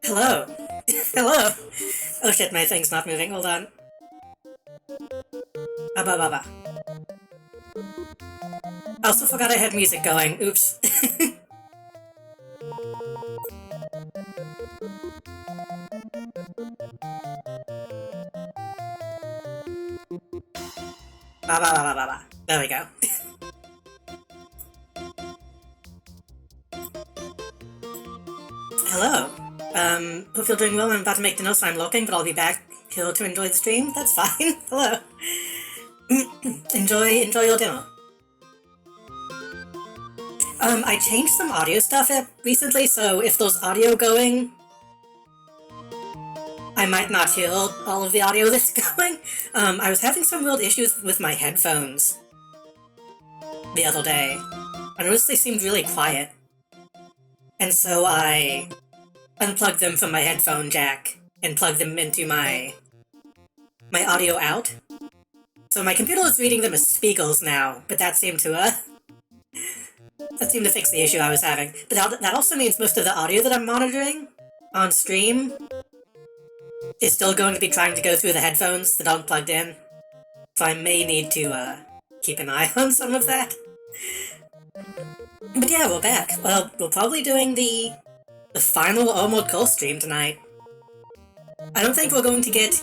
Hello. Hello. Oh shit, my thing's not moving. Hold on. Ba ba ba. I also forgot I had music going. Oops. Ba ba ba ba ba ba. There we go. Hello. Hope you're doing well. I'm about to make dinner, so I'm looking, but I'll be back here to enjoy the stream. That's fine. Hello. enjoy your dinner. I changed some audio stuff recently, so if there's audio going, I might not hear all of the audio that's going. I was having some weird issues with my headphones the other day. I noticed they seemed really quiet. And so I unplugged them from my headphone jack and plugged them into my audio out. So my computer is reading them as speakers now, but that seemed to fix the issue I was having. But that also means most of the audio that I'm monitoring on stream is still going to be trying to go through the headphones that aren't plugged in. So I may need to keep an eye on some of that. But yeah, we're back. Well, we're probably doing the final Armored Core stream tonight. I don't think we're going to get,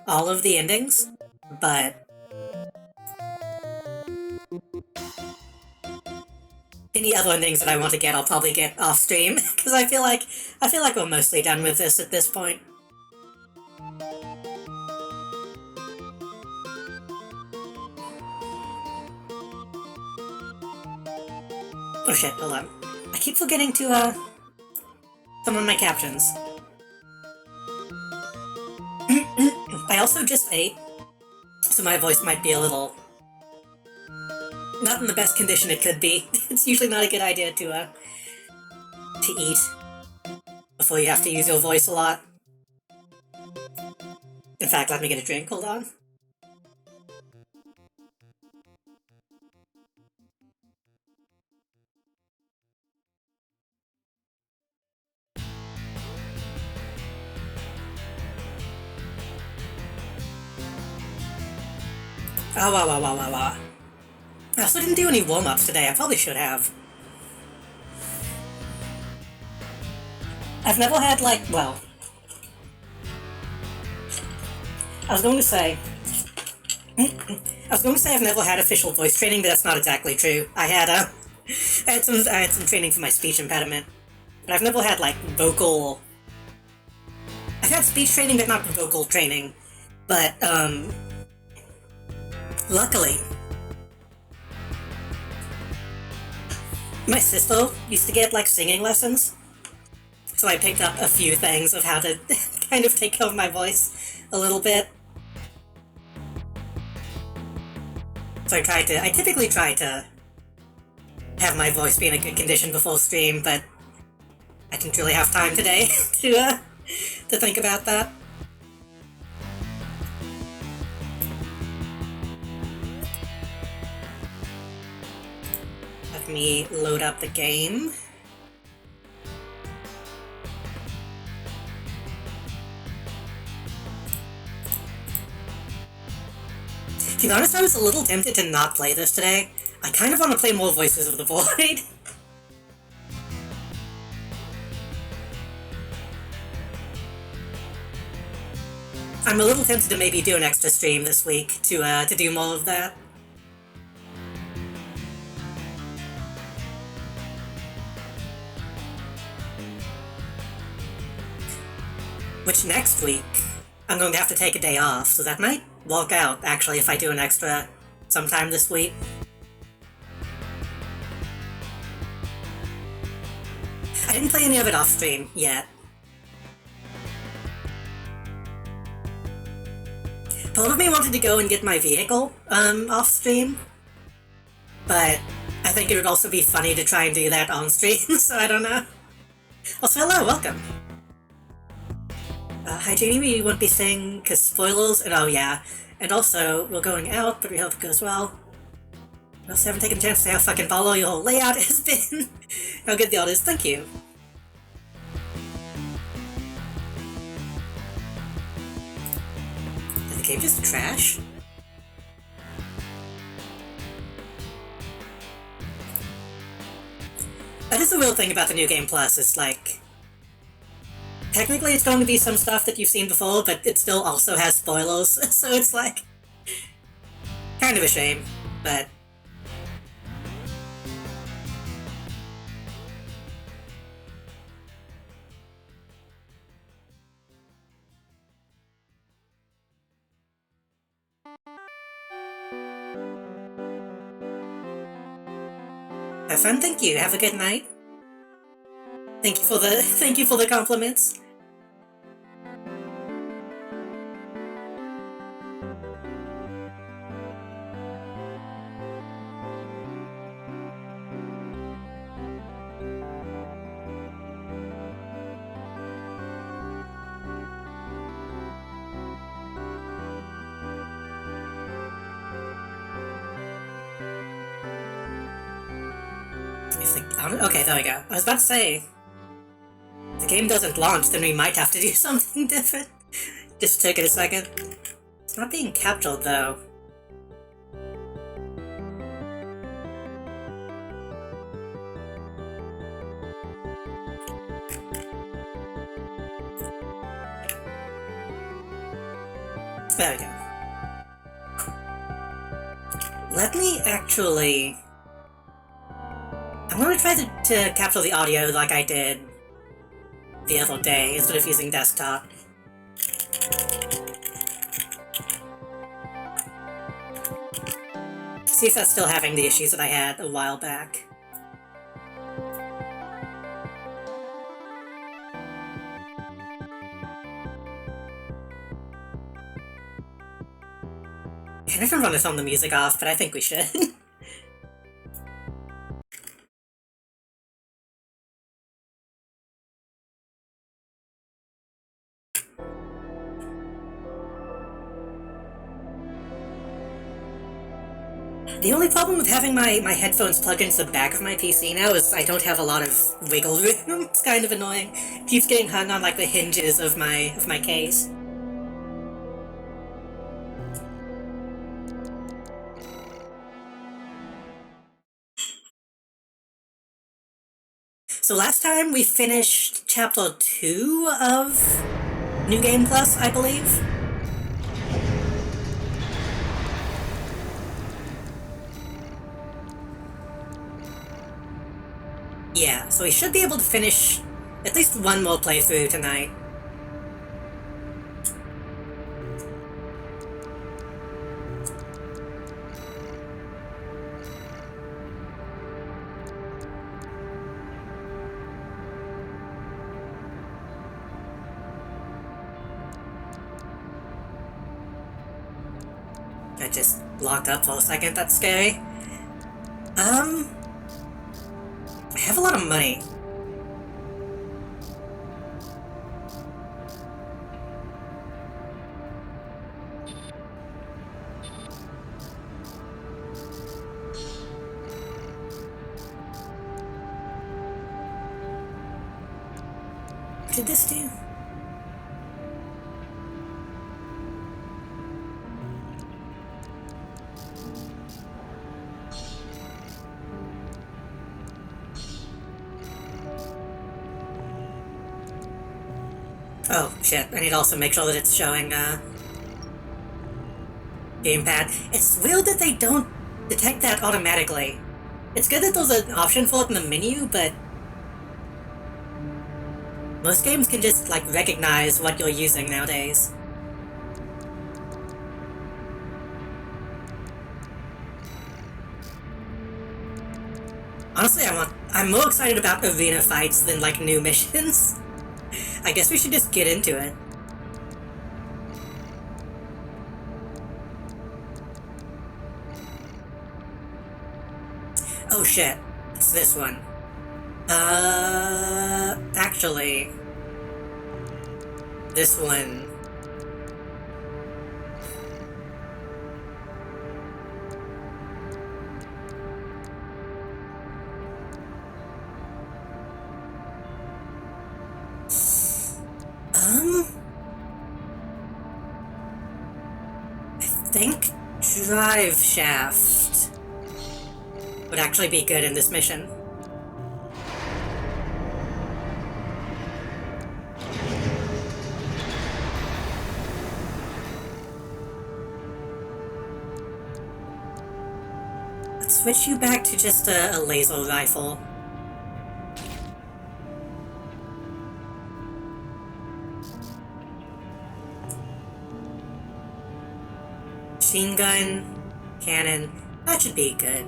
all of the endings, but any other endings that I want to get, I'll probably get off stream, because I feel like we're mostly done with this at this point. Oh shit, hold on. I keep forgetting to, summon my captions. I also just ate, so my voice might be a little not in the best condition it could be. It's usually not a good idea to eat before you have to use your voice a lot. In fact, let me get a drink, hold on. Wow. I also didn't do any warm-ups today, I probably should have. I've never had, I was going to say I've never had official voice training, but that's not exactly true. I had some training for my speech impediment, but I've never had, vocal... I've had speech training, but not vocal training, but, luckily, my sister used to get, singing lessons, so I picked up a few things of how to kind of take care of my voice a little bit. So I typically try to have my voice be in a good condition before stream, but I didn't really have time today to think about that. Let me load up the game. To be honest, I was a little tempted to not play this today. I kind of want to play more Voices of the Void. I'm a little tempted to maybe do an extra stream this week to do more of that. Which next week, I'm going to have to take a day off, so that might work out, actually, if I do an extra sometime this week. I didn't play any of it off stream yet. Part of me wanted to go and get my vehicle off stream, but I think it would also be funny to try and do that on stream, so I don't know. Also, hello, welcome. Hi Janie, we won't be saying, cause spoilers, and oh yeah. And also, we're going out, but we hope it goes well. I also haven't taken a chance to say how fucking follow your whole layout has been. How good the art is, thank you. Is the game just trash? That is the real thing about the New Game Plus, it's like... Technically it's going to be some stuff that you've seen before, but it still also has spoilers, so it's like... kind of a shame, but... Have fun, thank you. Have a good night. Thank you for the compliments. Okay, there we go. I was about to say, if the game doesn't launch, then we might have to do something different. Just take it a second. It's not being captured, though. There we go. Let me actually... I'm gonna try to capture the audio like I did the other day, instead of using desktop. See if that's still having the issues that I had a while back. I can run this on the music off, but I think we should. The only problem with having my headphones plugged into the back of my PC now is I don't have a lot of wiggle room. It's kind of annoying. It keeps getting hung on like the hinges of my case. So last time we finished Chapter 2 of New Game Plus, I believe. Yeah, so we should be able to finish at least one more playthrough tonight. I just locked up for a second, that's scary. I have a lot of money. What did this do? Oh, shit. I need to also make sure that it's showing, gamepad. It's weird that they don't detect that automatically. It's good that there's an option for it in the menu, but... most games can just, like, recognize what you're using nowadays. Honestly, I'm more excited about arena fights than, like, new missions. I guess we should just get into it. Oh shit, it's this one. Actually... this one... think drive shaft would actually be good in this mission. Let's switch you back to just a laser rifle. Machine gun, cannon, that should be good.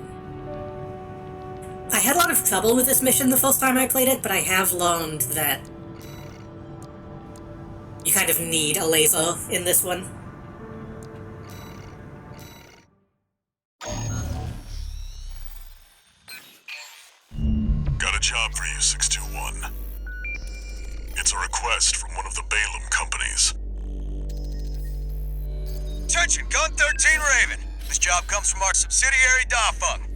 I had a lot of trouble with this mission the first time I played it, but I have learned that you kind of need a laser in this one. Got a job for you, 621. It's a request from one of the Balaam companies. Attention, Gun 13 Raven. This job comes from our subsidiary, Dafeng.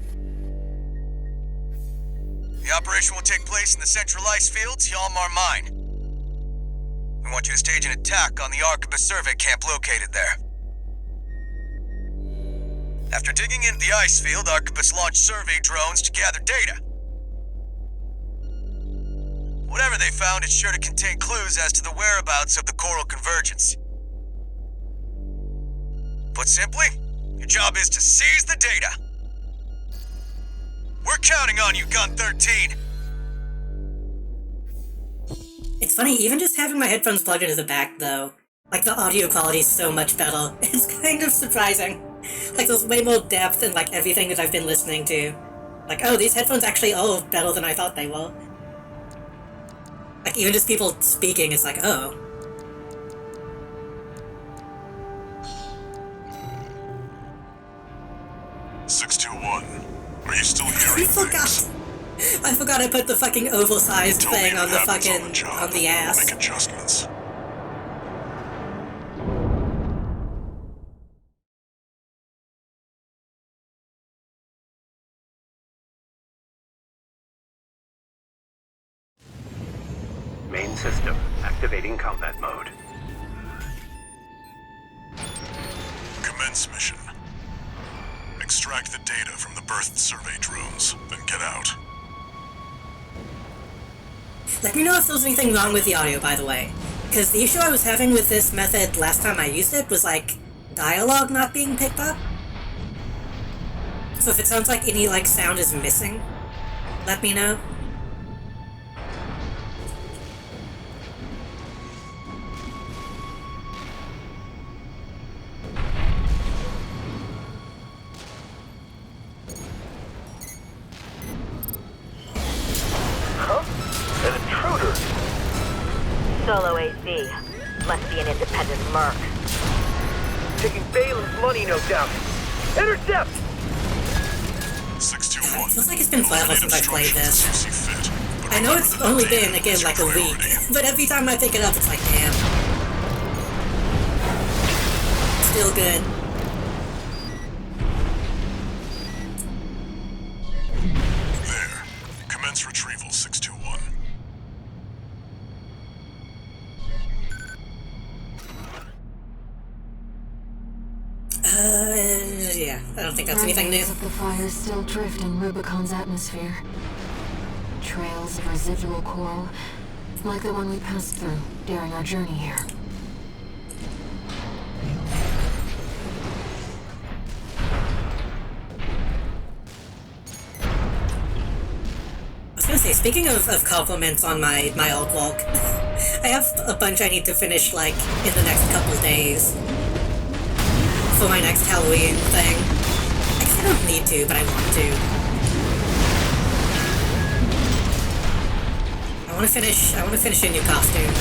The operation will take place in the central ice fields, Yalmar Mine. We want you to stage an attack on the Arquebus survey camp located there. After digging into the ice field, Arquebus launched survey drones to gather data. Whatever they found, it's sure to contain clues as to the whereabouts of the Coral Convergence. Put simply, your job is to seize the data. We're counting on you, Gun 13! It's funny, even just having my headphones plugged into the back, though, like, the audio quality is so much better. It's kind of surprising. Like, there's way more depth in, like, everything that I've been listening to. Like, oh, these headphones actually are better than I thought they were. Like, even just people speaking, it's like, oh. Are you still hearing things? I forgot I put the fucking oversized thing on the fucking, on the ass. Make adjustments. Main system activating combat mode. Commence mission. Extract the data from the birth survey drones, then get out. Let me know if there's anything wrong with the audio, by the way. Because the issue I was having with this method last time I used it was, like, dialogue not being picked up. So if it sounds like any, like, sound is missing, let me know. Solo AC. Must be an independent merc. Taking Balaam's money, no doubt. Intercept! 621. It feels like it's been forever since I played this. I know it's only been, again, like a week, but every time I pick it up, it's like, damn. Still good. There. Commence retrieval, 621. Yeah, I don't think that's anything new. Of the fires still drift in Rubicon's atmosphere. Trails of residual coral, like the one we passed through during our journey here. I was gonna say, speaking of compliments on my artwork, I have a bunch I need to finish, like, in the next couple days. For my next Halloween thing. I guess I don't need to, but I want to. I want to finish a new costume.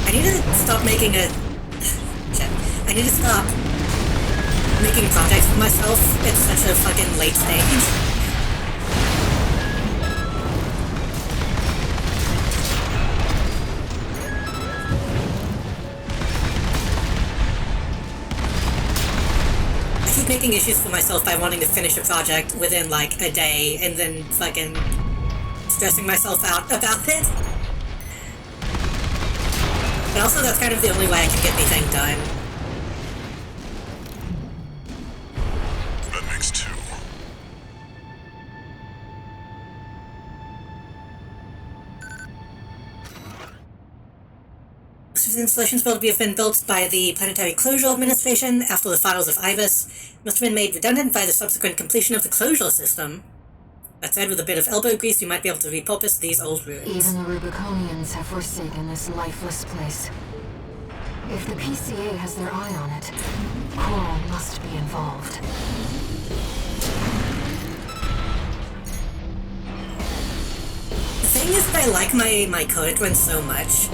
I need to stop making a... Shit. I need to stop making projects for myself at such a fucking late stage. making issues for myself by wanting to finish a project within, like, a day, and then fucking stressing myself out about it. But also, that's kind of the only way I can get anything done. That makes 2. This installation's built to have been built by the Planetary Closure Administration after the files of IBIS must have been made redundant by the subsequent completion of the closure system. That said, with a bit of elbow grease, we might be able to repurpose these old ruins. Even the Rubiconians have forsaken this lifeless place. If the PCA has their eye on it, Coral must be involved. The thing is that I like my current one so much.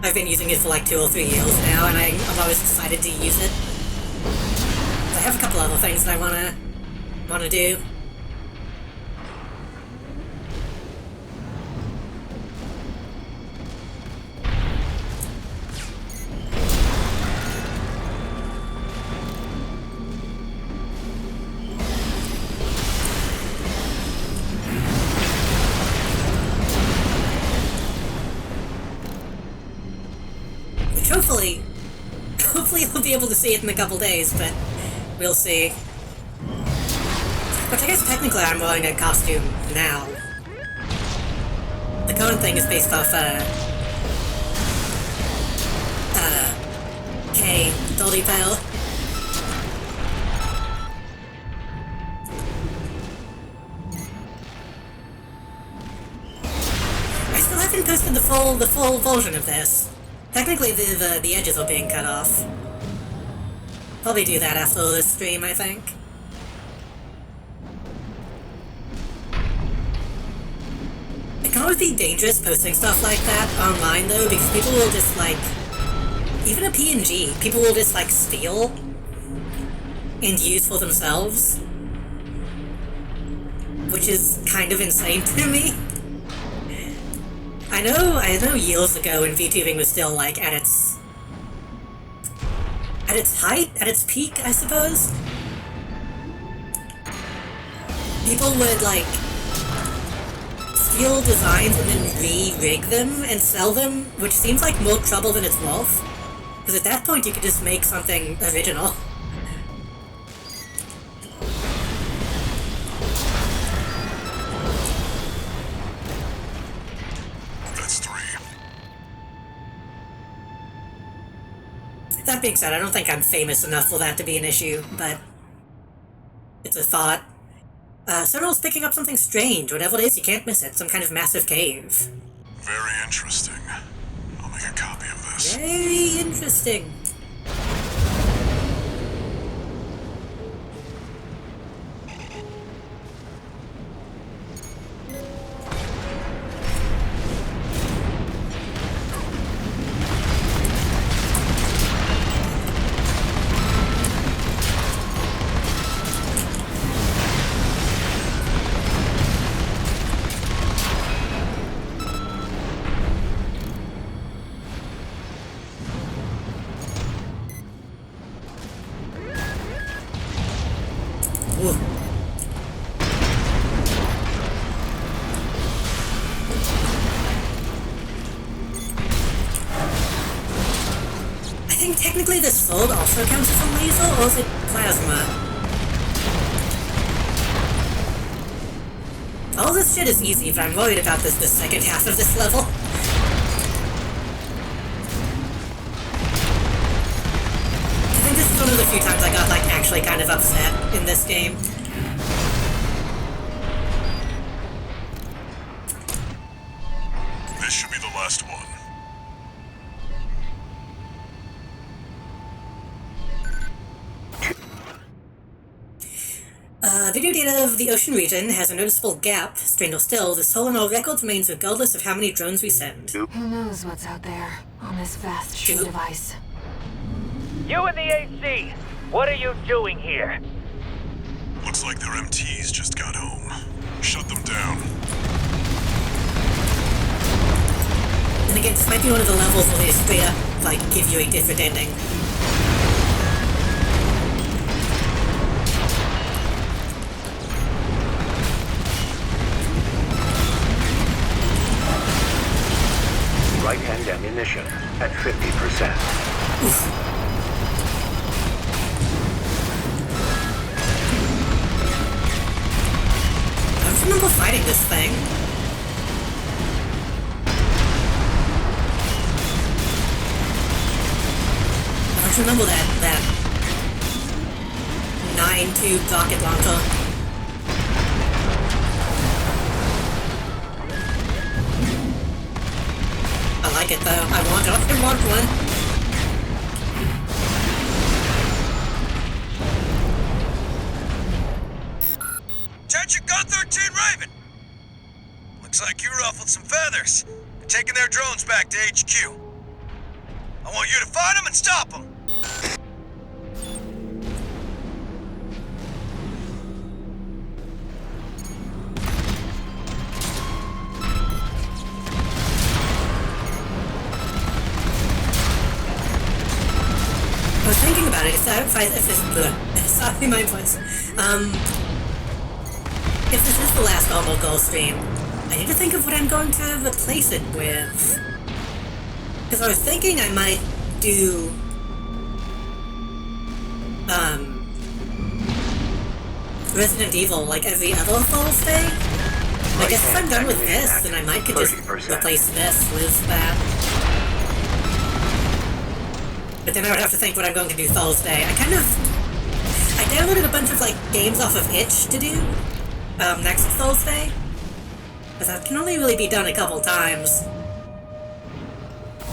I've been using it for like 2 or 3 years now, and I'm always excited to use it. I have a couple other things that I wanna do. Which hopefully I'll be able to see it in a couple days, but we'll see. But I guess technically I'm wearing a costume now. The current thing is based off, Kay Dolly Bell. I still haven't posted the full version of this. Technically, the edges are being cut off. Probably do that after this stream, I think. It can always be dangerous posting stuff like that online, though, because people will just, like... Even a PNG, people will just, like, steal and use for themselves. Which is kind of insane to me. I know years ago when VTubing was still, like, at its height, at its peak, I suppose. People would, like, steal designs and then re-rig them and sell them, which seems like more trouble than it's worth. Because at that point you could just make something original. That being said, I don't think I'm famous enough for that to be an issue, but it's a thought. Cyrill's picking up something strange. Whatever it is, you can't miss it. Some kind of massive cave. Very interesting. I'll make a copy of this. Very interesting. Technically the sword also counts as a laser, or is it plasma? All this shit is easy, but I'm worried about the second half of this level. I think this is one of the few times I got, like, actually kind of upset in this game. This should be the last one. Video data of the ocean region has a noticeable gap. Stranger still, this hole in our records remains regardless of how many drones we send. Who knows what's out there on this vast sheet of ice? You and the AC! What are you doing here? Looks like their MTs just got home. Shut them down. And again, this might be one of the levels where they straight up, like, give you a different ending. and ammunition at 50%. I don't remember fighting this thing. I don't remember that 9-tube rocket launcher. I like it though. I want one. Attention Gun 13 Raven! Looks like you ruffled some feathers. You're taking their drones back to HQ. I want you to find them and stop them. I was thinking about it. Sorry, my voice. If this is the last Almo Goal stream, I need to think of what I'm going to replace it with. Because I was thinking I might do... Resident Evil, like every other Thursday? I guess if I'm done with this, then I might could just 30%. replace this with that. But then I would have to think what I'm going to do Thursday. I downloaded a bunch of, like, games off of itch to do, next Thursday. But that can only really be done a couple times.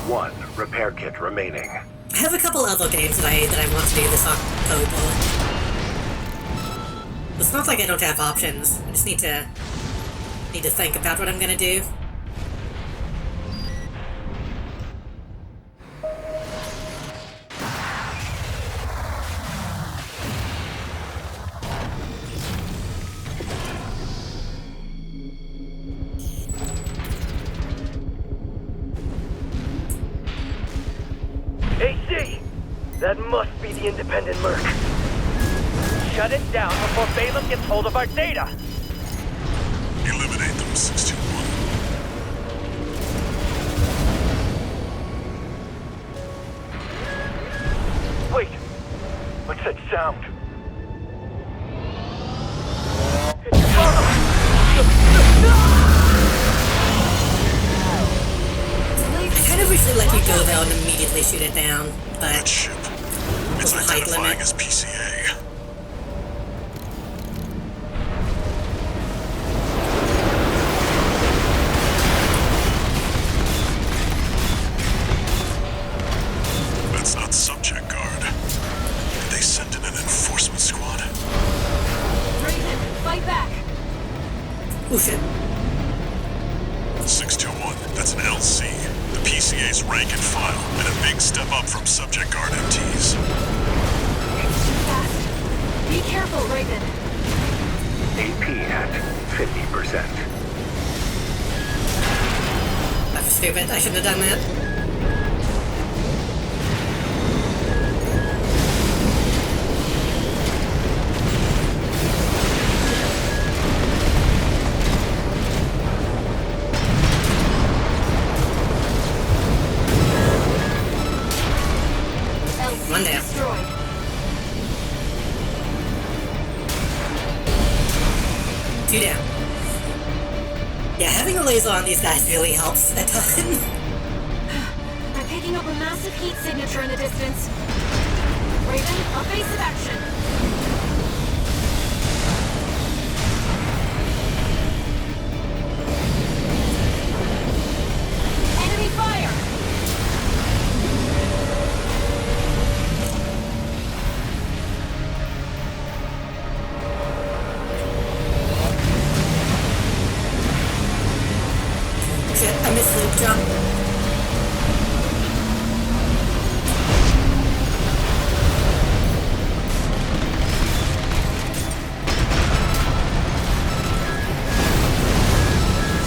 1 repair kit remaining. I have a couple other games that I want to do this October. It's not like I don't have options. I just need to think about what I'm gonna do. AC! That must be the independent Merc. Shut it down before Balaam gets hold of our data! Eliminate them, 621. Wait! What's that sound? I kind of wish they let you go there and immediately shoot it down, That but ship. there's It's a height identifying limit. as PCA. That's not Subject Guard. Did they send in an enforcement squad? Raven, fight back! Oh shit. 621, that's an LC. The PCA's rank and file, and a big step up from Subject Guard MTs. Fast. Be careful, Raven. AP at 50%. That was stupid. I shouldn't have done that. LC One down. destroyed. Two down. Yeah, having a laser on these guys really helps a ton. I'm picking up a massive heat signature in the distance. Raven, evasive action. Enemy fire! Shit, I missed the jump.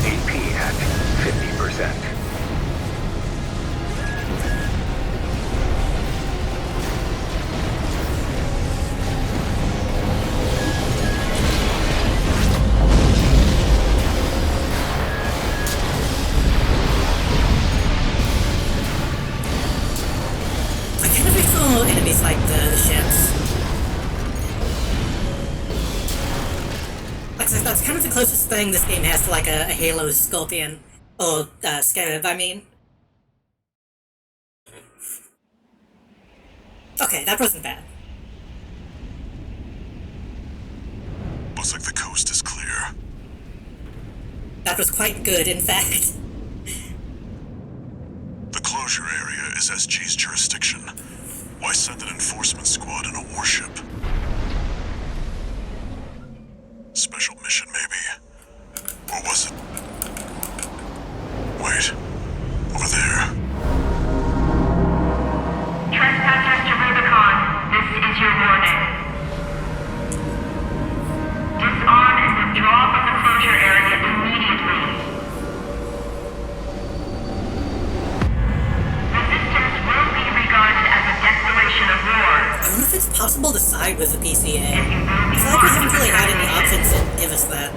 AP at 50%. closest thing this game has to like a Halo Scorpion. Or Scarab, I mean. Okay, that wasn't bad. Looks like the coast is clear. That was quite good, in fact. The closure area is SG's jurisdiction. Why send an enforcement squad in a warship? Special mission, maybe? Or was it? Wait. Over there. Trespassers to Rubicon, this is your warning. Disarm and withdraw from the closure area immediately. Resistance will be regarded as a declaration of war. I wonder if it's possible to side with the PCA. I feel like we haven't really had any options that give us that.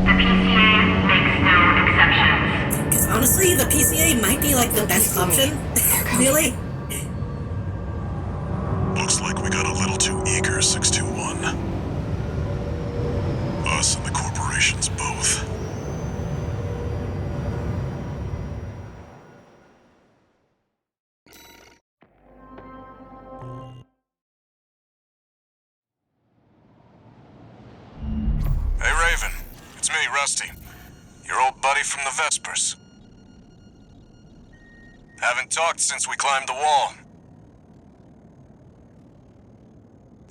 The PCA makes no exceptions. Because honestly, the PCA might be like the best option. Really? Looks like we got a little too eager, 621. Us and the corporations both. Hey, Raven. It's me, Rusty. Your old buddy from the Vespers. Haven't talked since we climbed the wall.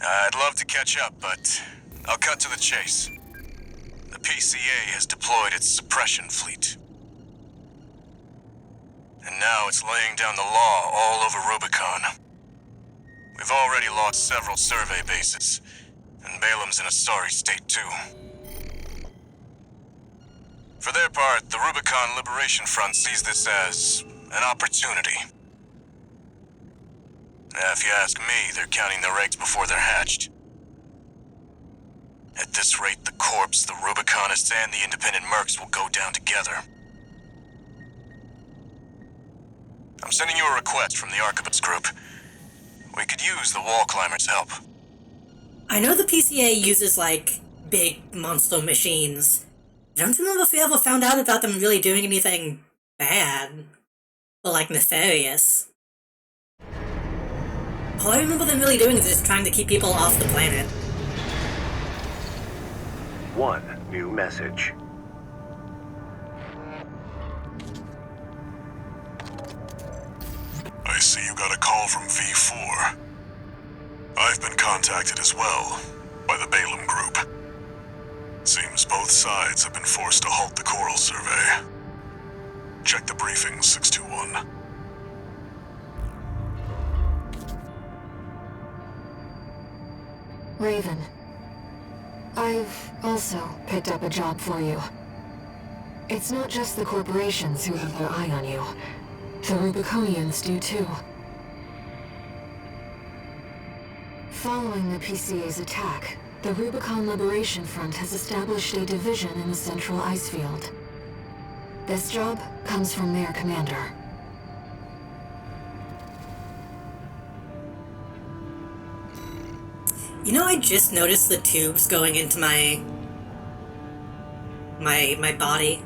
I'd love to catch up, but I'll cut to the chase. The PCA has deployed its suppression fleet. And now it's laying down the law all over Rubicon. We've already lost several survey bases, and Balam's in a sorry state too. For their part, the Rubicon Liberation Front sees this as an opportunity. If you ask me, they're counting their eggs before they're hatched. At this rate, the Corps, the Rubiconists, and the independent mercs will go down together. I'm sending you a request from the Arquebus group. We could use the wall climbers' help. I know the PCA uses, like, big monster machines. I don't remember if we ever found out about them really doing anything bad. Or, like, nefarious. All I remember them really doing is just trying to keep people off the planet. One new message. I see you got a call from V4. I've been contacted as well, by the Balam group. Seems both sides have been forced to halt the coral survey. Check the briefing, 621. Raven, I've also picked up a job for you. It's not just the corporations who have their eye on you. The Rubiconians do too. Following the PCA's attack, the Rubicon Liberation Front has established a division in the Central Ice Field. This job comes from their commander. You know, I just noticed the tubes going into my body.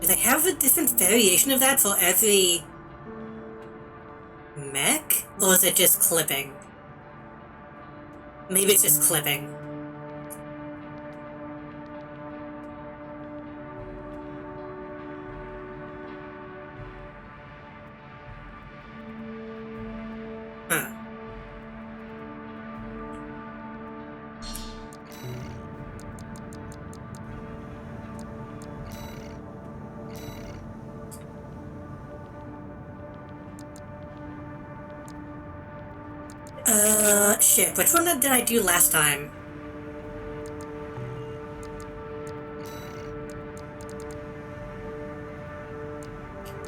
Do they have a different variation of that for every mech? Or is it just clipping? Maybe it's just clipping. Huh. Shit, which one did I do last time?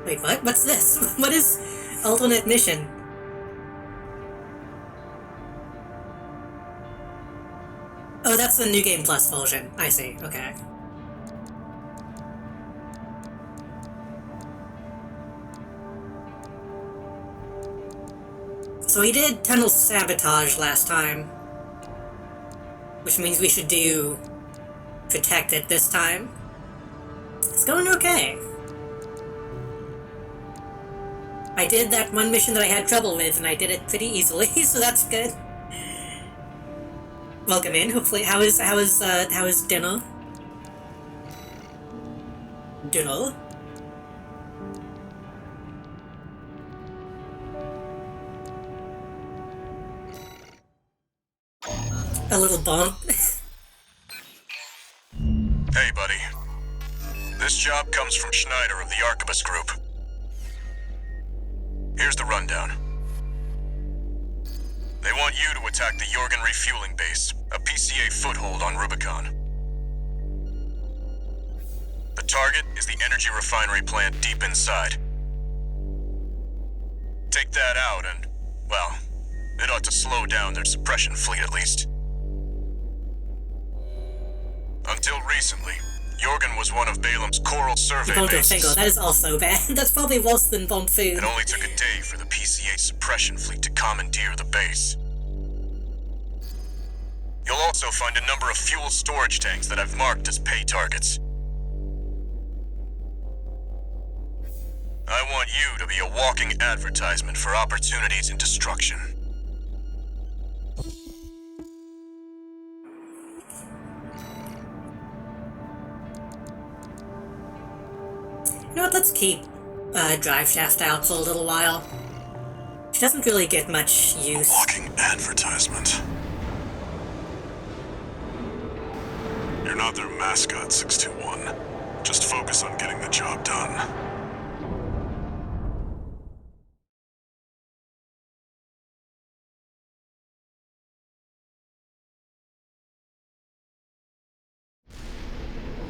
Wait, what? What's this? What is alternate mission? Oh, that's the New Game Plus version. I see, okay. So we did tunnel sabotage last time, which means we should do protect it this time. It's going okay. I did that one mission that I had trouble with, and I did it pretty easily, so that's good. Welcome in. Hopefully, how is dinner? Dinner. A little bump. Hey, buddy. This job comes from Schneider of the Arquebus Group. Here's the rundown. They want you to attack the Jorgen refueling base, a PCA foothold on Rubicon. The target is the energy refinery plant deep inside. Take that out and, well, it ought to slow down their suppression fleet at least. Until recently, Jorgen was one of Balam's coral survey bases. That is also bad. That's probably worse than Von Food. It only took a day for the PCA suppression fleet to commandeer the base. You'll also find a number of fuel storage tanks that I've marked as pay targets. I want you to be a walking advertisement for opportunities in destruction. You know what, let's keep Drive Shaft out for a little while. She doesn't really get much use. A walking advertisement. You're not their mascot, 621. Just focus on getting the job done.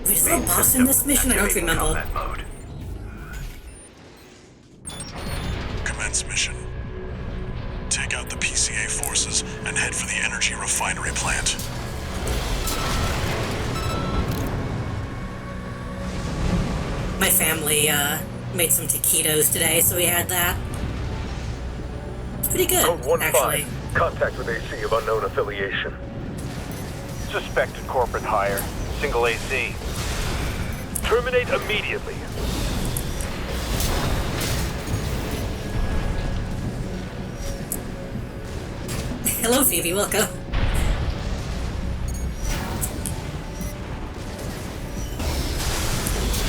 Is there a boss in this mission? I don't remember. Commence mission. Take out the PCA forces and head for the energy refinery plant. My family made some taquitos today, so we had that. It's pretty good, actually. Contact with AC of unknown affiliation. Suspected corporate hire. Single AC. Terminate immediately. Hello, Phoebe. Welcome.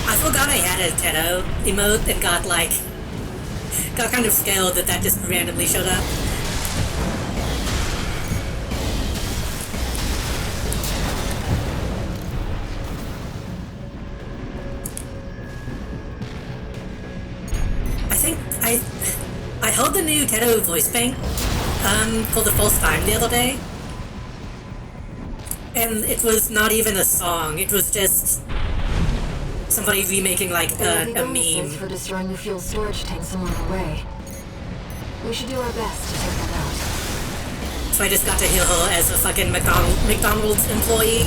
I forgot I had a Teto emote and got kind of scared that just randomly showed up. I heard the new Teto voice bank for the first time the other day, and it was not even a song. It was just somebody remaking a meme. For destroying the fuel storage tanks along the way. We should do our best to take them out. So I just got to hear her as a fucking McDonald's employee.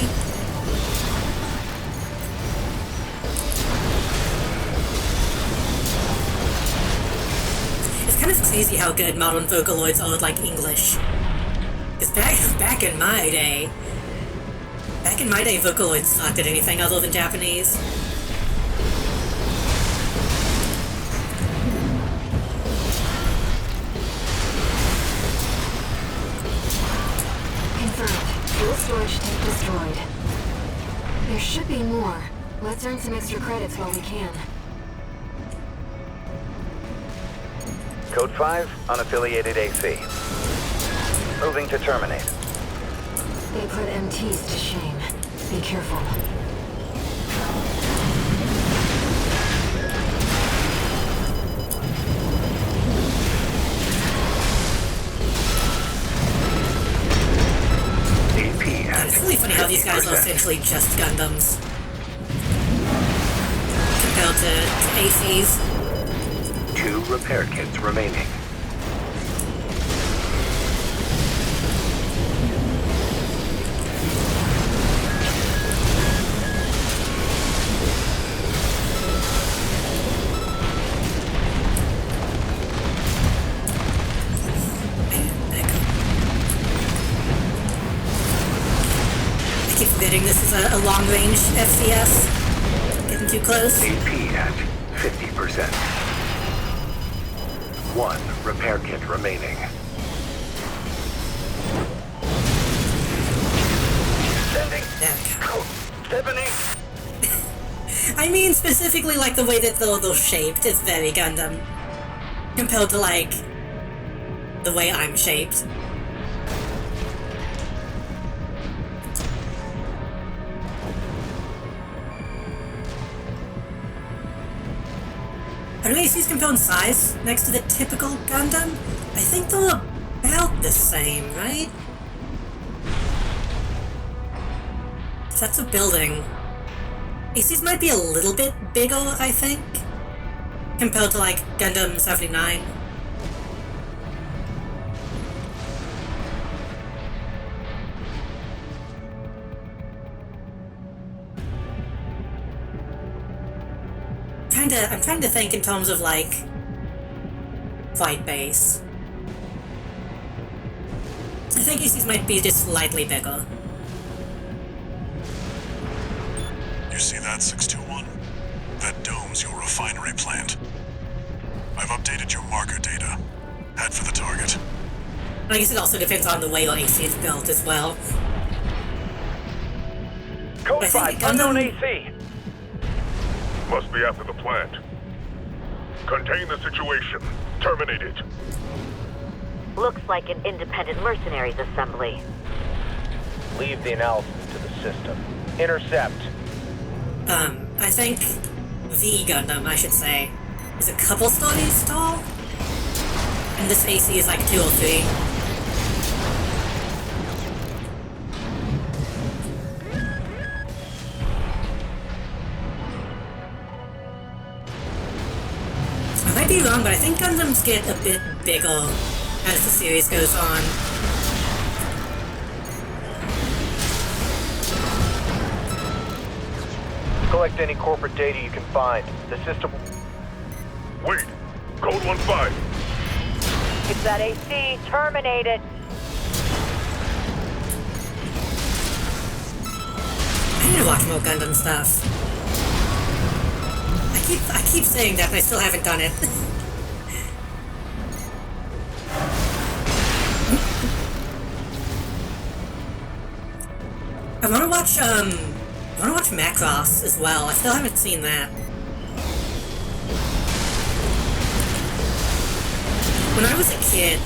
It's kind of crazy how good modern Vocaloids are with English. Because back in my day, Vocaloids sucked at anything other than Japanese. Fuel storage tank destroyed. There should be more. Let's earn some extra credits while we can. Code 5, unaffiliated AC. Moving to terminate. They put MTs to shame. Be careful. It's really funny how these guys are essentially just Gundams compared to ACs. 2 repair kits remaining. keep forgetting this is a long-range FCS. Getting too close. AP at 50%. 1 repair kit remaining. There we go. Stephanie! I mean, specifically, like, the way that they're shaped is very Gundam. Compared to, like, the way I'm shaped. Are ACs compared in size next to the typical Gundam? I think they're about the same, right? That's a building. ACs might be a little bit bigger, I think, compared to, like, Gundam 79. I'm trying to think in terms of, like, flight base. I think ACs might be just slightly bigger. You see that, 621? That dome's your refinery plant. I've updated your marker data. Head for the target. I guess it also depends on the way your AC is built as well. Code I think 5, Gundam- unknown AC. Must be after the plant. Contain the situation. Terminate it. Looks like an independent mercenaries assembly. Leave the analysis to the system. Intercept. I think the Gundam, I should say, is a couple stories tall. And this AC is like 2 or 3. I might be wrong, but I think Gundams get a bit bigger as the series goes on. Collect any corporate data you can find. The system... Wait. Code 1-5. It's that AC. Terminate it. I need to watch more Gundam stuff. I keep saying that, but I still haven't done it. I wanna watch Macross as well. I still haven't seen that. When I was a kid,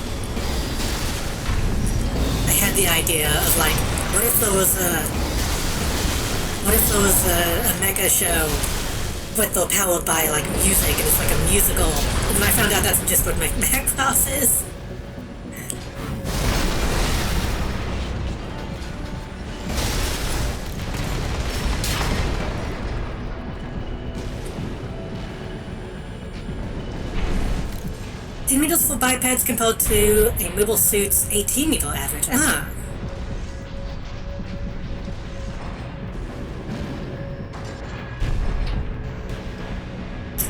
I had the idea of, like, what if there was a mega show, but they're powered by, like, music, and it's like a musical. And then I found out that's just what Macross is. $10 meters for bipeds compared to a mobile suit's 18-meter average. Ah.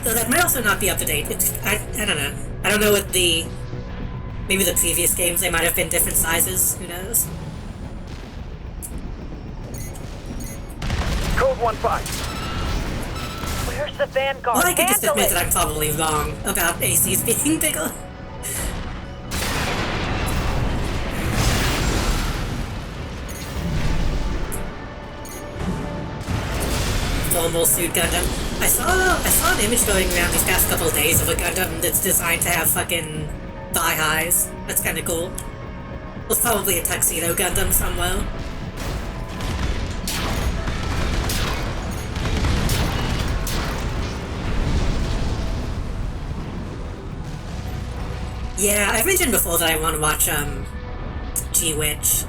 Though that might also not be up to date. I don't know. I don't know what the... Maybe the previous games, they might have been different sizes. Who knows? Code 1-5. Where's the Vanguard? Well, I could just Handle admit it. that I'm probably wrong about ACs being bigger. Normal suit Gundam. I saw an image going around these past couple of days of a Gundam that's designed to have fucking thigh highs. That's kinda cool. There's probably a tuxedo Gundam somewhere. Yeah, I've mentioned before that I want to watch, G-Witch.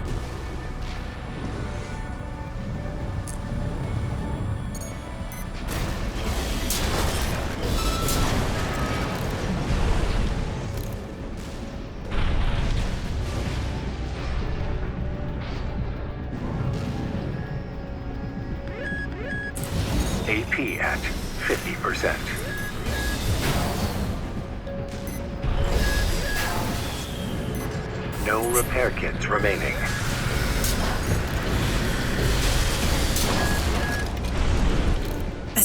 AP at 50%. No repair kits remaining.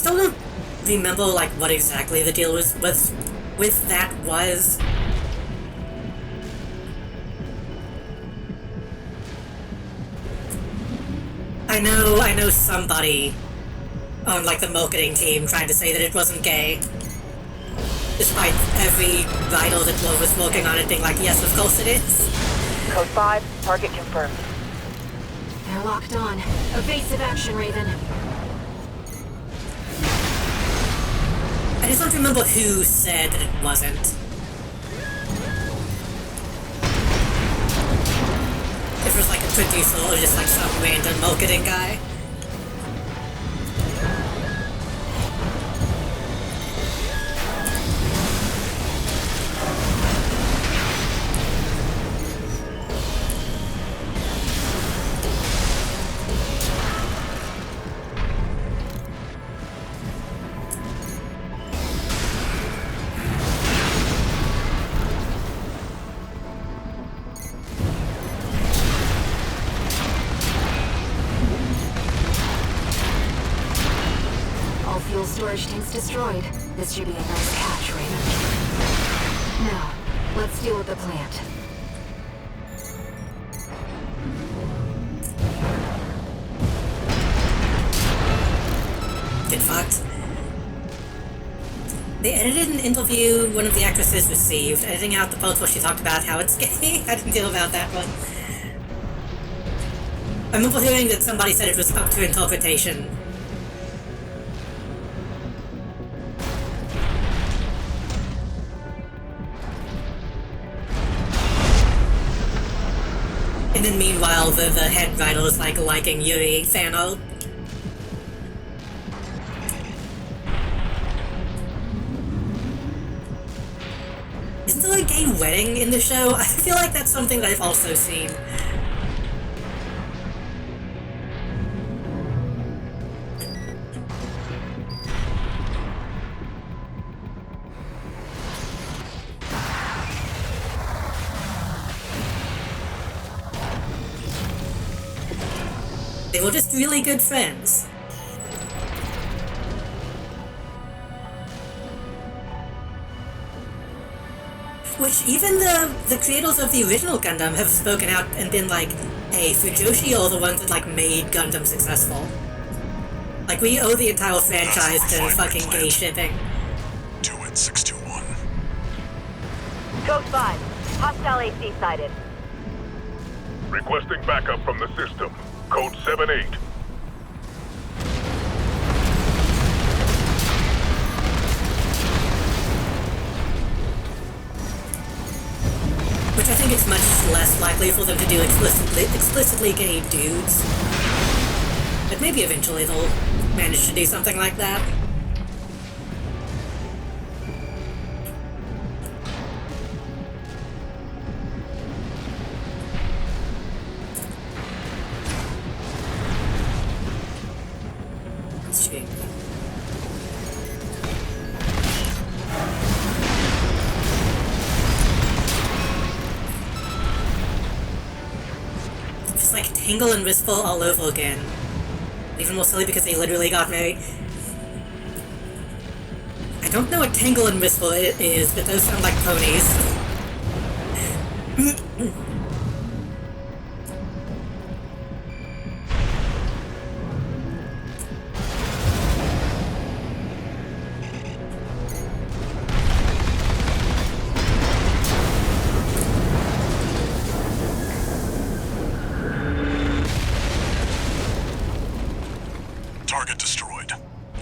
still don't remember, like, what exactly the deal was with that was. I know somebody on, like, the marketing team trying to say that it wasn't gay. Despite every writer that was working on it being like, yes, of course it is. Code 5, target confirmed. They're locked on. Evasive action, Raven. I just don't remember who said that it wasn't. If it was like a producer or just like some random marketing guy. Storage tanks destroyed. This should be a nice catch, Raven. Now, let's deal with the plant. Get fucked. They edited an interview one of the actresses received, editing out the parts where she talked about how it's gay. I didn't deal about that one. I remember hearing that somebody said it was up to interpretation. And then meanwhile, the head writer is like liking Yuri fan art. Isn't there a gay wedding in the show? I feel like that's something that I've also seen. They were just really good friends. Which even the creators of the original Gundam have spoken out and been like, hey, Fujoshi are the ones that like made Gundam successful. Like, we owe the entire franchise to fucking gay shipping. Do it, 621. Code 5, hostile AC sighted. Requesting backup from the system. Code 78. Which I think it's much less likely for them to do explicitly gay dudes. But maybe eventually they'll manage to do something like that. It's like Tangle and Wistful all over again. Even more silly because they literally got married. I don't know what Tangle and Wistful is, but those sound like ponies. Target destroyed.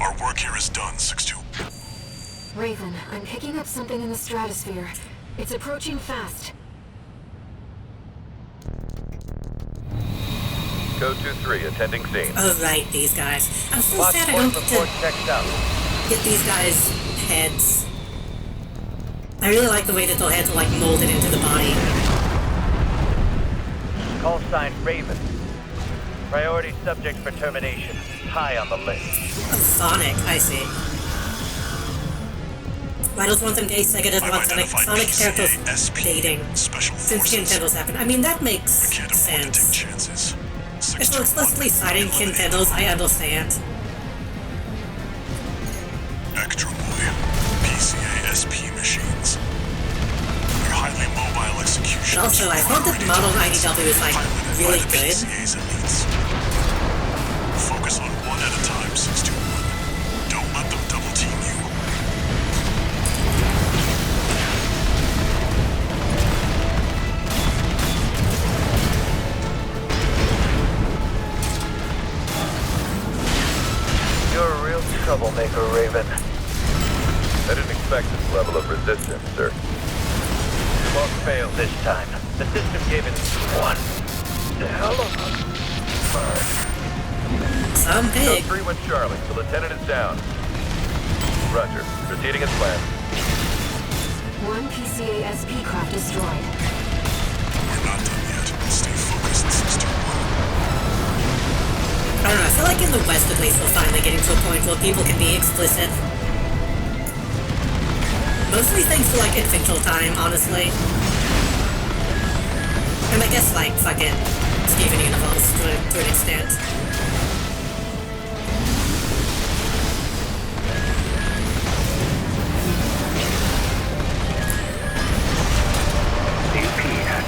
Our work here is done, 6-2. Raven, I'm picking up something in the stratosphere. It's approaching fast. Code 2-3, attending scene. Oh right, these guys. I'm so Watch sad I point don't report get checked out. to get these guys' heads. I really like the way that their heads are like molded into the body. Call sign Raven. Priority subject for termination. High on the list. Oh, Sonic, I see. Writers want them gay, Sega doesn't want Sonic characters dating. Since Nintendo's happened. I mean, that makes We can't afford to take sense. chances. If they're explicitly citing Nintendo's, I understand. PCA SP machines. Their highly mobile execution. And also, I heard that Model 90W is like really good. PCA's elites. Focus on one at a time, 621. Don't let them double team you. You're a real troublemaker, Raven. I didn't expect this level of resistance, sir. Won't fail this time. The system gave it one hell of a burn. Some Code big. 3-1 Charlie, the lieutenant is down. Roger. Proceeding as planned. One PCA SP craft destroyed. We're not done yet. Stay focused, 621. I don't know, I feel like in the West at least we're finally getting to a point where people can be explicit. Mostly thanks to like Infernal Time, honestly. And I guess like fucking Steven Universe to an extent. AP at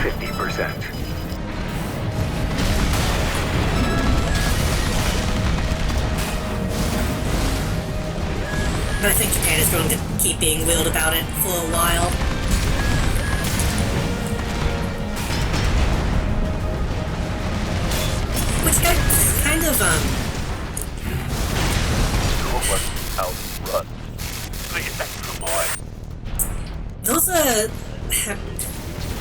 50%. But I think Japan is going to keep being weird about it for a while. Which kind of, No one outrun. The extra boy.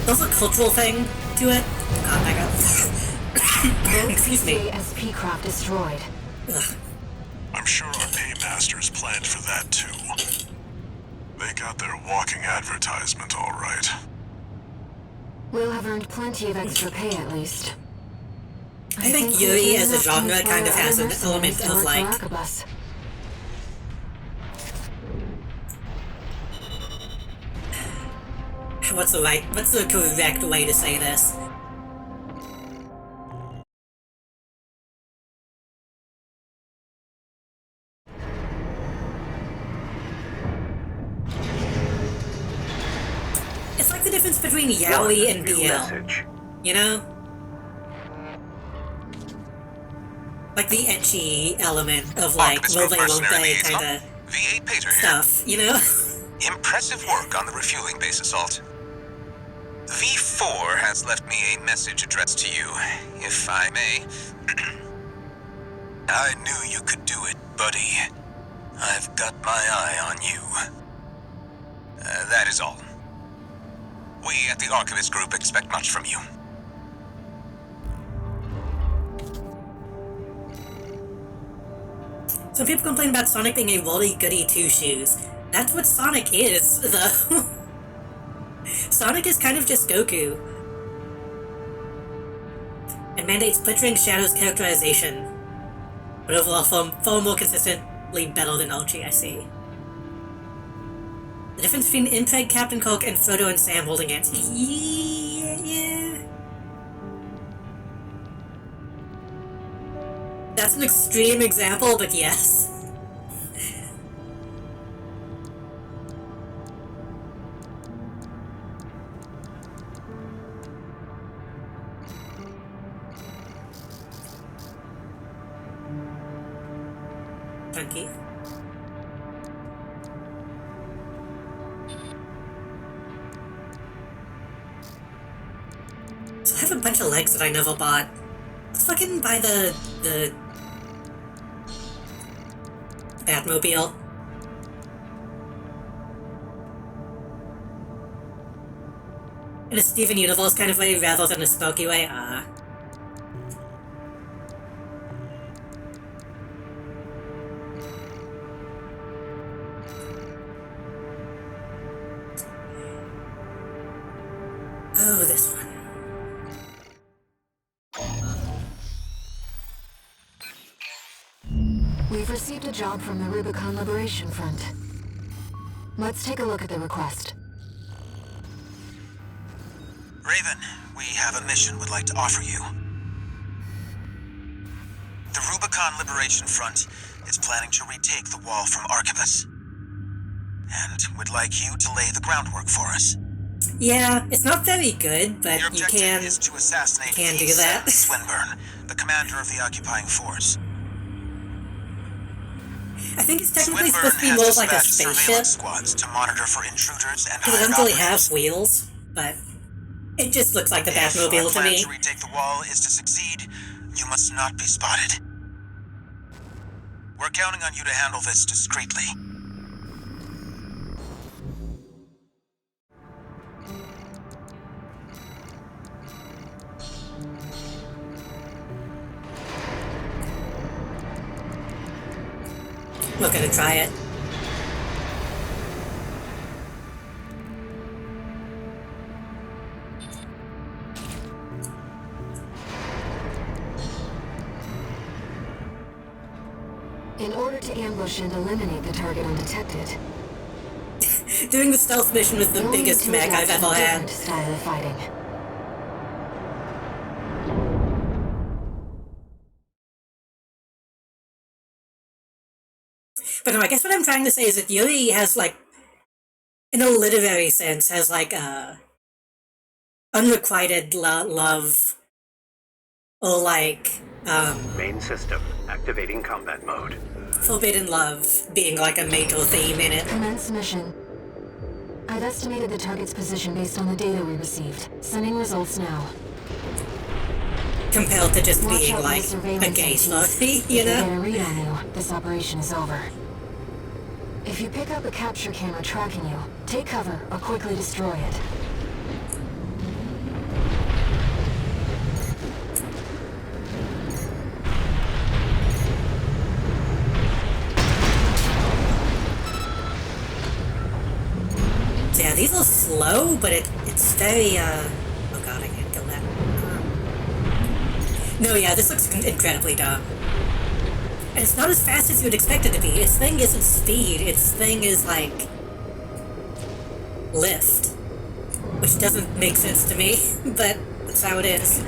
there's a cultural thing to it. God, back up. Excuse me. PCA SP craft destroyed. Ugh. I'm sure our paymasters planned for that too. They got their walking advertisement all right. We'll have earned plenty of extra pay at least. I think we'll Yuri gain as a enough to genre inspire kind of has other an element mercenaries to of work like, for Arquebus. what's the correct way to say this? It's like the difference between yaoi and New BL, message. you know? Like the ecchi element of like Arquebus will Group they won't mercenary they liaison. kind of V8 Pater here. stuff, you know? Impressive work on the refueling base assault. V4 has left me a message addressed to you, if I may. I knew you could do it, buddy. I've got my eye on you. That is all. We at the Arquebus Group expect much from you. Some people complain about Sonic being a Wally Goody Two-Shoes. That's what Sonic is, though. Sonic is kind of just Goku. And mandates splittering Shadow's characterization. But overall, far more consistently better than Ulchi, I see. The difference between Impreg, Captain Coke, and Frodo and Sam holding hands. Yeah. That's an extreme example, but yes. Funky. So I have a bunch of legs that I never bought. Let's fucking buy the Batmobile. In a Steven Universe kind of way rather than a Sparky way, Oh, this one. We've received a job from the Rubicon Liberation Front. Let's take a look at the request. Raven, we have a mission we'd like to offer you. The Rubicon Liberation Front is planning to retake the wall from Arquebus. and would like you to lay the groundwork for us. Yeah, it's not very good, but Your you objective is to assassinate can do Ace that. Swinburne, the commander of the occupying force. I think it's technically Swinburne supposed to be has more like a dispatched spaceship, surveillance squads to monitor for intruders and because it hired doesn't really have operatives. wheels, but it just looks like the If our Batmobile to plan me. to retake the wall is to succeed, you must not be spotted. We're counting on you to handle this discreetly. We're gonna try it. In order to ambush and eliminate the target undetected, Doing the stealth mission was the you'll need biggest to mech adapt I've to a ever different had. style of fighting. But no, I guess what I'm trying to say is that Yuri has, like, in a literary sense, has, like, unrequited love, or, like, Main system activating combat mode. forbidden love being, like, a major theme in it. Commence mission. I've estimated the target's position based on the data we received. Sending results now. Compared to just Watch being, out for the like, a surveillance gay entities. story, If you they get know? a read on you, this operation is over. If you pick up a capture camera tracking you, take cover or quickly destroy it. So yeah, these are slow, but it's very, oh god, I can't kill that. No, yeah, this looks incredibly dumb. And it's not as fast as you would expect it to be. Its thing isn't speed, its thing is, like, lift. Which doesn't make sense to me, but that's how it is.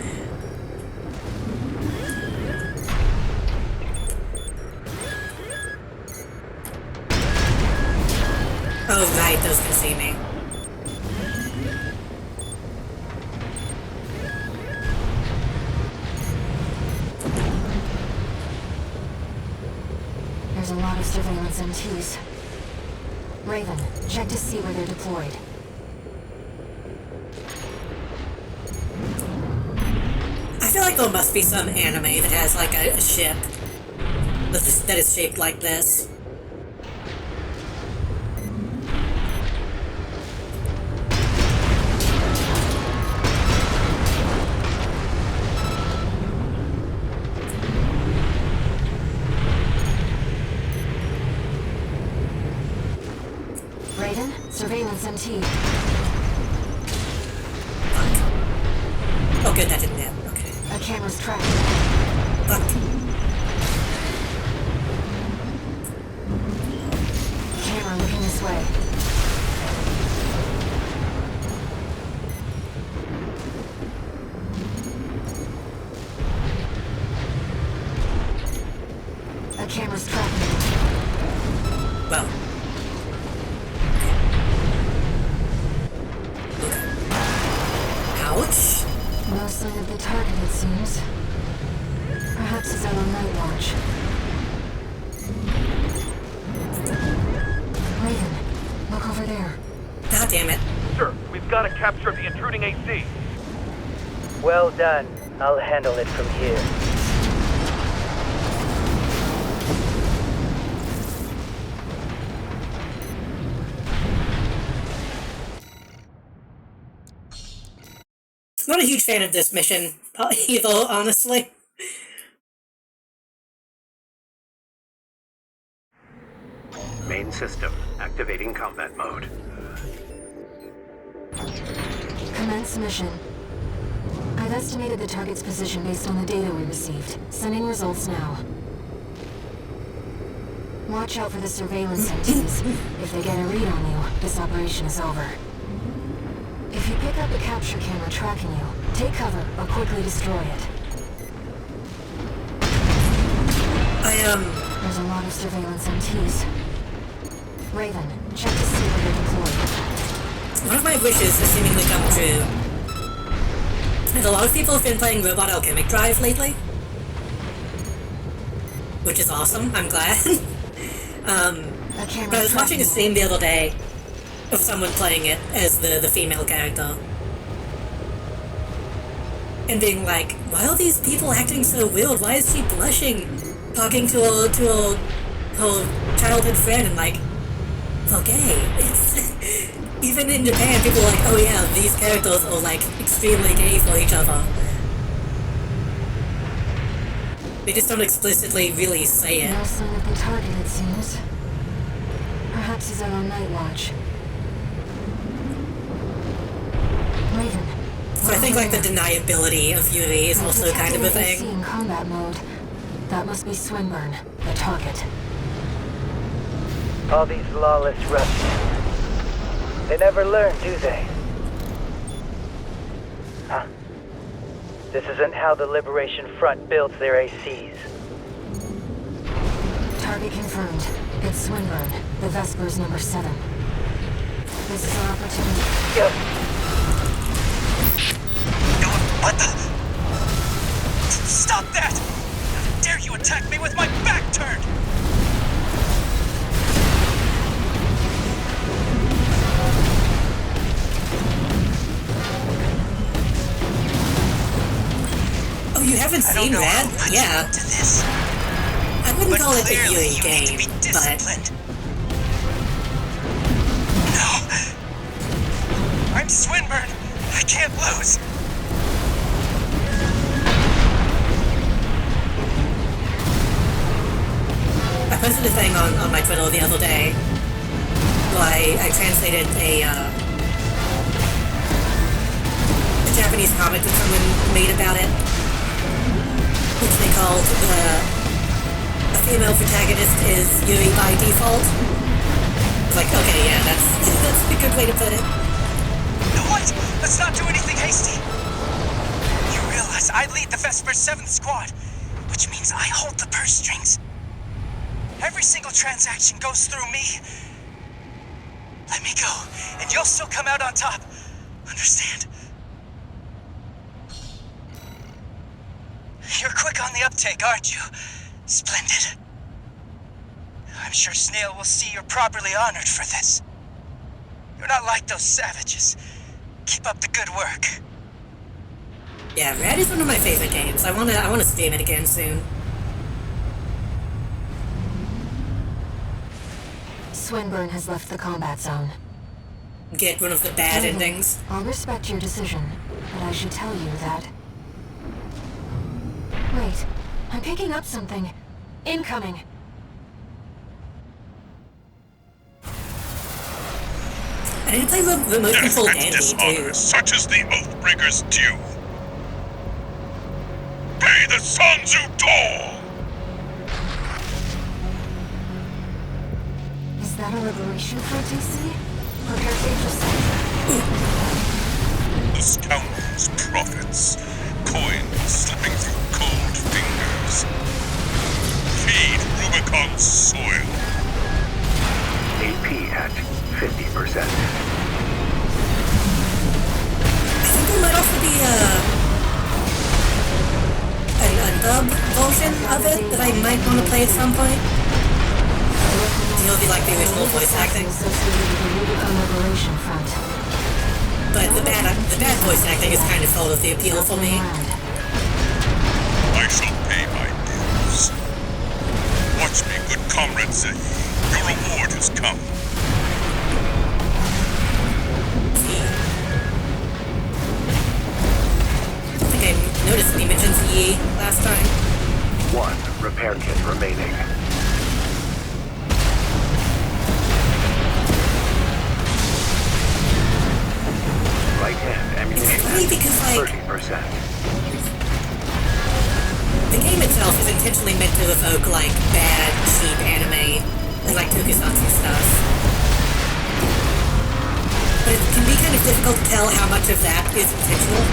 Oh right, those can see me. There's a lot of surveillance MTs. Raven, check to see where they're deployed. I feel like there must be some anime that has, like, a ship that is shaped like this. Raven, surveillance MT. Oh good, that didn't hit. Okay. A camera's tracking. Fuck. Camera looking this way. A camera's tracking. Well. Ouch. No sign of the target, it seems. Perhaps he's out on night watch. Raven, look over there. God damn it. Sir, we've got a capture of the intruding AC. Well done. I'll handle it from here. Not a huge fan of this mission either, honestly. Main system activating combat mode. Commence mission. I've estimated the target's position based on the data we received. Sending results now. Watch out for the surveillance entities. If they get a read on you, this operation is over. If you pick up a capture camera tracking you, take cover or quickly destroy it. There's a lot of surveillance MTs. Raven, Check to see where they're deployed. One of my wishes has seemingly come true. And a lot of people have been playing Robot Alchemic Drive lately. Which is awesome, I'm glad. But I was watching a stream the other day of someone playing it as the female character. And being like, why are these people acting so weird? Why is she blushing? Talking to her childhood friend and like, they're gay. It's even in Japan, people are like, oh yeah, these characters are like extremely gay for each other. They just don't explicitly really say it. No sign of the target, it seems. Perhaps he's out on night watch. Raven. So I think like the deniability of Yuri is also kind of a thing. In combat mode. That must be Swinburne, the target. All these lawless Russians. They never learn, do they? Huh? This isn't how the Liberation Front builds their ACs. Target confirmed. It's Swinburne, the Vespers number 7. This is our opportunity. Yep. What the? Stop that! How dare you attack me with my back turned! Oh, you haven't seen that? Yeah. I wouldn't call it a Yuri game, but... No. I'm Swinburne. I can't lose. I posted a thing on my Twitter the other day where I translated a Japanese comic that someone made about it, which they called a female protagonist is Yuri by default. It's like, okay, yeah, that's a good way to put it. What? Let's not do anything hasty. You realize I lead the Vesper 7th Squad, which means I hold the purse strings. Every single transaction goes through me. Let me go, and you'll still come out on top. Understand? You're quick on the uptake, aren't you? Splendid. I'm sure Snail will see you're properly honored for this. You're not like those savages. Keep up the good work. Yeah, Red is one of my favorite games. I wanna stream it again soon. Swinburne has left the combat zone. Get one of the bad endings. I'll respect your decision, but I should tell you that... Wait, I'm picking up something. Incoming. I didn't play remote control Dandy, dishonor, such as the Oathbreaker's due. Pay the Sanzu toll! Is that a liberation for DC? Prepare to intercept. The scoundrel's profits. Coins slipping through cold fingers. Feed Rubicon's soil. AP at 50%. I think there might also be a dub version of it that I might want to play at some point. It'll be like the original voice acting. But the bad voice acting is kind of part of the appeal for me. I shall pay my dues. Watch me, good comrade Zay. Your reward has come. I think I noticed he mentioned Yi last time. 1 repair kit remaining. Right hand ammunition. It's funny because, like, 30%. the game itself is intentionally meant to evoke, like, bad, cheap anime and, like, tokusatsu stuff. But it can be kind of difficult to tell how much of that is intentional.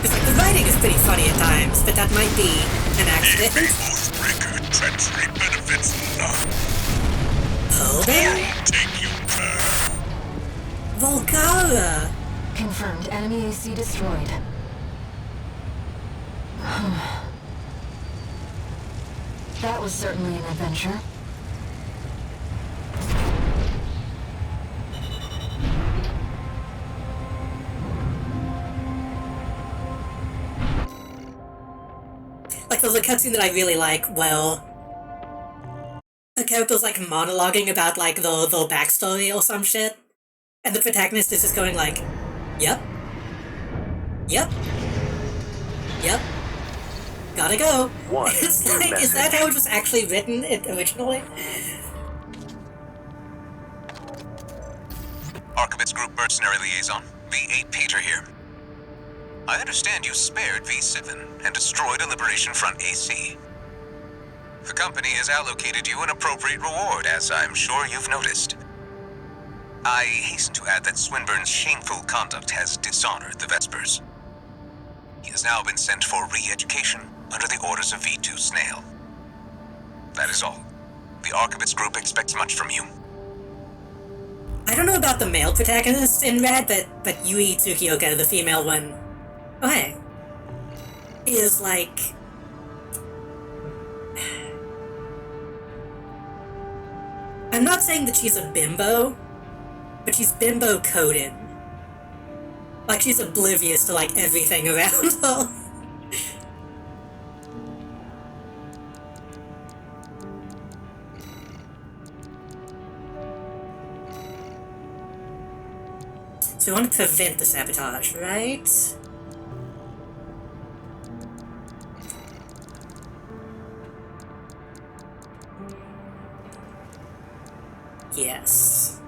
Because, like, the writing is pretty funny at times, but that might be an accident. Oathbreaker treachery benefits none. Hoban? Take you back. Volgara! Confirmed. Enemy AC destroyed. That was certainly an adventure. Like, there's a cutscene that I really like, well, the character's like monologuing about like the backstory or some shit, and the protagonist is just going like, yep, yep, yep, gotta go. One It's new like, is that message. how it was actually written originally? Archivist Group Mercenary Liaison, V8 Pager here. I understand you spared V7 and destroyed a Liberation Front AC. The company has allocated you an appropriate reward, as I'm sure you've noticed. I hasten to add that Swinburne's shameful conduct has dishonored the Vespers. He has now been sent for re-education under the orders of V2 Snail. That is all. The Archivist Group expects much from you. I don't know about the male protagonists in Red, but Yui Tsukioka, the female one, oh hey, is like... I'm not saying that she's a bimbo, but she's bimbo coded. Like, she's oblivious to, like, everything around her. So we want to prevent the sabotage, right? Yes.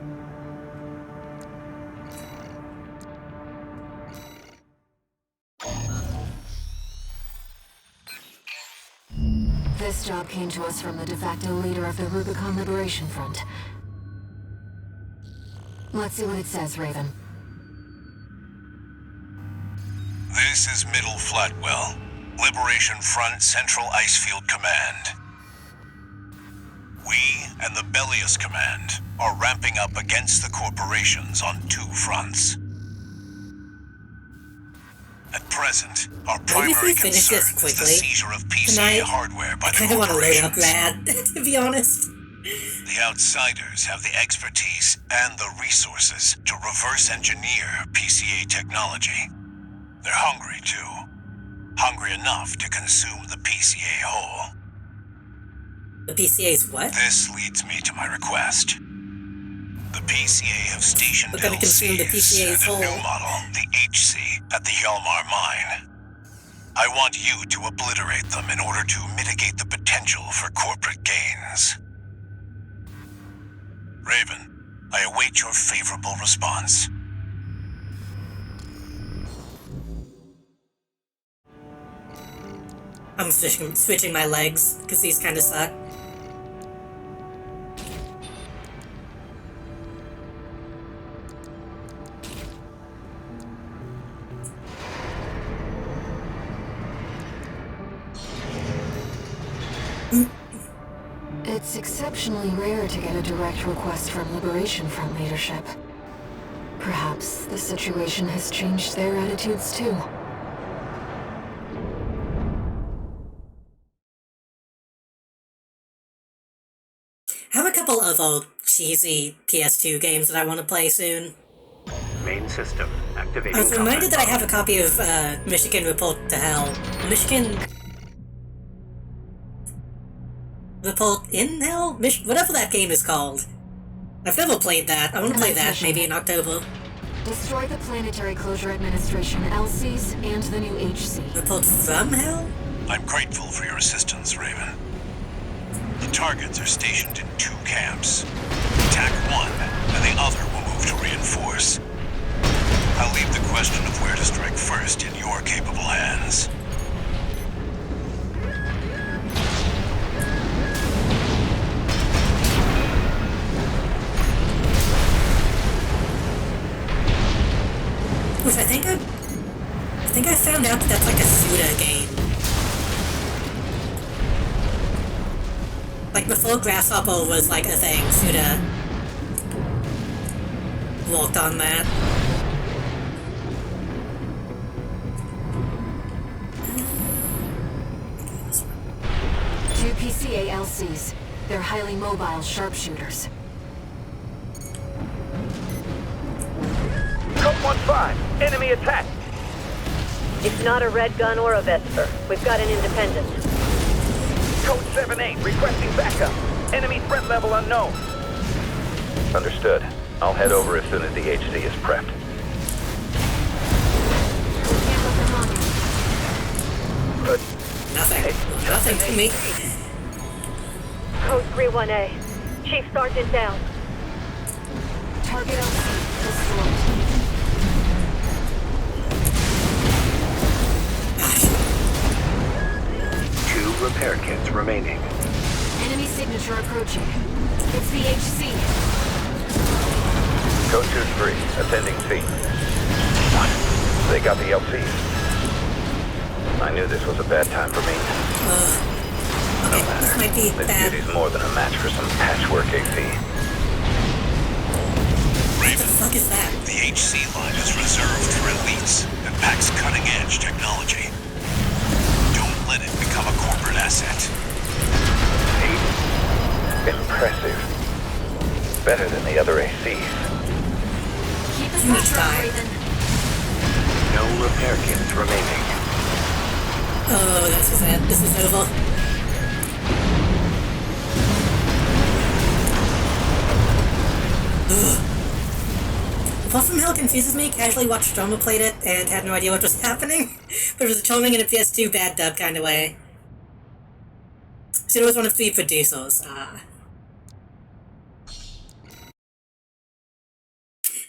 This job came to us from the de facto leader of the Rubicon Liberation Front. Let's see what it says, Raven. This is Middle Flatwell, Liberation Front Central Icefield Command. We and the Bellius Command are ramping up against the corporations on two fronts. At present, our Maybe if primary we finish this concern is the quickly seizure of PCA tonight, hardware by I the kind of want to load up corporations. Rad, to be honest. The outsiders have the expertise and the resources to reverse engineer PCA technology. They're hungry too. Hungry enough to consume the PCA whole. The PCA's what? This leads me to my request. The PCA have stationed We're gonna consume the PCA's LCs and a new whole. model, the HC, at the Yelmar mine. I want you to obliterate them in order to mitigate the potential for corporate gains. Raven, I await your favorable response. I'm switching my legs, because these kind of suck. It's exceptionally rare to get a direct request from Liberation Front leadership. Perhaps the situation has changed their attitudes too. I have a couple of old cheesy PS2 games that I want to play soon. Main system activating. I was reminded that I have a combat copy of Michigan Report to Hell. Michigan... Report in Hell? Whatever that game is called. I've never played that. I want to play that maybe in October. Destroy the Planetary Closure Administration LCs and the new HC. Report from Hell? I'm grateful for your assistance, Raven. The targets are stationed in two camps. Attack one, and the other will move to reinforce. I'll leave the question of where to strike first in your capable hands. Which I think I found out that that's like a Suda game. Like, before Grasshopper was, like, a thing, Suda worked on that. Two PCA LCs. They're highly mobile sharpshooters. Code 1-5, enemy attack. It's not a red gun or a Vesper. We've got an independent. Code 7-8, requesting backup. Enemy threat level unknown. Understood. I'll head over as soon as the HC is prepped. Good. Nothing to me. Code 3-1A. Chief Sergeant down. Target LC destroyed. Two repair kits remaining. Enemy signature approaching. It's the HC. Code 2-3, attending C. What? They got the LCs. I knew this was a bad time for me. No matter. This might be This bad. beauty's more than a match for some patchwork AC. What the fuck is that? The HC line is reserved for elites and packs cutting-edge technology. Don't let it become a corporate asset. Impressive. Better than the other ACs. Keep the You need to pressure up, die. Raven. No repair kits remaining. Oh, this is it. This is over. Ugh. What from hell confuses me, casually watched Stroma played it and had no idea what was happening, but it was a charming in a PS2 bad dub kind of way. Suda was one of 3 producers.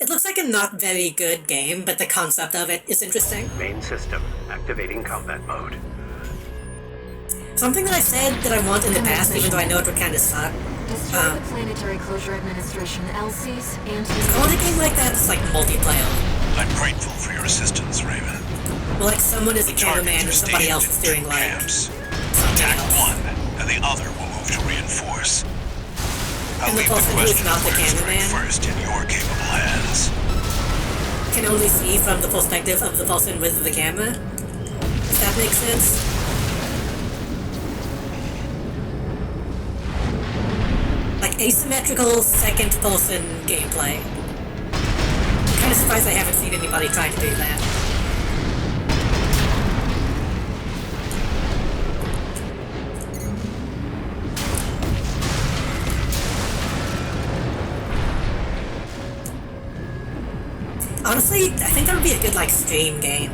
It looks like a not very good game, but the concept of it is interesting. Main system activating combat mode. Something that I said that I want in the past, even though I know it would kind of suck. Destroy the Planetary Closure Administration LCs and... I want a game like that that's like multiplayer. I'm grateful for your assistance, Raven. Well, like someone is a cameraman and somebody else is doing like camps. something Attack else. one, and the other will move to reinforce. I'll And the leave the person who is question not of the where to strike cameraman first in your capable hands. can only see from the perspective of the person with the camera. If that makes sense. Like asymmetrical second-person gameplay. Kind of surprised I haven't seen anybody try to do that. Honestly, I think that would be a good, like, stream game.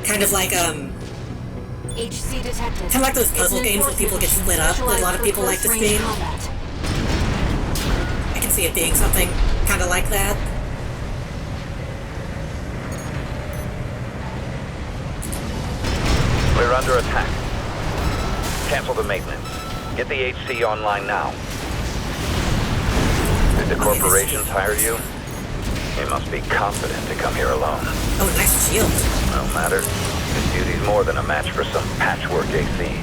Kind of like, HC detected. kind of like those puzzle games where people get split up that a lot of people like to stream. I can see it being something kind of like that. We're under attack. Cancel the maintenance. Get the HC online now. Did the corporations hire you? You must be confident to come here alone. Oh, nice shield. No matter. This duty's more than a match for some patchwork AC. Raven,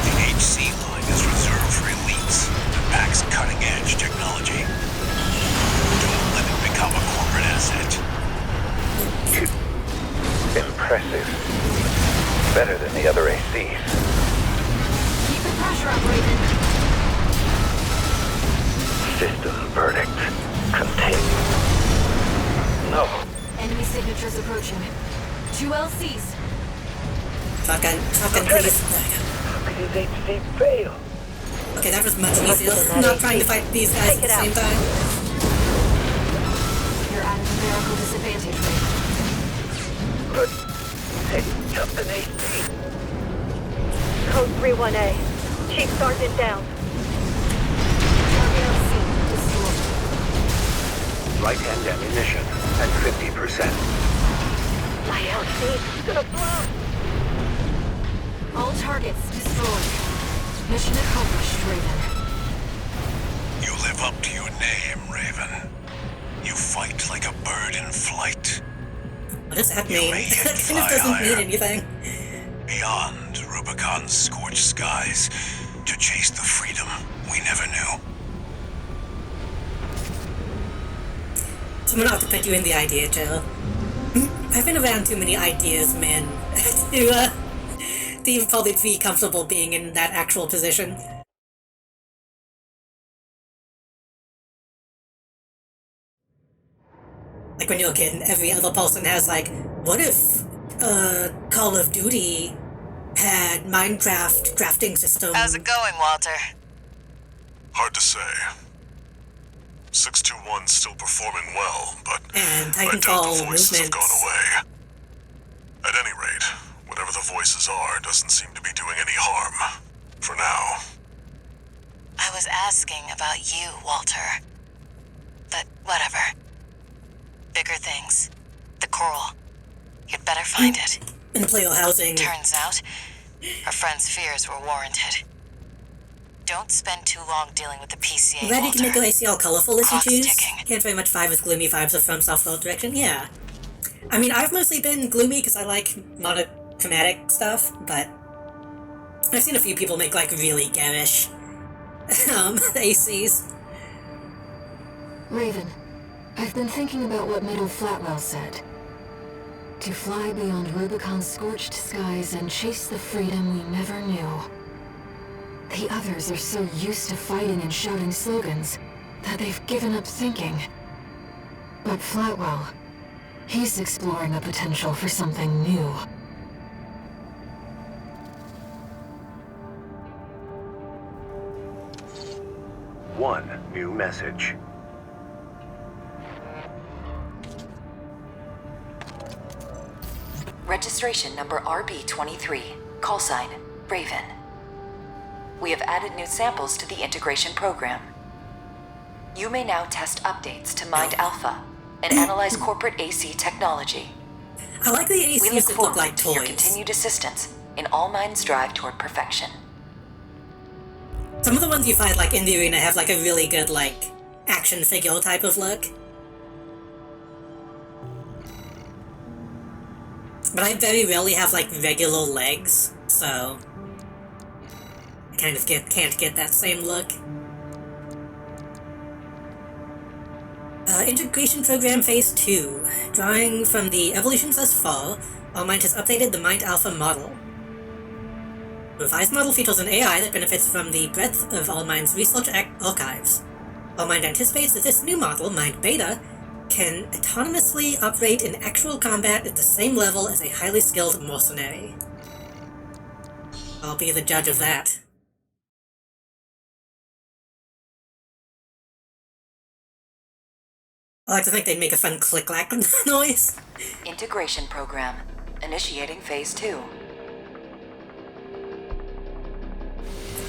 the HC line is reserved for elites and packs cutting-edge technology. Don't let it become a corporate asset. Impressive. Better than the other ACs. Keep the pressure up, Raven. System verdict. Continue. No. Enemy signatures approaching. 2 LCs. Shotgun, please. These HC fail. Okay, that was much easier. I'm not trying to fight these guys at the same time. You're at a numerical disadvantage, Raven. Good. It's just an HC. Code 3-1A. Chief Sergeant down. Target LC destroyed. Right-hand ammunition at 50%. My LC is gonna blow. All targets destroyed. Mission accomplished, Raven. You live up to your name, Raven. You fight like a bird in flight. What does that You mean? may That yet kind of fly doesn't mean higher. anything. Beyond Rubicon's scorched skies to chase the freedom we never knew. Someone ought to put you in the idea, Joe. I've been around too many ideas, men, to even probably be comfortable being in that actual position. Like when you're a kid, every other person has like, what if Call of Duty had Minecraft crafting system? How's it going, Walter? Hard to say. 621's still performing well, but and I doubt Titanfall the voices have movements. gone away. At any rate, whatever the voices are doesn't seem to be doing any harm. For now. I was asking about you, Walter. But whatever. Bigger things. The coral. You'd better find it. And Playo housing. Turns out, our friend's fears were warranted. Don't spend too long dealing with the PCA, Glad you Walter. can make your ACL colorful if you Clock's choose. ticking. Can't very much vibe with gloomy vibes of From Software direction, yeah. I mean, I've mostly been gloomy because I like monochromatic stuff, but I've seen a few people make like really garish ACs. Raven, I've been thinking about what Middle Flatwell said. To fly beyond Rubicon's scorched skies and chase the freedom we never knew. The others are so used to fighting and shouting slogans that they've given up thinking. But Flatwell, he's exploring the potential for something new. One new message. Registration number RB23, call sign Raven. We have added new samples to the integration program. You may now test updates to Mind Alpha and analyze corporate AC technology. I like the ACs We look that look forward like to your toys. continued assistance in All Mind's drive toward perfection. Some of the ones you find like in the arena have like a really good like action figure type of look. But I very rarely have like regular legs, so I kind of can't get that same look. Integration Program Phase 2. Drawing from the evolutions thus far, All Mind has updated the Mind Alpha model. The revised model features an AI that benefits from the breadth of All Mind's research archives. All Mind anticipates that this new model, Mind Beta, can autonomously operate in actual combat at the same level as a highly skilled mercenary. I'll be the judge of that. I like to think they'd make a fun click-clack noise. Integration program. Initiating phase 2.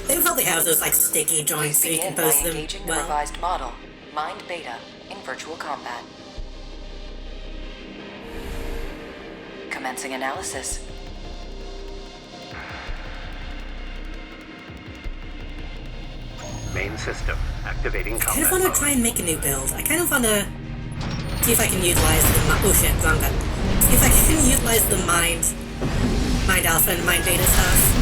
They would probably have those like sticky joints so you can Begin by pose them engaging the well. revised model, Mind Beta, in virtual combat. Commencing analysis. Main system activating I kind combat of want to mode. try and make a new build. I kind of want to see if I can utilize the oh shit, wrong button. See if I can utilize the Mind Alpha and Mind Beta stuff.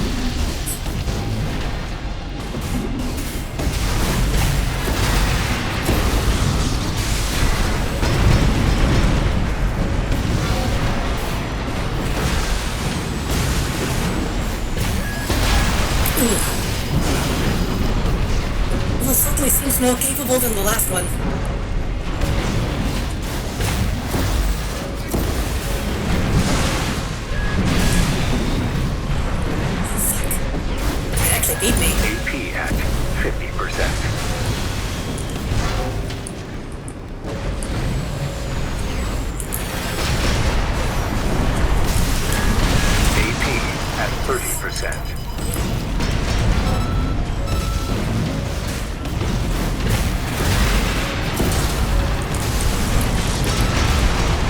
Well, certainly seems more capable than the last one. Fuck. It actually beat me. AP at 50%. AP at 30%.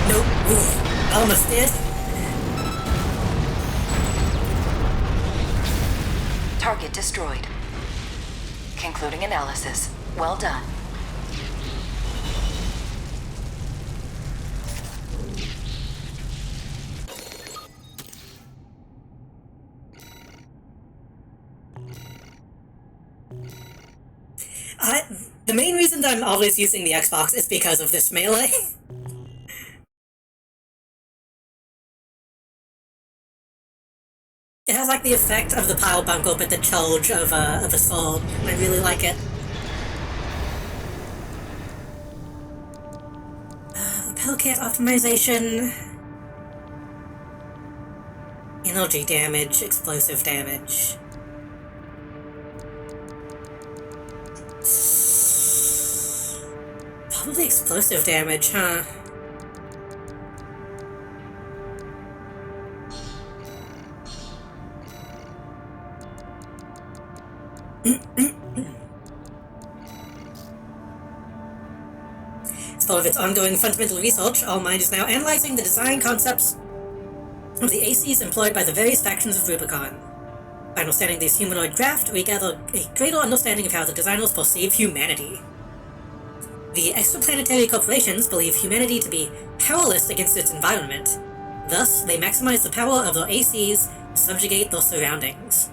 Nope. Ooh, almost did. Target destroyed. Concluding analysis. Well done. The main reason that I'm always using the Xbox is because of this melee. It has like the effect of the pile bungle, but the charge of a sword. I really like it. Repel kit optimization. Energy damage, explosive damage. Probably explosive damage, huh? As part of its ongoing fundamental research, All Might is now analyzing the design concepts of the ACs employed by the various factions of Rubicon. By understanding this humanoid craft, we gather a greater understanding of how the designers perceive humanity. The extraplanetary corporations believe humanity to be powerless against its environment. Thus, they maximize the power of their ACs to subjugate their surroundings.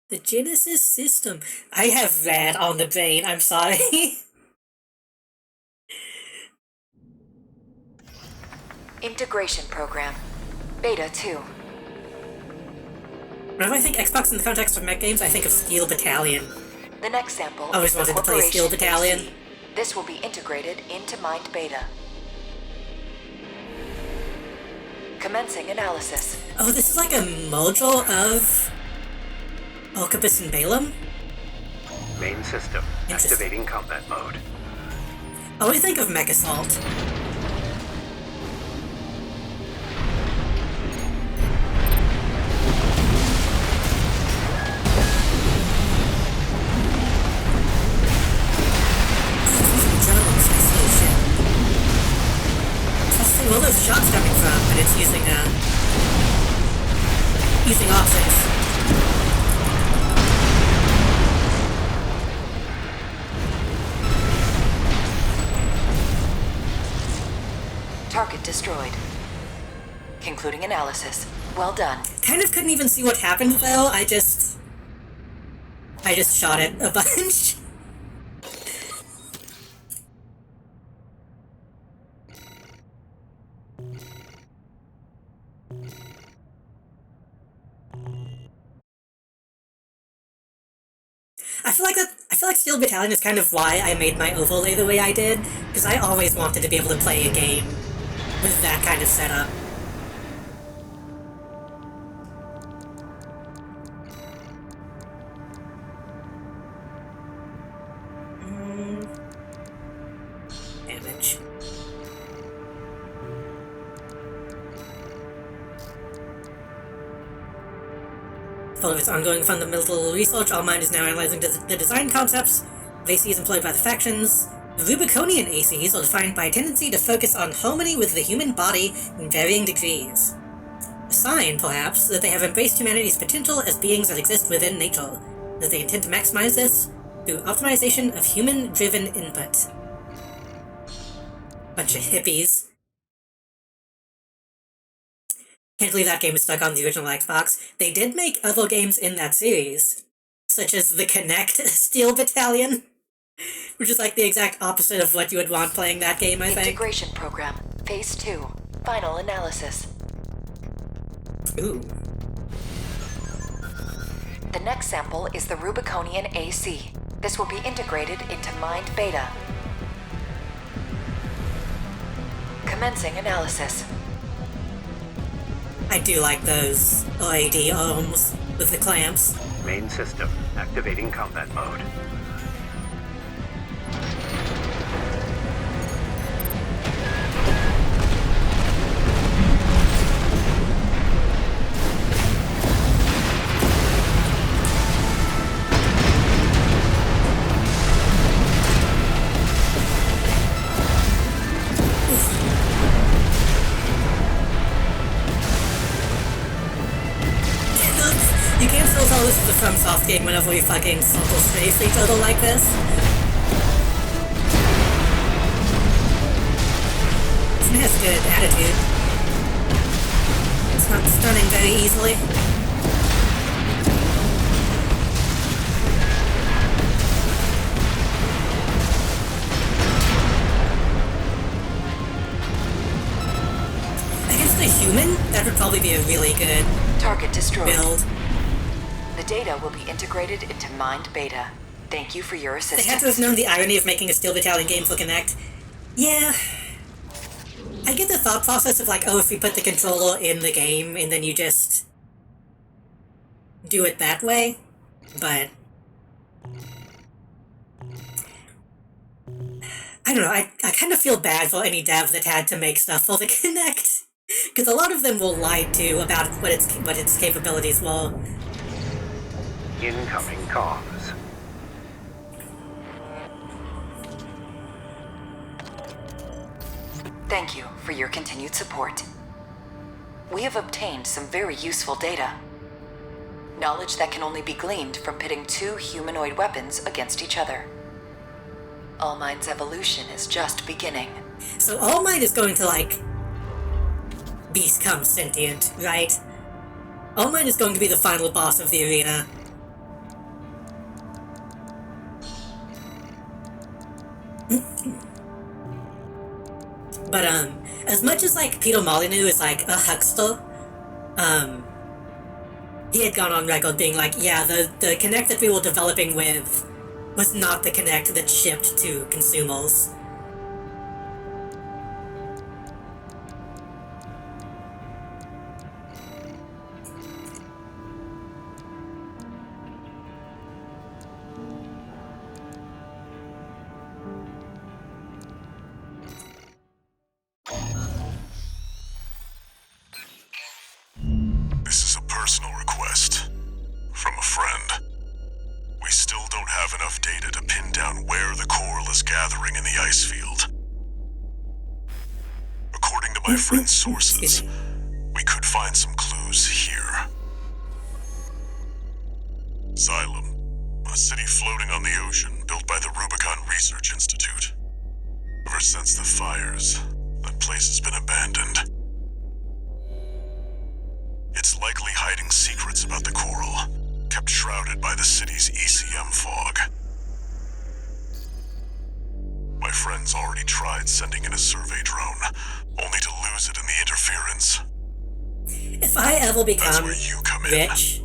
The Genesis system. I have that on the brain, I'm sorry. Integration Program. Beta 2. Whenever I think Xbox in the context of mech games, I think of Steel Battalion. The next sample I always is the wanted to play Steel Corporation Battalion. AC. This will be integrated into Mind Beta. Commencing analysis. Oh, this is like a module of Alcabus and Balaam? Main system. Activating combat mode. I always think of Mech Assault. Where those shots coming from, but it's using optics. Target destroyed. Concluding analysis. Well done. Kind of couldn't even see what happened though. I just shot it a bunch. I feel like Steel Battalion is kind of why I made my overlay the way I did, because I always wanted to be able to play a game with that kind of setup. Damage. Full of its ongoing fundamental research, All Might is now analyzing the design concepts of ACs employed by the factions. The Rubiconian ACs are defined by a tendency to focus on harmony with the human body in varying degrees. A sign, perhaps, that they have embraced humanity's potential as beings that exist within nature, that they intend to maximize this through optimization of human-driven input. Bunch of hippies. Can't believe that game is stuck on the original Xbox. They did make other games in that series, such as the Connect Steel Battalion, which is like the exact opposite of what you would want playing that game, I think. Integration Program. Phase 2. Final analysis. Ooh. The next sample is the Rubiconian AC. This will be integrated into Mind Beta. Commencing analysis. I do like those LED arms with the clamps. Main system. Activating combat mode. You can't still tell this is a FromSoft game whenever we fucking circle space each other like this. It has good attitude. It's not stunning very easily. human, that would probably be a really good Target destroyed. build. The data will be integrated into Mind Beta. Thank you for your They assistance. had to have known the irony of making a Steel Battalion game for Kinect. Yeah. I get the thought process of like, oh, if we put the controller in the game and then you just do it that way, but I don't know, I kind of feel bad for any dev that had to make stuff for the Kinect, because a lot of them will lie to about what its capabilities were. Incoming comms. Thank you for your continued support. We have obtained some very useful data. Knowledge that can only be gleaned from pitting two humanoid weapons against each other. All Mind's evolution is just beginning. So All Might is going to, like, become sentient, right? All Might is going to be the final boss of the arena. But, as much as, like, Peter Molyneux is, like, a huckster, he had gone on record being like, yeah, the Kinect that we were developing with was not the Kinect that shipped to consumers. This is a personal request from a friend. We still don't have enough data to pin down where the coral is gathering in the ice field. According to my friend's sources, we could find some clues here. Xylem, a city floating on the ocean built by the Rubicon Research Institute. Ever since the fires, that place has been abandoned. It's likely hiding secrets about the coral, kept shrouded by the city's ECM fog. My friend's already tried sending in a survey drone, only to lose it in the interference. If I ever become That's where you come in. rich,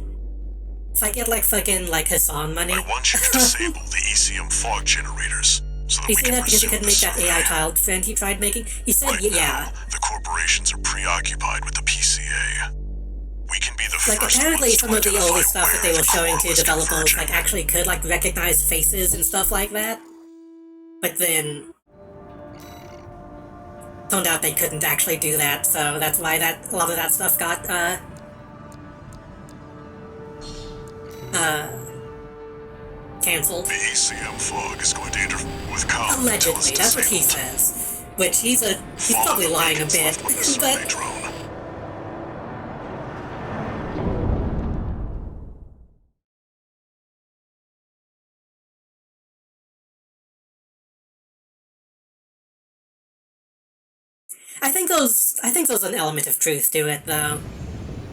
if I get like fucking like Hassan money, I want you to disable the ECM fog generators so that you we see can that because he resume couldn't the make that survey. AI child friend he tried making? He said, Right yeah. now, the corporations are preoccupied with the PCA. We can be the Like, first apparently ones to some of the identify early stuff that they where were the showing coral to is developers, converging. like, actually could, like, recognize faces and stuff like that. But then turned out they couldn't actually do that, so that's why a lot of that stuff got, cancelled. The ECM fog is going to interfere with comms. Allegedly, that's what he says. Which he's probably lying a bit, but I think there's an element of truth to it, though.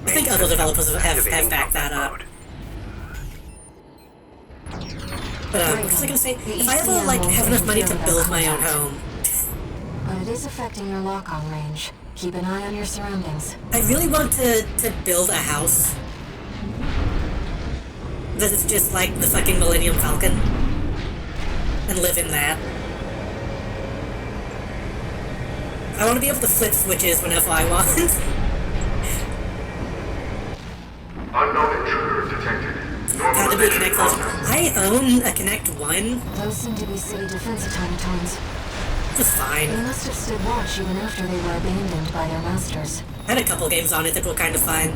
I think other developers have backed that up. But, what was I gonna say? If I ever, like, have enough money to build my own home, But it is affecting your lock-on range. Keep an eye on your surroundings. I really want to build a house that is just like the fucking Millennium Falcon and live in that. I want to be able to flip switches whenever I want. Unknown intruder detected. Had to be a Kinect version. I own a Kinect 1. Those seem to be city defense automatons. It's fine. They must have stood watch even after they were abandoned by their masters. I had a couple games on it that were kind of fun.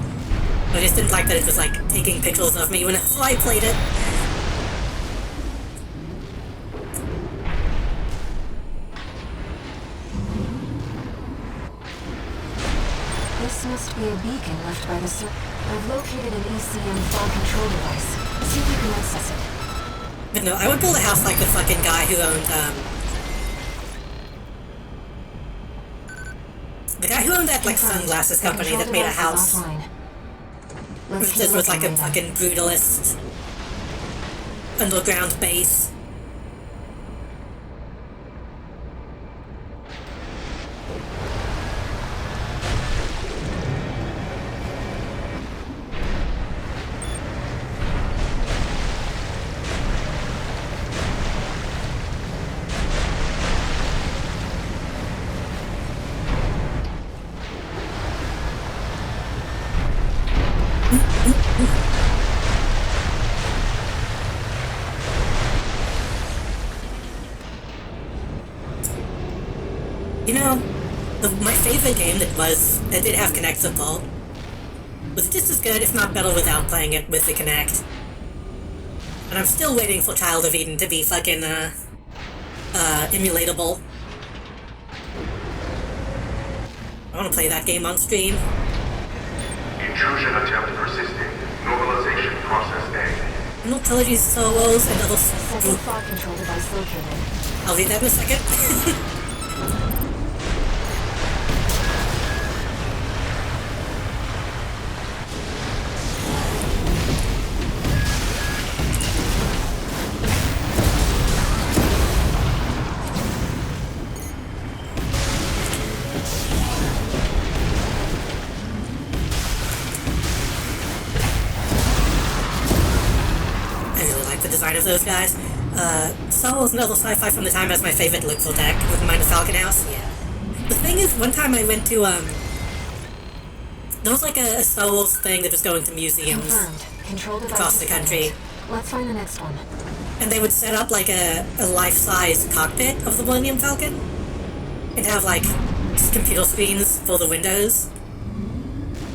I just didn't like that it was like taking pictures of me whenever I played it. This must be a beacon left by the I've located an ECM fog control device. See if you can access it. But no, I would build a house like the fucking guy who owned, the guy who owned that, like, sunglasses company that made a house. Which just was like a fucking brutalist underground base. My favorite game that did have Kinect support was just as good, if not better, without playing it with the Kinect. And I'm still waiting for Child of Eden to be fucking, emulatable. I want to play that game on stream. Intrusion attempt persisting. Normalization process A. No trilogy solos and other... Second thought control device located. I'll read that in a second. Design of those guys. Star Wars and other sci-fi from the time has my favorite look for deck with Mine the Falcon House. Yeah. The thing is, one time I went to there was like a Star Wars thing that was going to museums across the country. Let's find the next one. And they would set up like a life-size cockpit of the Millennium Falcon and have like computer screens for the windows.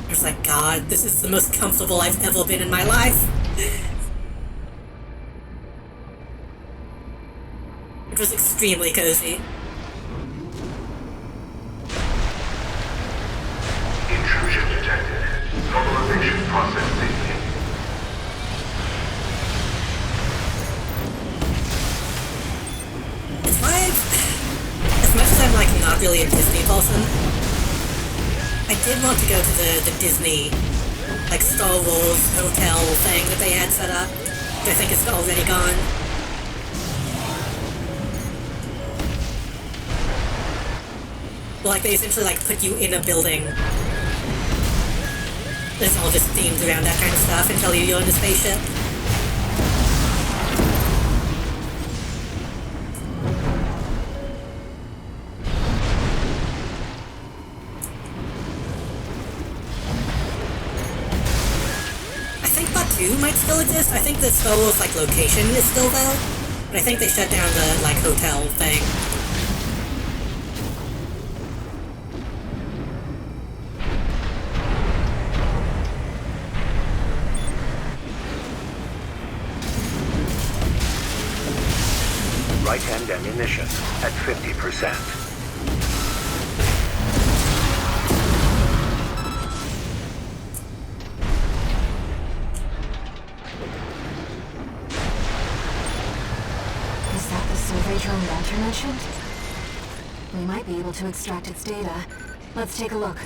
I was like, God, this is the most comfortable I've ever been in my life. It was extremely cozy. Intrusion detected. Normalization process beginning. It's like, as much as I'm like not really a Disney person, I did want to go to the Disney, like Star Wars hotel thing that they had set up, but I think it's already gone. Like, they essentially, like, put you in a building that's all just themed around that kind of stuff and tell you you're in a spaceship. I think Part 2 might still exist. I think the Star Wars, like, location is still there, but I think they shut down the, like, hotel thing. Right-hand ammunition at 50%. Is that the survey drone Walter mentioned? We might be able to extract its data. Let's take a look.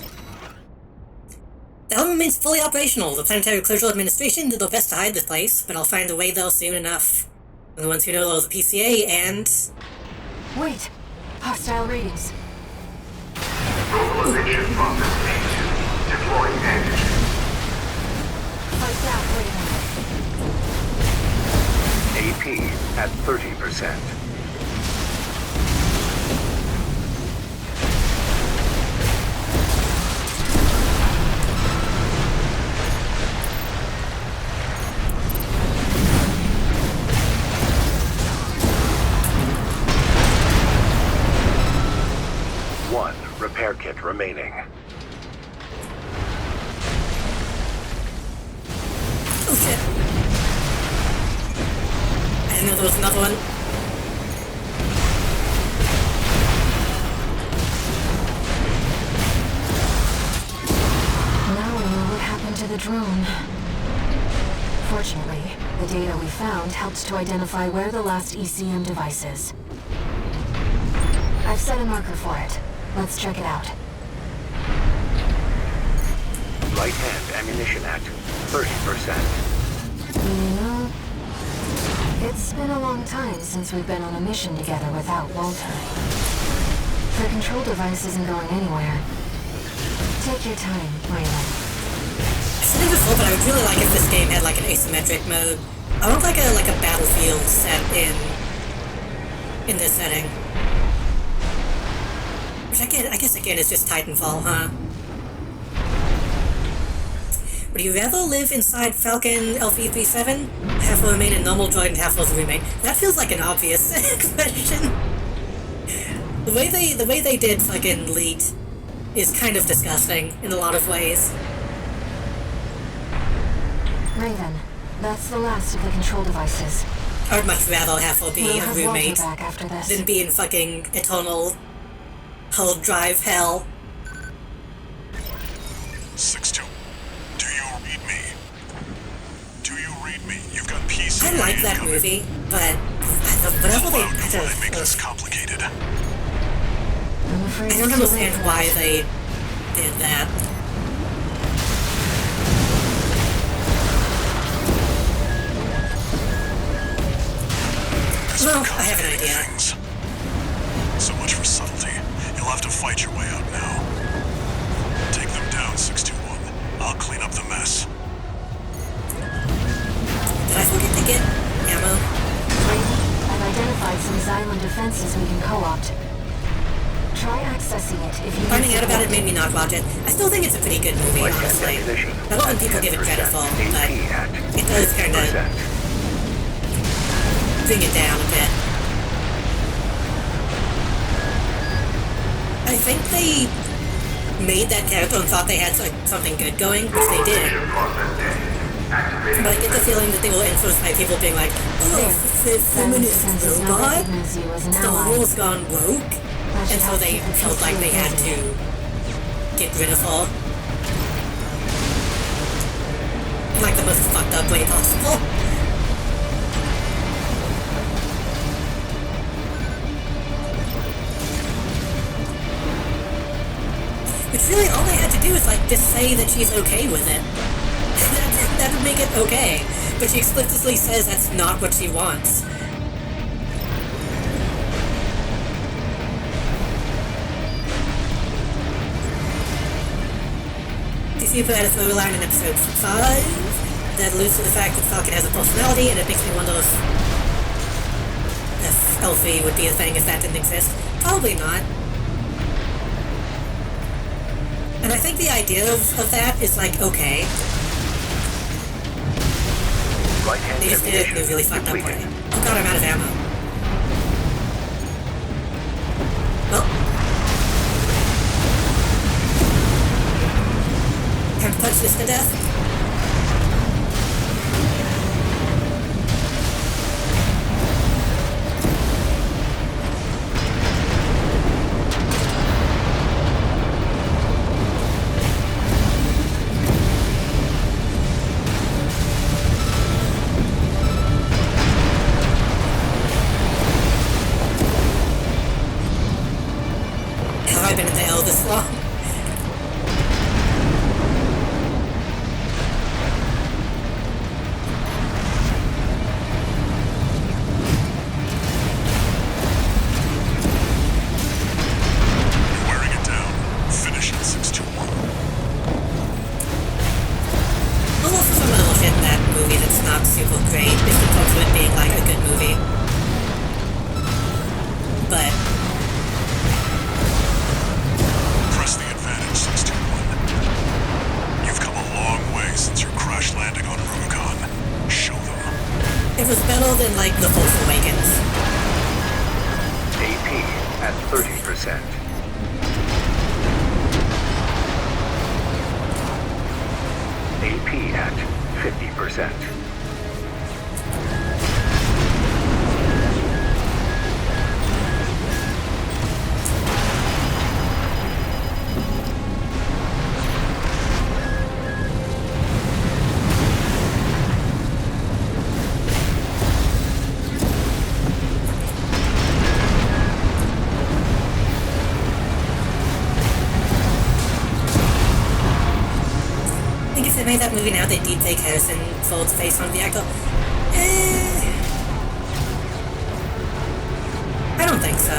The helm remains fully operational. The Planetary Closure Administration did their best to hide this place, but I'll find a way there soon enough. And the ones who know are the PCA and... Wait! Hostile readings. Normalization process A2. Deploying antigen. Fight that, Raven. AP at 30%. Repair kit remaining. Oh shit. I didn't know there was another one. Now we know what happened to the drone. Fortunately, the data we found helped to identify where the last ECM device is. I've set a marker for it. Let's check it out. Right-hand ammunition at 30%. You know, it's been a long time since we've been on a mission together without Walter. The control device isn't going anywhere. Take your time, Raylan. I said it before, but I would really like if this game had like an asymmetric mode. I want like a battlefield set in this setting. Which I guess again is just Titanfall, huh? Would you rather live inside Falcon LV-37? Half will remain a normal droid and half will remain. That feels like an obvious question. The way they did fucking Leet is kind of disgusting in a lot of ways. Raven, that's the last of the control devices. I'd much rather have her be We'll a have roommate Walter back after this. than be in fucking eternal hard drive hell. 6-2. Do you read me? Do you read me? You've got peace. I like that movie, but whatever they... I make this complicated. I'm afraid I don't it's too late understand for why that. they did that. Well, I have an idea. Things. So much for subtlety. You'll have to fight your way out now. Take them down, 621. I'll clean up the mess. Did I forget to get ammo? Raven, I've identified some Xylem defenses we can co-opt. Try accessing it if you... Finding out about it made me not watch it. I still think it's a pretty good movie, honestly. Not often people give it credit for, but it does kind of bring it down a bit. I think they made that character and thought they had like, something good going, which they did. But I get the feeling that they were influenced by people being like, oh, the feminist robot? Star Wars gone woke? And so they felt like they had to get rid of her. In like the most fucked up way possible. Which really all they had to do is like just say that she's okay with it. That would make it okay. But she explicitly says that's not what she wants. DC put out a photo line in episode 5 that alludes to the fact that Falcon has a personality, and it makes me wonder if Elfie would be a thing if that didn't exist. Probably not. And I think the idea of that is like, okay. They just did it in a really fucked up way. Oh god, I'm out of ammo. Well. Time to punch this to death. Have I been in the hell this long? Wearing it down. Finish it, 621. There's also some little shit in that movie that's not super great, just in terms of it being like a good movie. But Press the advantage, 621. You've come a long way since your crash landing on Rubicon. Show them. it was better than like The Force Awakens. AP at 30%. AP at 50%. I think if they made that movie now, they'd deepfake Harrison Ford's face on the actor. I don't think so.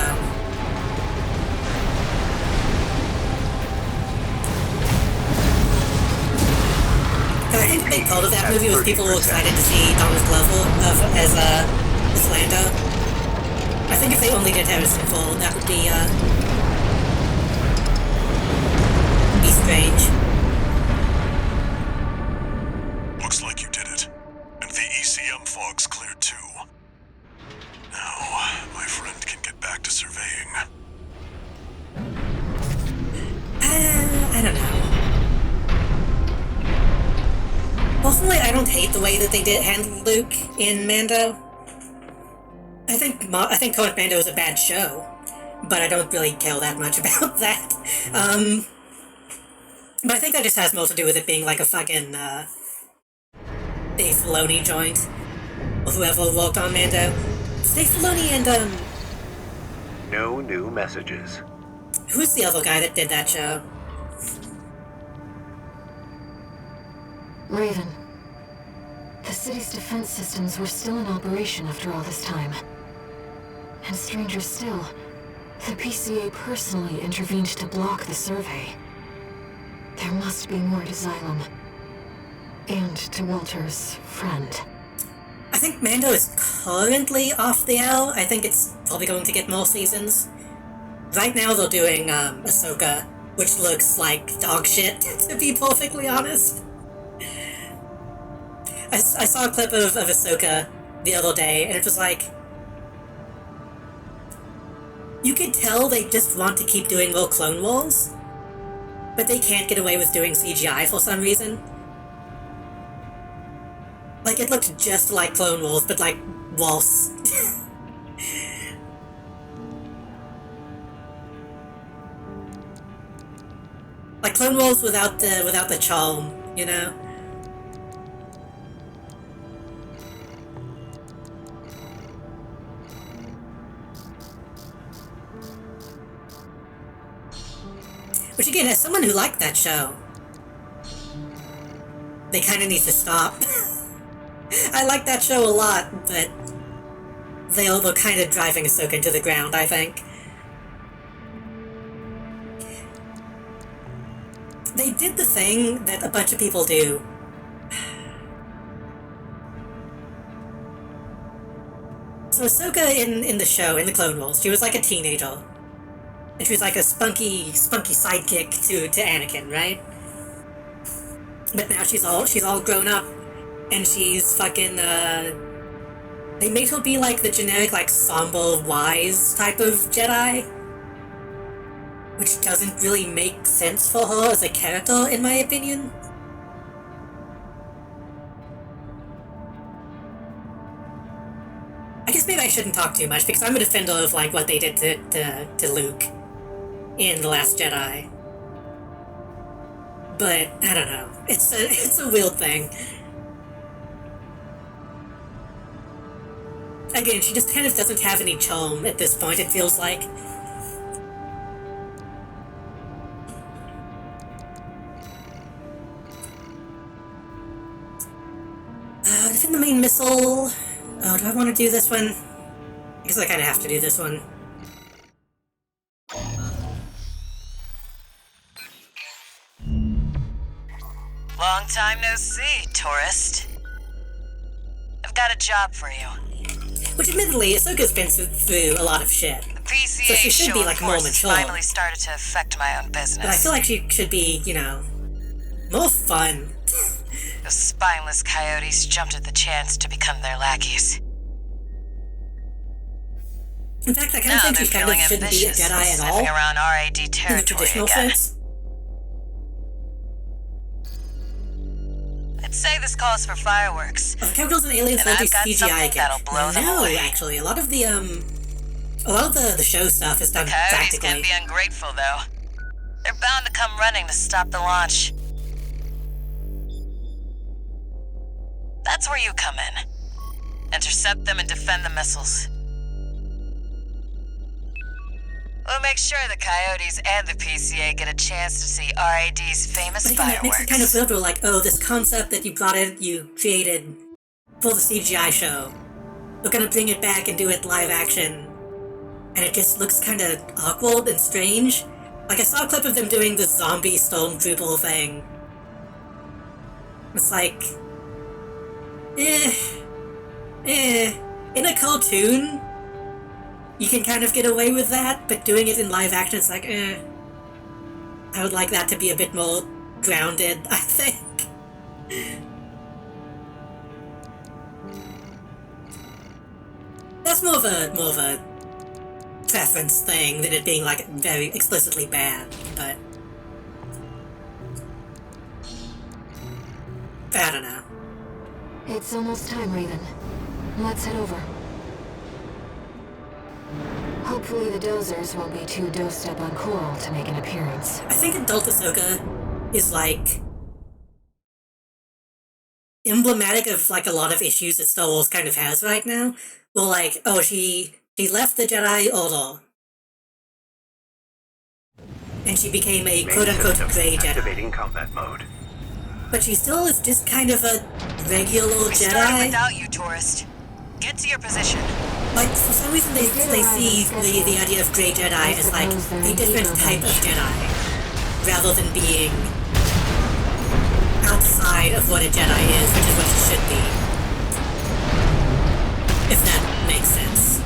I think a big part of that movie was people were excited to see Donald Glover as Lando. I think if they only did Harrison Ford, that would be strange. Looks like you did it. And the ECM fog's cleared too. Now, my friend can get back to surveying. I don't know. Ultimately, I don't hate the way that they did handle Luke in Mando. I think Comic Mando is a bad show, but I don't really care that much about that. But I think that just has more to do with it being like a fucking Dave Filoni joint, or whoever worked on Mando. Dave Filoni and No new messages. who's the other guy that did that show? Raven. The city's defense systems were still in operation after all this time. And stranger still, the PCA personally intervened to block the survey. There must be more to Xylem. And to Walter's friend. I think Mando is currently off the air. I think it's probably going to get more seasons. Right now they're doing Ahsoka, which looks like dog shit, to be perfectly honest. I saw a clip of Ahsoka the other day, and it was like... You could tell they just want to keep doing more Clone Wars, but they can't get away with doing CGI for some reason. Like, it looked just like Clone Wars, but like, worse. Like Clone Wars without the charm, you know? Which again, as someone who liked that show, they kind of need to stop. I like that show a lot, but they're kind of driving Ahsoka into the ground, I think. They did the thing that a bunch of people do. So Ahsoka in the show, in the Clone Wars, she was like a teenager. And she was like a spunky sidekick to Anakin, right? But now she's all grown up, and she's fucking, they made her be like the generic, like, somber, wise type of Jedi. Which doesn't really make sense for her as a character, in my opinion. I guess maybe I shouldn't talk too much, because I'm a defender of, like, what they did to Luke in The Last Jedi. But, I don't know. It's a weird thing. Again, she just kind of doesn't have any charm at this point, it feels like. Defend the main missile. Oh, do I want to do this one? I guess I kind of have to do this one. Long time no see, tourist. I've got a job for you. Which, admittedly, Ahsoka's been through a lot of shit. The PCA so she should show be, like, more mature. finally started to affect my own business. But I feel like she should be, you know, more fun. Those spineless coyotes jumped at the chance to become their lackeys. In fact, I kind of think she kind of shouldn't be a Jedi at all. Sniffing around RAD In the territory traditional again. sense. I'd say this calls for fireworks. Chemicals and aliens won't do I've got CGI something again. that'll blow them No, away. actually, a lot of the show stuff is done Coyotes practically. can be ungrateful, though. They're bound to come running to stop the launch. That's where you come in. Intercept them and defend the missiles. We'll make sure the Coyotes and the PCA get a chance to see RAD's famous But again, it makes fireworks. it kind of weird, where, like, oh, this concept that you created for the CGI show, we're gonna bring it back and do it live action, and it just looks kind of awkward and strange. Like, I saw a clip of them doing the zombie stormtrooper thing. It's like, in a cartoon, you can kind of get away with that, but doing it in live action, it's like, I would like that to be a bit more grounded, I think. That's more of a preference thing than it being, like, very explicitly bad, but... I don't know. It's almost time, Raven. Let's head over. Hopefully the dozers won't be too dosed up on Coral to make an appearance. I think Adult Ahsoka is, like, emblematic of, like, a lot of issues that Star Wars kind of has right now. Well, like, oh, she left the Jedi Order. And she became a quote-unquote grey Jedi. Activating combat mode. But she still is just kind of a regular We started Jedi. without you, tourist. Get to your position. Like, for some reason they see the idea of grey Jedi as, like, a different type of Jedi, rather than being outside of what a Jedi is, which is what she should be. If that makes sense.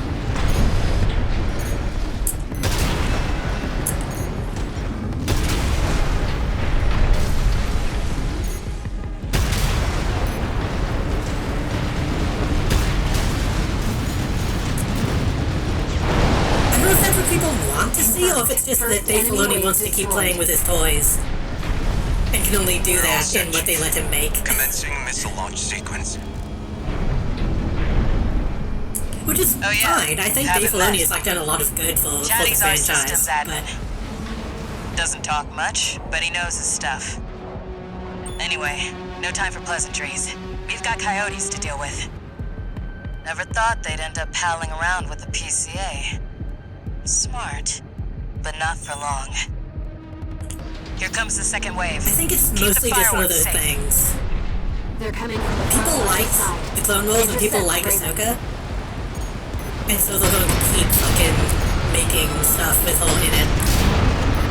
I don't know if that's what people want to see, or if it's just that Dave Filoni wants to keep playing with his toys. And can only do that in what they let him make. Commencing missile launch sequence. Which is Oh, yeah. fine. I think Haven't Dave Filoni met. has, like, done a lot of good for the Chatty's our franchise. systems admin. Doesn't talk much, but he knows his stuff. Anyway, no time for pleasantries. We've got coyotes to deal with. Never thought they'd end up palling around with the PCA. Smart, but not for long. Here comes the second wave. I think it's Keep the mostly just one of fireworks those safe. things. They're coming from the People front like side. the Clone Wars and people like Intercept, Ahsoka. And so they're going to keep fucking making stuff with her in it.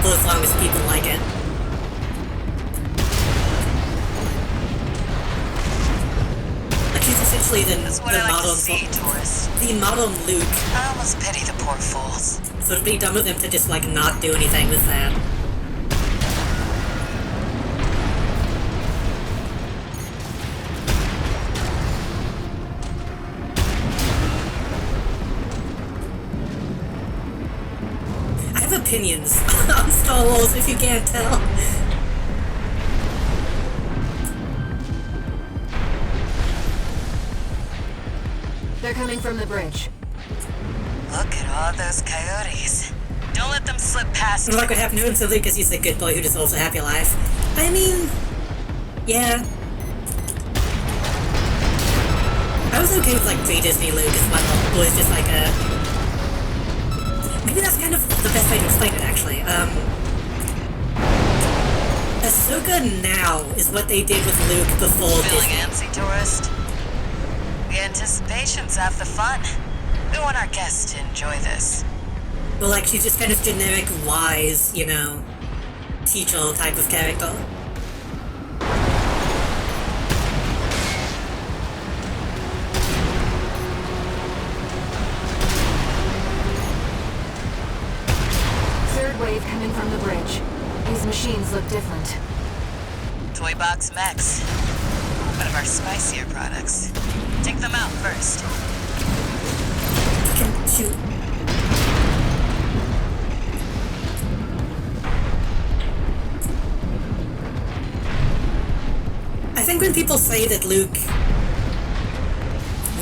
For as long as people like it. Like, he's essentially That's what the I like to modern see, tourist. the modern Luke. I almost pity the poor fools. So it'd be dumb of them to just, like, not do anything with that. I have opinions on Star Wars, if you can't tell. They're coming from the bridge. Look at all those coyotes. Don't let them slip past And you. like what happened to him simply because he's a good boy who deserves a happy life. I mean, yeah. I was okay with, like, pre-Disney Luke as well. It was just like a... Maybe that's kind of the best way to explain it, actually. Ahsoka now is what they did with Luke before Feeling Disney. antsy, tourist? The anticipation's half the fun. We want our guests to enjoy this. Well, like, she's just kind of generic, wise, you know, teacher type of character. Third wave coming from the bridge. These machines look different. Toy Box Mechs. One of our spicier products. Take them out first. Can shoot. I think when people say that Luke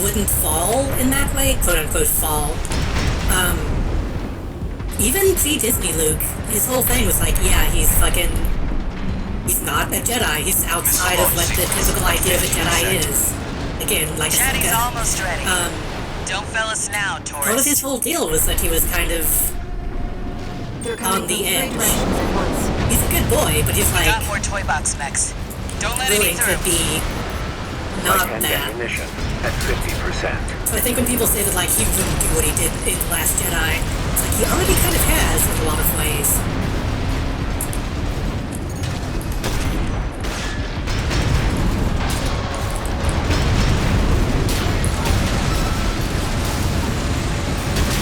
wouldn't fall in that way, quote-unquote fall, even pre-Disney Luke, his whole thing was like, yeah, he's not a Jedi, he's outside of what the typical idea of a Jedi is. Again, like Chatty's Ahsoka. almost ready. Don't fail us now, Part of his tourist. whole deal was that he was kind of They're coming on the from three edge. directions at once. He's a good boy, but he's We like got more Toy Box Mechs. Don't let any willing to through. be not Right-hand that. ammunition at 50%. So I think when people say that, like, he wouldn't do what he did in The Last Jedi, it's like he already kind of has in a lot of ways.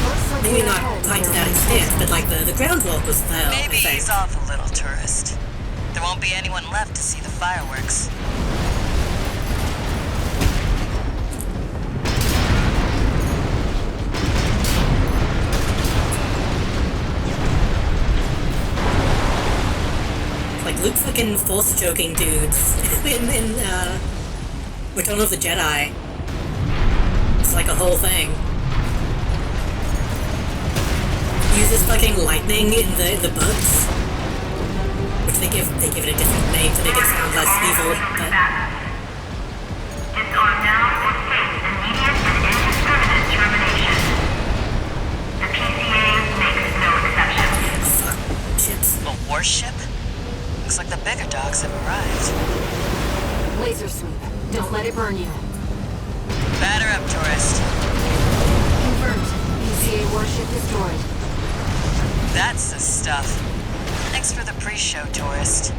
Looks like Maybe we're not ahead quite to here. that extent, but like the groundwork was there, Maybe I think. ease off a little, tourist. There won't be anyone left to see the fireworks. Like Luke fucking force choking dudes in Return of the Jedi. It's like a whole thing. Uses fucking lightning in the books, which they give it a different name to make it sound less evil. But Disarm now or face immediate and indiscriminate termination. The PCA makes no exceptions. oh fuck, chips. A warship? Looks like the bigger dogs have arrived. Laser sweep. Don't let it burn you. Batter up, tourist. Confirmed. PCA warship destroyed. That's the stuff. Thanks for the pre-show, tourist.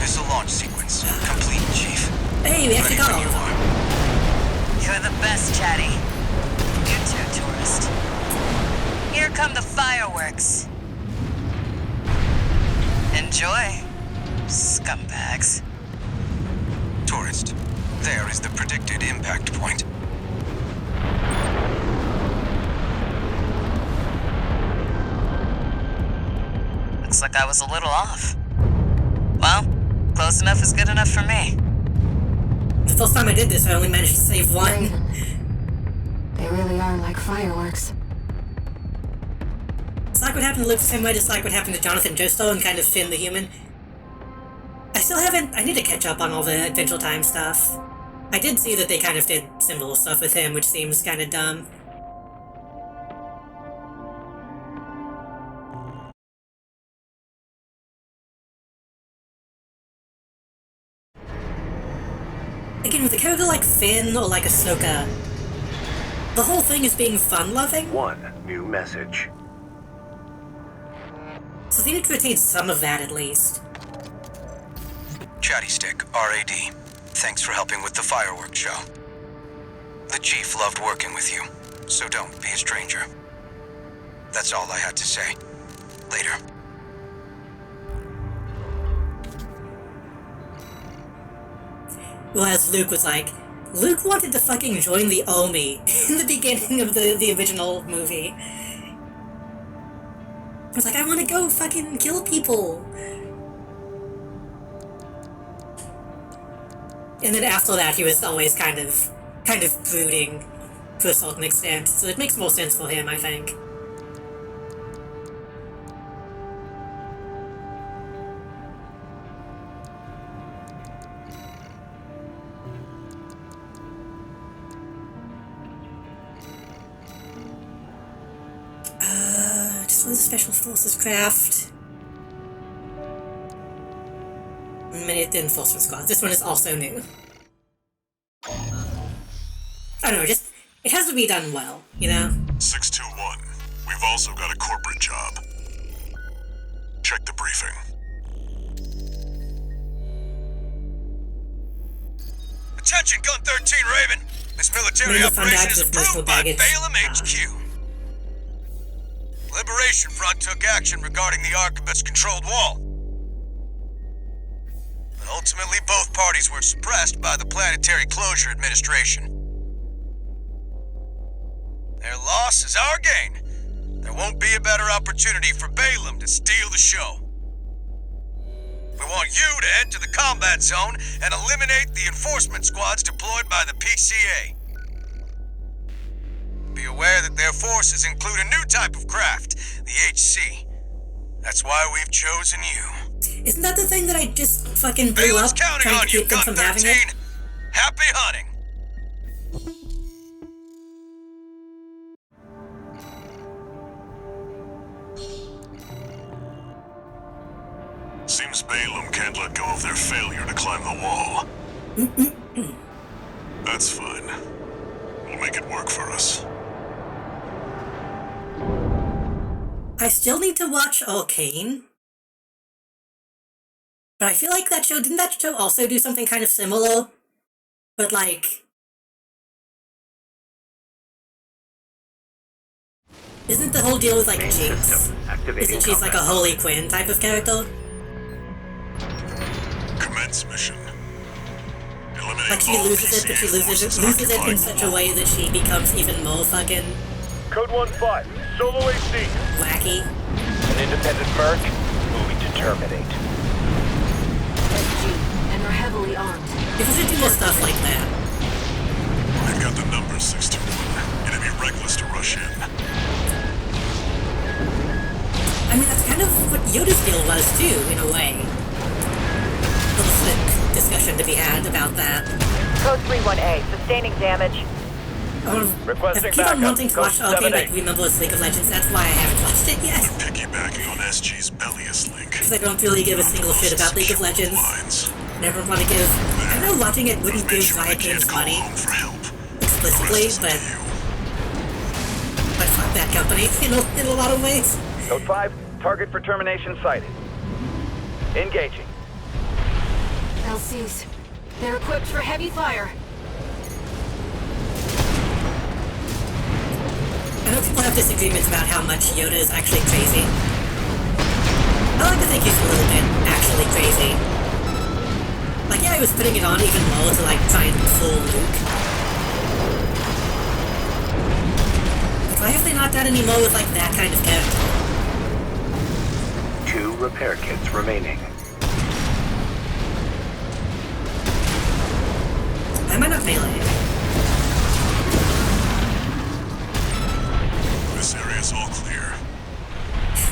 Missile launch sequence complete, Chief. Hey, we actually got all of them. You're the best, Chatty. You too, tourist. Here come the fireworks. Enjoy, scumbags. Tourist, there is the predicted impact point. Looks like I was a little off. Well, close enough is good enough for me. The first time I did this, I only managed to save one. Raven. They really are like fireworks. It's like what happened to Luke the same way, just like what happened to Jonathan Joestar and kind of Finn the Human. I need to catch up on all the Adventure Time stuff. I did see that they kind of did similar stuff with him, which seems kind of dumb. Again, with a character like Finn or like Ahsoka, the whole thing is being fun-loving. One new message. So they need to retain some of that at least. Chatty Stick, RAD. Thanks for helping with the fireworks show. The Chief loved working with you, so don't be a stranger. That's all I had to say. Later. Whereas Luke was like, Luke wanted to fucking join the Omi in the beginning of the original movie. He was like, I want to go fucking kill people. And then after that, he was always kind of brooding to a certain extent. So it makes more sense for him, I think. Just with the Special Forces craft. Minute Enforcement Squad. This one is also new. I don't know, just, it has to be done well, you know? 621. We've also got a corporate job. Check the briefing. Attention, Gun 13 Raven! This military Maybe fun operation guys is with multiple approved by baggage. Balaam HQ. Liberation Front took action regarding the Arquebus-controlled wall. But ultimately, both parties were suppressed by the Planetary Closure Administration. Their loss is our gain. There won't be a better opportunity for Balaam to steal the show. We want you to head to the combat zone and eliminate the enforcement squads deployed by the PCA. Be aware that their forces include a new type of craft, the HC. That's why we've chosen you. Isn't that the thing that I just fucking blew Balam's up counting trying on to you, keep them Gun from having 13. it? Happy hunting. Seems Balaam can't let go of their failure to climb the wall. That's fine. We'll make it work for us. I still need to watch Arcane. But I feel like didn't that show also do something kind of similar? But like... Isn't the whole deal with like Jinx? Isn't she like a Holy Quinn type of character? Commence mission. Eliminate Like she all loses it, but she loses it in such a way that she becomes even more fucking Code 1-5, Solo AC. wacky. An independent merc moving to terminate. SG, and our heavily armed. If we should do more stuff like that. They've got the number 621. It'd be reckless to rush in. I mean, that's kind of what Yoda's deal was, too, in a way. A little slick discussion to be had about that. Code 31A, sustaining damage. I keep on wanting to watch Arcane like Remember's League of Legends, that's why I haven't watched it yet. Piggybacking on SG's Bellius link. Because I don't really give a single shit about League of Legends. Never want to give... I know watching it wouldn't give Riot Games money. Explicitly, but fuck that company in a lot of ways. Code 5, target for termination sighted. Engaging. LCs. They're equipped for heavy fire. I know people have disagreements about how much Yoda is actually crazy. I like to think he's a little bit actually crazy. Like, yeah, he was putting it on even lower to, like, try and fool Luke. But why have they not done any more with, like, that kind of character? 2 repair kits remaining. I might not melee. This area's all clear.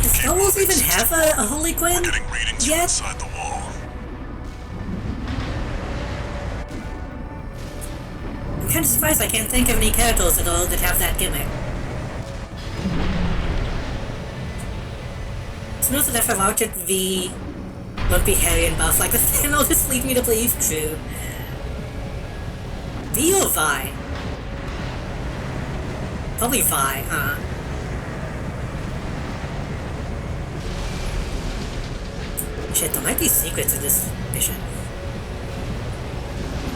Does Star Wars even have a Holy Quinn yet? Inside the wall. I'm kind of surprised I can't think of any characters at all that have that gimmick. So notice that if I watch it, V won't be hairy and buff like the thing. I'll just lead me to believe true. V or Vi? Probably Vi, huh? Shit, there might be secrets in this mission.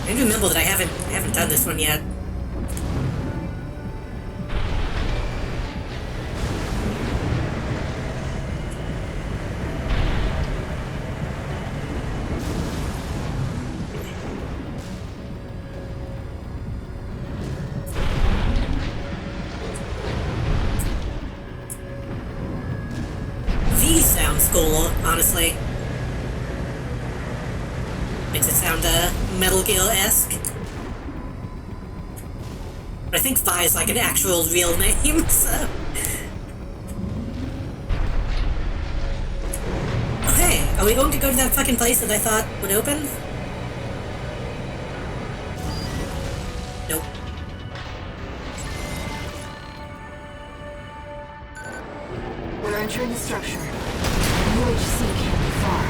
I need to remember that I haven't done this one yet. V sounds cool, honestly. Makes it sound, Metal Gear-esque. But I think Vi is like an actual real name, so... Oh hey, are we going to go to that fucking place that I thought would open? Nope. We're entering the structure. UHC can't be far.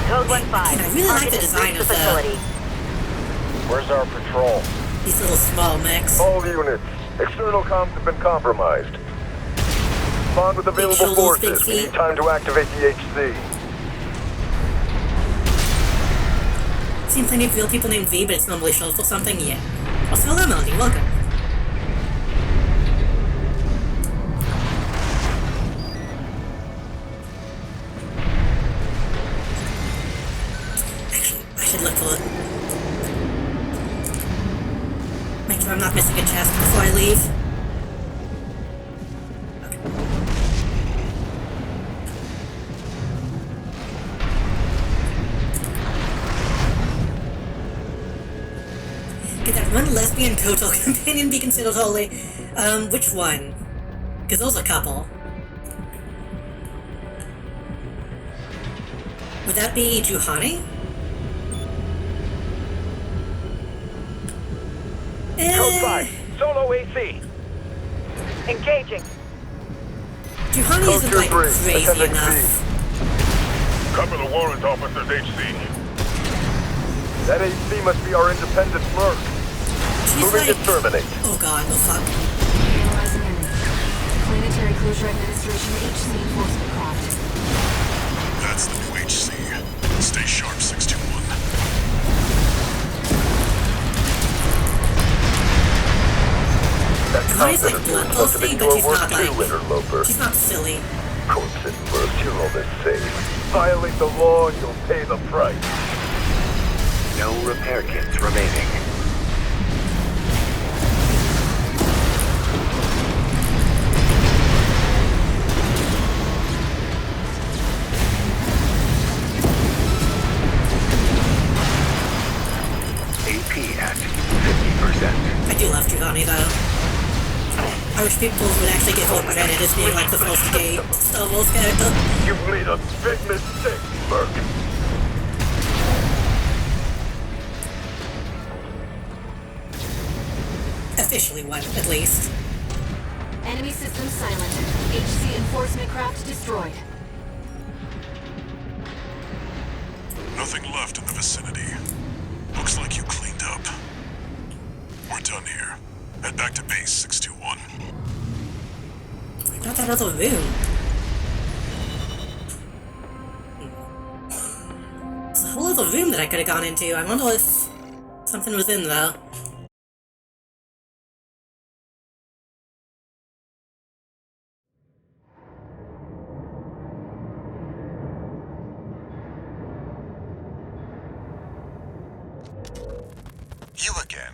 Code 1-5. I really like the design of facility. Where's our patrol? These little small mechs. All units. External comms have been compromised. Respond with available forces. We need time to activate the HC. Seems I need real people named V, but it's normally short for something, yeah. Also, hello Melody, welcome. Look for it. Make sure I'm not missing a chest before I leave. Okay. Could that one lesbian Kotal companion be considered holy? Which one? Because those are a couple. Would that be Juhani? Code 5, solo AC. Engaging. Juhani isn't like crazy enough. Cover the warrant officer's HC. That HC must be our independent merc. Moving to terminate. Oh god, no fuck. Analyzing enemy. Planetary Closure Administration HC enforcement craft. That's the new HC. Stay sharp, 621. Juhani's like bloodthirsty, but she's not like... She's not silly. Corpse and merc, you're all the same. Violate the law and you'll pay the price. No repair kits remaining. wish people would actually give him credit as being like the first gay Star Wars character. You've made a big mistake, Merc. Officially one, at least. Enemy system silent. HC enforcement craft destroyed. Nothing left in the vicinity. Looks like you cleaned up. We're done here. Head back to base 621. I got that other room. There's a whole other room that I could have gone into. I wonder if something was in there. You again.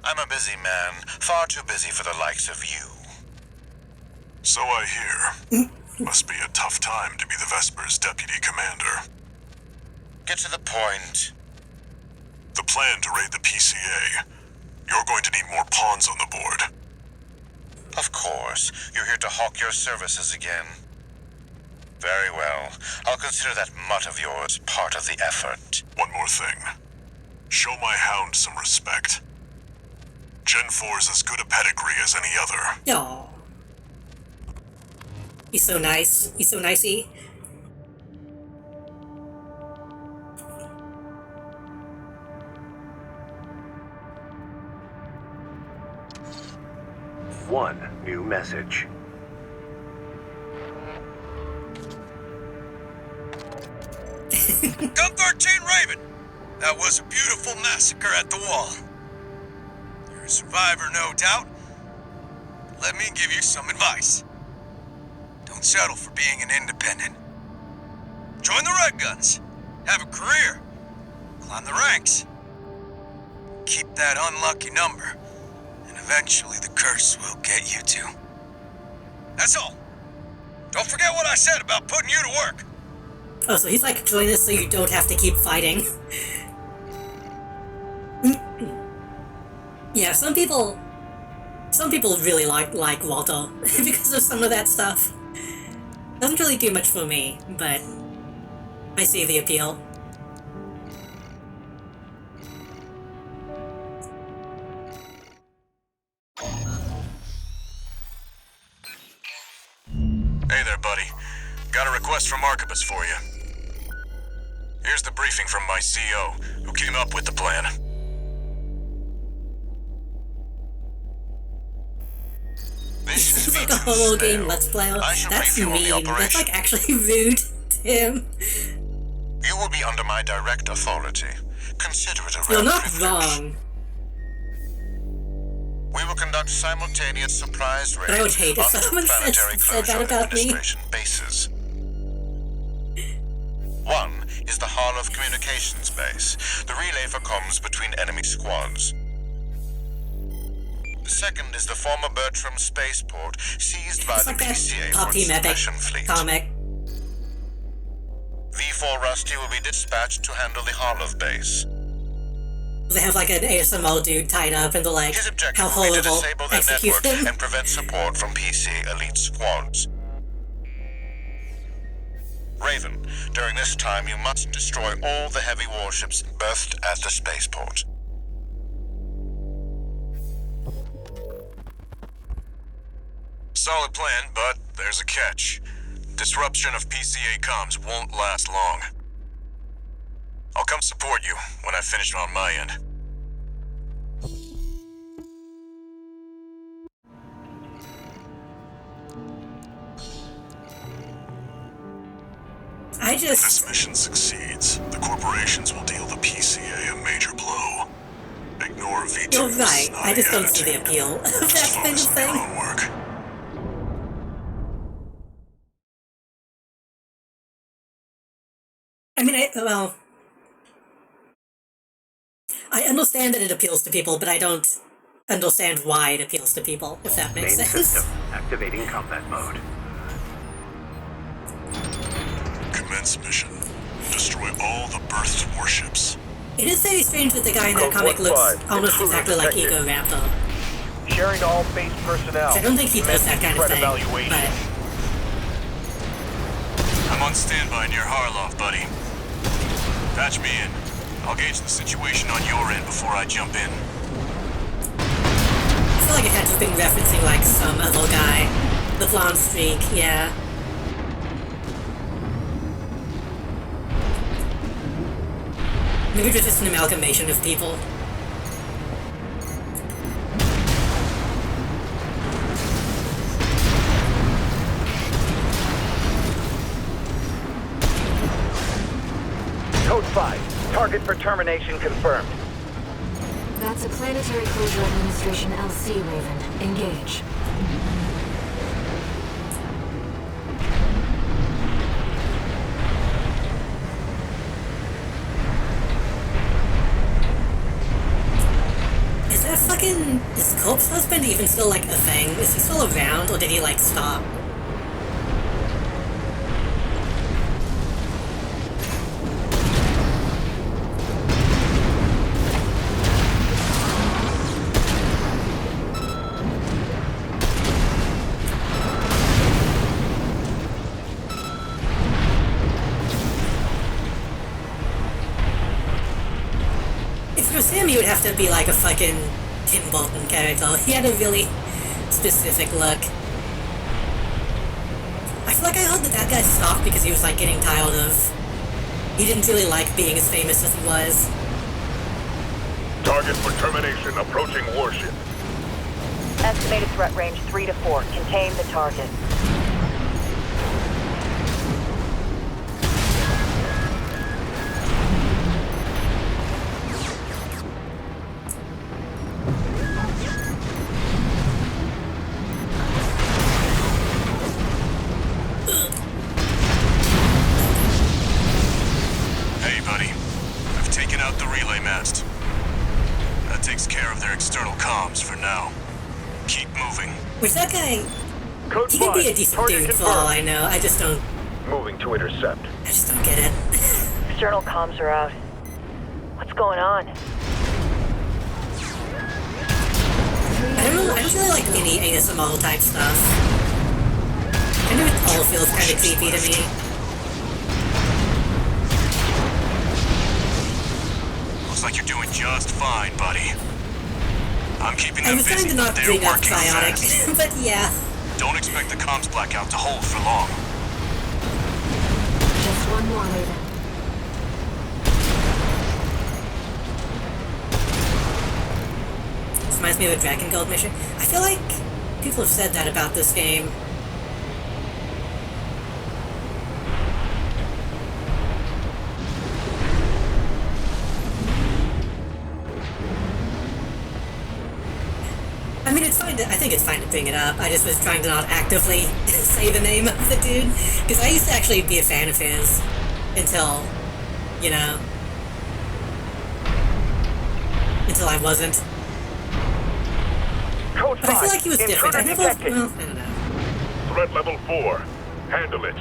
I'm a busy man, far too busy for the likes of you. So I hear. Must be a tough time to be the Vesper's deputy commander. Get to the point. The plan to raid the PCA. You're going to need more pawns on the board. Of course, you're here to hawk your services again. Very well. I'll consider that mutt of yours part of the effort. One more thing. Show my hound some respect. Gen 4's as good a pedigree as any other. Aww. He's so nice. He's so nicey. One new message. Gun 13 Raven! That was a beautiful massacre at the wall. You're a survivor, no doubt. Let me give you some advice. Don't settle for being an independent. Join the Red Guns. Have a career. Climb the ranks. Keep that unlucky number, and eventually the curse will get you too. That's all. Don't forget what I said about putting you to work. Oh, so he's like, join us so you don't have to keep fighting. Yeah, some people really like Walter because of some of that stuff. Doesn't really do much for me, but I see the appeal. Hey there, buddy. Got a request from Archibus for you. Here's the briefing from my CO, who came up with the plan. This is like a horror game Let's Player. That's mean. That's like actually rude to him. You will be under my direct authority. Consider it a You're rare not privilege. wrong. We will conduct simultaneous surprise raids But I would hate if on someone planetary said closure that about me. administration bases. One is the Hall of Communications Base, the relay for comms between enemy squads. The second is the former Bertram spaceport, seized by It's the like that PCA Pop for Team Epic suppression fleet. comic. V4 Rusty will be dispatched to handle the Harlov base. They have like an ASMR dude tied up and they're like, His objective how will be to horrible, disable their execute network him. and prevent support from PCA elite squads. Raven, during this time you must destroy all the heavy warships berthed at the spaceport. Solid plan, but there's a catch. Disruption of PCA comms won't last long. I'll come support you when I finish on my end. If this mission succeeds, the corporations will deal the PCA a major blow. Ignore V2's You're right, I just don't see the attitude. appeal of that Just kind of focus on your thing. own work. I mean, I understand that it appeals to people, but I don't understand why it appeals to people, if that makes Main sense. system activating combat mode. Commence mission. Destroy all the berthed warships. It is very strange that the guy in that Code comic looks 1-5, almost intruder exactly like detected. Ego Raptor. Sharing to all base personnel. I don't think he does that kind of Threat thing, evaluation. but I'm on standby near Harloff, buddy. Patch me in. I'll gauge the situation on your end before I jump in. I feel like it had to have been referencing like some other guy. The blonde streak, yeah. Maybe it was just an amalgamation of people. Code 5. Target for termination confirmed. That's a Planetary Closure Administration LC, Raven. Engage. Is Cope's husband even still, like, a thing? Is he still around, or did he, like, stop? If it was him, he would have to be, like, a fucking Tim Burton character. He had a really specific look. I feel like I heard that guy stopped because he was like getting tired of... He didn't really like being as famous as he was. Target for termination approaching warship. Estimated threat range 3 to 4. Contain the target. Hey, buddy. I've taken out the relay mast. That takes care of their external comms for now. Keep moving. Which that guy... Code He could be a 5. decent Target dude for all confirmed. I know. I just don't... Moving to intercept. I just don't get it. External comms are out. What's going on? I don't really like any ASMR type stuff. I know it all feels kind of creepy to me. Looks like you're doing just fine, buddy. I'm keeping I them was trying busy, to but not they're bring up working Psionic, fast. but yeah. Don't expect the comms blackout to hold for long. Just one more, Raven. This reminds me of a Dragon Gold mission. I feel like people have said that about this game. I mean, it's fine to, I think it's fine to bring it up. I just was trying to not actively say the name of the dude. Because I used to actually be a fan of his. Until, you know... Until I wasn't. Code But I 5. feel like he was different. I Intruder never... detected. Well, I don't know. Threat level 4. Handle it.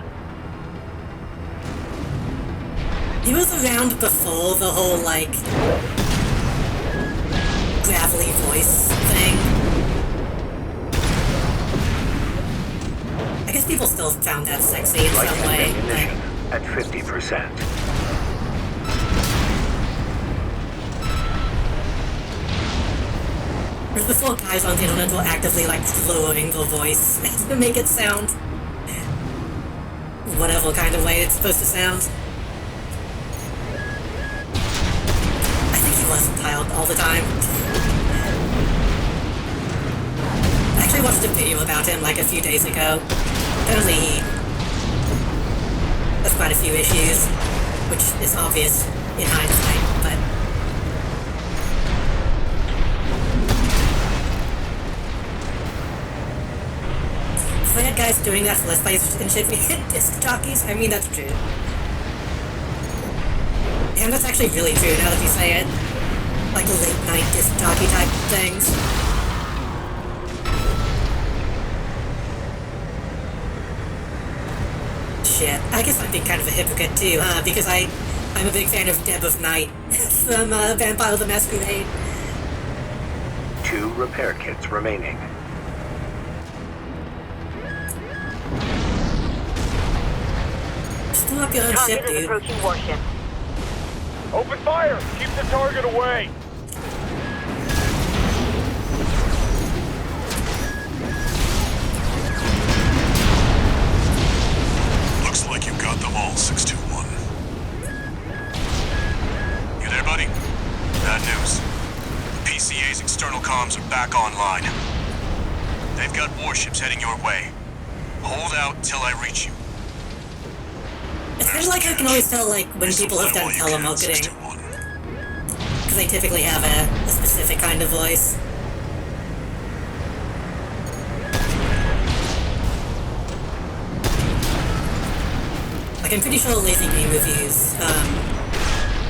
He was around before the whole, like... gravelly voice thing. I guess people still found that sexy in some way. Ammunition at 50%. Whereas before, guys on the internet were actively, like, lowering the voice to make it sound whatever kind of way it's supposed to sound. I think he was tired all the time. I actually watched a video about him, like, a few days ago. Apparently he has quite a few issues, which is obvious in hindsight, but... If we had guys doing that for Let's Plays and shit, we hit disc jockeys? I mean, that's true. And that's actually really true now that you say it. Like late night disc jockey type things. Shit, I guess I'm being kind of a hypocrite too, huh? Because I'm a big fan of Deb of Night from Vampire the Masquerade. 2 repair kits remaining. Still up your own ship, Target is dude. approaching warship. Open fire! Keep the target away! Looks like you got them all, 621. You there, buddy? Bad news. The PCA's external comms are back online. They've got warships heading your way. Hold out till I reach you. It's kind of like I can always tell, like, when people have done telemarketing. Because they typically have a specific kind of voice. Like, I'm pretty sure Lazy Game Reviews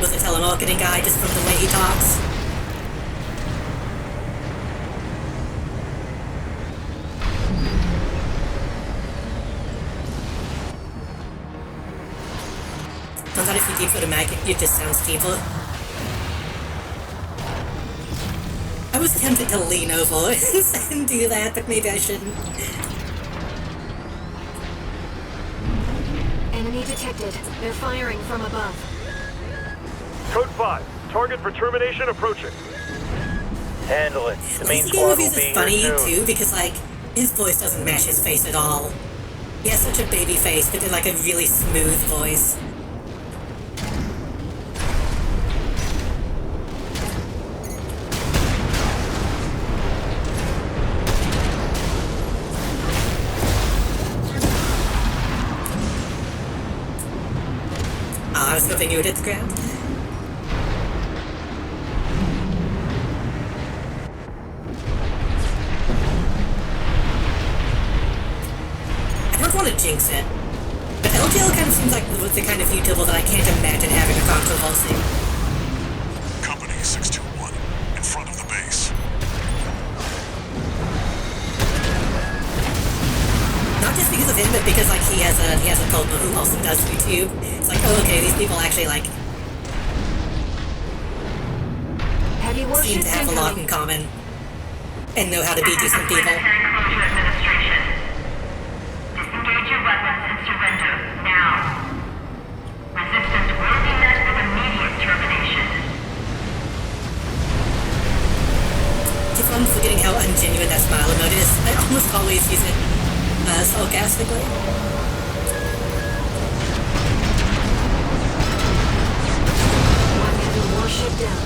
was a telemarketing guy just from the way he talks. Turns out if you deep for the mag, it just sounds deeper. I was tempted to lean over and do that, but maybe I shouldn't. Enemy detected. They're firing from above. Code 5. Target for termination approaching. Handle it. The main Lazy Game squad will Reviews be is here funny, soon. too, because, like, his voice doesn't match his face at all. He has such a baby face, but then, like, a really smooth voice. I was hoping you would hit the ground. I don't want to jinx it, but LGL kind of seems like the kind of YouTuber that I can't imagine having a controversy. Company 621, in front of the base. Not just because of him, but because like he has a partner who also does YouTube. It's like, oh, okay, these people actually like Heavy seem warships to have a lot in incoming. common and know how to be decent people. Planetary Closure Administration. Disengage your weapons and surrender now. Resistance will be met with immediate termination. If I'm forgetting how ungenuine that smile emote is, I almost always use it sarcastically. One heavy warship down.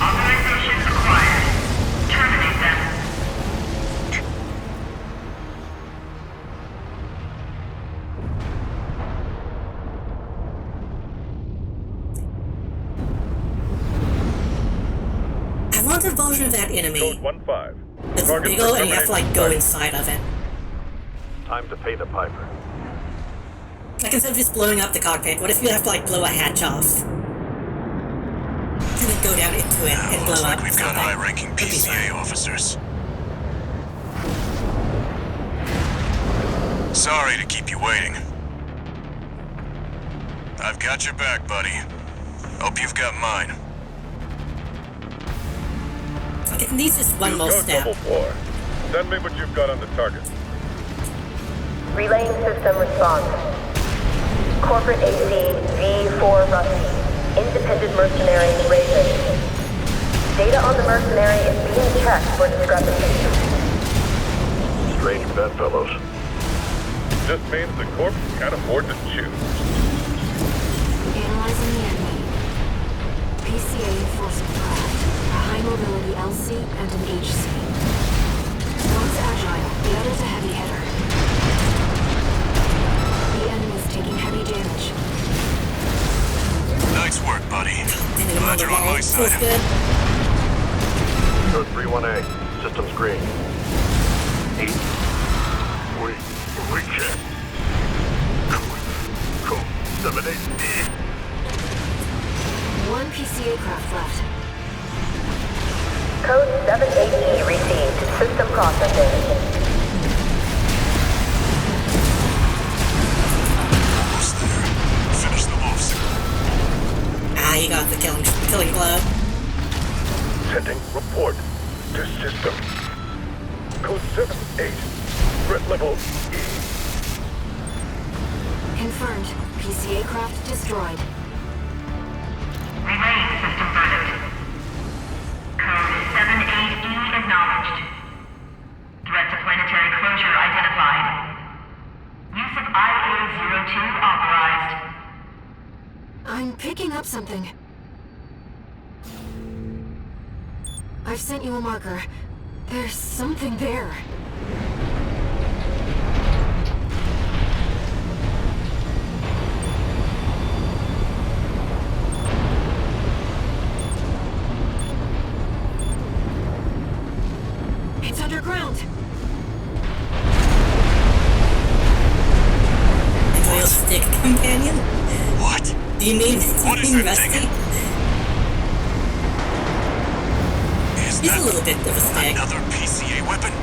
Authorization acquired. Terminate them. I want a version of that enemy Code 1-5. that's Target bigger for and you have to like go termination. inside of it. Time to pay the piper. Like instead of just blowing up the cockpit, what if you have to like blow a hatch off? And then go down into it and blow Looks up like we've got something. high-ranking Could be PCA fun. officers. Sorry to keep you waiting. I've got your back, buddy. Hope you've got mine. Like it needs just one Use more code step. 4. Send me what you've got on the target. Relaying system response. Corporate AC V4 Rusty. Independent mercenary Raven. Data on the mercenary is being checked for discrepancies. Strange bedfellows. Just means the corp can't afford to choose. Analyzing the enemy. PCA enforcement craft. A high-mobility LC and an HC. One's agile, the other's a heavy hitter. The enemy's taking heavy damage. Nice work, buddy. And Glad you're on my feels side. good. Code 31A. Systems green. 8. We check. Code 78D. One PCA craft left. Code 78E received. System processing. Almost there. Finish them off, sir. Ah, you got the killing blow. Sending report to system. Code 78. Threat level E. Confirmed. PCA craft destroyed. Relaying system verdict. Code 78E acknowledged. Threat to planetary closure identified. Use of IA-02 authorized. I'm picking up something. I've sent you a marker. There's something there. It's underground. Royal stick companion? What? Do you mean Rusty? He's a little bit of a stick. Another PCA weapon?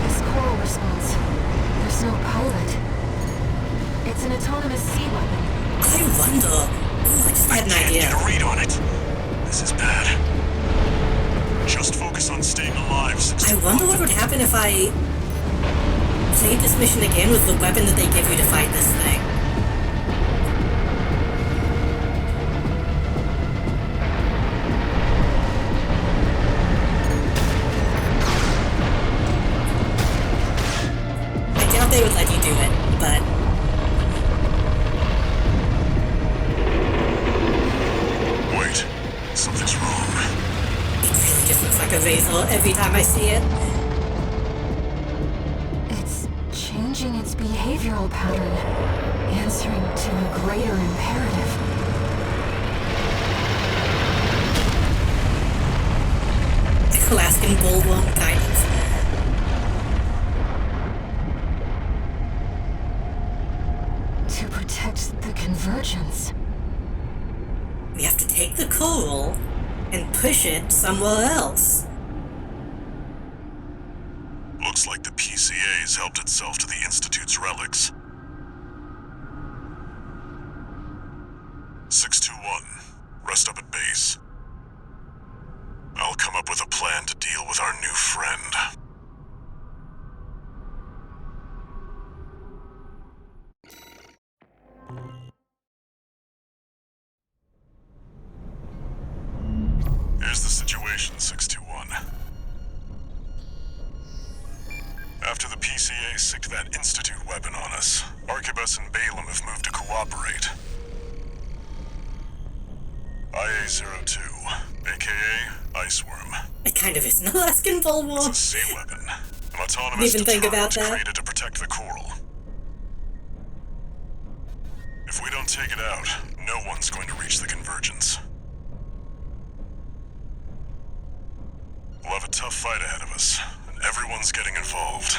This coral response. There's no pilot. It's an autonomous sea weapon. I wonder. Ooh, I just had an idea. Get a read on it. This is bad. Just focus on staying alive. I wonder what would happen if I played this mission again with the weapon that they give you to fight this thing. I doubt they would let you do it, but... Wait, something's wrong. It really just looks like a Vaisal every time I see it. It's changing its behavioral pattern, answering to a greater imperative. Alaskan bullworm, kind of. To protect the convergence. We have to take the coral and push it somewhere else. Looks like the PCA's helped itself to the Institute's relics. 621, rest up at base. I'll come up with a plan to deal with our new friend. Here's the situation, 621. After the PCA sicked that Institute weapon on us, Arquebus and Balaam have moved to cooperate. IA-02, aka Iceworm. It kind of is an Alaskan bullworm. It's a sea weapon. An autonomous Didn't think about deterrent that. created to protect the coral. If we don't take it out, no one's going to reach the convergence. We'll have a tough fight ahead of us, and everyone's getting involved.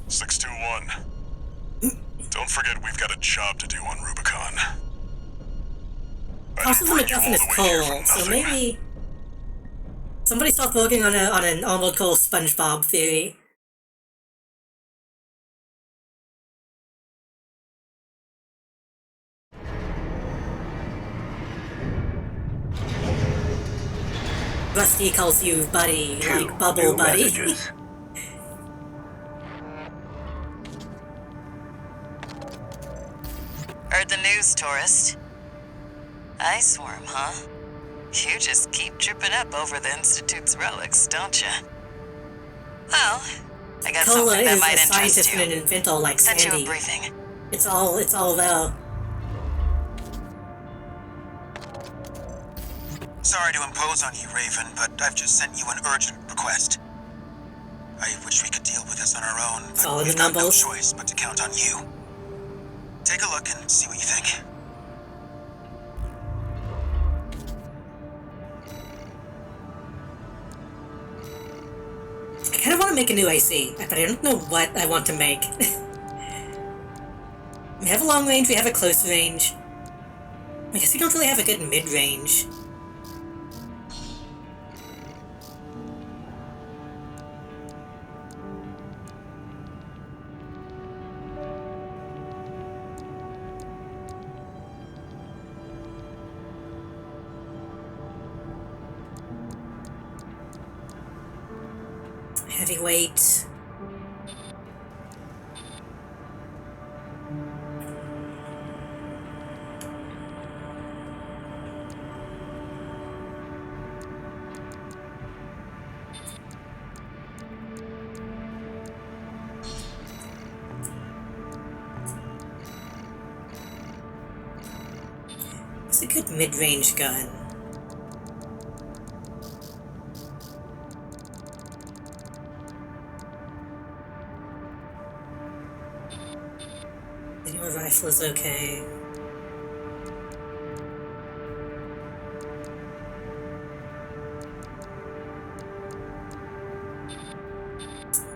621. Don't forget we've got a job to do on Rubicon. Process of MacGuffin is coal, so maybe somebody start working on an Armored Core SpongeBob theory. Rusty calls you buddy, like Bubble Buddy. Heard the news, tourist. Iceworm, huh? You just keep tripping up over the Institute's relics, don't you? Well, I got Cola something that is might a interest scientist you. and an inventor like Sent you Sandy. a briefing. It's all there. Sorry to impose on you, Raven, but I've just sent you an urgent request. I wish we could deal with this on our own, but all in we've the got no numbers. choice but to count on you. Take a look and see what you think. I kind of want to make a new AC, but I don't know what I want to make. We have a long range, we have a close range. I guess we don't really have a good mid-range. heavyweight. It's a good mid-range gun. The newer rifle is okay.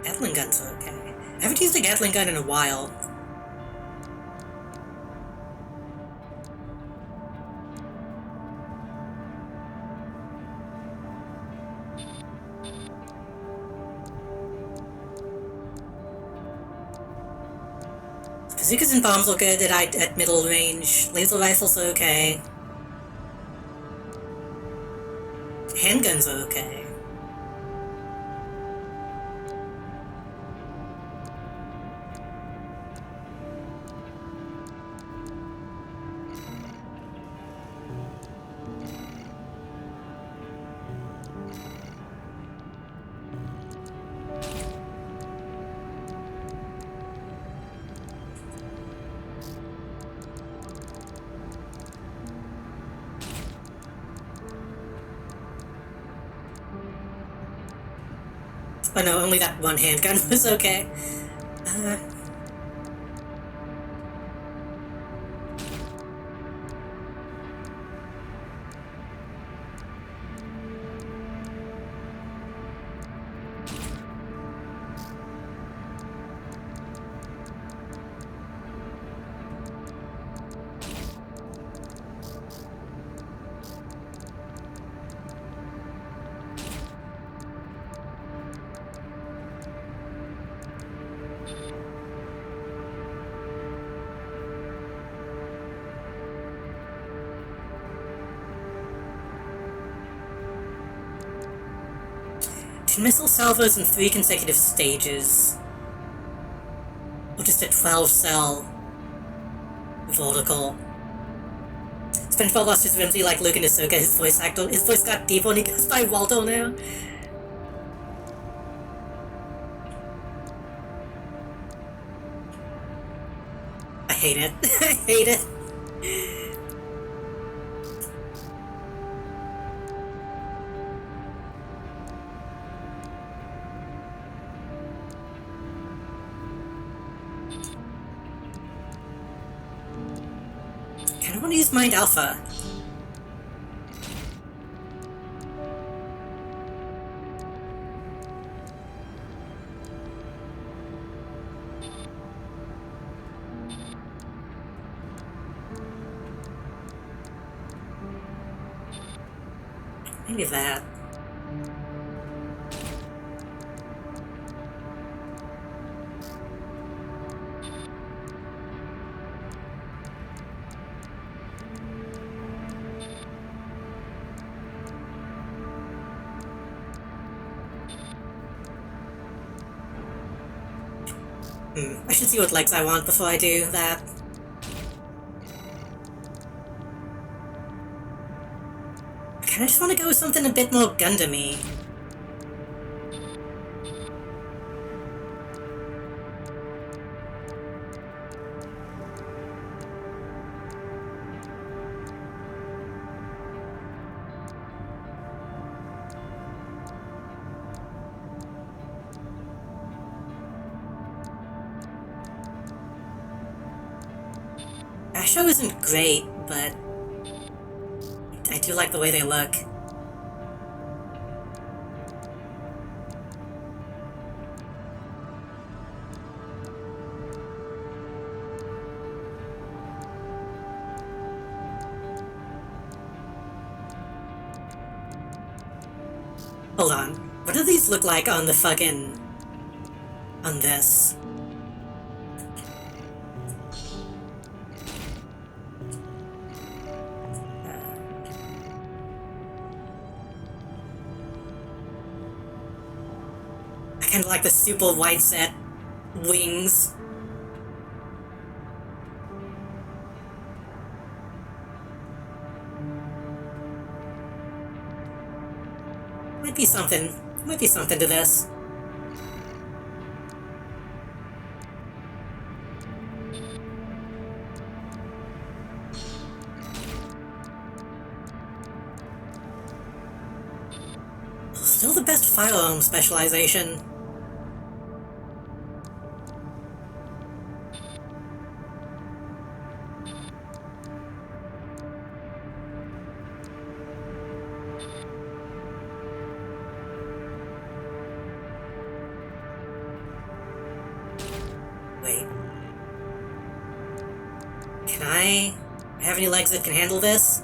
Gatling gun's okay. I haven't used a Gatling gun in a while. Bazookas and bombs look good at middle range. Laser rifles are okay. Handguns are okay. Oh no, only that one handgun was okay. Missile salvos in 3 consecutive stages. Or just a 12-cell vertical. SpongeBob lost his whimsy like Luke and Ahsoka, his voice got deep when he goes by Waldo now. I hate it. I hate it. I want to use Mind Alpha. Maybe that. I should see what legs I want before I do that. I kinda just want to go with something a bit more Gundam-y. Asho isn't great, but I do like the way they look. Hold on. What do these look like on the fucking... on this? kind of like the super wide set wings. Might be something to this. Still the best firearm specialization. Wait. Can I have any legs that can handle this?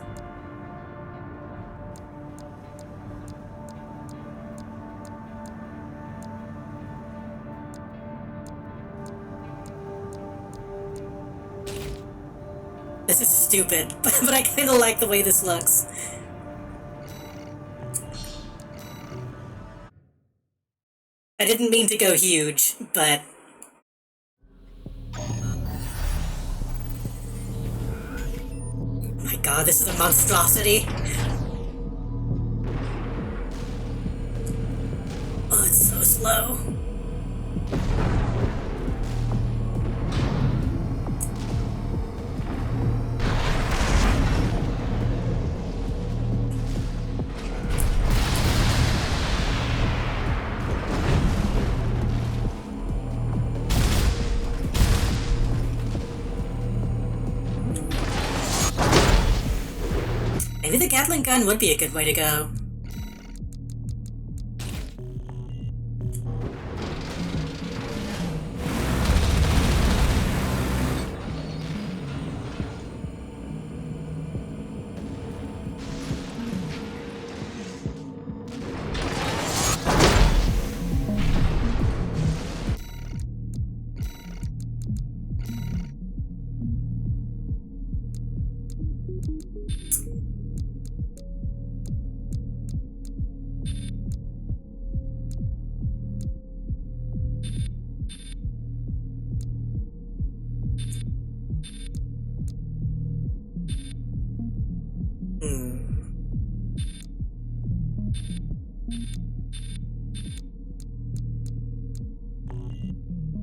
This is stupid, but I kind of like the way this looks. I didn't mean to go huge, but... My god, this is a monstrosity. Oh, it's so slow. Maybe the Gatling gun would be a good way to go.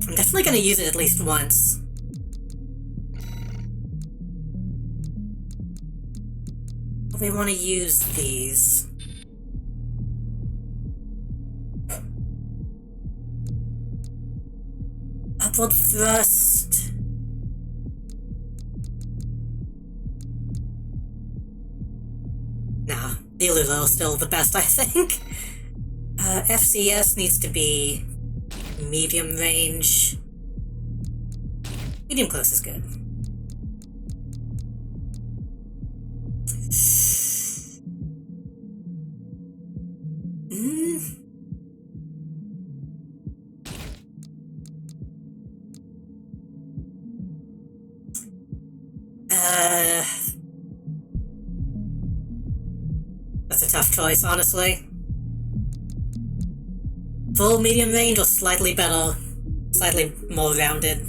I'm definitely gonna use it at least once. We want to use these. Upward thrust. Nah, dealers are still the best, I think. FCS needs to be medium range. Medium close is good. That's a tough choice, honestly. Full medium range or slightly better, slightly more rounded?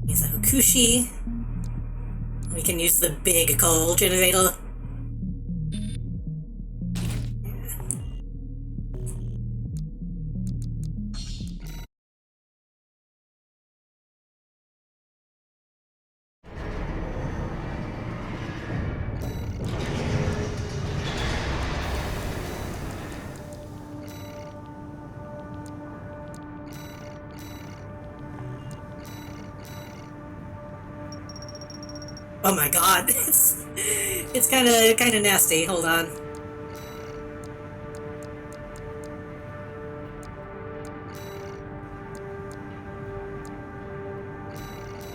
Use a Hokushi. We can use the big coal generator. Oh my god, it's kinda nasty. Hold on.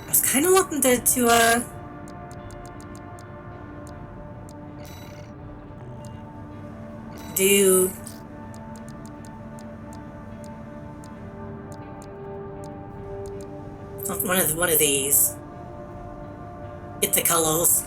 I was kinda wanting to do One of these. Get the colors.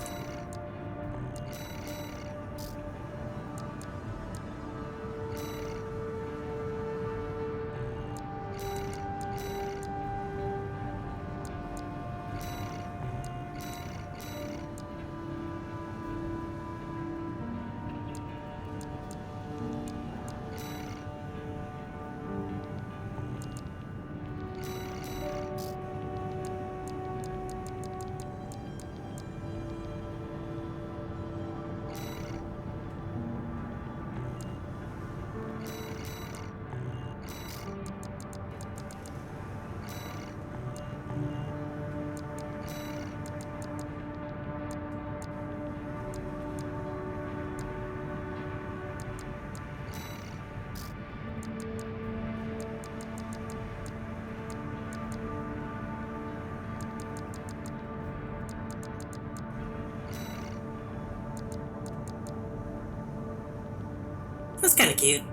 That's kind of cute.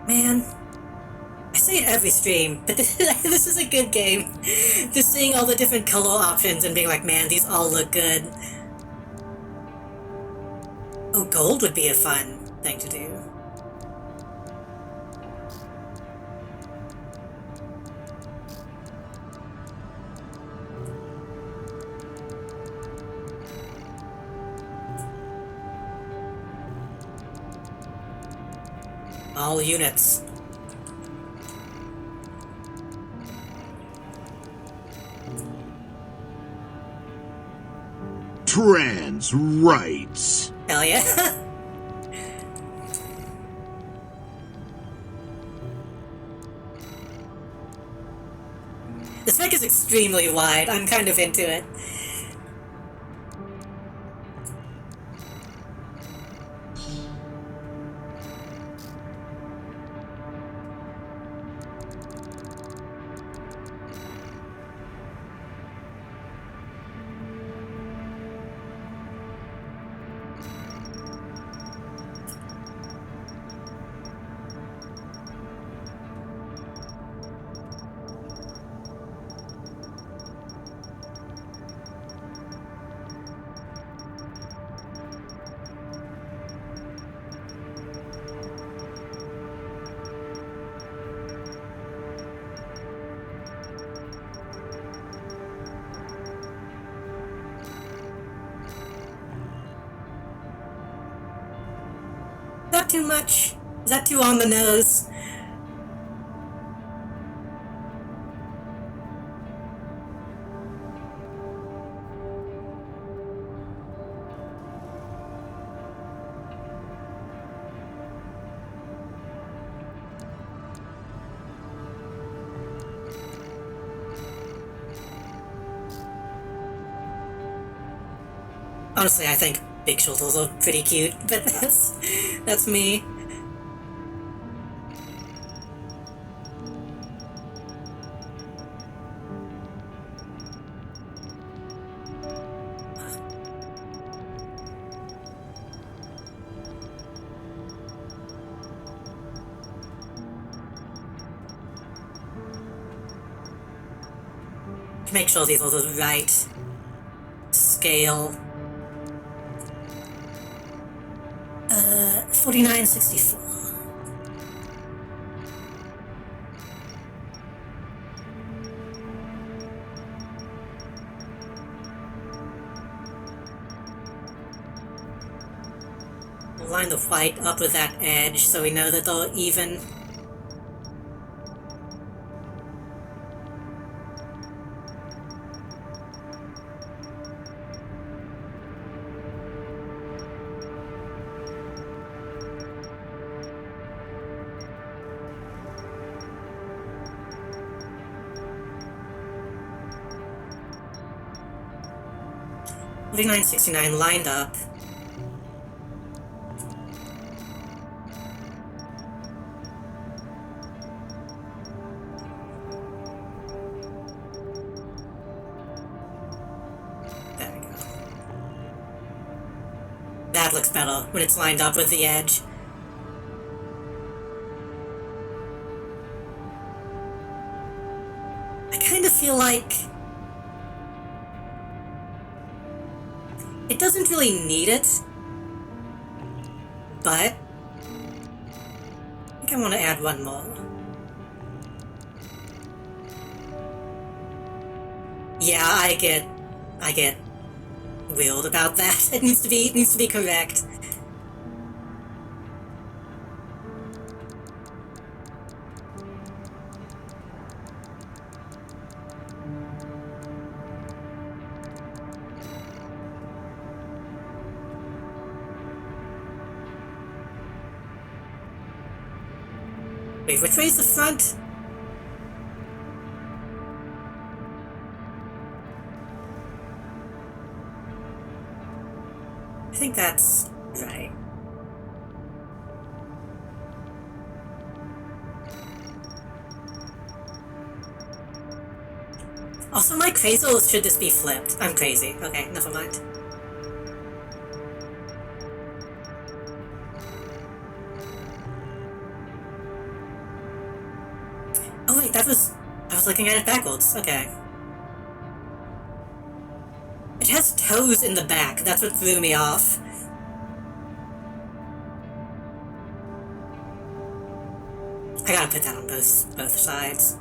Man, I say it every stream, but this is a good game. Just seeing all the different color options and being like, man, these all look good. Oh, gold would be a fun thing to do. All units. Trans rights. Hell yeah. The spec is extremely wide. I'm kind of into it. Not too much? Is that too on the nose? Honestly, I think Big Shoulders are pretty cute, but that's me. Make sure these are the right scale. 4964. We'll line the white up with that edge so we know that they're even. $49.69 lined up. looks better when it's lined up with the edge. I kind of feel like it doesn't really need it, but I think I want to add one more. Yeah, I get weird about that. It needs to be correct. Wait, which way is the front? I think that's right. Also, my crazy, or should this be flipped? I'm crazy. Okay, never mind. Oh wait, I was looking at it backwards. Okay. It has toes in the back. That's what threw me off. I gotta put that on both sides.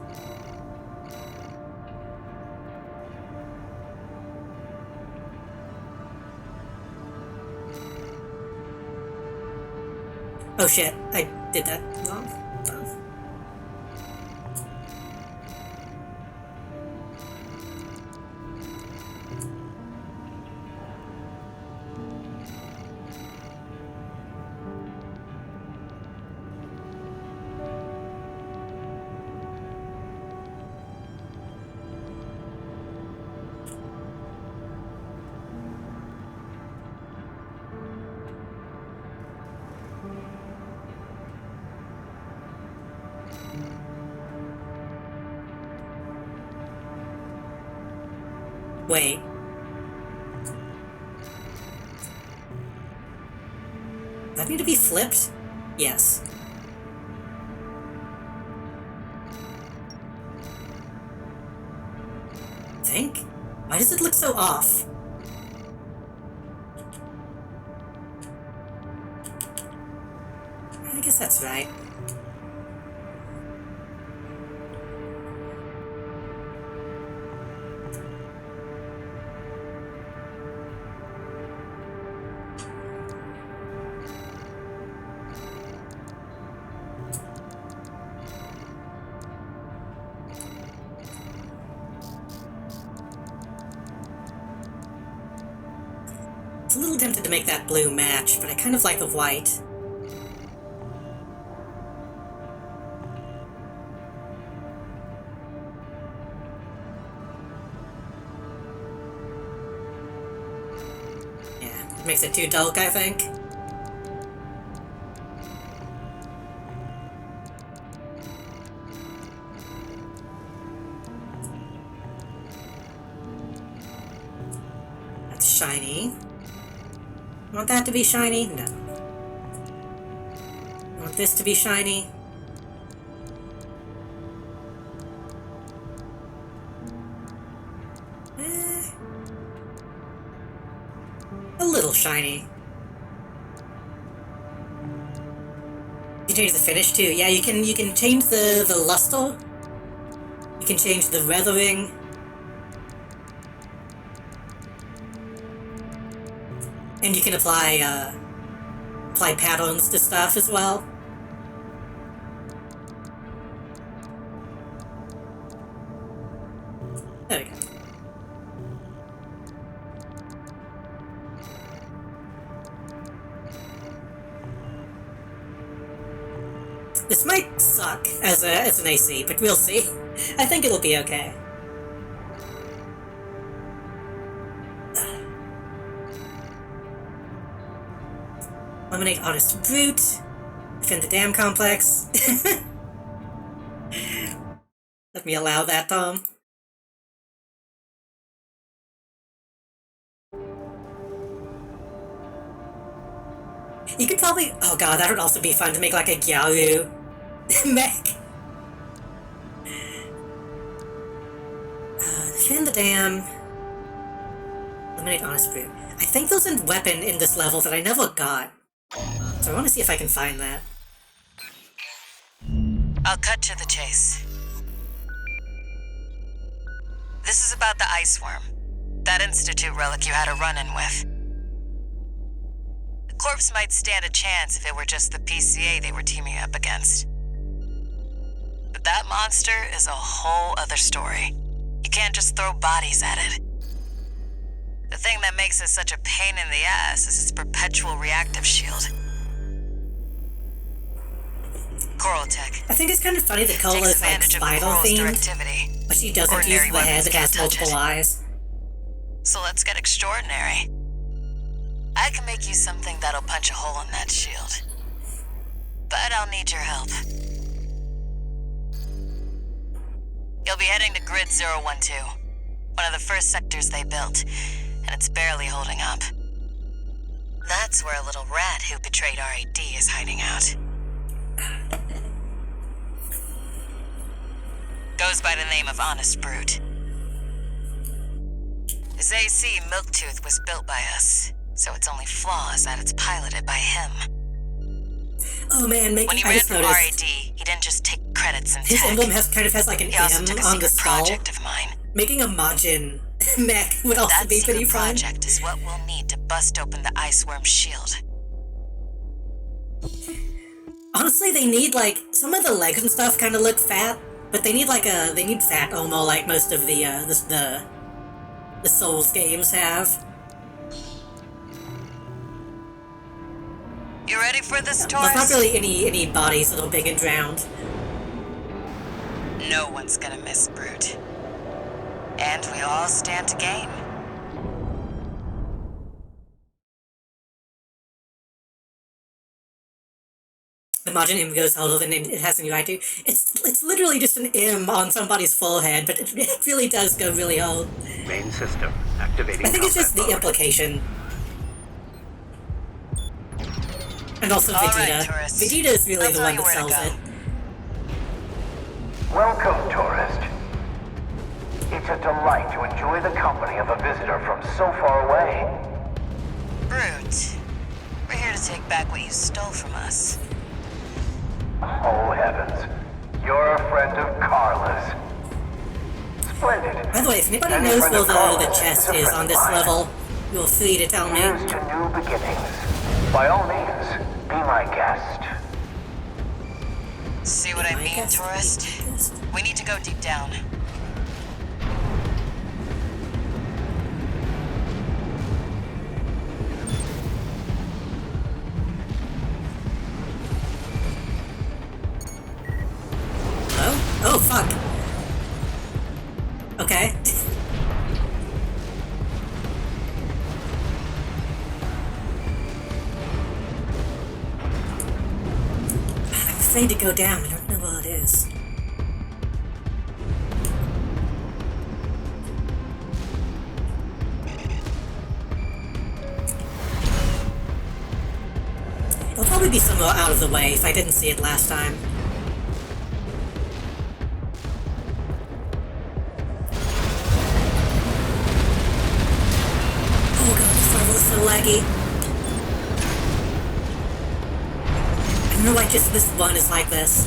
Oh shit, I did that wrong. Wait. Does that need to be flipped? Yes. Think? Why does it look so off? I guess that's right. I'm a little tempted to make that blue match, but I kind of like the white. Yeah, it makes it too dark, I think. That's shiny. Want that to be shiny? No. Want this to be shiny? A little shiny. You can change the finish too. Yeah, you can change the luster. You can change the weathering. And you can apply patterns to stuff as well. There we go. This might suck as an AC, but we'll see. I think it'll be okay. Eliminate Honest Brute. Defend the Dam Complex. Let me allow that, Tom. You could probably... Oh god, that would also be fun to make like a Gyaru mech. Defend the dam. Eliminate Honest Brute. I think there's a weapon in this level that I never got. So I want to see if I can find that. I'll cut to the chase. This is about the ice worm. That Institute relic you had a run-in with. The corpse might stand a chance if it were just the PCA they were teaming up against. But that monster is a whole other story. You can't just throw bodies at it. The thing that makes it such a pain in the ass is its perpetual reactive shield. Coral Tech. I think it's kind of funny that Cola is like spider themed, but she doesn't use the head that has multiple eyes. So let's get extraordinary. I can make you something that'll punch a hole in that shield. But I'll need your help. You'll be heading to Grid 012, one of the first sectors they built, and it's barely holding up. That's where a little rat who betrayed RAD is hiding out. Goes by the name of Honest Brute. His AC Milktooth was built by us, so its only flaw is that it's piloted by him. Oh man, when he ran from RAD, he didn't just take credits and his tech. emblem kind of has like an M on the skull. Project of mine. Making a Majin mech would also be pretty fun. That project is what we'll need to bust open the ice worm shield. Honestly, they need like some of the legs and stuff kind of look fat, but they need like they need fat Omo like most of the Souls games have. You ready for this, There's Taurus? not really any bodies that are big and drowned. No one's gonna miss Brute. And we all stand to gain. The Majin M goes hollow and it has a new ID. It's literally just an M on somebody's forehead, but it really does go really old. Main system activating. I think it's just the implication. And also Vegeta. Right, Vegeta is really the one that sells it. Welcome, tourist. It's a delight to enjoy the company of a visitor from so far away. Brute, we're here to take back what you stole from us. Oh, heavens. You're a friend of Carla's. Splendid. By the way, if anybody knows where the chest is on this level, feel free to tell me. Here's to new beginnings. By all means, be my guest. See what I mean, tourist? We need to go deep down. Oh, fuck. Okay. I'm afraid to go down. I don't know what it is. It'll probably be somewhere out of the way if I didn't see it last time. So laggy. I don't know why just this one is like this.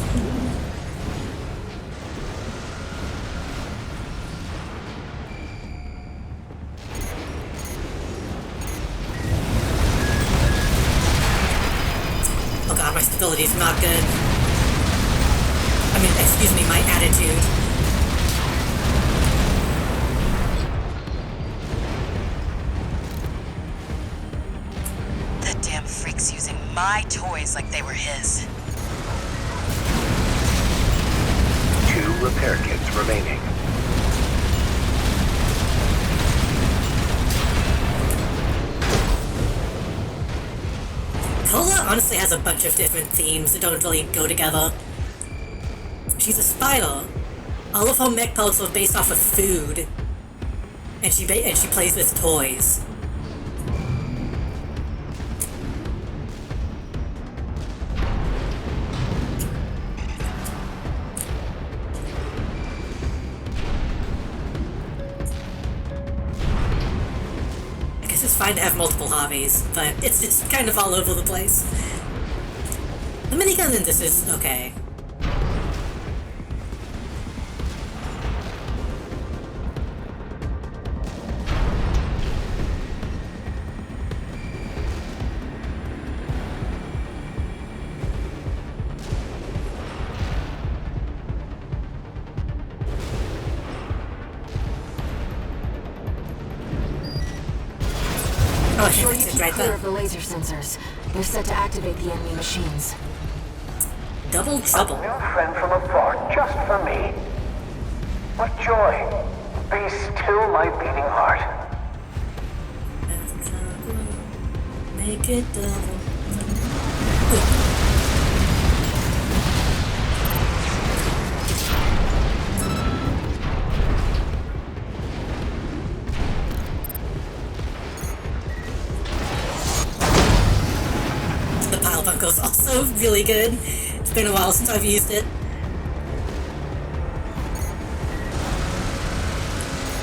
Oh god, my stability is not good. I mean, excuse me, my attitude. Using my toys like they were his. 2 repair kits remaining. Cola honestly has a bunch of different themes that don't really go together. She's a spider. All of her mech parts are based off of food. And she plays with toys. fine to have multiple hobbies, but it's kind of all over the place. The minigun in this is okay. Make sure you keep clear of the laser sensors. They're set to activate the enemy machines. Double trouble. A new friend from afar, just for me. What joy. Be still my beating heart. Make it double. The pile buckle's also really good. It's been a while since I've used it.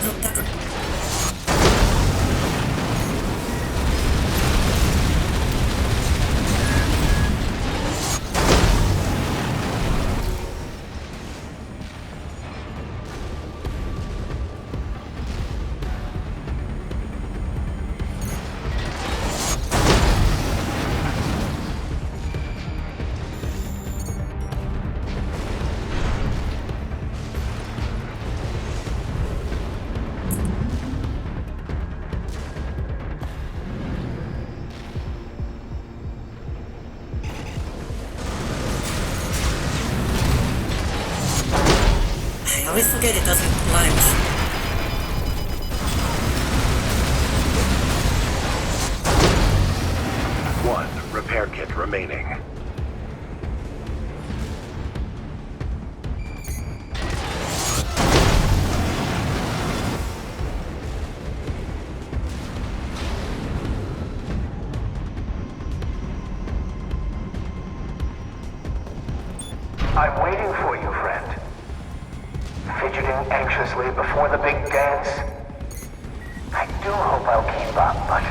Oh, pepper. I always forget it doesn't lunge. One repair kit remaining. I'm waiting for you, friend. Fidgeting anxiously before the big dance. I do hope I'll keep up, but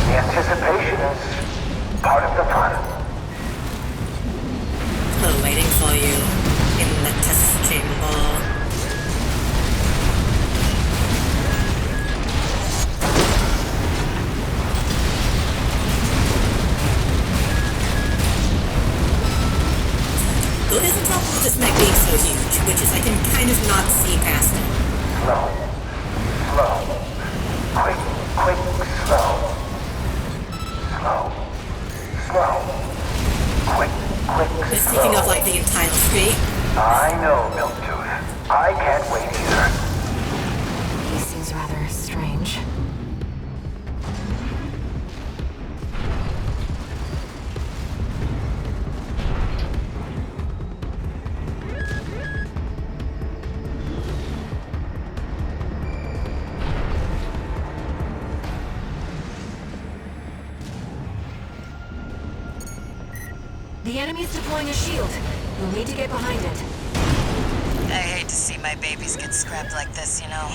the anticipation is part of the fun. I'm waiting for you in the test chamber. The only problem with this mech being so huge, which is I can kind of not see past it. Slow. Slow. Quick, slow. Slow. Slow. Quick, It's slow. taking up like the entire street. I know, Milktooth. I can't wait either. He seems rather strange. The enemy's deploying a shield. You'll need to get behind it. I hate to see my babies get scrapped like this, you know.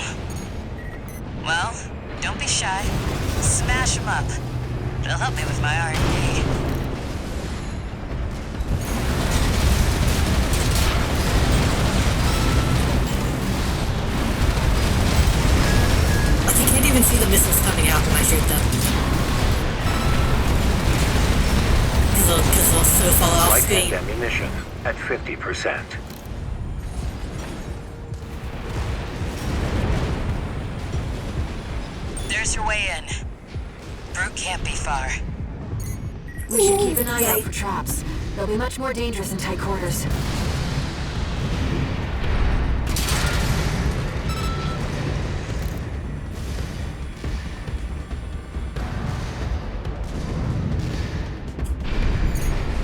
Well, don't be shy. Smash them up. It'll help me with my R&D. Like, you can't even see the missiles coming out when I shoot them. Because they'll so fall off Light screen. and ammunition at 50%. There's your way in. Brute can't be far. We should keep an eye out for traps. They'll be much more dangerous in tight quarters.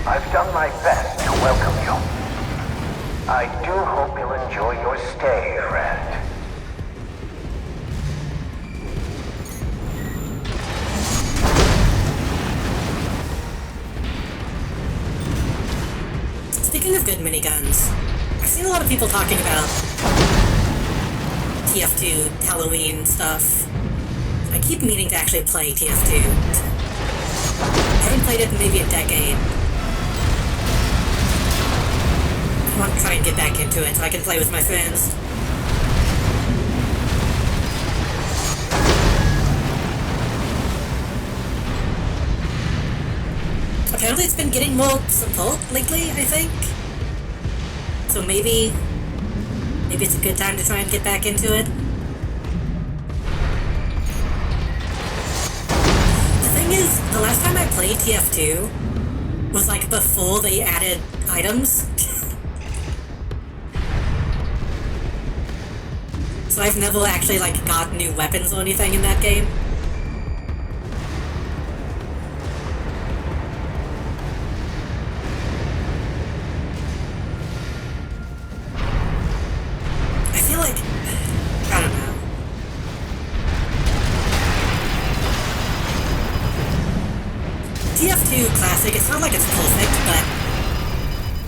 I've done my best to welcome you. I do hope you'll enjoy your stay, friend. Speaking of good miniguns, I've seen a lot of people talking about TF2 Halloween stuff. I keep meaning to actually play TF2. I haven't played it in maybe a decade. I want to try and get back into it so I can play with my friends. Apparently it's been getting more support lately, I think. So maybe it's a good time to try and get back into it. The thing is, the last time I played TF2 was like before they added items. So I've never actually like got new weapons or anything in that game. I feel like, I don't know. TF2 Classic, it's not like it's perfect, but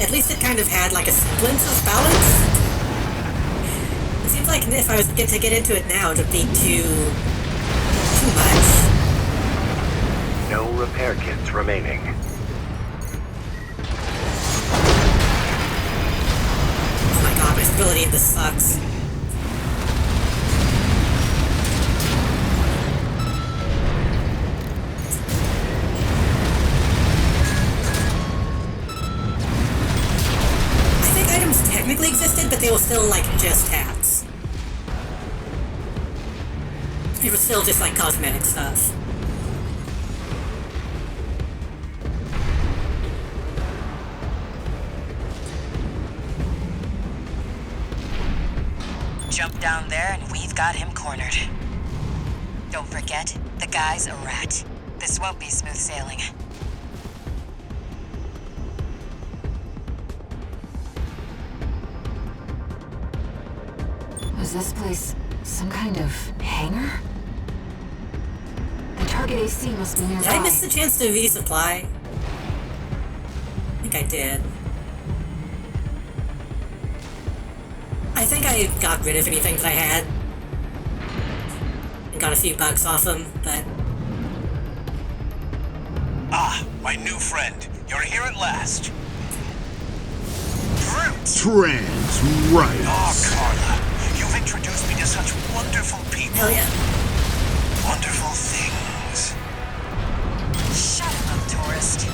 at least it kind of had like a semblance of balance. It seems like if I was to get into it now, it would be too much. No repair kits remaining. Oh my god, my stability in this sucks. I think items technically existed, but they were still like just hats. It was still just like cosmetic stuff. Jump down there and we've got him cornered. Don't forget, the guy's a rat. This won't be smooth sailing. Was this place some kind of hangar? The target AC must be nearby. Did I miss the chance to resupply? I think I did. I think I got rid of anything that I had. And got a few bucks off them, but... Ah, my new friend. You're here at last. Trans rights. Oh, Carla. You've introduced me to such wonderful people. Hell yeah. Wonderful things. Shut up, tourist.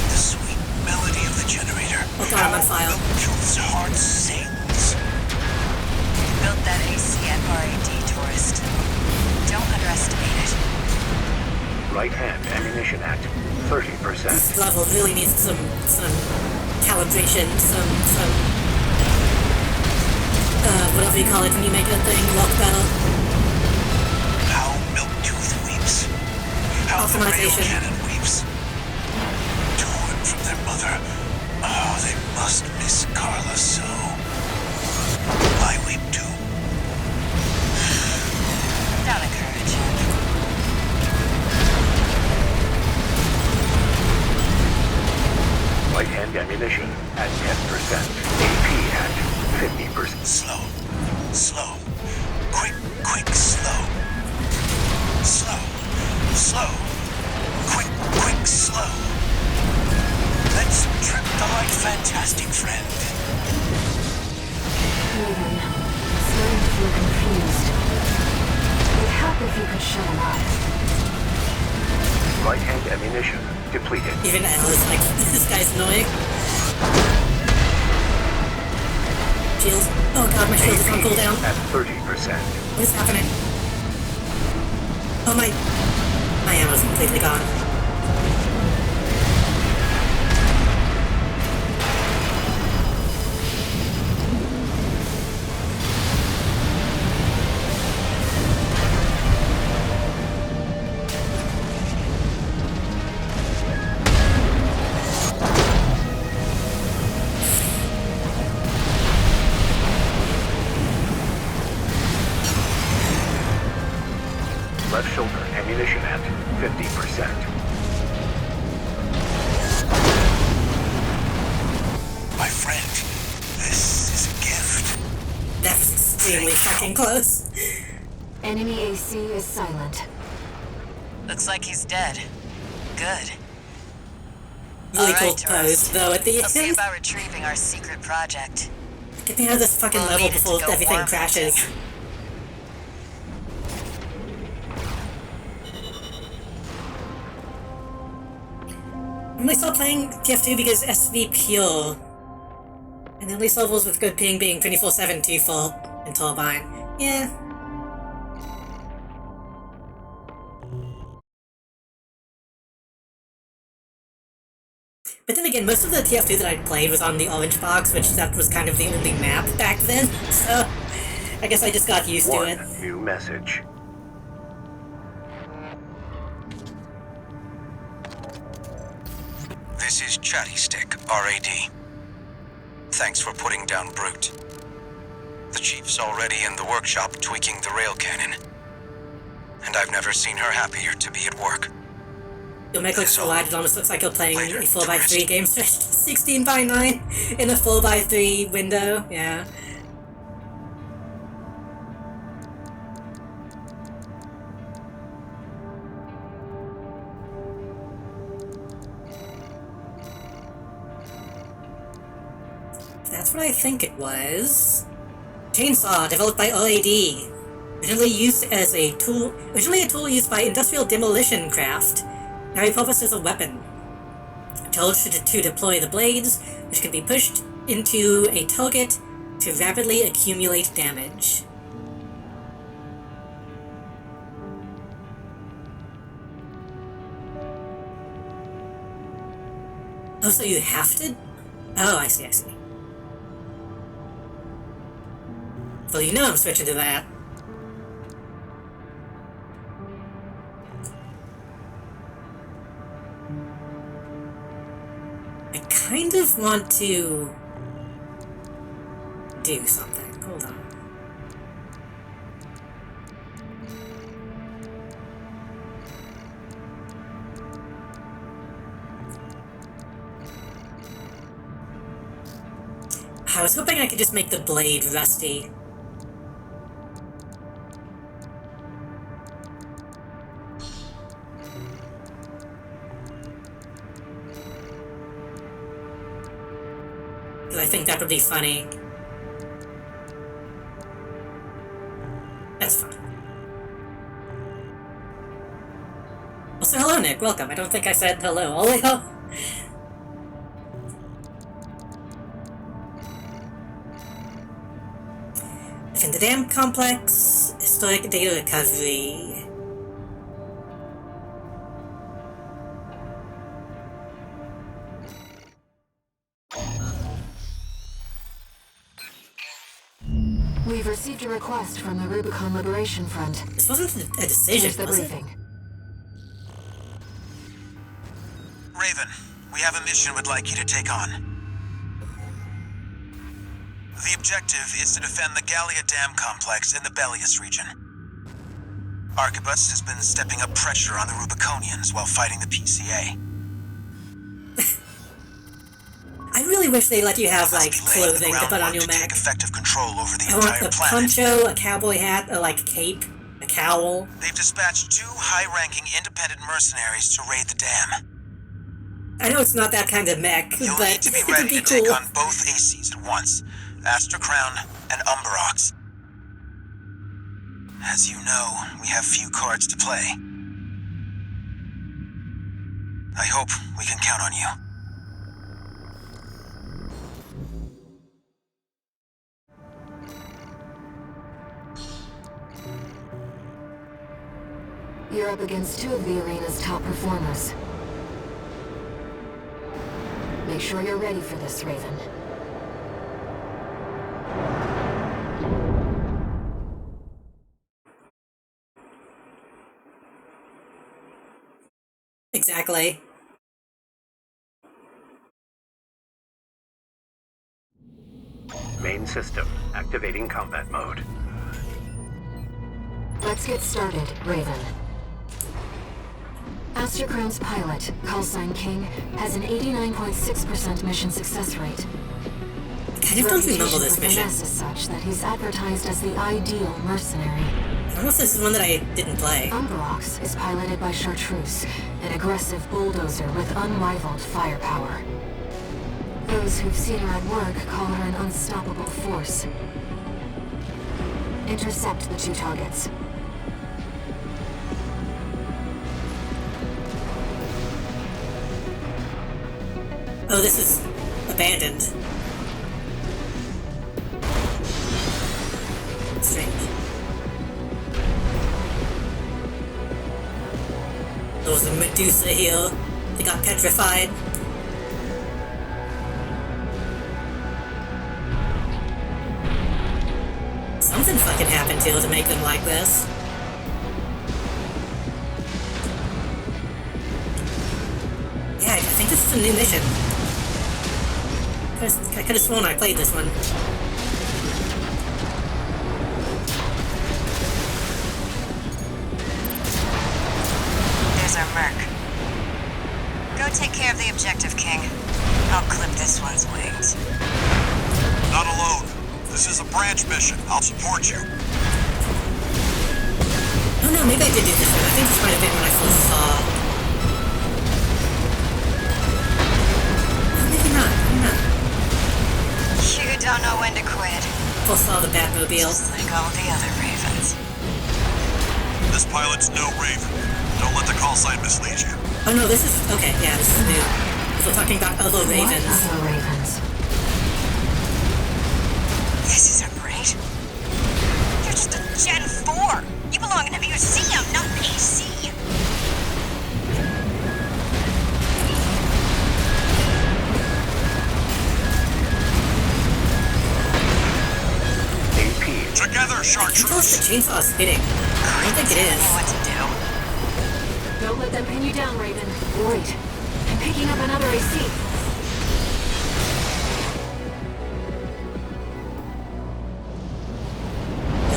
The sweet melody of the generator. Oh god, I'm on file. Milk's heart sings. Built that AC at RAD, tourist. Don't underestimate it. Right-hand ammunition at 30%. This level really needs some calibration, some whatever you call it when you make a thing look better. How Milktooth weeps. How the rail cannon weeps. Torn from their mother. Oh, they must miss Carla so. I weep too. Don't encourage. Right-hand ammunition at 10%. AP at 50%. Slow. Slow. Quick, slow. Slow. Slow. Quick, slow. Let's trip the light, fantastic friend. Raven, starting to feel confused. It'd help if you could shut him up. Right-hand ammunition depleted. Even Al is like, this guy's annoying. Shields. Oh god, my shield is on cooldown. At 30%. What is happening? Oh my ammo's completely gone. Left shoulder ammunition at 50%. My friend, this is a gift. That was extremely fucking close. Enemy AC is silent. Looks like he's dead. Good. Really All cool right, pose, Tourist. though, at the I'll see end. about retrieving our secret project. Get me out of this fucking We'll level need it to before go everything warm, crashes. I only started playing TF2 because SV Pure. And the only levels with good ping being 24/7, Twofold, and Turbine. Yeah. But then again, most of the TF2 that I played was on the Orange Box, which that was kind of the only map back then, so I guess I just got used to it. New message. This is Chatty Stick, RAD. Thanks for putting down Brute. The Chief's already in the workshop tweaking the rail cannon. And I've never seen her happier to be at work. Your mech looks so wide, it almost looks like you're playing a 4x3 game stretched 16:9 in a 4x3 window, yeah. That's what I think it was. Chainsaw, developed by OAD. Originally a tool used by industrial demolition craft. Now repurposed as a weapon. Told to deploy the blades, which can be pushed into a target to rapidly accumulate damage. Oh, so you have to? Oh, I see. Well, you know I'm switching to that. I kind of want to do something. Hold on. I was hoping I could just make the blade rusty. I think that would be funny. That's fine. Also, hello, Nick. Welcome. I don't think I said hello. Oh, wait, oh. In the dam complex, historic data recovery. We've received a request from the Rubicon Liberation Front. This wasn't a decision, Here's the was briefing. Raven, we have a mission we'd like you to take on. The objective is to defend the Gallia Dam complex in the Bellius region. Arquebus has been stepping up pressure on the Rubiconians while fighting the PCA. I really wish they let you have, like, clothing to put on your mech. Effective control over the I want entire a planet. poncho, a cowboy hat, or, like, a cape, a cowl. They've dispatched 2 high-ranking independent mercenaries to raid the dam. I know it's not that kind of mech, You'll but need to be it would ready be to cool. take on both ACs at once, Astra Crown and Umberox. As you know, we have few cards to play. I hope we can count on you. You're up against 2 of the arena's top performers. Make sure you're ready for this, Raven. Exactly. Main system activating combat mode. Let's get started, Raven. Astra Crown's pilot, callsign King, has an 89.6% mission success rate. I don't remember this mission. His reputation for finesse is such that he's advertised as the ideal mercenary. I don't know if this is one that I didn't play. Umbrox is piloted by Chartreuse, an aggressive bulldozer with unrivaled firepower. Those who've seen her at work call her an unstoppable force. Intercept the 2 targets. Oh, this is abandoned. Strange. There was a Medusa here. They got petrified. Something fucking happened here to make them like this. Yeah, I think this is a new mission. I could have sworn I played this one. There's our merc. Go take care of the objective, King. I'll clip this one's wings. Not alone. This is a branch mission. I'll support you. Oh no, maybe I did do this one. I think this might have been when I first saw... Oh, maybe not. You don't know when to quit. First saw the Batmobile. Just like all the other Ravens. This pilot's no Raven. Don't let the call sign mislead you. Oh no, this is... Okay, yeah, this is new. We're talking about other Ravens. What other Ravens? This isn't right. You're just a Gen 4. You belong in a museum, not PC. Together, Chartreuse! The chainsaw's hitting. I don't think it is. What to do? Don't let them pin you down, Raven. Wait. I'm picking up another AC.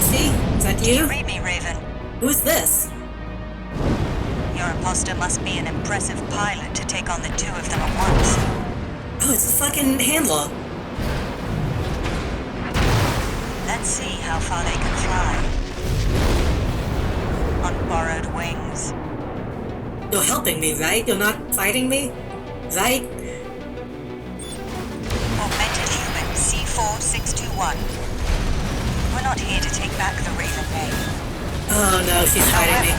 See? Is that you? Read me, Raven. Who is this? Your imposter must be an impressive pilot to take on the 2 of them at once. Oh, it's a fucking handler. Let's see how far they can fly. On borrowed wings. You're helping me, right? You're not fighting me? Right? Augmented human C4621. We're not here to take back the Raven name. Oh no, she's fighting me.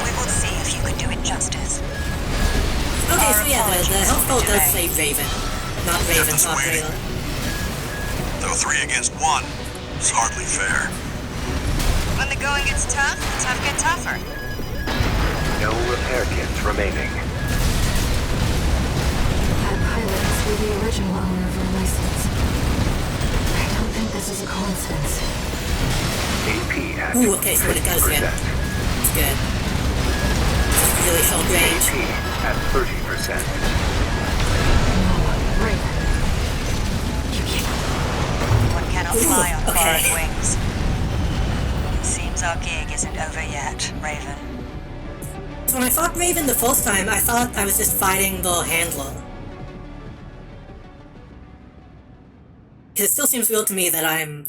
We will see if you can do it justice. Okay, so yeah, the health poll does say Raven. Not Raven, not Raven. Though 3 against 1 is hardly fair. When the going gets tough, the tough get tougher. No repair kits remaining. That pilot must be the original owner of her license. I don't think this is a coincidence. AP at Ooh, okay, so it does get. It's good. It's really short range. AP at 30%. Raven. One cannot fly on borrowed wings. Seems our gig isn't over yet, Raven. So when I fought Raven the first time, I thought I was just fighting the handler. Because it still seems real to me that I'm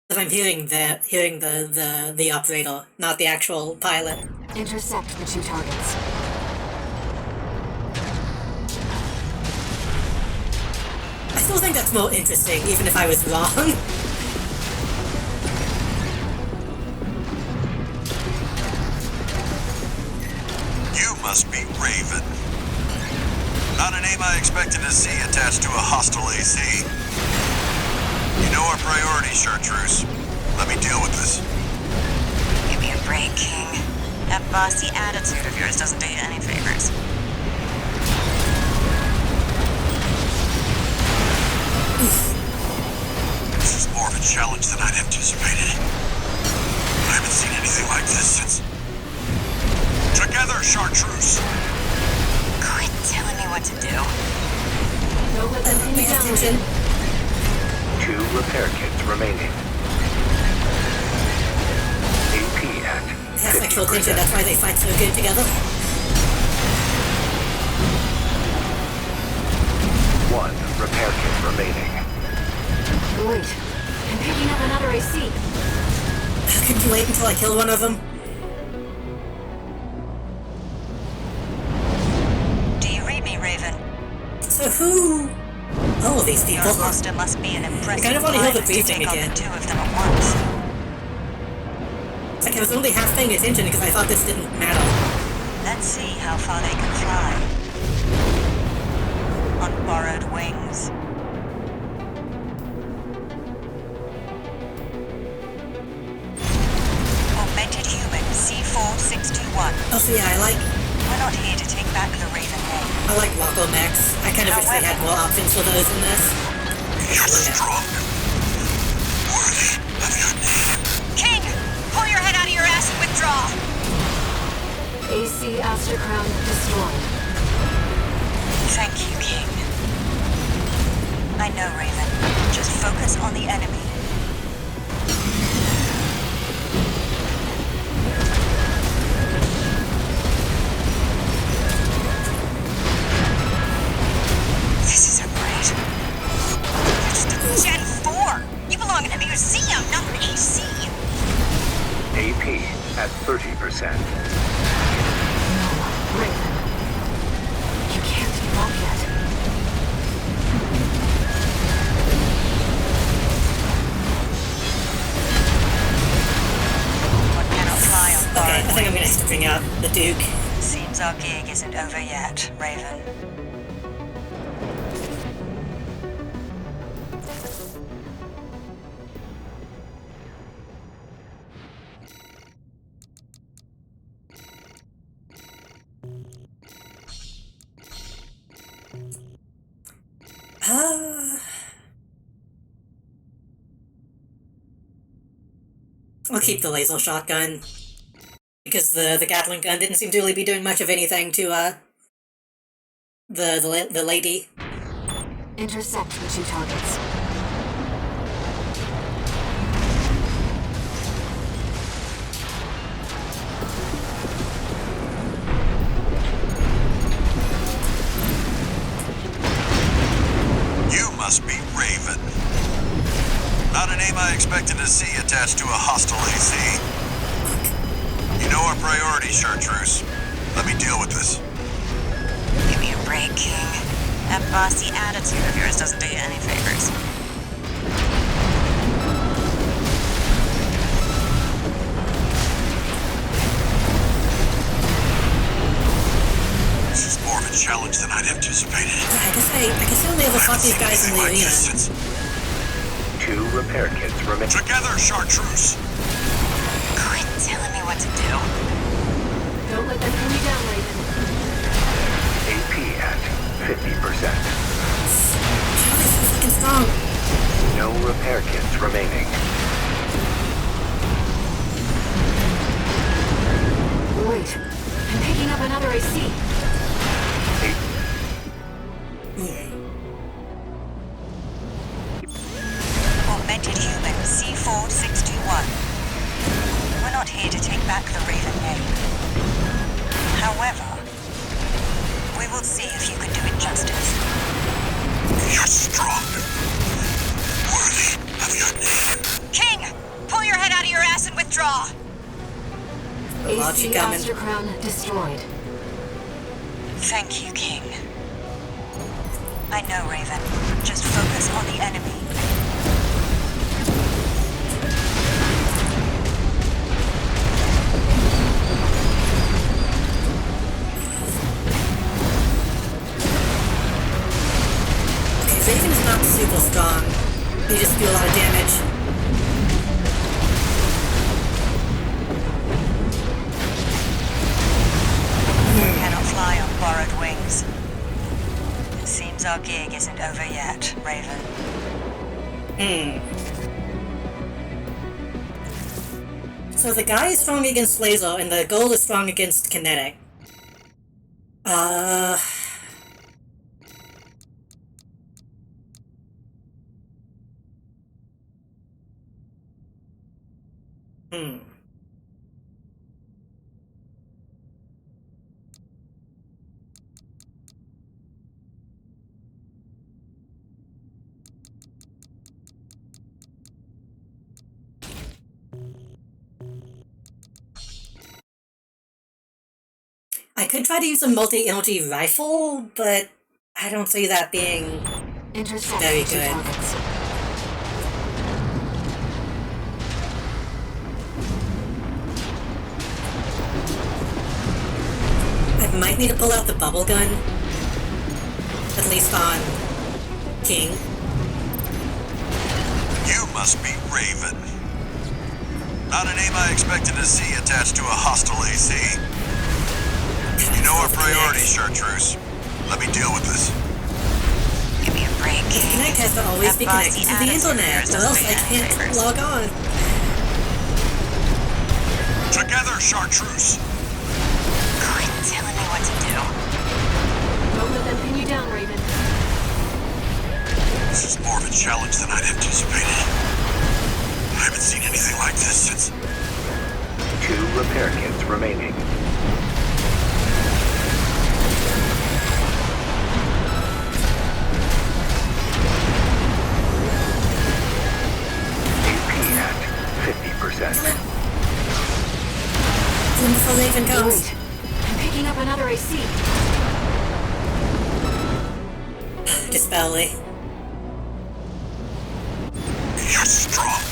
hearing the operator, not the actual pilot. Intercept the 2 targets. I still think that's more interesting, even if I was wrong. You must be Raven. Not a name I expected to see attached to a hostile AC. You know our priorities, Chartreuse. Let me deal with this. Give me a break, King. That bossy attitude of yours doesn't do you any favors. This is more of a challenge than I'd anticipated. I haven't seen anything like this since... Together, Chartreuse! Quit telling me what to do. Don't let them pin you down, Raven. 2 repair kits remaining. AP at That's sexual tension, that's why they fight so good together. wait until I kill one of them. Do you read me, Raven? So who... all of these people? Your monster must be an impressive I kind of want to hear the pilot to briefing take on again. the two of them at once. Like, I was only half paying attention because I thought this didn't matter. Let's see how far they can fly. On borrowed wings. Augmented human C4621. Oh, so yeah, We're not here to take back the Raven name. I like Loco Max. I kind of wish they had more options for those in this. You're strong. Worthy of your name. King! Pull your head out of your ass and withdraw! AC Aster Crown destroyed. Thank you, King. I know, Raven. Just focus on the enemy. This isn't right. You're just a Gen 4! You belong in a museum, not an AC! AP at 30%. Raven. You can't give up yet. One cannot fly on Okay, I borrowed think I'm gonna have to bring out the Duke. Seems our gig isn't over yet, Raven. I'll keep the laser shotgun. Because the Gatling gun didn't seem to really be doing much of anything to, the lady. Intercept the two targets. You must be Raven. Not a name I expected to see attached to a hostile AC. You know our priorities, Chartreuse. Let me deal with this. Give me a break, King. That bossy attitude of yours doesn't do you any favors. This is more of a challenge than I'd anticipated. I guess I only ever fought these guys in the arena. 2 repair kits remain. Together, Chartreuse! Quit telling me what to do. Don't let them pin you down, Raven. AP at 50%. Fucking strong. No repair kits remaining. Wait, I'm picking up another AC. Augmented human C4621. We're not here to take back the Raven name. However, we will see if you can do it justice. You're strong. Worthy of your name. King! Pull your head out of your ass and withdraw! AC Aster Crown destroyed. Thank you, King. I know, Raven. Just focus on the enemy. Okay, Raven is not super strong. They just do a lot of damage. Cannot fly on borrowed wings. It seems our gig isn't over yet, Raven. So the guy is strong against laser, and the gold is strong against kinetic. could try to use a multi-energy rifle, but I don't see that being very good. I might need to pull out the bubble gun. At least on King. You must be Raven. Not a name I expected to see attached to a hostile AC. You know our priorities, Chartreuse. Let me deal with this. Give me a break. The Kinect has to always be connected to the internet, or else I can't log on. Together, Chartreuse! Quit telling me what to do. Don't let them pin you down, Raven. This is more of a challenge than I'd anticipated. I haven't seen anything like this since... 2 repair kits remaining. AP at 50%. Before they even comes. Wait. I'm picking up another AC. Dispel Lee. You're strong.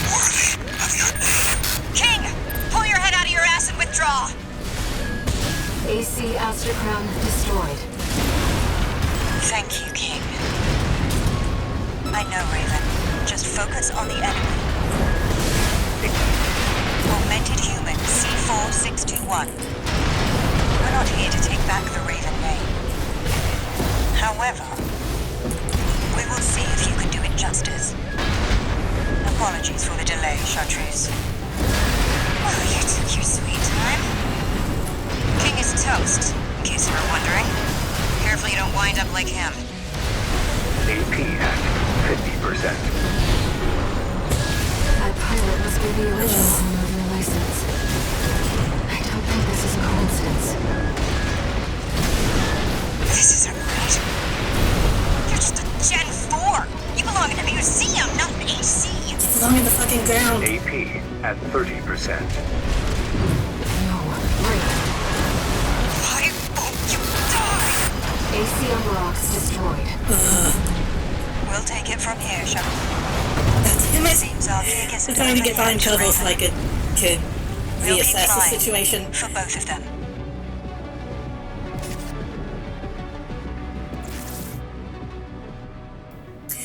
Worthy of your name. King! Pull your head out of your ass and withdraw! AC Aster Crown destroyed. Thank you, King. I know, Raven. Just focus on the enemy. Augmented human C4621. We're not here to take back the Raven name. However, we will see if you can do it justice. Apologies for the delay, Chartreuse. Oh, you took your sweet time. King is toast, in case you were wondering. Careful you don't wind up like him. AP at 50%. That pilot must be the original owner of your license. I don't think this is a coincidence. This isn't right. You're just a Gen 4. You belong in a museum, not an AC. You belong in the fucking ground. AP at 30%. No, Raven. Why won't you die? AC on rocks destroyed. We'll take it from here, Sean. Damn it. Seems our King is I'm trying to get behind trouble so I could We'll be reassess the fine situation. for both of them.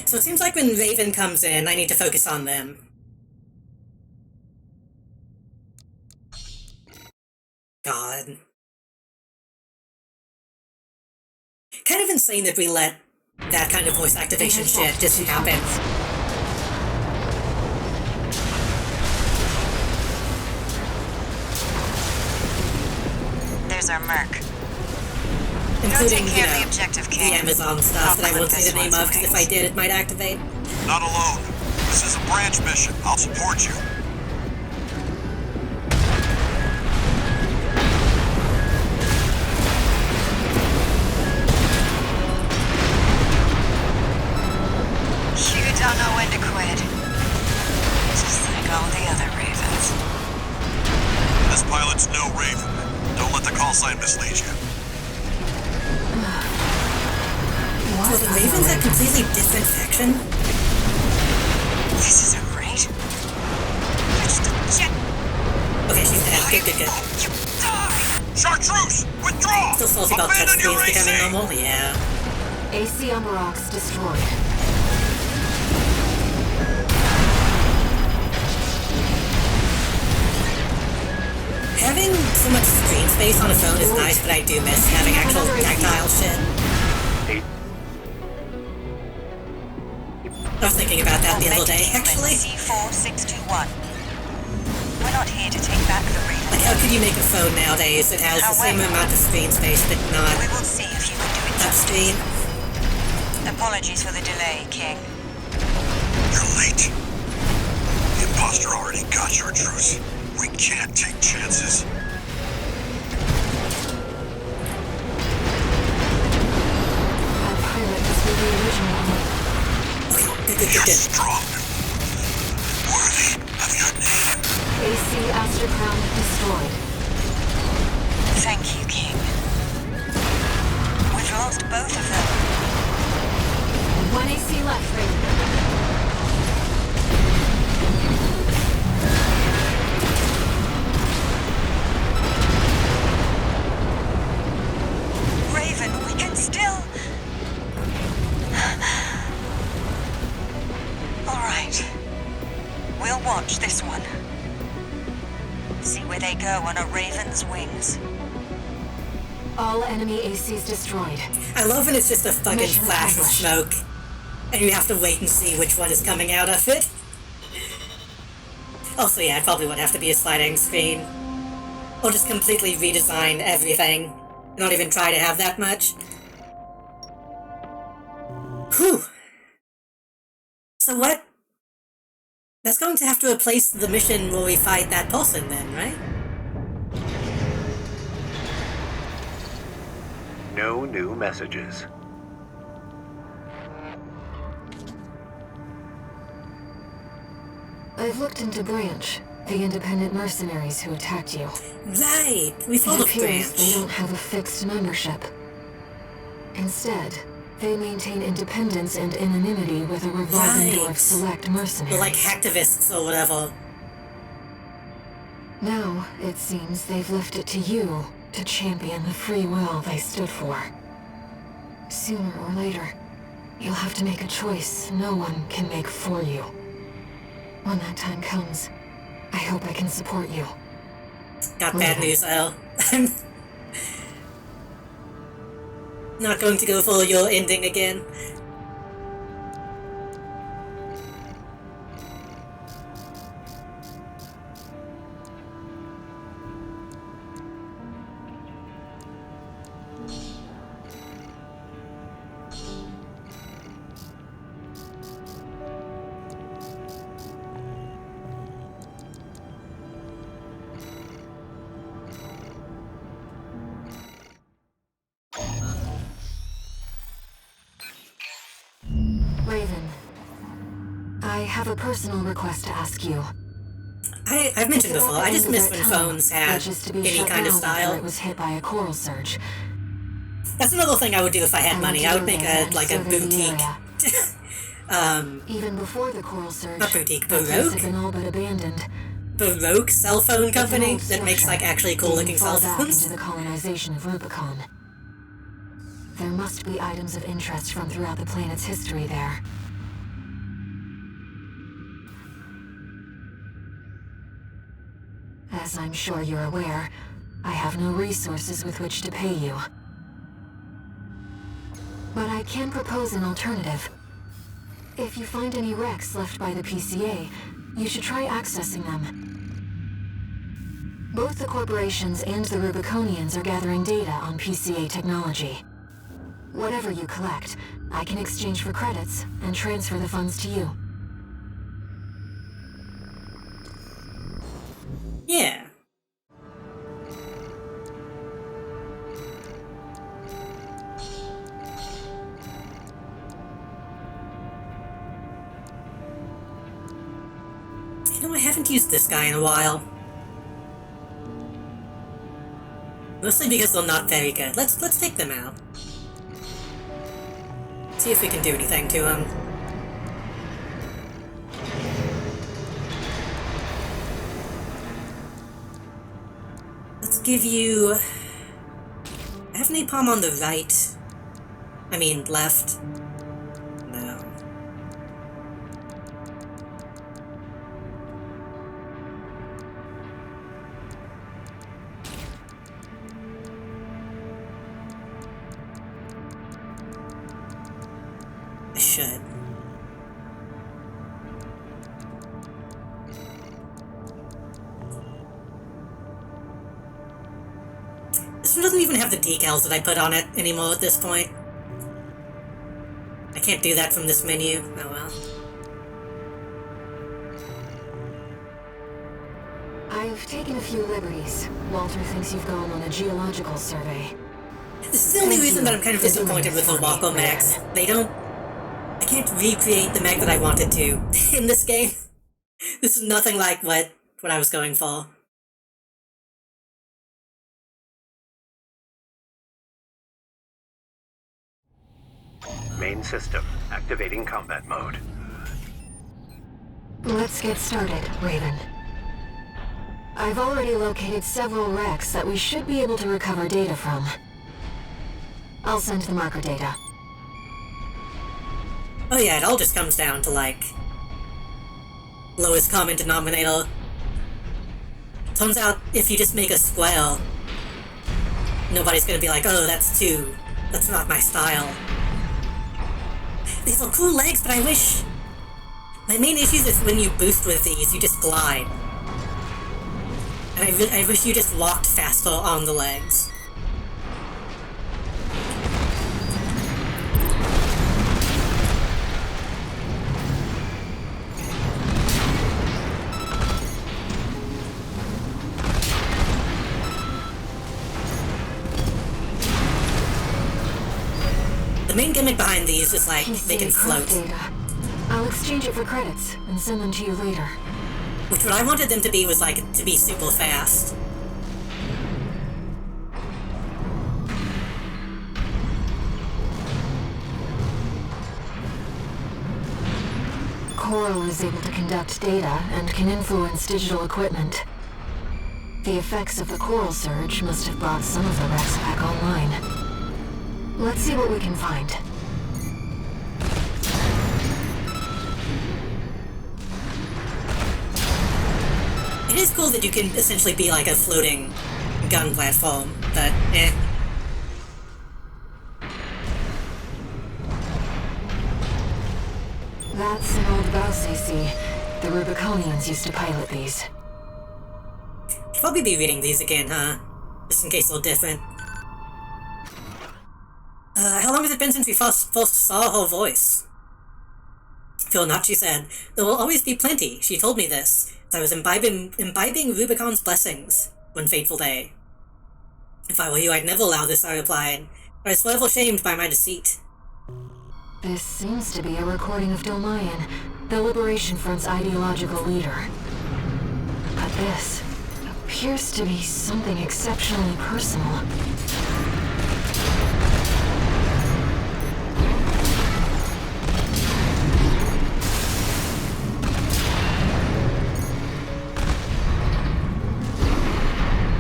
So it seems like when Raven comes in, I need to focus on them. God. Kind of insane that we let that kind of voice activation shit just happen. There's our Merc. Including, take care of the objective, the King. Amazon stuff that I won't say the name of, because if I did, it might activate. Not alone. This is a branch mission. I'll support you. You don't know when to quit. Just like all the other Ravens. This pilot's no Raven. Don't let the call sign mislead you. So the Ravens a completely different faction? This isn't right. You're just a jet. Okay, she's dead. Good. You die! Chartreuse! Withdraw! Still salty about Abandon your cutscenes becoming AC! normal? Yeah. AC on rocks destroyed. Having so much screen space on a phone is nice, but I do miss having actual tactile shit. I was thinking about that the other day, actually. C4621. We're not here to take back the Raven. Like, how could you make a phone nowadays that has the same amount of screen space, but not We will see if you can do it touchscreen? Apologies for the delay, King. You're late. The imposter already got Chartreuse. We can't take chances. That pilot must be the original owner. You're strong. Worthy of your name. AC Aster Crown destroyed. Thank you, King. We've lost both of them. 1 AC left, Raven. Raven, we can still... All right. We'll watch this one. See where they go on a Raven's wings. All enemy ACs destroyed. I love when it's just a fucking Mission flash of accomplished. smoke, and you have to wait and see which one is coming out of it. Also, yeah, it probably would have to be a sliding screen. Or just completely redesign everything. Not even try to have that much. Whew. So what? That's going to have to replace the mission where we fight that Paulson then, right? No new messages. I've looked into Branch, the independent mercenaries who attacked you. Right! We It followed appears they Branch. don't have a fixed membership. Instead, they maintain independence and anonymity with a revolving door of Right. select mercenaries. They're like hacktivists or whatever. Now, it seems they've left it to you to champion the free will they stood for. Sooner or later, you'll have to make a choice no one can make for you. When that time comes, I hope I can support you. Got bad news, Al. I'm not going to go for your ending again. Raven, I have a personal request to ask you. I've mentioned before, I just miss when That tunnel, phones had which is to be any shut kind of down after style. It was hit by a coral surge. That's another thing I would do if I had money. I would make a like a survey the boutique. area. Even before the coral surge, Not boutique, that place had Baroque. been all but abandoned. Baroque cell phone It's an company old that makes like structure, actually cool looking dating cell far back phones. into the colonization of Rubicon. There must be items of interest from throughout the planet's history there. As I'm sure you're aware, I have no resources with which to pay you. But I can propose an alternative. If you find any wrecks left by the PCA, you should try accessing them. Both the corporations and the Rubiconians are gathering data on PCA technology. Whatever you collect, I can exchange for credits and transfer the funds to you. Yeah. You know, I haven't used this guy in a while. Mostly because they're not very good. Let's take them out. See if we can do anything to them. Let's give you... I have napalm on the right. I mean, left. No. I should. This one doesn't even have the decals that I put on it anymore at this point. I can't do that from this menu. Oh well. I've taken a few liberties. Walter thinks you've gone on a geological survey. This is the only Thank reason you that I'm kind of for doing disappointed with this the for me, Waco Max. They don't... I can't recreate the Meg that I wanted to in this game. This is nothing like what I was going for. main system, activating combat mode. Let's get started, Raven. I've already located several wrecks that we should be able to recover data from. I'll send the marker data. Oh yeah, it all just comes down to, like, lowest common denominator. Turns out, if you just make a square, nobody's gonna be like, oh, that's not my style. These are cool legs, but I wish... My main issue is when you boost with these, you just glide. And I wish you just walked faster on the legs. The main gimmick behind these is, like, they can float. I'll exchange it for credits and send them to you later. Which what I wanted them to be was, like, to be super fast. Coral is able to conduct data and can influence digital equipment. The effects of the Coral Surge must have brought some of the wrecks back online. Let's see what we can find. It is cool that you can essentially be like a floating gun platform, but eh. That's an old Gauss AC. The Rubiconians used to pilot these. Should probably be reading these again, huh? Just in case they're different. How long has it been since we first saw her voice? Phil Nachi said, there will always be plenty. She told me this. I was imbibing Rubicon's blessings one fateful day. If I were you, I'd never allow this, I replied. I was forever shamed by my deceit. This seems to be a recording of Dolmayan, the Liberation Front's ideological leader. But this appears to be something exceptionally personal.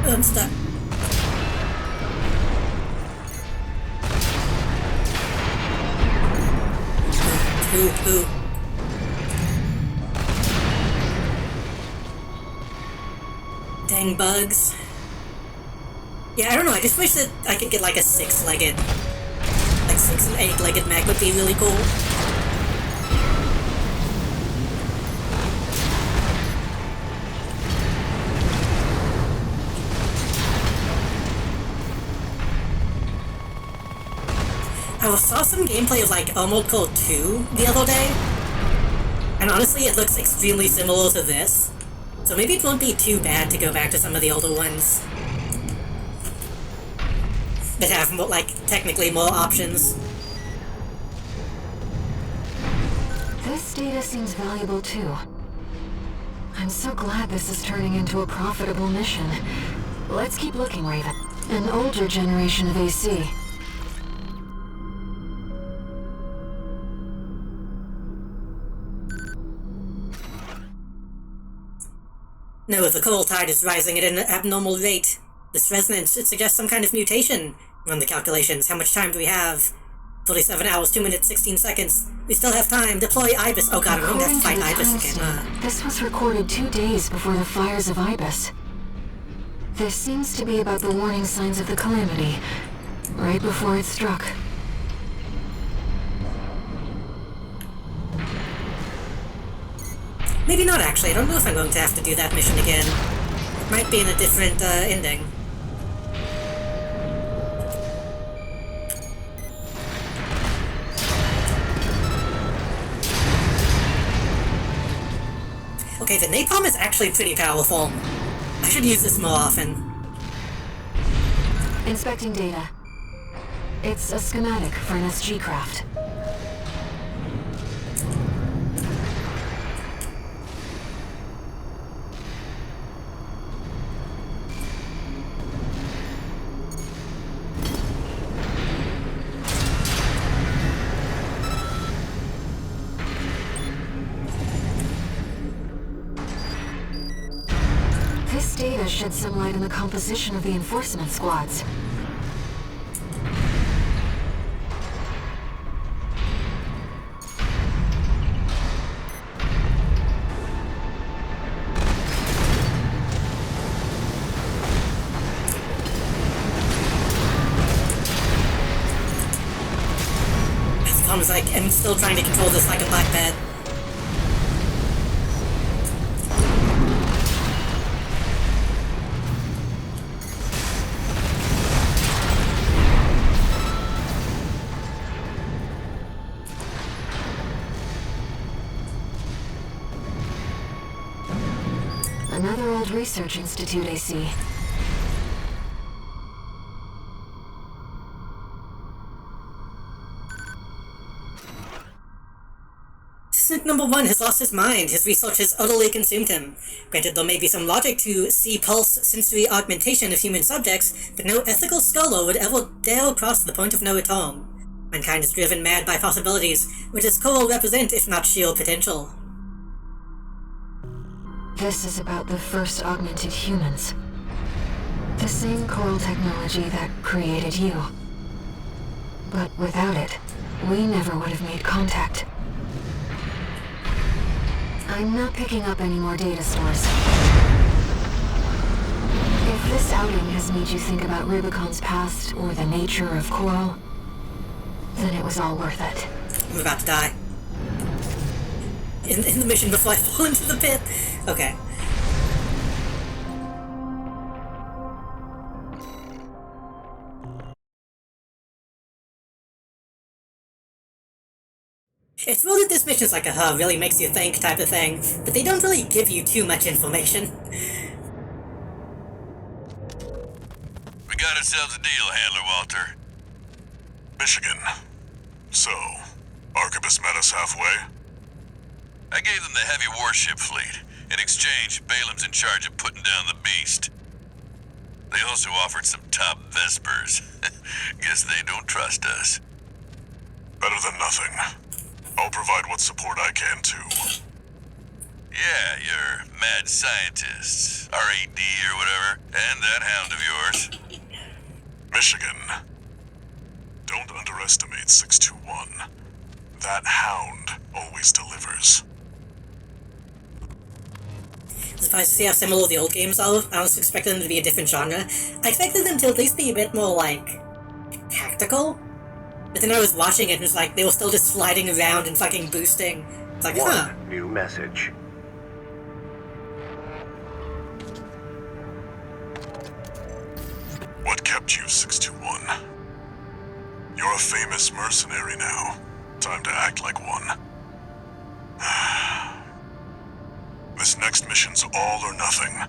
I'm stuck. Ooh. Dang bugs. Yeah, I don't know, I just wish that I could get like a 6 and 8-legged mech would be really cool. I saw some gameplay of, like, Armored Core 2 the other day, and honestly it looks extremely similar to this, so maybe it won't be too bad to go back to some of the older ones that have, more, like, technically more options. This data seems valuable too. I'm so glad this is turning into a profitable mission. Let's keep looking, Raven. An older generation of AC. No, the coral tide is rising at an abnormal rate. This resonance, it suggests some kind of mutation. Run the calculations. How much time do we have? 47 hours, 2 minutes, 16 seconds. We still have time. Deploy Ibis. Oh god, I'm going to have to fight Ibis again. This was recorded 2 days before the fires of Ibis. This seems to be about the warning signs of the calamity, right before it struck. Maybe not, actually. I don't know if I'm going to have to do that mission again. It might be in a different, ending. Okay, the napalm is actually pretty powerful. I should use this more often. Inspecting data. It's a schematic for an SG craft. shed some light on the composition of the enforcement squads. Tom's like, I'm still trying to control this like a black bed. Another old research institute, I see. Student number 1 has lost his mind. His research has utterly consumed him. Granted, there may be some logic to C-pulse sensory augmentation of human subjects, but no ethical scholar would ever dare cross the point of no return. Mankind is driven mad by possibilities, which its core represent, if not sheer potential. This is about the first augmented humans. The same coral technology that created you. But without it, we never would have made contact. I'm not picking up any more data stores. If this outing has made you think about Rubicon's past or the nature of Coral, then it was all worth it. I'm about to die. In the mission before I fall into the pit. Okay. It's well that this mission's like a really makes you think type of thing, but they don't really give you too much information. We got ourselves a deal, Handler Walter. Michigan. So, Arquebus met us halfway? I gave them the heavy warship fleet. In exchange, Balam's in charge of putting down the beast. They also offered some top Vespers. Guess they don't trust us. Better than nothing. I'll provide what support I can, too. Yeah, your mad scientists, RAD or whatever, and that hound of yours. Michigan. Don't underestimate 621. That hound always delivers. Surprised to see how similar the old games are. I was expecting them to be a different genre. I expected them to at least be a bit more, like, tactical. But then I was watching it and it was like, they were still just sliding around and fucking boosting. It's like, huh. One new message. What kept you, 621? You're a famous mercenary now. Time to act like one. This next mission's all or nothing.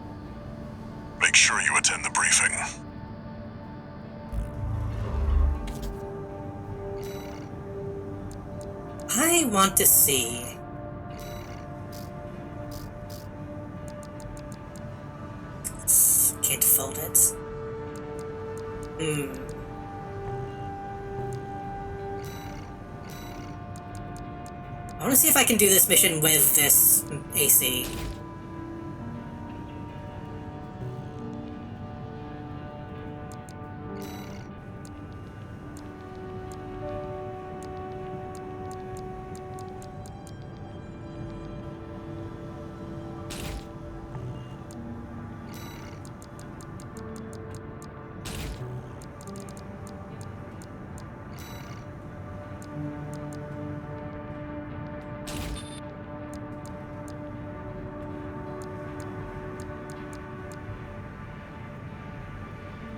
Make sure you attend the briefing. I want to see. Can't fold it. I want to see if I can do this mission with this AC.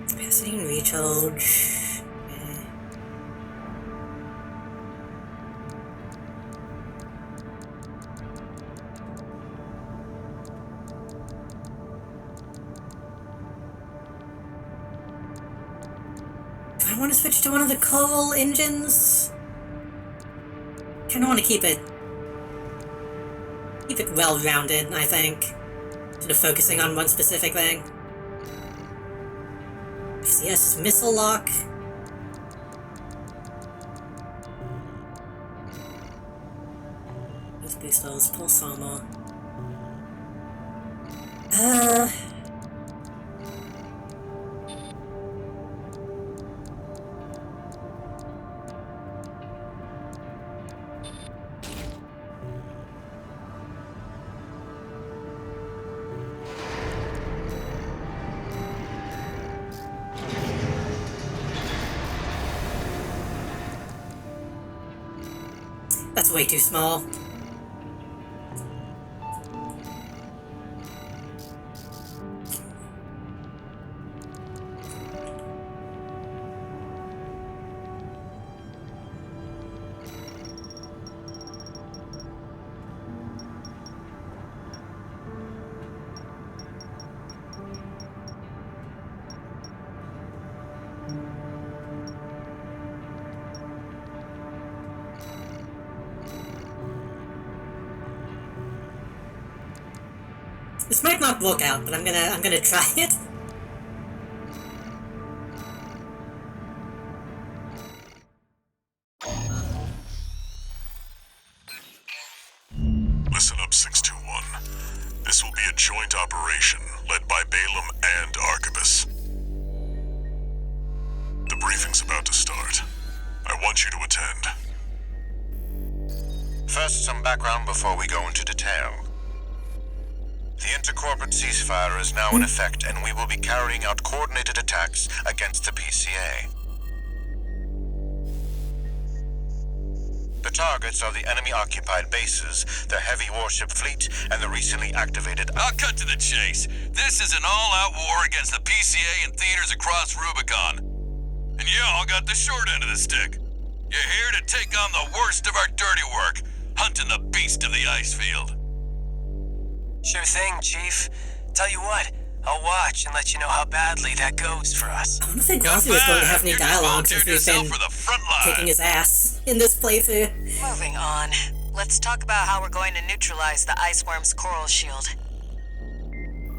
Capacity and recharge. Do I want to switch to one of the coral engines? Kind of want to keep it well-rounded, I think. Instead of focusing on one specific thing. Yes, missile lock. Let's boost those pulse armor. That's way too small. This might not work out, but I'm gonna try it. Listen up, 621. This will be a joint operation led by Balaam and Arquebus. The briefing's about to start. I want you to attend. First, some background before we go into detail. The intercorporate ceasefire is now in effect, and we will be carrying out coordinated attacks against the PCA. The targets are the enemy-occupied bases, the heavy warship fleet, and the recently activated... I'll cut to the chase. This is an all-out war against the PCA and theaters across Rubicon. And y'all got the short end of the stick. You're here to take on the worst of our dirty work, hunting the beast of the ice field. Sure thing, Chief. Tell you what, I'll watch and let you know how badly that goes for us. I don't think Glossy was going to have any dialogue since we've been kicking his ass in this playthrough. Moving on. Let's talk about how we're going to neutralize the Iceworm's coral shield.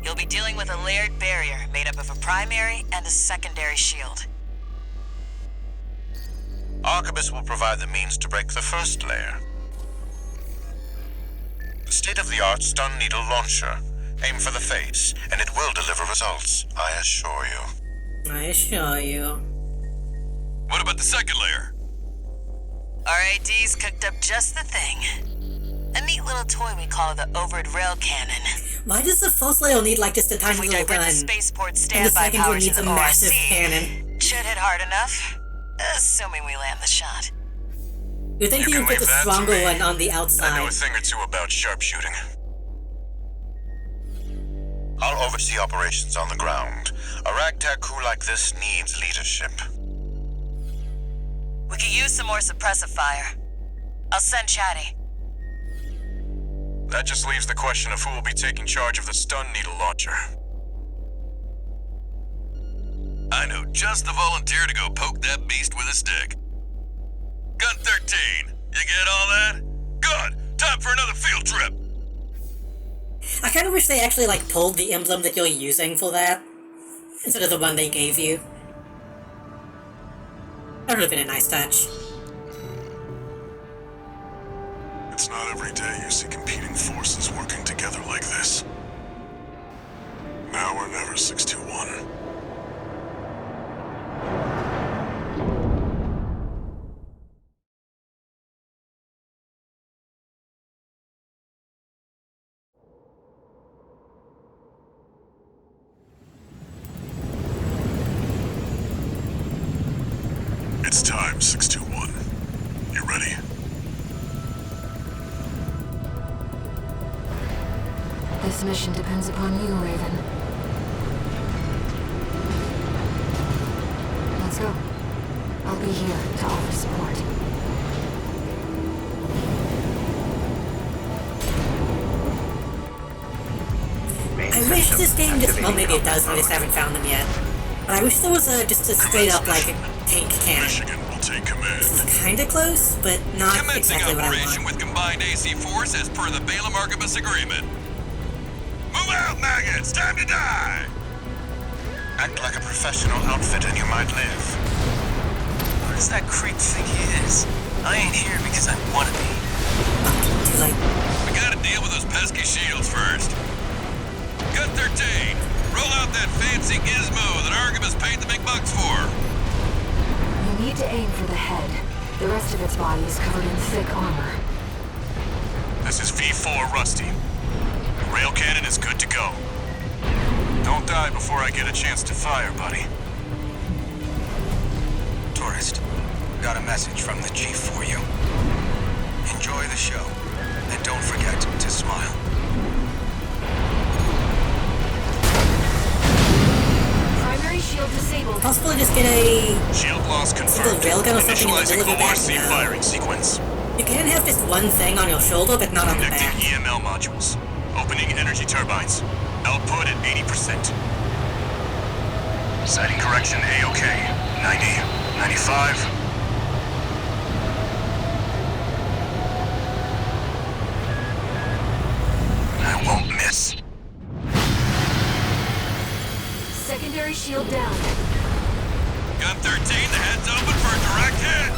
You'll be dealing with a layered barrier made up of a primary and a secondary shield. Arquebus will provide the means to break the first layer. The state-of-the-art stun needle launcher. Aim for the face, and it will deliver results, I assure you. I assure you. What about the second layer? RAD's cooked up just the thing. A neat little toy we call the Overed Rail Cannon. Why does the first layer need like just a tiny little gun? The spaceport and the standby second one power needs to a the massive ORC. cannon. Should hit hard enough, assuming we land the shot. You'd think you would put the stronger one on the outside. I know a thing or two about sharpshooting. I'll oversee operations on the ground. A ragtag crew like this needs leadership. We could use some more suppressive fire. I'll send Chatty. That just leaves the question of who will be taking charge of the stun needle launcher. I know just the volunteer to go poke that beast with a stick. Gun 13, you get all that? Good! Time for another field trip! I kind of wish they actually like pulled the emblem that you're using for that, instead of the one they gave you. That would have been a nice touch. It's not every day you see competing forces working together like this. Now or never, 621. It's time, 621. You ready? This mission depends upon you, Raven. Let's go. I'll be here to offer support. I wish this game just, well maybe it does, I just haven't found them yet. But I wish there was just a straight up like tank cannon. Michigan will take command. It's kinda close, but not Commencing exactly what I operation want. with combined AC force as per the Balaam Arquebus agreement. Move out, maggots! Time to die! Act like a professional outfit and you might live. Who does that creep think he is? I ain't here because I wanna be. Too late. We gotta deal with those pesky shields first. Gun 13, roll out that fancy gizmo that Arquebus paid the big bucks for. You need to aim for the head. The rest of its body is covered in thick armor. This is V4 Rusty. The rail cannon is good to go. Don't die before I get a chance to fire, buddy. Tourist, got a message from the Chief for you. Enjoy single railgun or something in the middle of your back? ORC No. firing sequence. You can have just one thing on your shoulder, but not on the Connecting back. EML modules. Opening energy turbines. Output at 80%. Sighting correction A-OK. 90. 95. I won't miss. Secondary shield down. Gun 13, the head's open for a direct hit.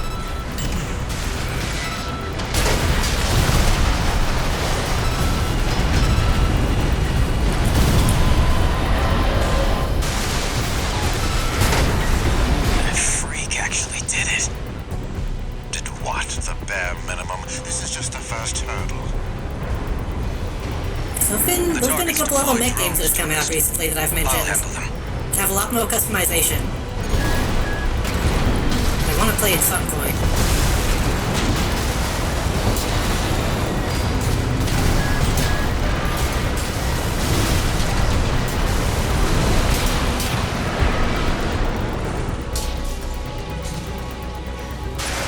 That freak actually did it. Did what? The bare minimum. This is just the first hurdle. So there's been a couple other mech games that have come out recently that I've mentioned. Have a lot more customization. I want to play at some point.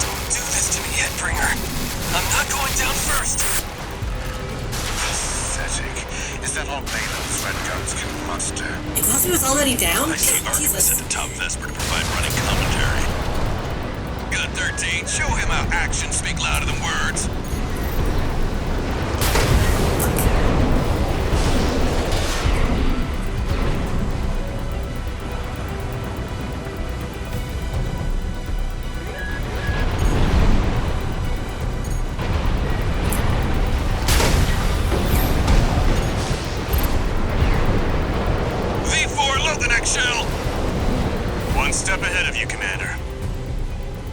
Don't do this to me, Headbringer. I'm not going down first. Pathetic. Is that all Baylon's red guns can muster? Because he was already down? I see Artemis Jesus. at the top Vesper to provide running commentary. Gun 13, show him how actions speak louder than words. V4, load the next shell. One step ahead of you, Commander.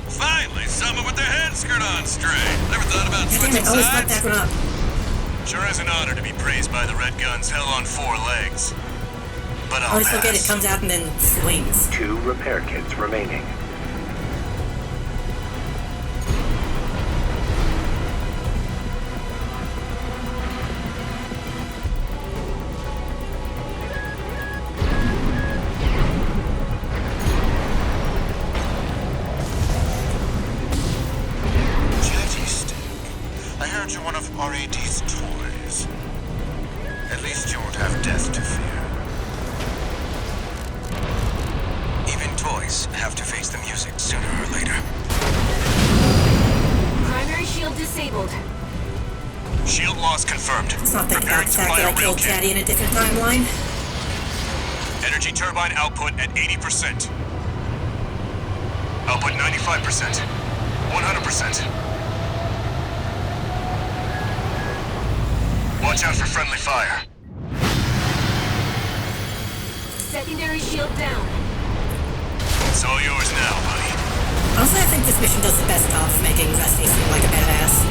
Finally, someone with their head screwed on straight. Never thought about Damn switching it, always fuck sides. that one up. Sure is an honor to be praised by the Red Guns hell on 4 legs. But I I'll always forget it pass. comes out and then swings. 2 repair kits remaining. Jetty stick. I heard you're one of RAD's toys. At least you won't have death to fear. Even toys have to face the music sooner or later. Primary shield disabled. Shield loss confirmed. Let's not think Preparing about the to fact fire that I a real killed kit. Daddy in a different timeline. Energy turbine output at 80%. Output 95%. 100%. Watch out for friendly fire. Secondary shield down. It's all yours now, buddy. Honestly, I think this mission does the best job of making Rusty seem like a badass.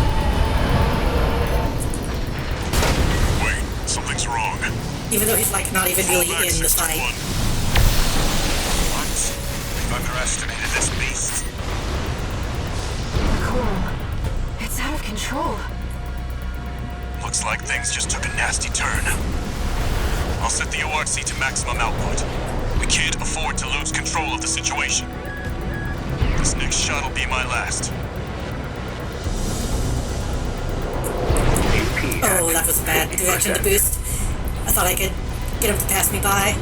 Wait, something's wrong. Even though he's like not even really in the fight. What? We've underestimated this beast. Cool. It's out of control. Looks like things just took a nasty turn. I'll set the ORC to maximum output. We can't afford to lose control of the situation. This next shot will be my last. Oh, that was bad. Direction to boost. I thought I could get him to pass me by.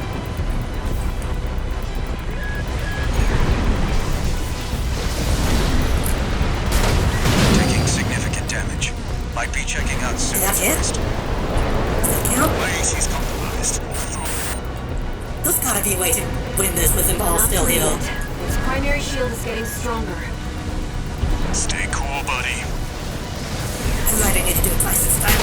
Taking significant damage. Might be checking out soon. That's it? Does that count? My AC's compromised. There's gotta be a way to win this with them all still healed. His primary shield is getting stronger. Stay cool, buddy. I'm right, I need to do it twice this time.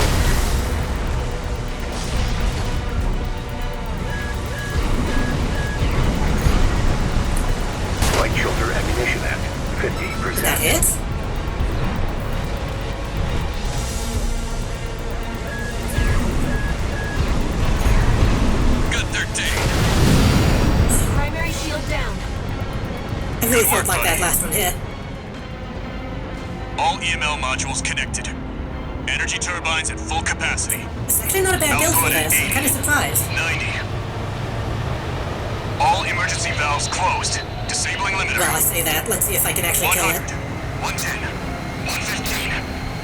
Light shoulder ammunition at 50%. Did that hit? Gun 13. Primary shield down. I really felt like that last one hit. All EML modules connected. Energy turbines at full capacity. It's actually not a bad build for this. I'm kind of surprised. 90. All emergency valves closed. Disabling limiter. Well, I say that. Let's see if I can actually kill it. 110. 115.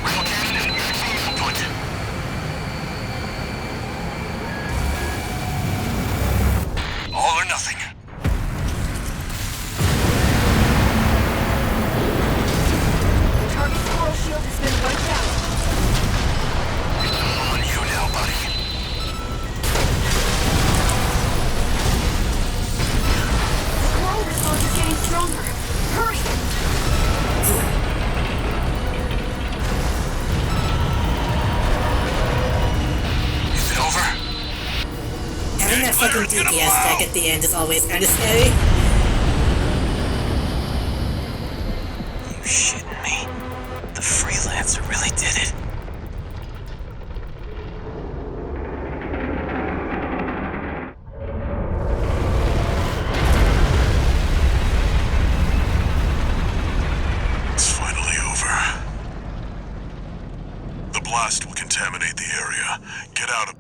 Rail cannon and magazine output. All or nothing. The target's coral shield has been wiped out. It's all on you now, buddy. The coral response is getting stronger. Hurry! Is it over? Having that fucking DPS deck at the end is always kind of scary. You shitting me? The freelancer really did it. It's finally over. The blast will contaminate the area. Get out of...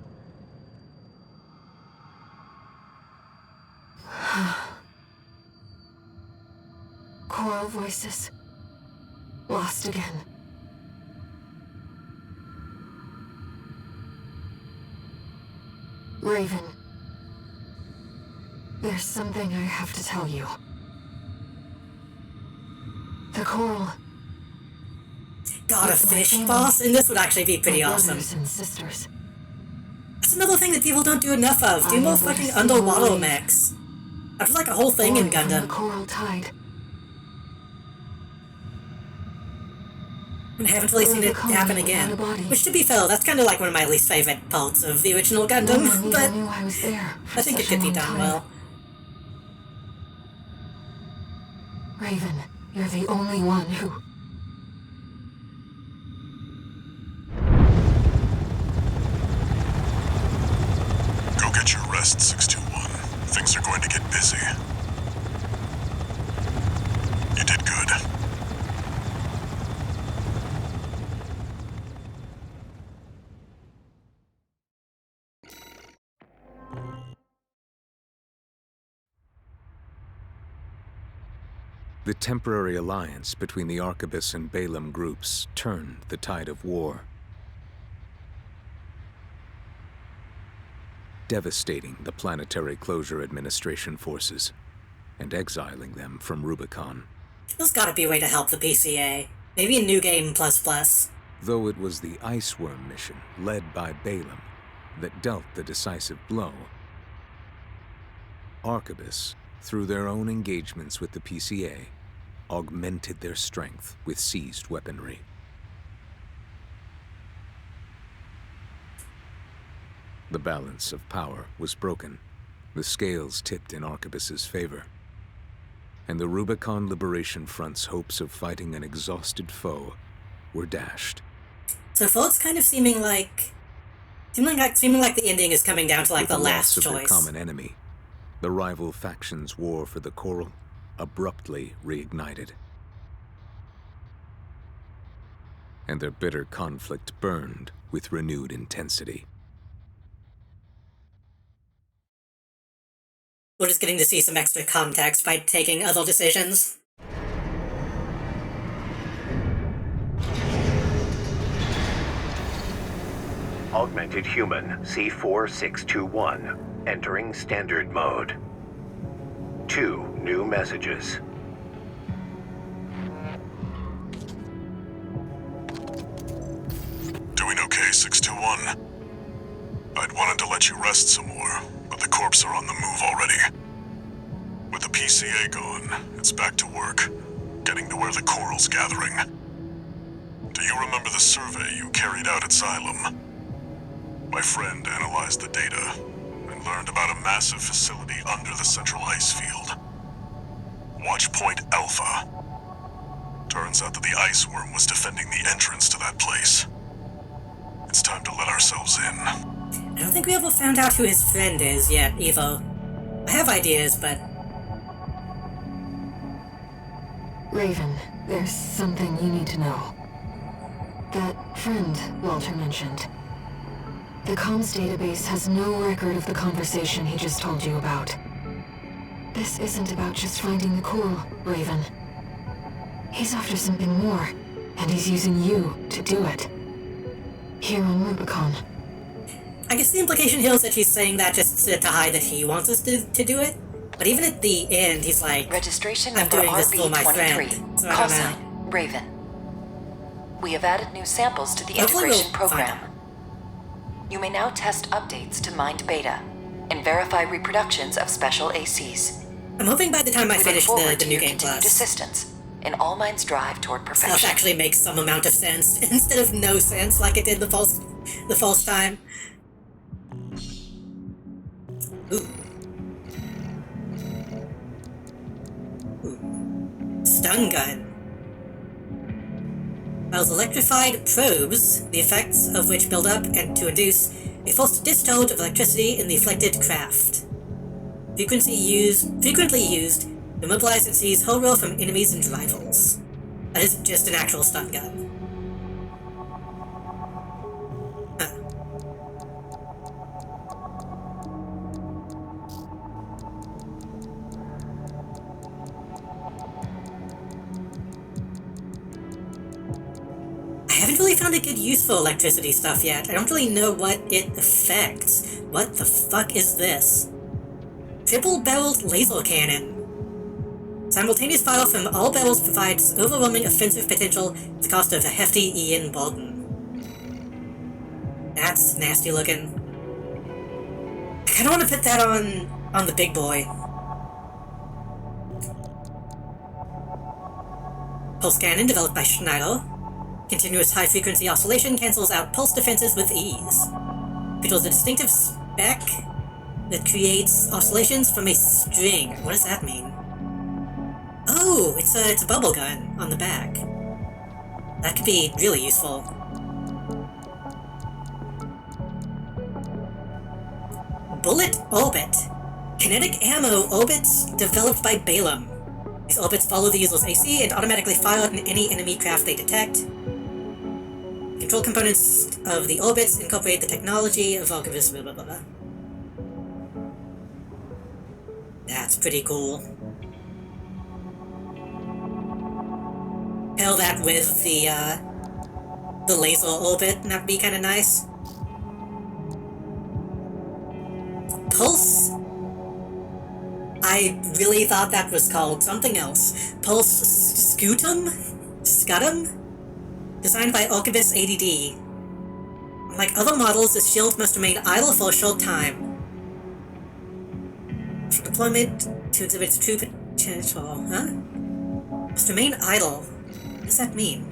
Coral voices. Lost again. Raven. There's something I have to tell you. The coral. God, a fish boss in this would actually be pretty my awesome. brothers and sisters. That's another thing that people don't do enough of. Do more fucking underwater mechs. That's like a whole thing in Born from Gundam. the coral tide. And I haven't really seen it happen again. Which, to be fair, that's kind of like one of my least favorite parts of the original No Gundam, one but even knew I was there for I think it such a could be long done time. well. Raven, you're the only one who... Go get your rest, 621. Things are going to get busy. You did good. The temporary alliance between the Arquebus and Balam groups turned the tide of war, devastating the Planetary Closure Administration forces and exiling them from Rubicon. There's gotta be a way to help the PCA. Maybe a new game ++. Though it was the Iceworm mission, led by Balam, that dealt the decisive blow, Arquebus, through their own engagements with the PCA, augmented their strength with seized weaponry. The balance of power was broken, the scales tipped in Arquebus's favor, and the Rubicon Liberation Front's hopes of fighting an exhausted foe were dashed. So far it's kind of seeming like the ending is coming down to like With the the last loss of their choice. common enemy, the rival factions' war for the Coral abruptly reignited. And their bitter conflict burned with renewed intensity. We're just getting to see some extra context by taking other decisions. Augmented Human C4621, entering standard mode. 2 new messages. Doing okay, 621? I'd wanted to let you rest some more, but the corps are on the move already. With the PCA gone, it's back to work, getting to where the Coral's gathering. Do you remember the survey you carried out at Xylem? My friend analyzed the data and learned about a massive facility under the central ice field. Watch Point Alpha. Turns out that the Iceworm was defending the entrance to that place. It's time to let ourselves in. I don't think we ever found out who his friend is yet, either. I have ideas, but... Raven, there's something you need to know. That friend Walter mentioned. The comms database has no record of the conversation he just told you about. This isn't about just finding the core, Raven. He's after something more, and he's using you to do it. Here on Rubicon. I guess the implication here is that he's saying that just to hide that he wants us to do it. But even at the end, he's like, Registration I'm number doing this for my friend. RB23. So I Call don't know. sign, Raven. We have added new samples to the Hopefully integration we'll find program. You may now test updates to Mind Beta and verify reproductions of special ACs. I'm hoping by the time I We finish look forward the to New your Game continued Plus, assistance in All Minds' drive toward stuff perfection. actually makes some amount of sense instead of no sense like it did the false time. Ooh. Stun gun. Files electrified probes, the effects of which build up and to induce a forced discharge of electricity in the afflicted craft. Frequently used to mobilize and seize whole row from enemies and rivals. That isn't just an actual stun gun. Huh. I haven't really found a good use for electricity stuff yet. I don't really know what it affects. What the fuck is this? Triple-barreled laser cannon. Simultaneous fire from all barrels provides overwhelming offensive potential at the cost of a hefty Ian Bolton. That's nasty looking. I kinda wanna put that on the big boy. Pulse cannon developed by Schneider. Continuous high-frequency oscillation cancels out pulse defenses with ease. Features a distinctive spec that creates oscillations from a string. What does that mean? Oh, it's a bubble gun on the back. That could be really useful. Bullet Orbit. Kinetic ammo orbits developed by Balaam. These orbits follow the user's AC and automatically fire on any enemy craft they detect. Control components of the orbits incorporate the technology of Archivist blah blah blah. That's pretty cool. Pair that with the laser orbit, and that'd be kinda nice. Pulse? I really thought that was called something else. Pulse Scutum? Scutum? Designed by Archivist ADD. Like other models, this shield must remain idle for a short time. For deployment to exhibit its true potential, huh? Must remain idle. What does that mean?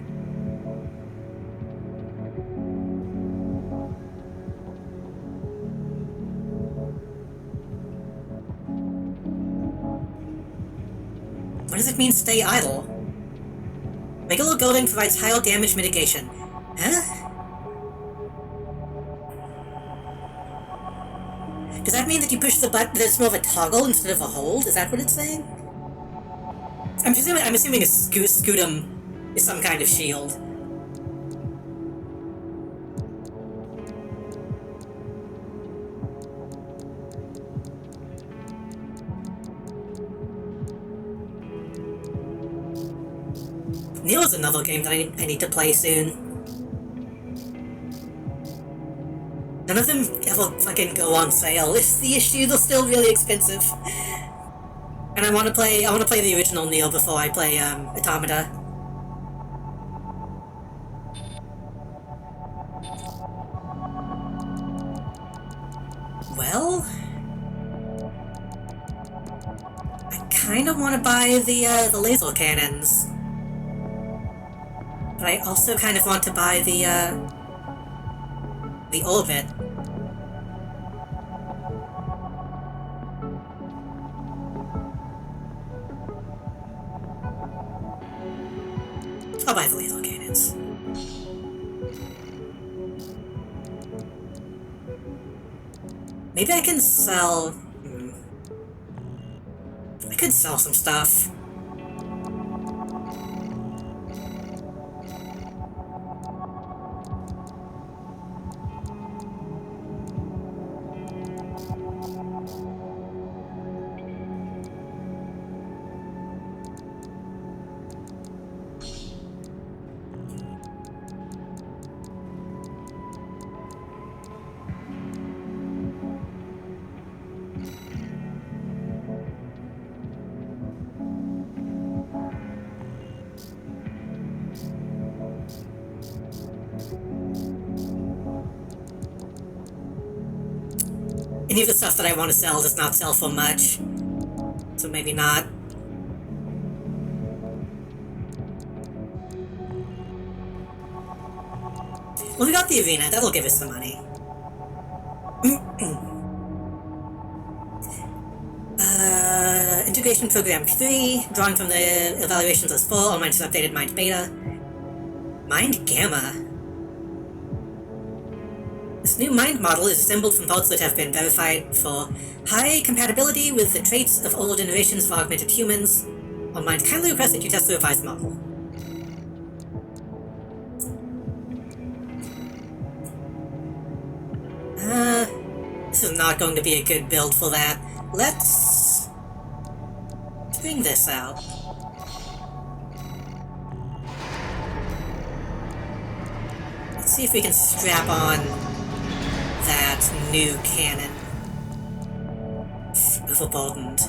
What does it mean, stay idle? Regular golding provides higher damage mitigation. Huh? Does that mean that you push the button that's more of a toggle instead of a hold? Is that what it's saying? I'm assuming a scutum is some kind of shield. Neo's another game that I need to play soon. None of them ever fucking go on sale. It's the issue, they're still really expensive. And I wanna play the original Neo before I play Automata. Well, I kinda wanna buy the laser cannons. But I also kind of want to buy the orbit. I'll buy the laser cannons. Maybe I can sell... I could sell some stuff. Any of the stuff that I want to sell does not sell for much. So maybe not. Well, we got the arena. That'll give us some money. Integration Program 3, drawing from the evaluations as full, all minds updated Mind Beta. Mind Gamma. This new mind model is assembled from parts that have been verified for high compatibility with the traits of older generations of augmented humans. All Mind kindly request that you test the revised model. This is not going to be a good build for that. Let's bring this out. Let's see if we can strap on that new cannon. Overburdened.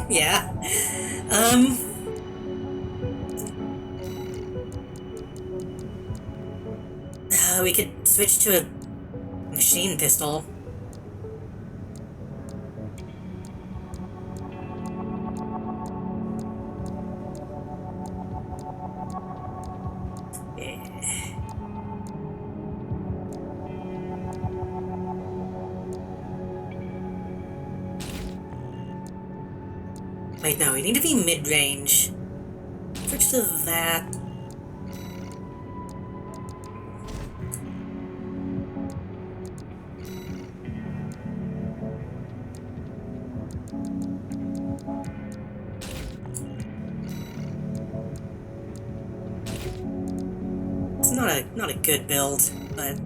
Yeah. We could switch to a machine pistol. Wait, no, we need to be mid-range. Switch to that. It's not a good build, but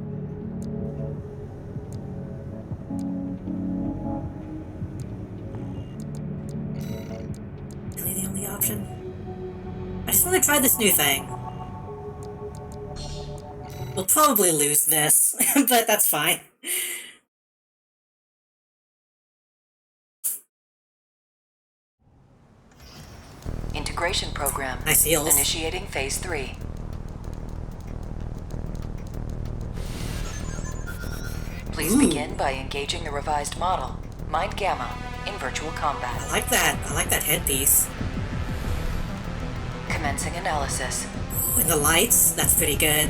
option. I just want to try this new thing. We'll probably lose this, but that's fine. Integration program. Nice heals. Initiating phase 3. Please begin by engaging the revised model, Mind Gamma, in virtual combat. I like that. I like that headpiece. Commencing analysis. Ooh, and the lights, that's pretty good.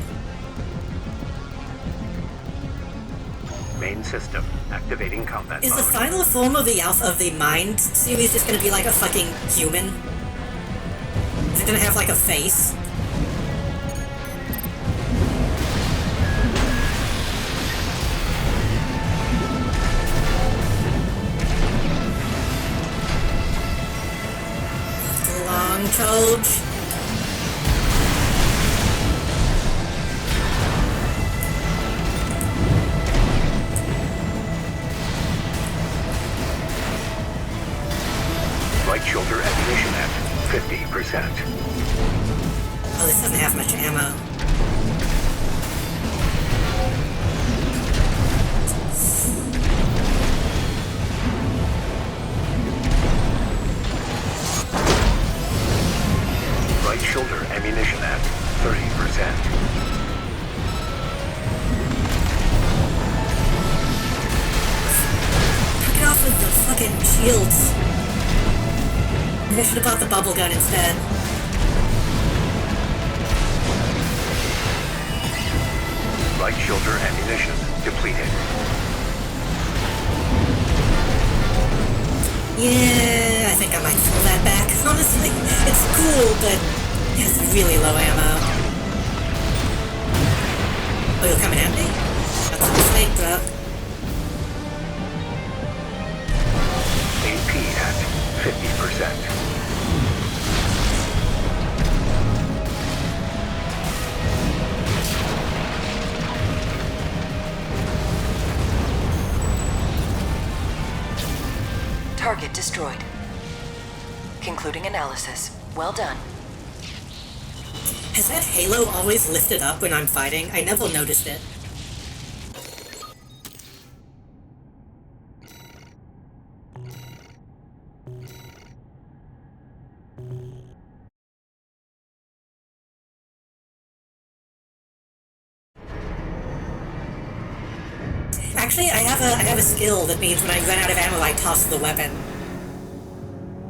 Main system activating combat Is mode. the final form of the Alpha of the Mind series just gonna be like a fucking human? Is it gonna have like a face? Long charge. Right shoulder ammunition at 50%. Oh, this doesn't have much ammo. Right shoulder ammunition at 30%. Knock it off with the fucking shields. Maybe I should have bought the bubble gun instead. Right shoulder ammunition depleted. Yeah, I think I might throw that back. Honestly, it's cool, but it's really low ammo. Oh, you'll come in handy? That's a mistake, bro. AP at 50%. Target destroyed. Concluding analysis. Well done. Has that halo always lifted up when I'm fighting? I never noticed it. Actually, I have a skill that means when I run out of ammo, I toss the weapon.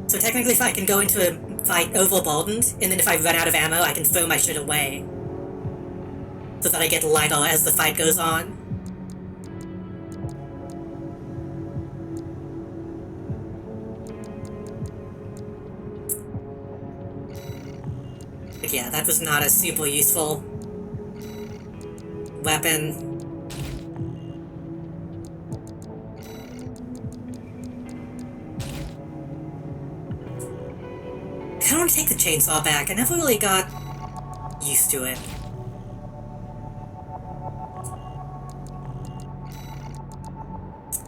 So technically, if I can go into a fight overburdened, and then if I run out of ammo, I can throw my shit away. So that I get lighter as the fight goes on. But yeah, that was not a super useful weapon. I want to take the chainsaw back. I never really got used to it.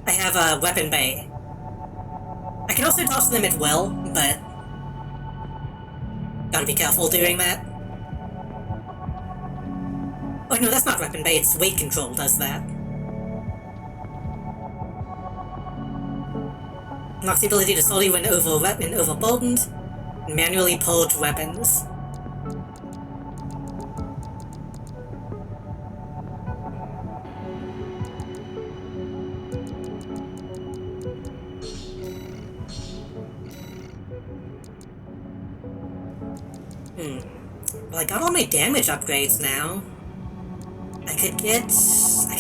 I have a weapon bay. I can also toss them at will, but gotta be careful doing that. Oh no, that's not weapon bay, it's weight control does that. Unlocks the ability to slowly when overburdened, and manually purge weapons. Well, I got all my damage upgrades now. I can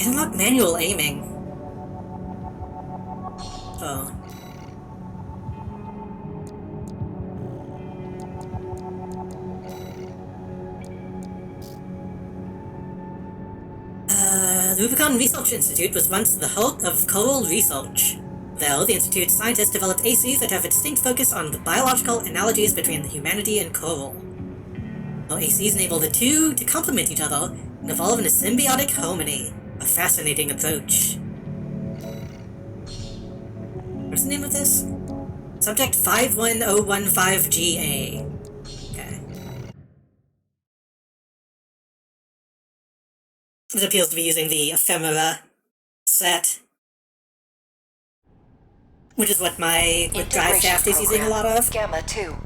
unlock manual aiming. Oh. The Rubicon Research Institute was once the hub of coral research. Though the Institute's scientists developed ACs that have a distinct focus on the biological analogies between the humanity and coral. Well, ACs enable the two to complement each other and evolve in a symbiotic harmony. A fascinating approach. What's the name of this? Subject 51015GA. Okay. It appears to be using the ephemera set. Which is what my drive shaft is using a lot of. Gamma 2.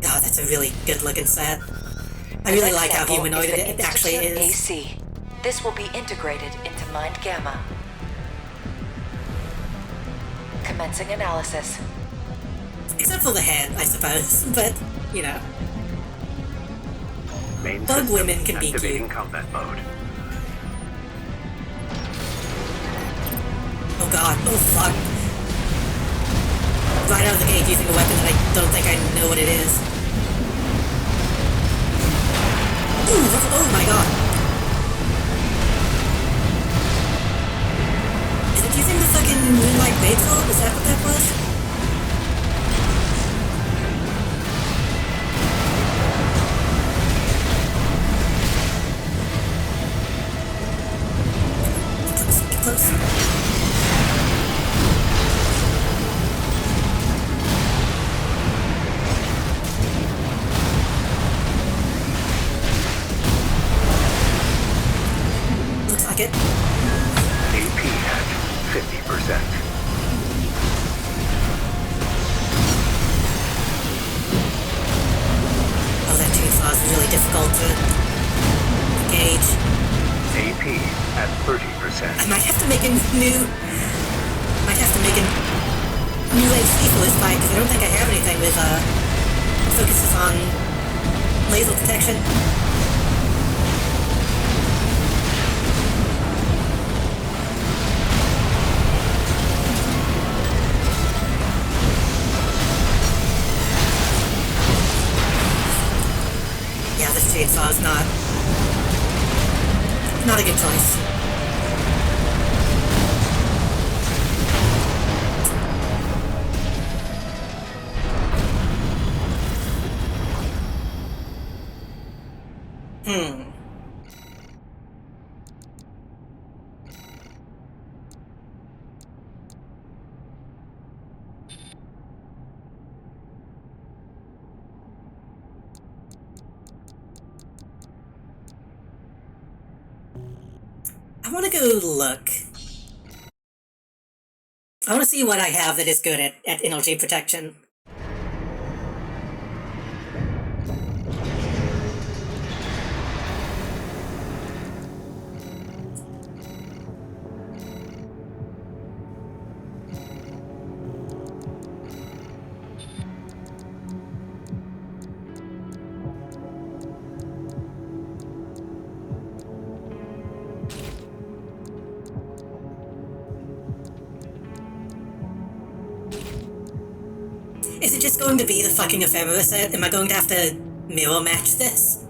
Oh, that's a really good looking set. I really like how humanoid it actually is. AC. This will be integrated into Mind Gamma. Commencing analysis. Except for the head, I suppose, but, you know. Main Bug women can be activating cute. combat mode. Oh god, oh fuck. Right out of the gate using a weapon that I don't think I know what it is. Ooh, oh my god. Is it using the fucking Moonlight Baseball? Is that what that was? Get close. It. AP at 50%. Oh, that chainsaw is really difficult to gauge. AP at 30%. I might have to make a new AC for this fight, because I don't think I have anything with, focuses on laser detection. Yeah, this chainsaw is not a good choice. I want to go look. I want to see what I have that is good at energy protection. Is it just going to be the fucking ephemera set? Am I going to have to mirror match this?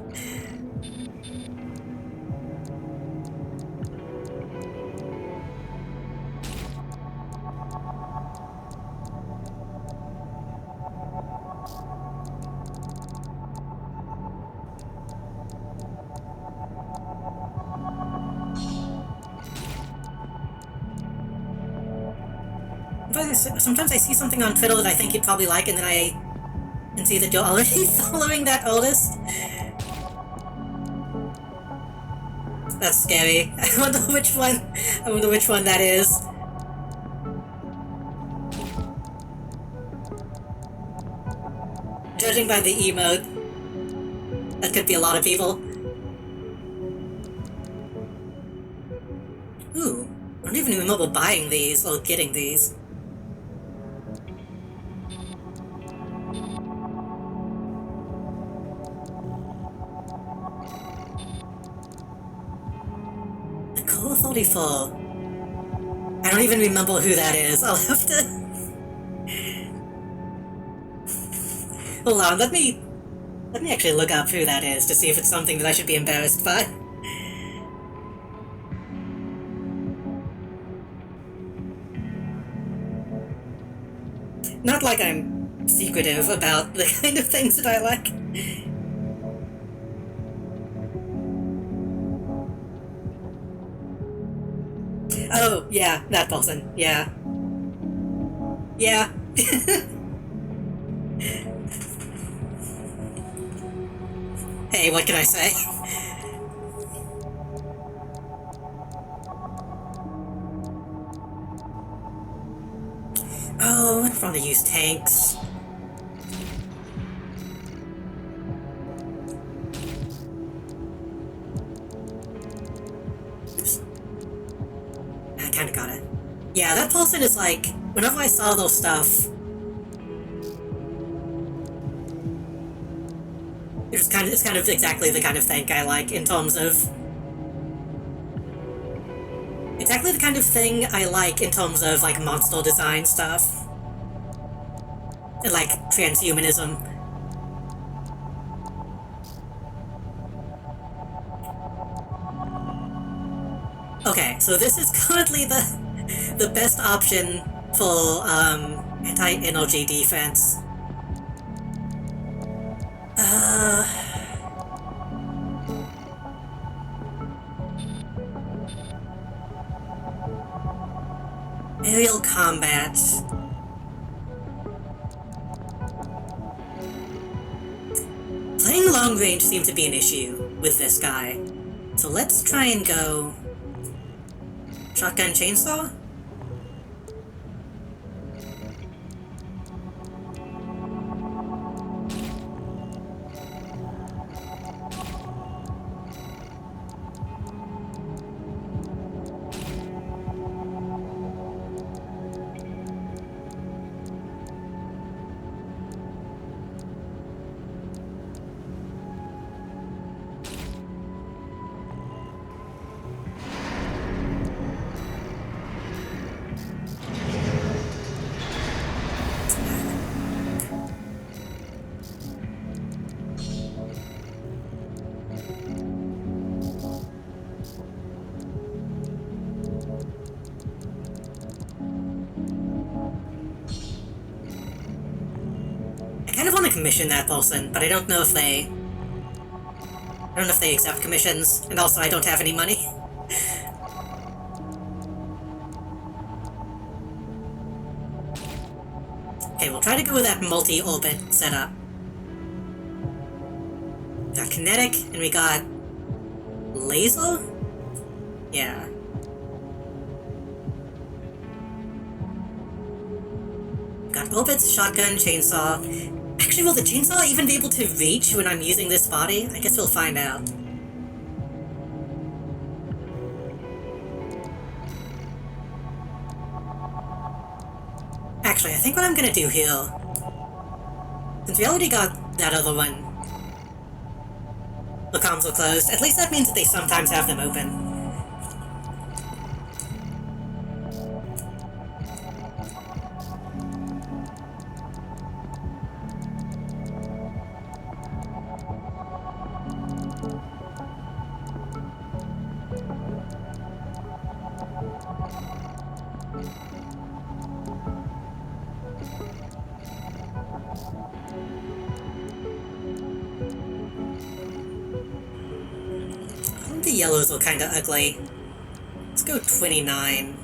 Sometimes I see something on Twitter that I think you'd probably like, and then I see that you're already following that artist. That's scary. I wonder which one that is. Judging by the emote, that could be a lot of people. Ooh, I don't even remember buying these or getting these. I don't even remember who that is. I'll have to... Hold on, let me actually look up who that is to see if it's something that I should be embarrassed by. Not like I'm secretive about the kind of things that I like. Oh, yeah, that person. Yeah. Yeah. Hey, what can I say? Oh, I want to use tanks. Kinda got it. Yeah, that person is like, whenever I saw those stuff, it's kind of exactly the kind of thing I like in terms of like monster design stuff and like transhumanism. Okay, so this is currently the best option for anti-energy defense. Aerial combat. Playing long range seems to be an issue with this guy, so let's try and go shotgun chainsaw? Commission that person, but I don't know if they accept commissions, and also I don't have any money. Okay, we'll try to go with that multi-orbit setup. We got kinetic, and we got laser? Yeah. Got orbits, shotgun, chainsaw. Actually, will the chainsaw even be able to reach when I'm using this body? I guess we'll find out. Actually, I think what I'm gonna do here, since we already got that other one, the comms are closed, at least that means that they sometimes have them open. yellows look kinda ugly. Let's go 29.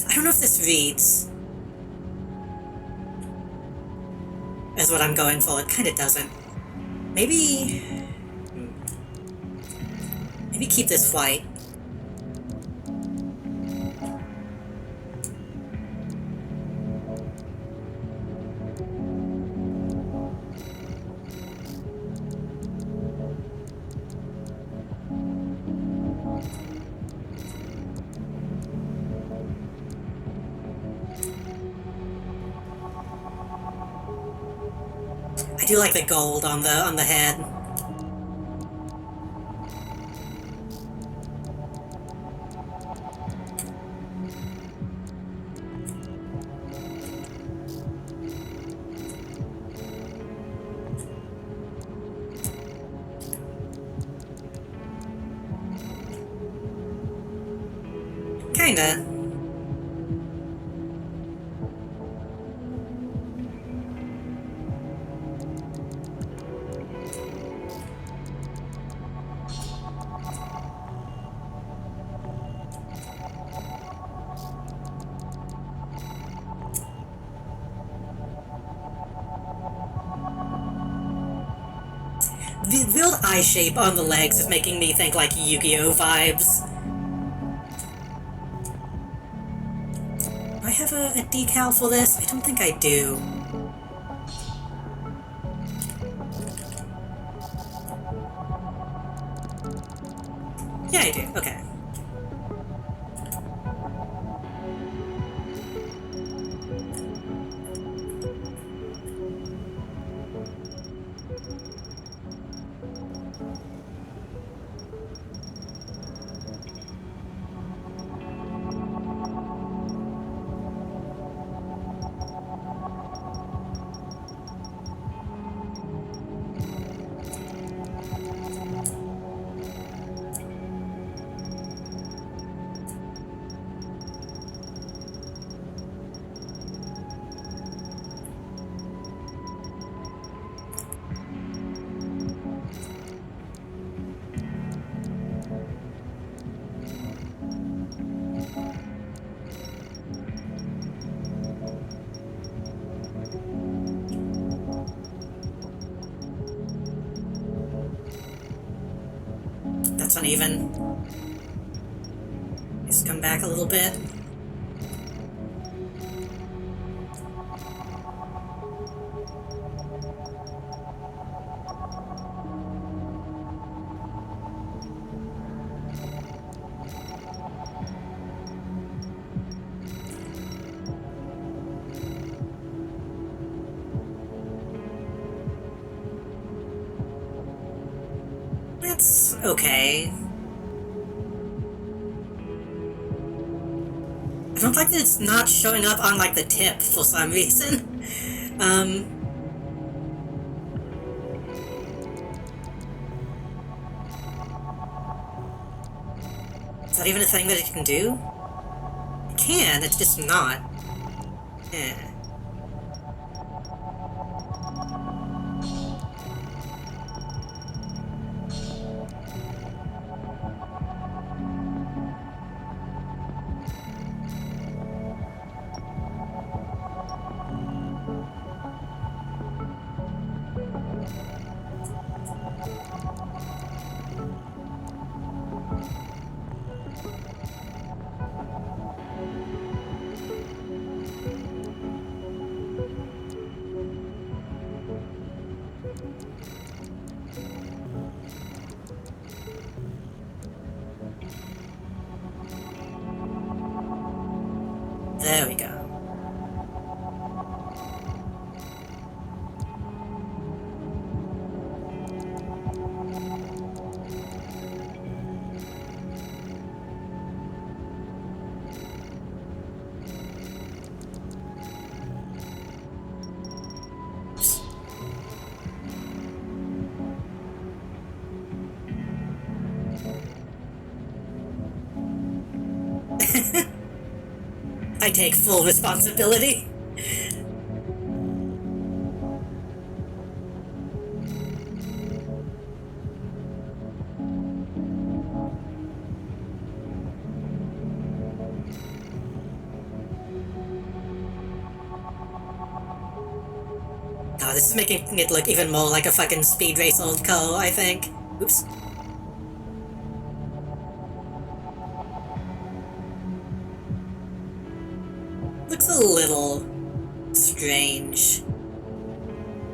I don't know if this reads as what I'm going for. It kind of doesn't. Maybe keep this white. I do like the gold on the head. Kinda. The weird eye shape on the legs is making me think like Yu-Gi-Oh vibes. Do I have a decal for this? I don't think I do. Yeah, I do. Okay. That's uneven. Just come back a little bit. That's okay. I don't like that it's not showing up on, like, the tip for some reason. Is that even a thing that it can do? It can, it's just not. Yeah. There we go. I take full responsibility. Oh, this is making it look even more like a fucking Speed Race old co, I think. Oops. Looks a little strange.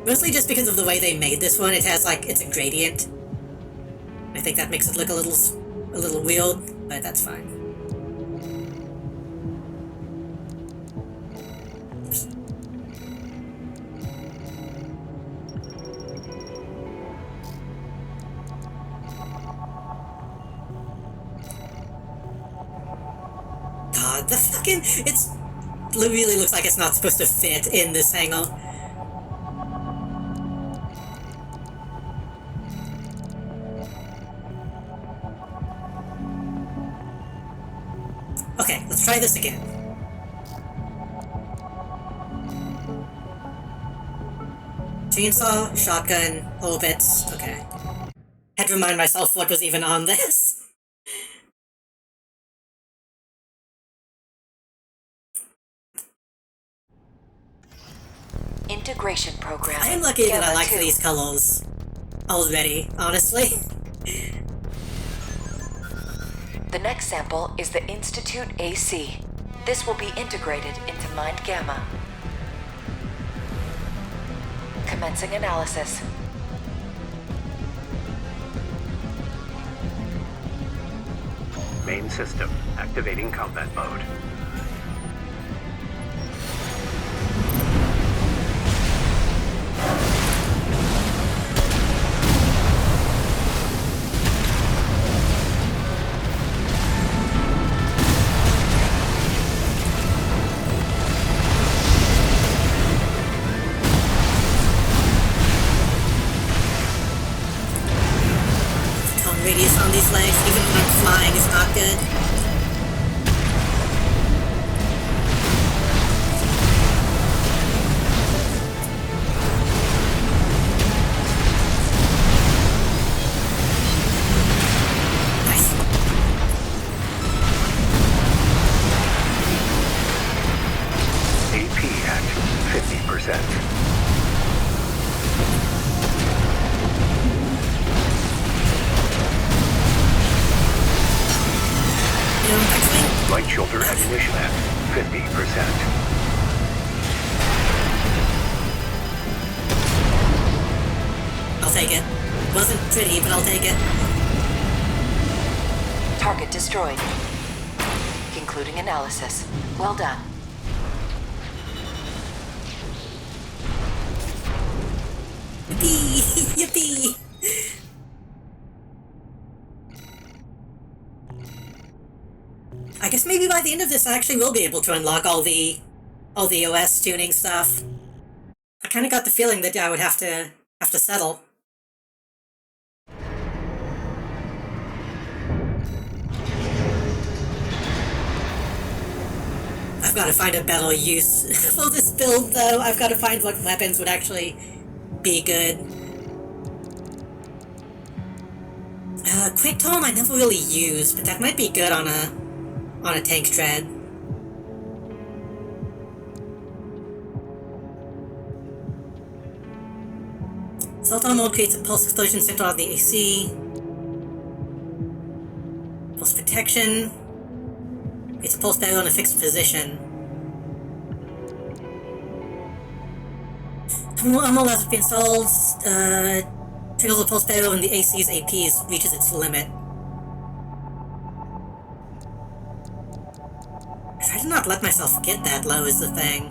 Mostly just because of the way they made this one. It has like, it's a gradient. I think that makes it look a little weird, but that's fine. God, the fucking, it really looks like it's not supposed to fit in this hangar. Okay, let's try this again. Chainsaw, shotgun, orbits, okay. Had to remind myself what was even on this. Integration program. I am lucky that I Gamma like 2. these colors already, honestly. The next sample is the Institute AC. This will be integrated into Mind Gamma. Commencing analysis. Main system activating combat mode. Tone radius on these legs, even when I'm flying, is not good. AP at 50%. Light shoulder ammunition at 50%. I'll take it. Wasn't pretty, but I'll take it. Target destroyed. Concluding analysis. Well done. Yippee! Yippee! I guess maybe by the end of this I actually will be able to unlock all the OS tuning stuff. I kind of got the feeling that I would have to settle. I've got to find a better use for this build, though. I've got to find what weapons would actually be good. Quick Tome I never really used, but that might be good on a tank tread. Assault mode creates a pulse explosion centered on the AC. Pulse protection. Creates a pulse barrier on a fixed position. Ammo allows it to be installed. Triggers a pulse barrier when the AC's AP reaches its limit. Try to not let myself get that low is the thing.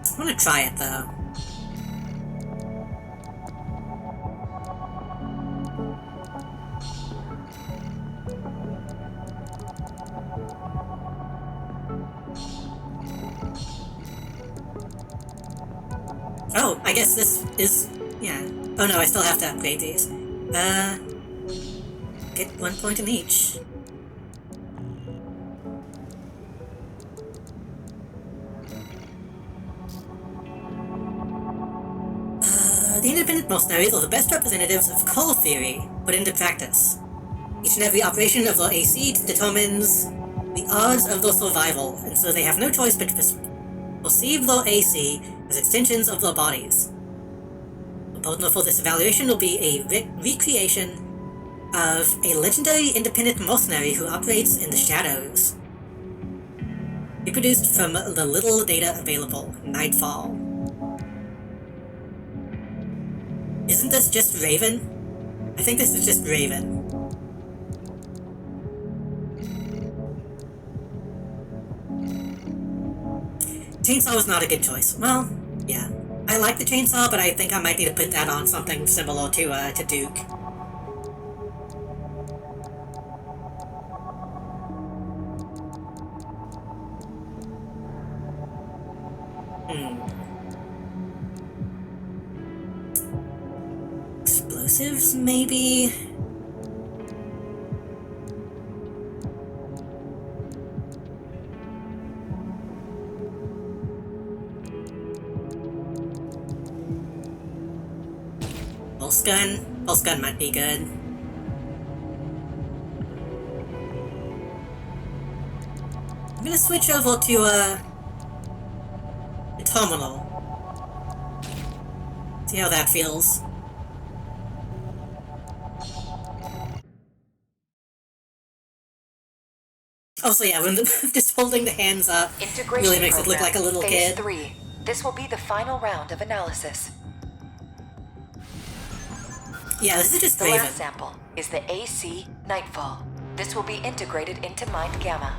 I want to try it though. Oh, I guess this is... yeah. Oh no, I still have to upgrade these. get 1 point in each. The independent mercenaries are the best representatives of Call Theory put into practice. Each and every operation of their AC determines the odds of their survival, and so they have no choice but to perceive their AC as extensions of their bodies. The partner for this evaluation will be a recreation of a legendary independent mercenary who operates in the shadows. Reproduced from the little data available, Nightfall. Isn't this just Raven? I think this is just Raven. Chainsaw was not a good choice. Well, yeah. I like the chainsaw, but I think I might need to put that on something similar to Duke. Explosives, maybe? Pulse gun? Pulse gun might be good. I'm gonna switch over to, the terminal. See how that feels. Also, yeah, when just holding the hands up really makes it look like a little Phase kid. 3. This will be the final round of analysis. Yeah, this is just The Raven. last sample is the AC Nightfall. This will be integrated into Mind Gamma.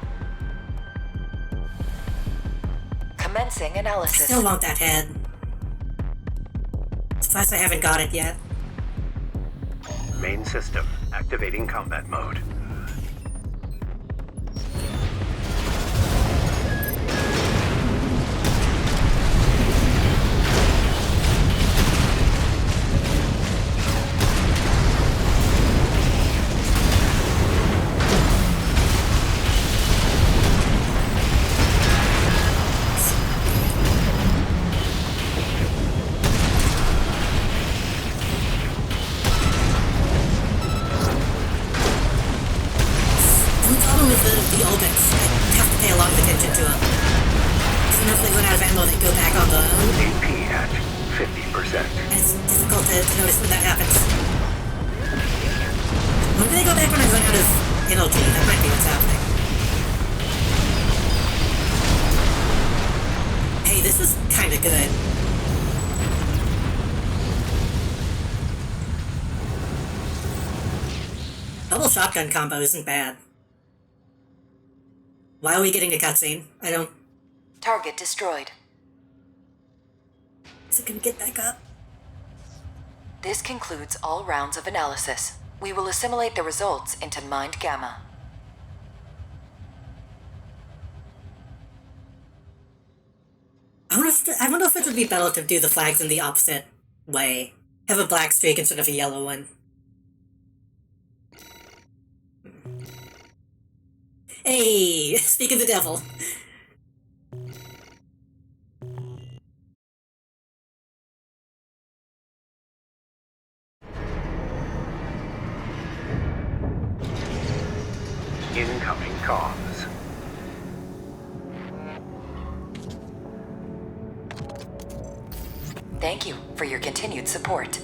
Commencing I analysis. still want that head. Surprised I haven't got it yet. Main system activating combat mode. The problem with the orbits, I have to pay a lot of attention to them. Even if they run out of ammo, they go back on their own. AP at 50%. And it's difficult to notice when that happens. When do they go back when I run out of energy? That might be what's happening. Hey, this is kinda good. Double shotgun combo isn't bad. Why are we getting a cutscene? I don't... Target destroyed. Is it gonna get back up? This concludes all rounds of analysis. We will assimilate the results into Mind Gamma. I wonder if it would be better to do the flags in the opposite way. Have a black streak instead of a yellow one. Hey! Speak of the devil. Incoming comms. Thank you for your continued support.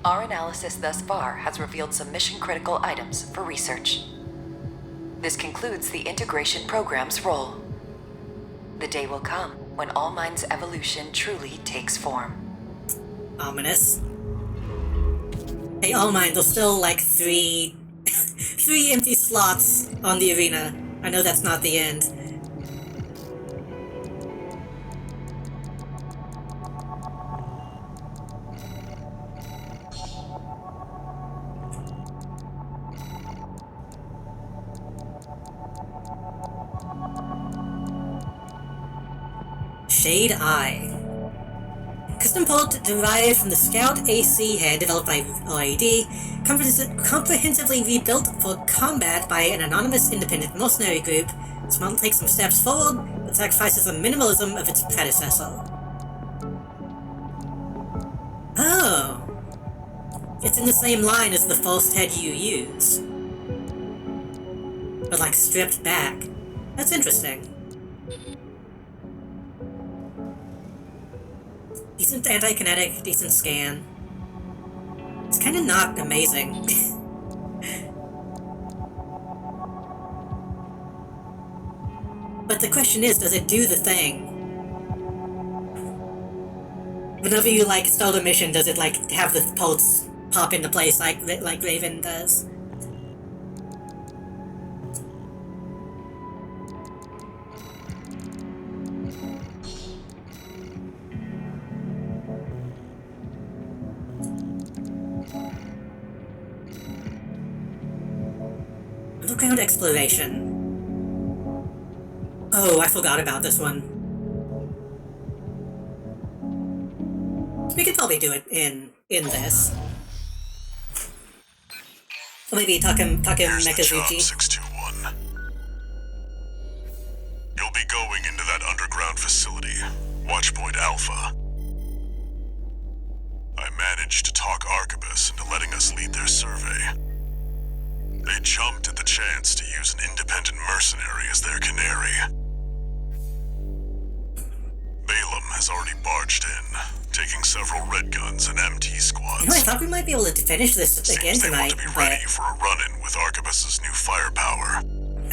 Our analysis thus far has revealed some mission-critical items for research. This concludes the integration program's role. The day will come when All Mind's evolution truly takes form. Ominous. Hey, All Mind, there's still like three empty slots on the arena. I know that's not the end. Shade Eye. Custom port derived from the Scout AC head developed by RAD, comprehensively rebuilt for combat by an anonymous independent mercenary group, this model takes some steps forward, but sacrifices the minimalism of its predecessor. Oh. It's in the same line as the first head you use. But like stripped back. That's interesting. Decent anti-kinetic, decent scan. It's kinda not amazing. But the question is, does it do the thing? Whenever you like start a mission, does it like have the pulse pop into place like Raven does? Underground exploration. Oh, I forgot about this one. We could probably do it in this. Or maybe Takem Mekazuchi. 621. You'll be going into that underground facility, Watchpoint Alpha. I managed to talk Arquebus into letting us lead their survey. They jumped at the chance to use an independent mercenary as their canary. Balaam has already barged in, taking several red guns and MT squads. You know, I thought we might be able to finish this again Seems they tonight, want to be ready for a run-in with Arquebus's new firepower.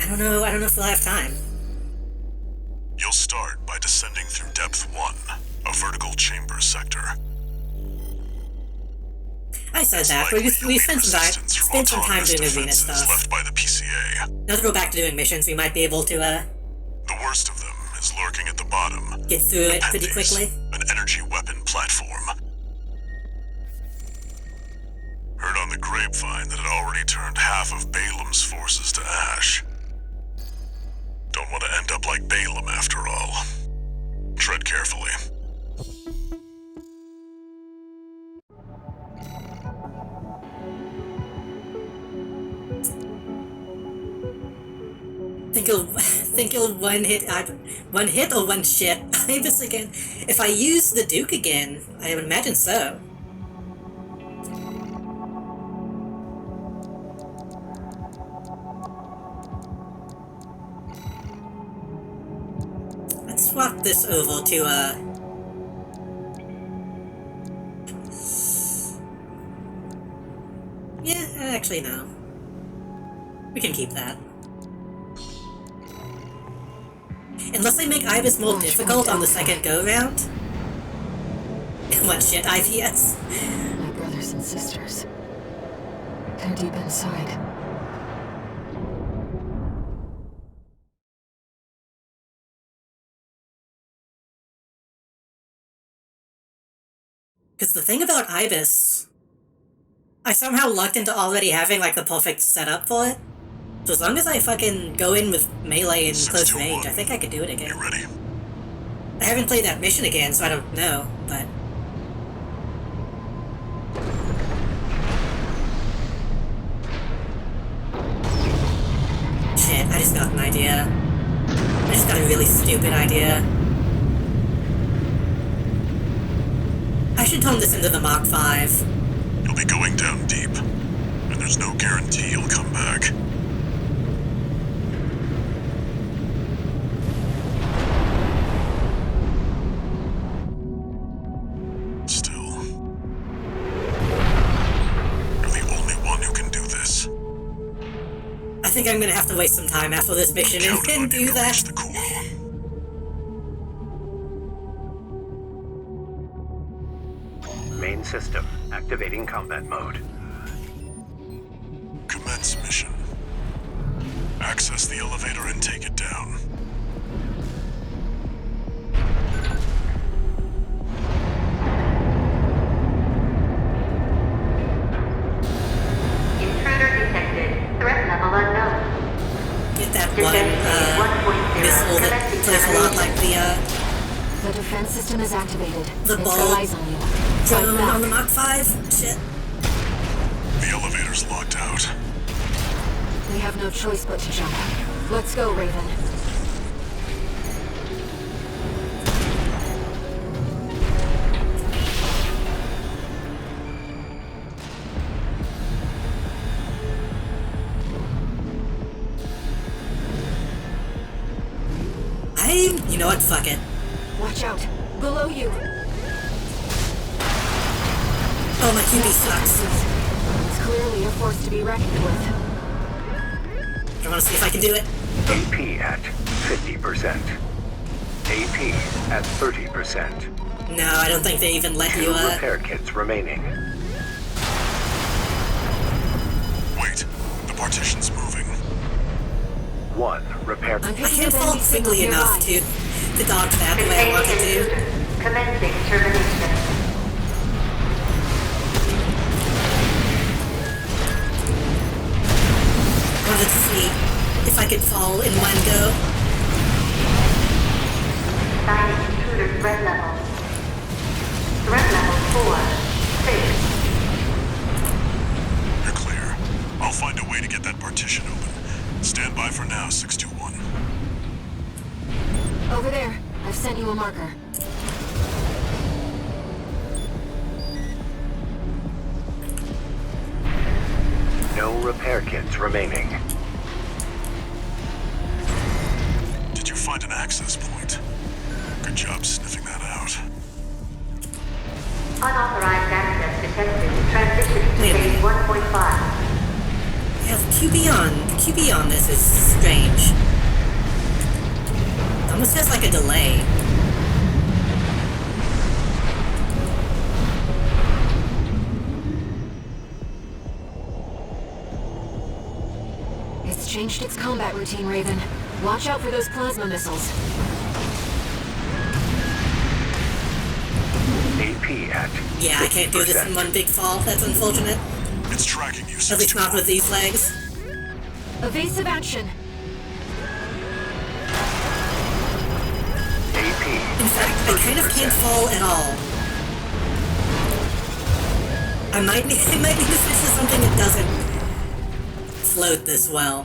I don't know if we'll have time. You'll start by descending through Depth 1, a vertical chamber sector. I said that, but we spent some time doing arena stuff. Left by the PCA. Now to go back to doing missions, we might be able to, The worst of them is lurking at the bottom. get through it pretty quickly. An energy weapon platform. Heard on the grapevine that it already turned half of Balaam's forces to ash. Don't want to end up like Balaam after all. Tread carefully. Think you'll one hit or one shit Ibis again. If I use the Duke again, I would imagine so. Let's swap this over to yeah, actually no. We can keep that. Unless they make Ibis more difficult on the second go-round. What shit, IPS? My brothers and sisters. They're deep inside. Because the thing about Ibis, I somehow lucked into already having like the perfect setup for it. So as long as I fucking go in with melee and close range, I think I could do it again. You ready? I haven't played that mission again, so I don't know, but... Shit, I just got an idea. I just got a really stupid idea. I should turn this into the Mach 5. You'll be going down deep, and there's no guarantee you'll come back. I think I'm gonna have to waste some time after this mission and do that. Main system activating combat mode. Commence mission. Access the elevator and take it down. Get that one missile that plays a lot like the The defense system is activated. The It ball relies on you. Fight drone back. on the Mach 5? Shit. The elevator's locked out. We have no choice but to jump. Let's go, Raven. You know what? Fuck it. Watch out. Below you. Oh, my QB sucks. It's clearly a force to be reckoned with. I want to see if I can do it. AP at 50%. AP at 30%. No, I don't think they even let 2 you, repair kits remaining. Wait, the partition's moving. 1 repair I can't fall quickly enough to dodge that the way I want to do. Commencing termination. I wanted to see if I could fall in one go. Signing intruder threat level. Threat level 4. 6. You're clear. I'll find a way to get that partition open. Stand by for now, 621. Over there. I've sent you a marker. No repair kits remaining. Did you find an access point? Good job sniffing that out. Unauthorized access detected. Transitioning to phase 1.5. Yeah, the QB on this is strange. It almost has like a delay. It's changed its combat routine, Raven. Watch out for those plasma missiles. AP at Yeah, I can't do this in one big fall. That's unfortunate. It's tracking you, At least not with these legs. Evasive action. In fact, I kind of can't fall at all. I might need to switch to something that doesn't float this well.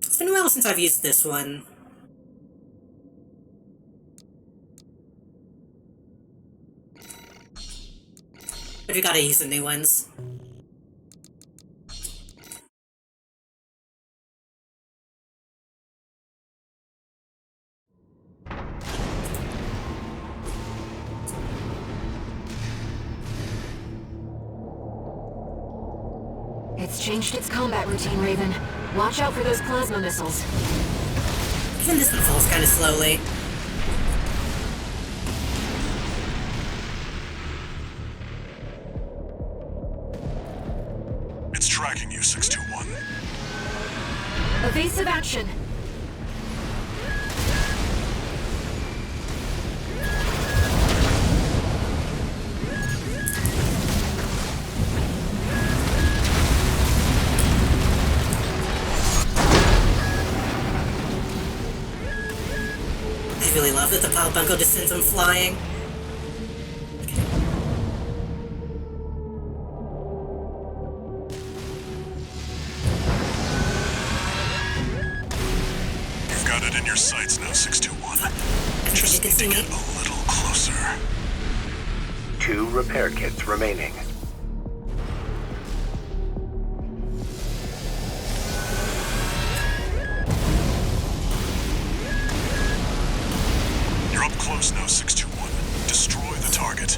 It's been a while since I've used this one. But we gotta use the new ones. It's changed its combat routine, Raven. Watch out for those plasma missiles. Even this one falls kind of slowly. It's tracking you, 621. Evasive action. I really love that the Pile Bunko just sends them flying. You've got it in your sights now, 621. Just need to get a little closer. 2 repair kits remaining. You're up close now, 621. Destroy the target.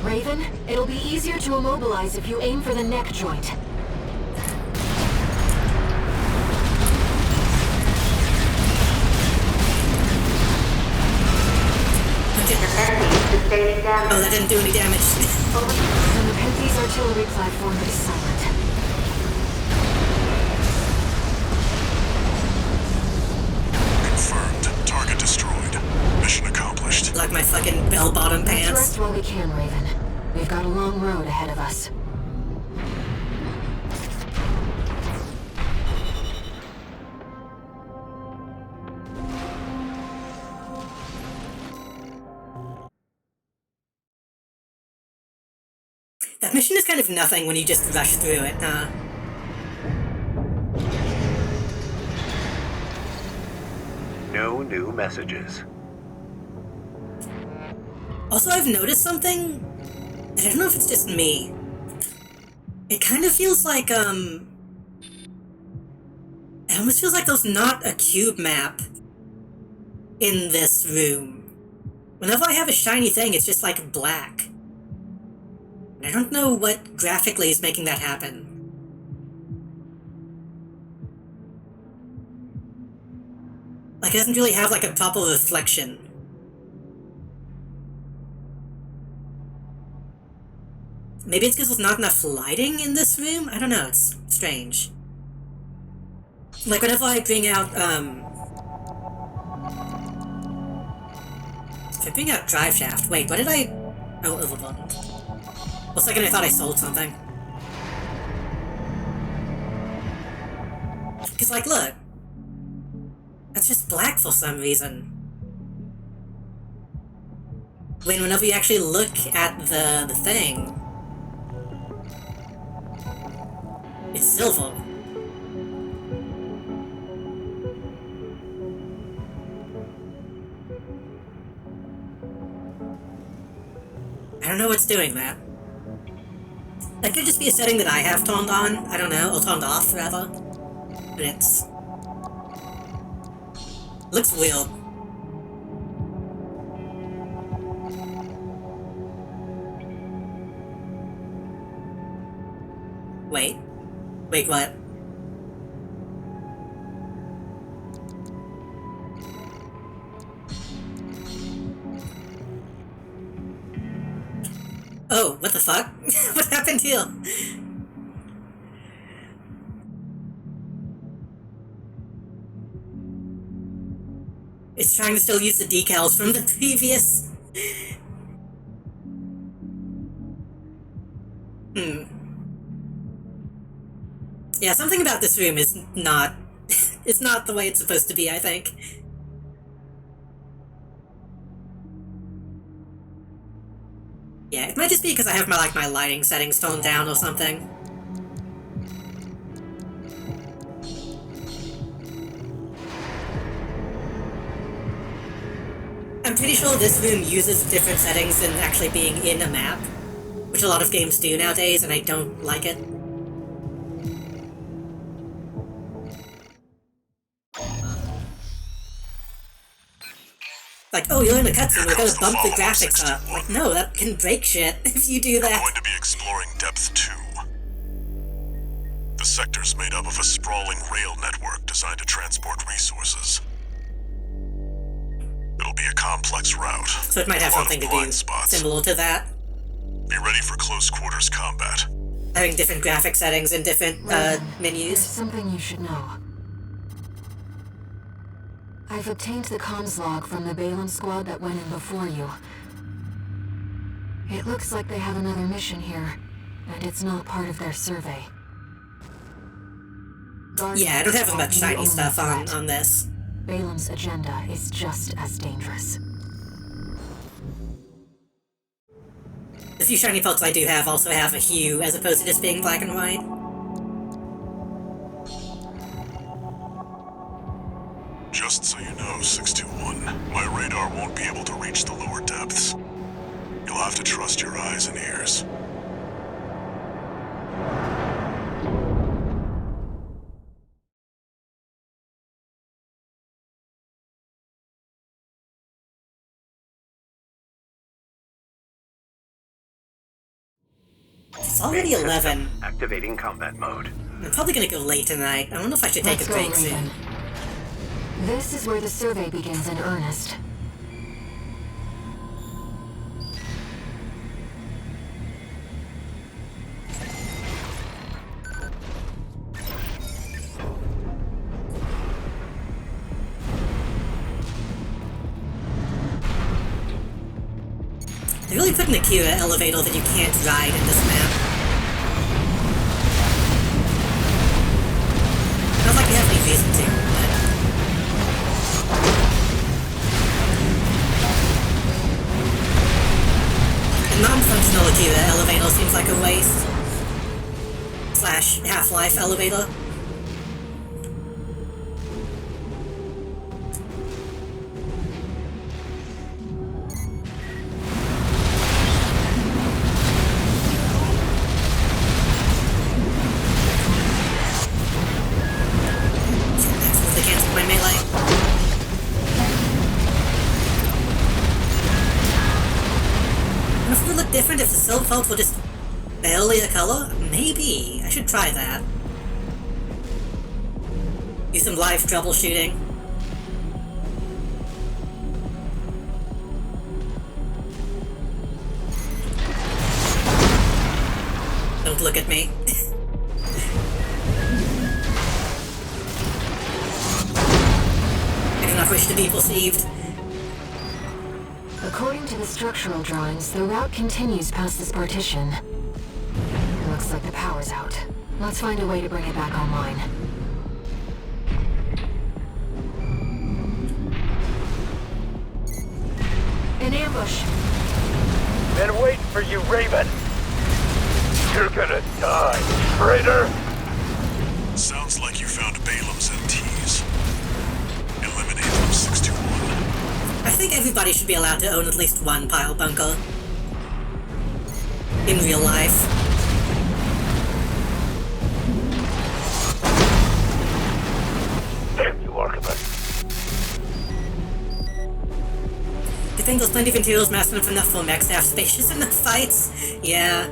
Raven, it'll be easier to immobilize if you aim for the neck joint. Oh, that didn't do any damage. The Nepenthes artillery platform is silent. Confirmed. Target destroyed. Mission accomplished. like my fucking bell-bottom Let's pants. rest while we can, Raven. We've got a long road ahead of us. That mission is kind of nothing when you just rush through it, huh? No new messages. Also, I've noticed something, and I don't know if it's just me. It kind of feels like, it almost feels like there's not a cube map in this room. Whenever I have a shiny thing, it's just like black. And I don't know what graphically is making that happen. Like, it doesn't really have like a proper reflection. Maybe it's because there's not enough lighting in this room? I don't know, it's strange. Like, whenever I bring out, if I bring out Drive Shaft... Wait, what did I... Oh, overbuttoned. For a second I thought I sold something. Because, like, look. That's just black for some reason. Whenever you actually look at the thing... It's silver. I don't know what's doing that. That could just be a setting that I have turned on. I don't know, or turned off, rather. But it's... looks weird. Wait. Wait, what? Oh, what the fuck? What happened here? It's trying to still use the decals from the previous... Yeah, something about this room is not... it's not the way it's supposed to be, I think. Yeah, it might just be because I have my lighting settings toned down or something. I'm pretty sure this room uses different settings than actually being in a map, which a lot of games do nowadays, and I don't like it. Like, oh, you're in a cutscene, we're gonna bump the graphics up. Like, no, that can break shit if you do that. We're going to be exploring Depth 2. The sector's made up of a sprawling rail network designed to transport resources. It'll be a complex route. So it might have something to do similar to that. Be ready for close quarters combat. Having different graphic settings and different menus. There's something you should know. I've obtained the comms log from the Balaam squad that went in before you. It looks like they have another mission here, and it's not part of their survey. Yeah, I don't have much shiny stuff on this. Balaam's agenda is just as dangerous. The few shiny parts I do have also have a hue, as opposed to just being black and white. Just so you know, 621, my radar won't be able to reach the lower depths. You'll have to trust your eyes and ears. It's already 11. Activating combat mode. I'm probably gonna go late tonight. I wonder if I should take a break soon. This is where the survey begins in earnest. probably put an Akira elevator that you can't ride in this map. Not like you have any reason to, but... A non-functional Akira elevator seems like a waste. / Half-Life elevator. Different if the silver faults were just barely a color? Maybe. I should try that. Do some live troubleshooting. Don't look at me. I do not wish to be perceived. According to the structural drawings, the route continues past this partition. Looks like the power's out. Let's find a way to bring it back online. An ambush! Been waiting for you, Raven! You're gonna die, traitor! Sounds like you found Balam's MTs. Eliminate them, 621. I think everybody should be allowed to own at least one pile bunker. In real life. Damn you, Archibald. You think there's plenty of interiors massive enough for mechs to have spacious enough fights? Yeah.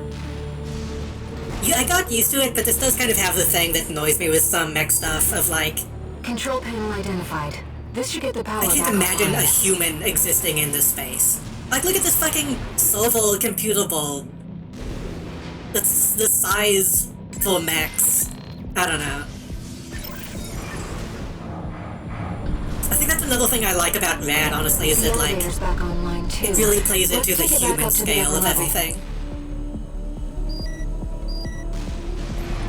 I got used to it, but this does kind of have the thing that annoys me with some mech stuff of like... Control panel identified. This should get the power I back can't imagine online. a human existing in this space. Like, look at this fucking servo computer board. That's the size for mechs. I don't know. I think that's another thing I like about Rad, honestly, is that, like, back online too. it really plays Let's into the take it back human up to the scale upper of level. everything.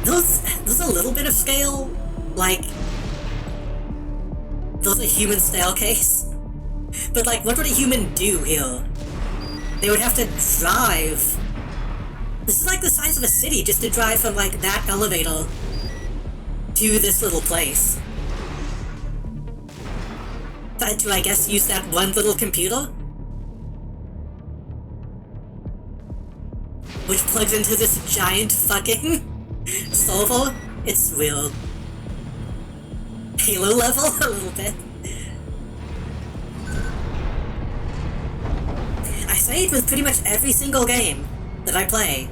There's a little bit of scale, like... There's a human staircase. But, like, what would a human do here? They would have to drive. This is like the size of a city just to drive from, like, that elevator to this little place. To, I guess, use that one little computer? Which plugs into this giant fucking server? It's weird. Halo level? A little bit. I say it with pretty much every single game that I play.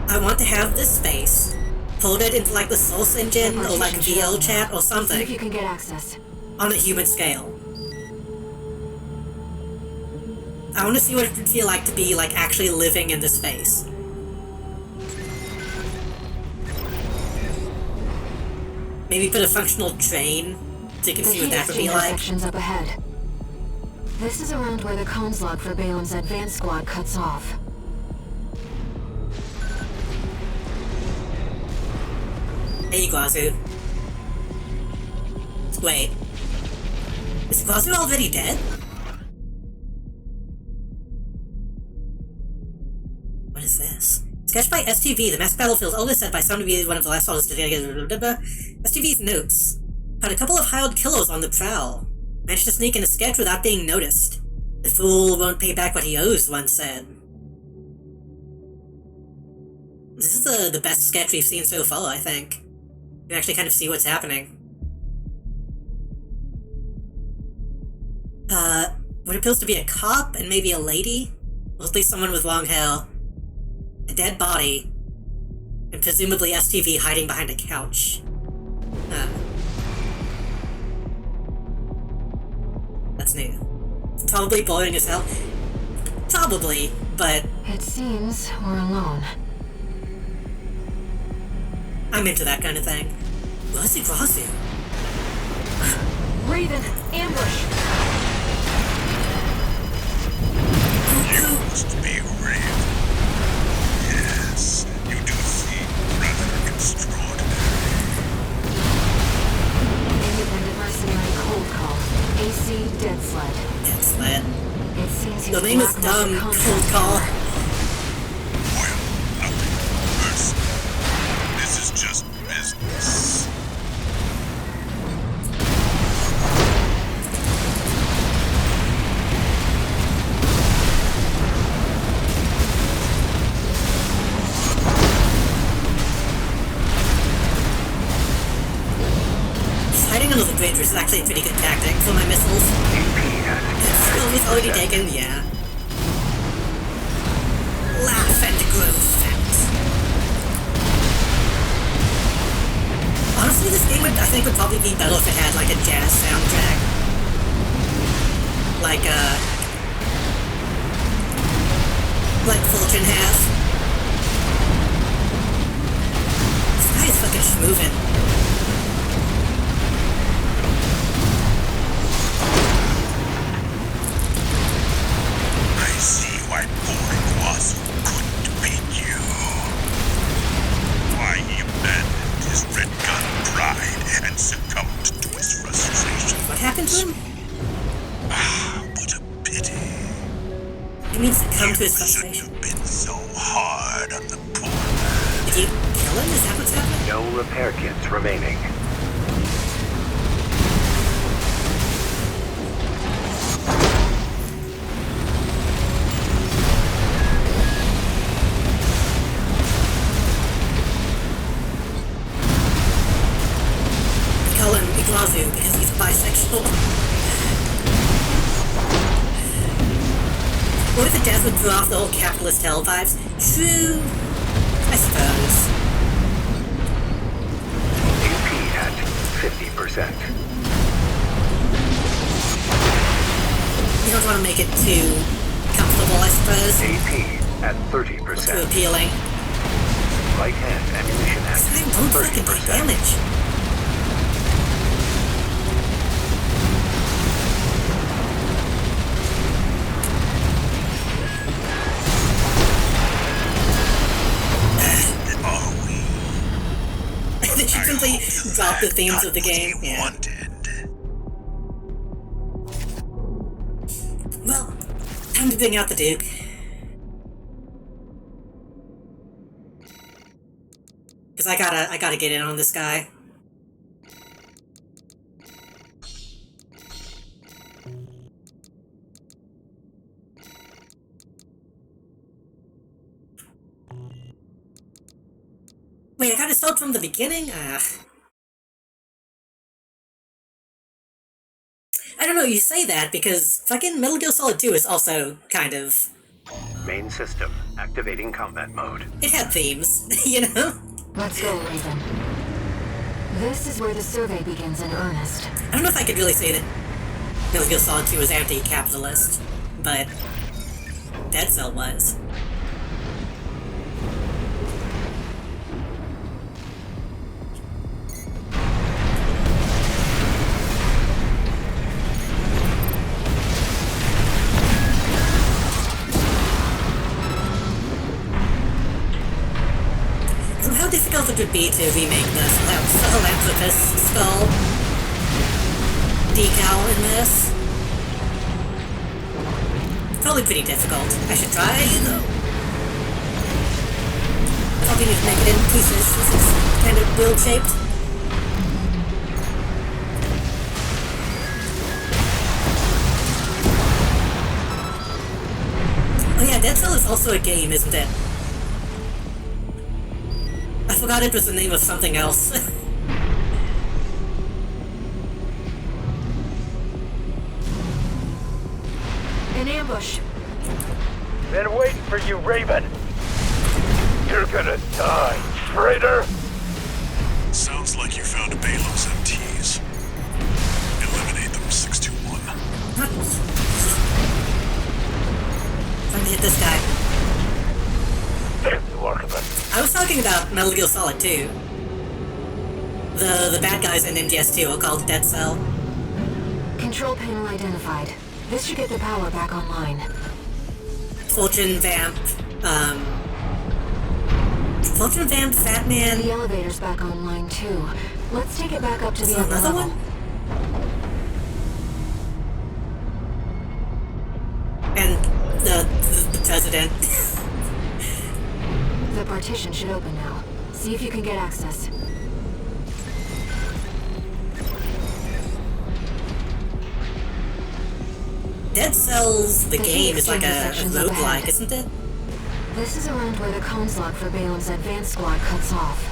I want to have this space folded into like the Source Engine or like VL Chat or something. See if you can get access. On a human scale. I want to see what it would feel like to be like actually living in this space. Maybe put a functional train so you can see what that would be like. Section's up ahead. This is around where the comms log for Balam's advanced squad cuts off. Hey, Guazu. Wait. Is Guazu already dead? What is this? Sketched by STV, the mass battlefield always said by some to be one of the last soldiers to STV's notes. Had a couple of hired killers on the prowl. Managed to sneak in a sketch without being noticed. The fool won't pay back what he owes, one said. This is the best sketch we've seen so far, I think. You can actually kind of see what's happening. What appears to be a cop and maybe a lady? Or at least someone with long hair. A dead body. And presumably STV hiding behind a couch. That's new. It's probably boring as hell. Probably, but... It seems we're alone. I'm into that kind of thing. What's it crossing? Raven, ambush! must be real. Yes, you do seem rather extraordinary. Independent mercenary cold call. AC Dead Sled. Dead Sled. It seems The name is dumb. Cold call. Well, nothing personal. This is just business. Hiding under the bridge is actually a pretty good tactic for my missiles. Oh, he's already taken, yeah. Laugh and grow fat. Honestly, this game I think would probably be better if it had like a jazz soundtrack. Like Fulton has. This guy is fucking schmoovin'. I see why poor Iguazu couldn't beat you. Why he abandoned his red gun pride and succumbed to his frustration. What happened to him? Ah, what a pity. He means to come to his frustration. Have been so hard on the poor man. Did you kill him? Is that what's happening? No repair kits remaining. Call him Iguazu because he's bisexual. What if the devs would throw off the whole capitalist hell vibes? True, I suppose. AP at 50%. You don't want to make it too comfortable, I suppose. AP at Too 30%. appealing. Right hand ammunition at This guy won't fucking take 30%. damage. They should simply drop the themes of the game. Yeah. Well, time to bring out the Duke. Cause I gotta get in on this guy. Wait, I gotta start from the beginning? I don't know, you say that because fucking Metal Gear Solid 2 is also kind of... Main system activating combat mode. It had themes, you know? Let's go, Raven. This is where the survey begins in earnest. I don't know if I could really say that Metal Gear Solid 2 was anti-capitalist, but Dead Cell was. How difficult it would be to remake the philanthropist skull decal in this? Probably pretty difficult. I should try, though. Probably need to make it in pieces since it's kind of world-shaped. Oh yeah, Dead Cell is also a game, isn't it? I forgot it was the name of something else. An ambush. Been waiting for you, Raven. You're gonna die, traitor. Sounds like you found Balam's MTs. Eliminate them, 621. Time to hit this guy. There's the archivist. I was talking about Metal Gear Solid 2. The bad guys in MGS2 are called Dead Cell. Control panel identified. This should get the power back online. Fulton Vamp, Fulton Vamp, Fat Man. The elevator's back online too. Let's take it back up to the upper Another level. one? And the president. The partition should open now. See if you can get access. Dead Cells, the The game, is like a section's up roguelike, ahead. isn't it? This is around where the comms log for Balam's advanced squad cuts off.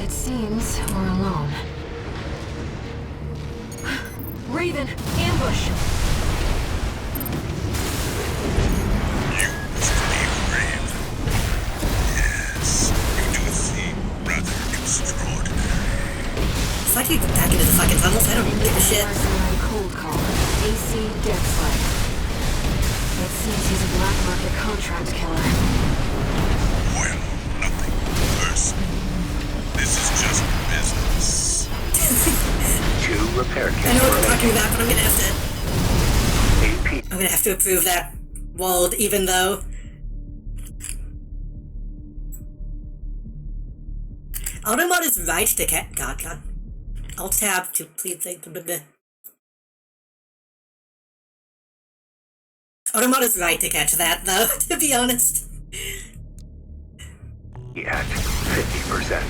It seems we're alone. Raven, ambush! Yes, you do seem rather extraordinary. It's like you back into the fucking tunnels, I don't give a shit. Mercenary cold call. AC Death Sled. It seems he's a black market contract killer. Well, nothing personal. This is just business. 2 repair kits. I know what we're talking about, but I'm gonna have to... AP. I'm gonna have to approve that walled, even though... Automod is right to get... God. Alt-tab to please... Automod is right to catch that, though, to be honest. At 50%.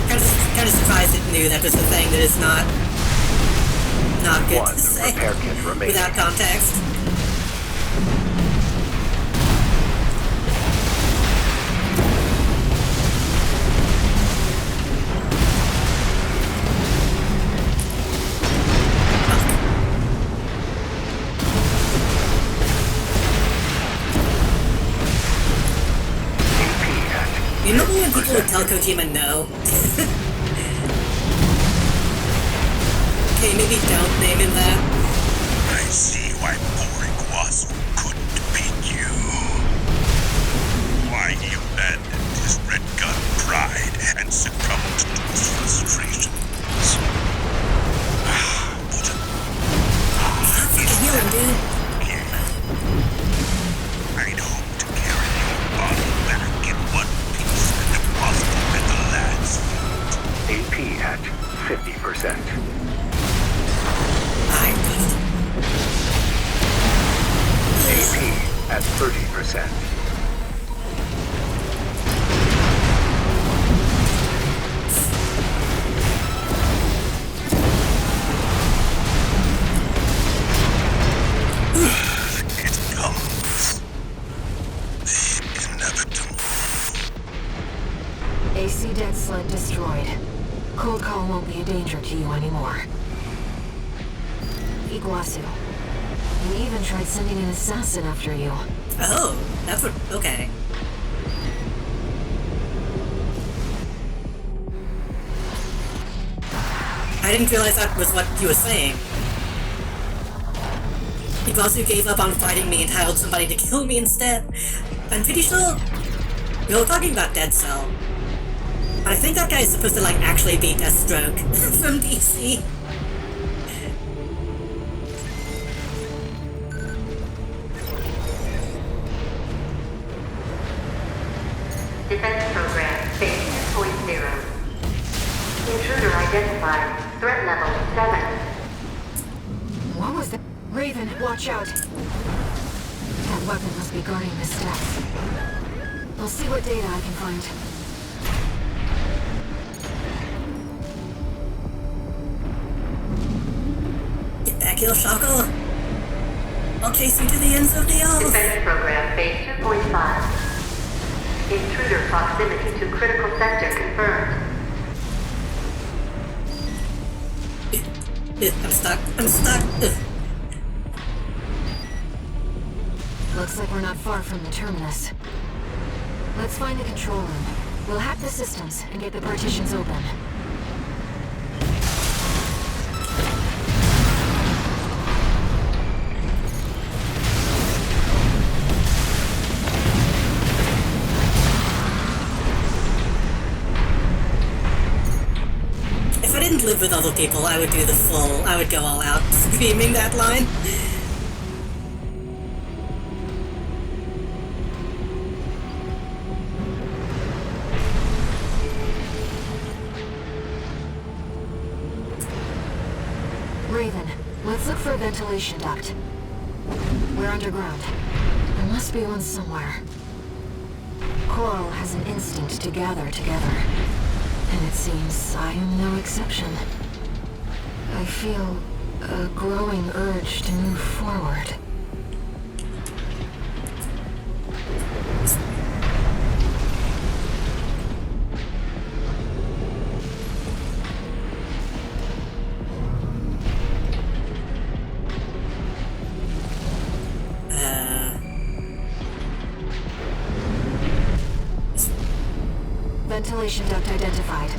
Kind of surprised it knew that was the thing that is not good 1 to say repair kit remaining. without context. You know when people would tell Kojima no? Okay, maybe don't name him that. I see why boring Wasu couldn't beat you. Why he abandoned his red gun pride and succumbed to his frustrations. Heal him, dude. I'd hope to carry your body back in one piece and deposit it at the lad's feet. AP at 50%. AP at 30%. It comes. The inevitable. AC Death Sled destroyed. Cold call won't be a danger to you anymore. Iguazu. We even tried sending an assassin after you. Oh, that's what... Okay. I didn't realize that was what you were saying. Iguazu gave up on fighting me and hired somebody to kill me instead. I'm pretty sure we were talking about Dead Cell. But I think that guy is supposed to, like, actually be Deathstroke from DC. Defense program, phase 2.0. Intruder identified. Threat level 7. What was that? Raven, watch out! That weapon must be guarding the steps. I'll see what data I can find. Get back here, Shackle. I'll chase you to the ends of the earth. Defense program, phase 2.5. Intruder proximity to critical sector confirmed. I'm stuck. I'm stuck. Ugh. Looks like we're not far from the terminus. Let's find the control room. We'll hack the systems and get the partitions open. lived with other people, I would I would go all out screaming that line. Raven, let's look for a ventilation duct. We're underground. There must be one somewhere. Coral has an instinct to gather together. And it seems I am no exception. I feel a growing urge to move forward. Ventilation duct identified.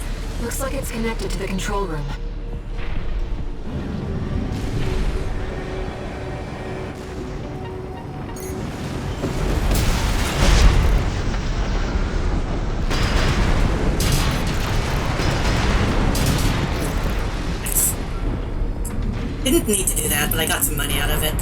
Looks like it's connected to the control room. Didn't need to do that, but I got some money out of it.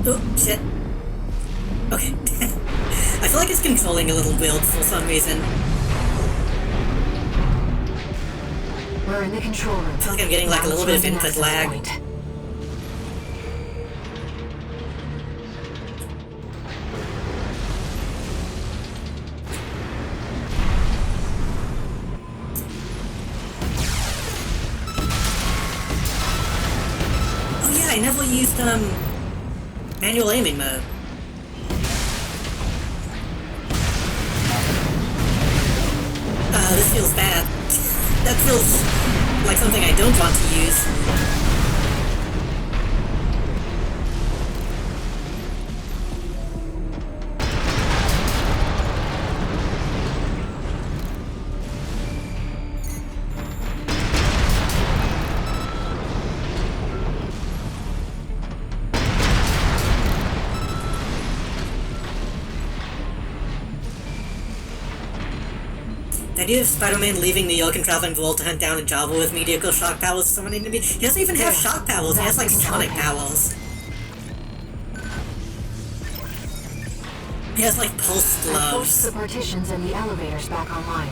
Oh, shit. Okay. I feel like it's controlling a little build for some reason. We're in the control room. I feel like I'm getting like a little bit of input lag. Oh yeah, I never used manual aiming mode. This feels bad. That feels like something I don't want to use. The idea of Spider-Man leaving New York and traveling the world to hunt down a Jabba with mediocre shock powers is summoning to me. He doesn't even have shock powers, he has like sonic powers. He has like pulse I forced gloves. the partitions and the elevators back online.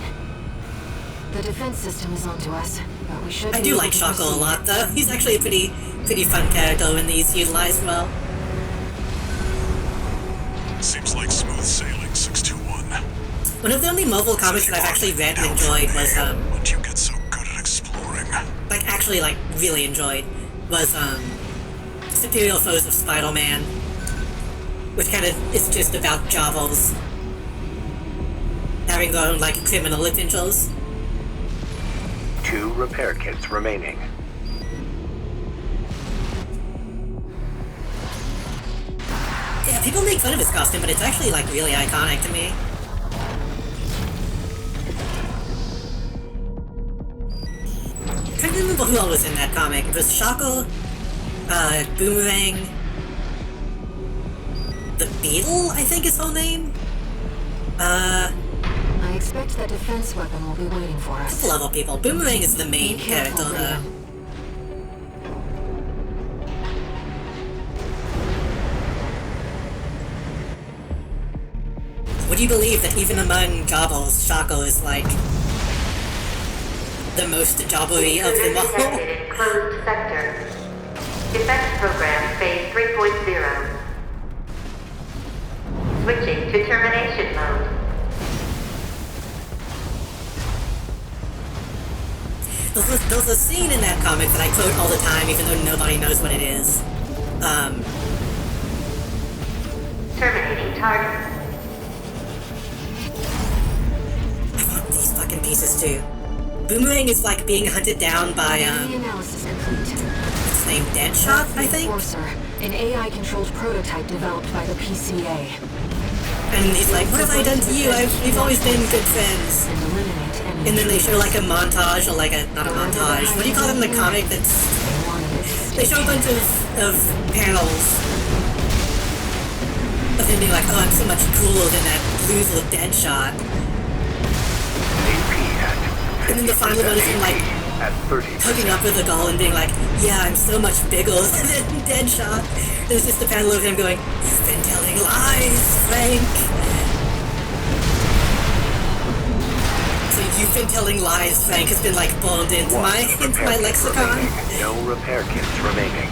The defense system is onto us, but we should. I do like Shocko a lot though. He's actually a pretty fun character when he's utilized well. Seems like smooth sailing, 621. One of the only Marvel comics that I've actually read and enjoyed was Once you get so good at exploring. like actually like really enjoyed was Superior Foes of Spider-Man, which kind of is just about Jabbos having their own like criminal adventures. 2 repair kits remaining. Yeah, people make fun of his costume, but it's actually like really iconic to me. I can't remember who all was in that comic. It was Shocko, Boomerang, the Beetle, I think is her name. I expect that defense weapon will be waiting for us. A couple other people. Boomerang is the main character though. Would you believe that even among Jabbos, Shocko is like the most jobbery of them all? Detected in closed sector. Defense program phase 3.0. Switching to termination mode. There's a scene in that comic that I quote all the time, even though nobody knows what it is. Terminating target. I want these fucking pieces too. Boomerang is like being hunted down by The analysis complete. what's his name? Deadshot, I think? Enforcer, an AI-controlled prototype developed by the PCA. And he's like, what have I done to you? We've always been good friends. And then they show like a montage, or like not a montage, what do you call it in the comic that's... They show a bunch of panels of him being like, oh, I'm so much cooler than that loser Deadshot. And then the final one is him like, hooking up with a doll and being like, yeah, I'm so much bigger than Deadshot. There's just a panel of him going, you've been telling lies, Frank. So you've been telling lies, Frank, has been like burned into my lexicon. No repair kits remaining.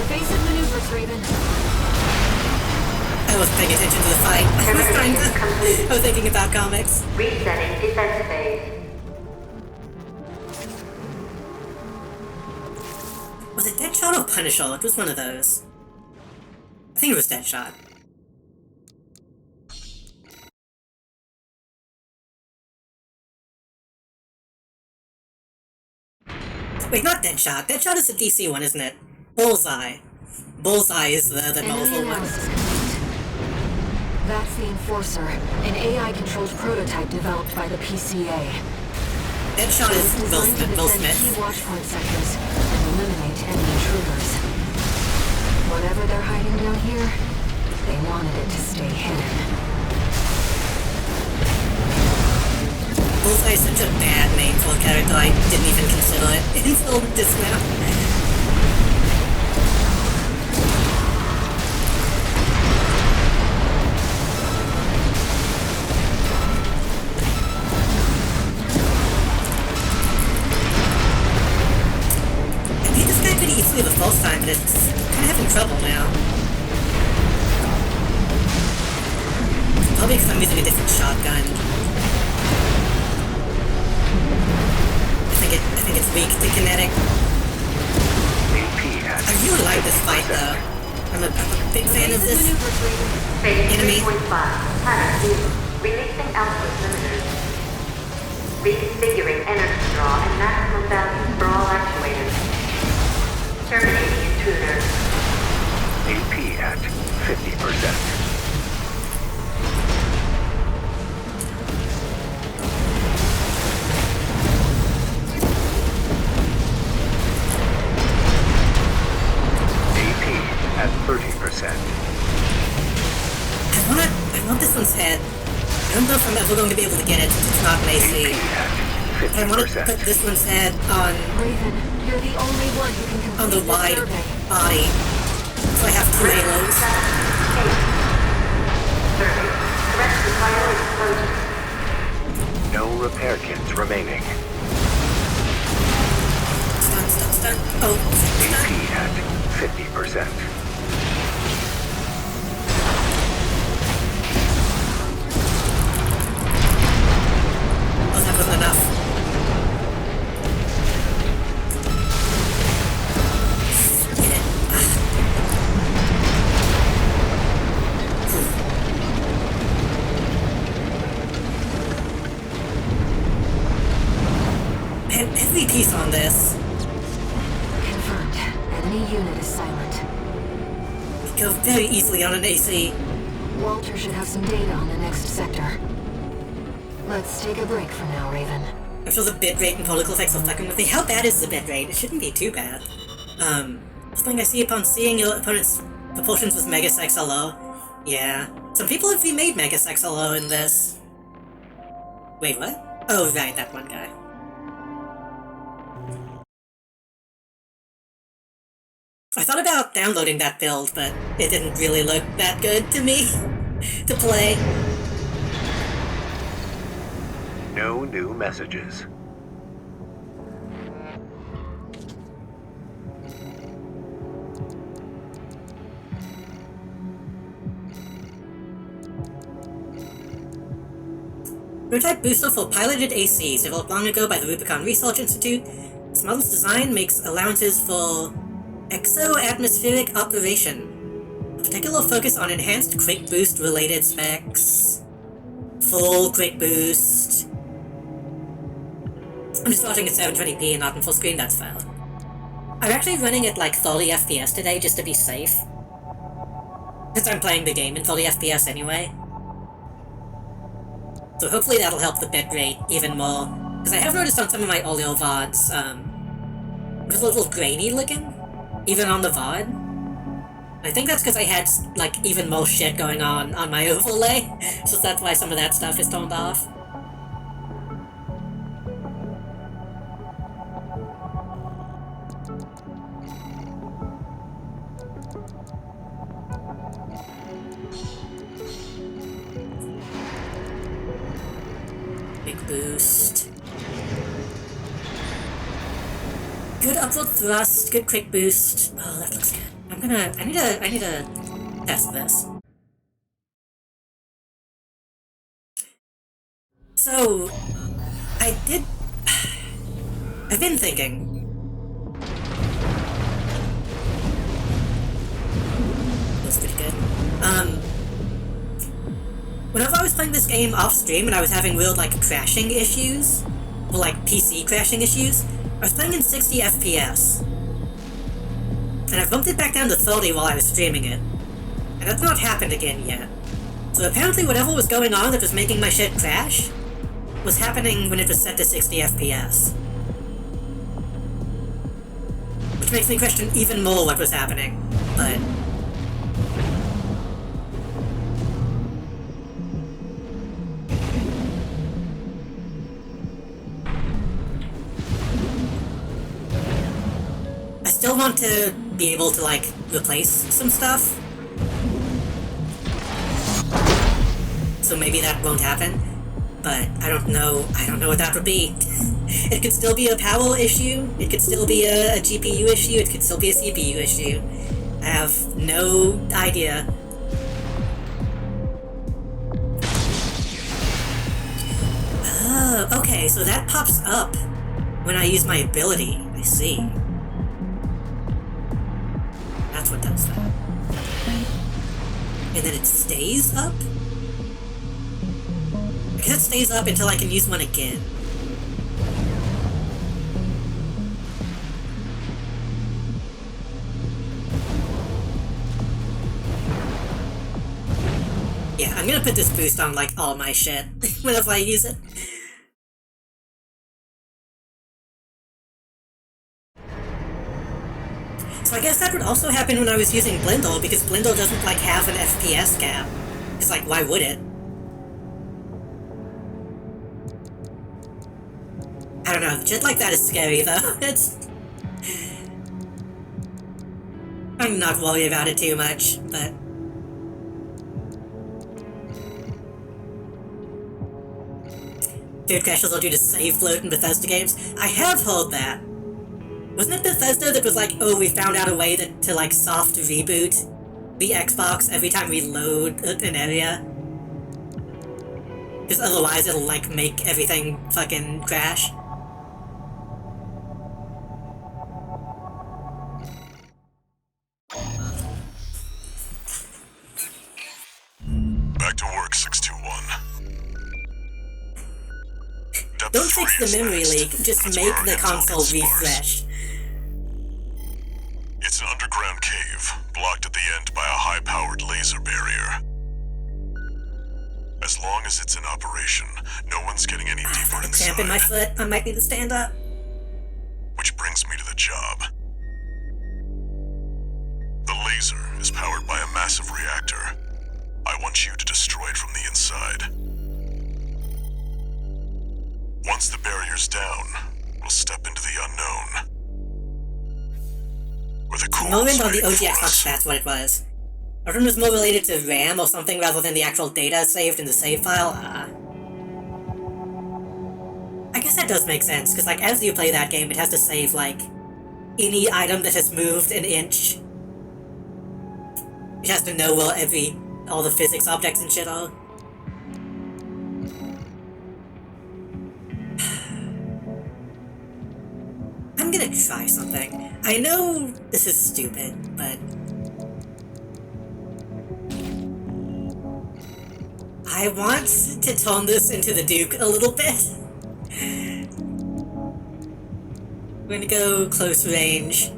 Evasive maneuvers, Raven. I wasn't paying attention to the fight. I was thinking about comics. Resetting defense phase. Was it Deadshot or Punisher? It was one of those. I think it was Deadshot. Wait, not Deadshot. Deadshot is the DC one, isn't it? Bullseye. Bullseye is the Marvel one. That's the Enforcer, an AI-controlled prototype developed by the PCA. Deadshot is Will Smith. Key watchpoint sectors and eliminate any intruders. Whatever they're hiding down here, they wanted it to stay hidden. Bullseye is such a bad name for a character, I didn't even consider it until just now. The first time, but it's kind of having trouble now. Probably because I'm using a different shotgun. I think it's weak to kinetic. I really like this fight though. I'm a big fan of this enemy. Releasing output limiters. Reconfiguring energy draw and maximum values for all actuators. Terminating intruder. AP at 50%. AP at 30%. I want this one's head. I don't know if I'm ever going to be able to get it since it's not an AC. I want to put this one's head on... You're the only one who can complete on the wide body. So I have 2 halos. No repair kits remaining. Stun. Oh, AP at 50%. Oh, that wasn't enough. Every piece on this. Confirmed. Enemy unit is silent. We go very easily on an AC. Walter should have some data on the next sector. Let's take a break for now, Raven. I'm sure the bitrate and particle effects will fucking with me. How bad is the bitrate? It shouldn't be too bad. Something I see upon seeing your opponent's proportions with Megas XLO. Yeah. Some people have remade Megas XLO in this. Wait, what? Oh, right, that one guy. I thought about downloading that build, but it didn't really look that good to me to play. No new messages. Prototype booster for piloted ACs, developed long ago by the Rubicon Research Institute. This model's design makes allowances for exo-atmospheric operation. Particular focus on enhanced quick boost related specs. Full quick boost. I'm just watching at 720p and not in full screen, that's valid. I'm actually running at like 30 FPS today just to be safe. Since I'm playing the game in 30 FPS anyway. So hopefully that'll help the bitrate even more. Because I have noticed on some of my older VODs, it was a little grainy looking, even on the VOD. I think that's because I had, like, even more shit going on my overlay, so that's why some of that stuff is turned off. Big boost. Good upward thrust, good quick boost. Oh, that looks good. I need to test this. So, I've been thinking. That's pretty good. Whenever I was playing this game off stream and I was having weird, like, crashing issues, or, like, PC crashing issues, I was playing in 60 FPS. And I bumped it back down to 30 while I was streaming it. And that's not happened again yet. So apparently whatever was going on that was making my shit crash was happening when it was set to 60 FPS. Which makes me question even more what was happening, but... I still want to be able to, like, replace some stuff. So maybe that won't happen. But I don't know what that would be. It could still be a power issue, it could still be a GPU issue, it could still be a CPU issue. I have no idea. Oh, okay, so that pops up when I use my ability, I see. That's what does that. And then it stays up? I guess it stays up until I can use one again. Yeah, I'm gonna put this boost on, like, all my shit whenever I use it. So I guess that would also happen when I was using Blindle, because Blindle doesn't, like, have an FPS cap. Because, like, why would it? I don't know, shit like that is scary, though. I'm not worried about it too much, but... Food crashes are due to save float in Bethesda games. I have heard that. Wasn't it Bethesda that was like, oh, we found out a way to like, soft reboot the Xbox every time we load an area? Because otherwise it'll, like, make everything fucking crash. Back to work, 621. Don't fix the memory leak, just make the console refresh. It's an underground cave, blocked at the end by a high-powered laser barrier. As long as it's in operation, no one's getting any deeper inside. Cramp in my foot, I might need to stand up. Which brings me to the job. The laser is powered by a massive reactor. I want you to destroy it from the inside. Once the barrier's down, we'll step into the unknown. Where the cool Moment on the OG Xbox, that's what it was. I thought it was more related to RAM or something rather than the actual data saved in the save file. I guess that does make sense, because, like, as you play that game, it has to save, like, any item that has moved an inch. It has to know where all the physics objects and shit are. I'm gonna try something. I know this is stupid, but... I want to turn this into the Duke a little bit. We're gonna go close range.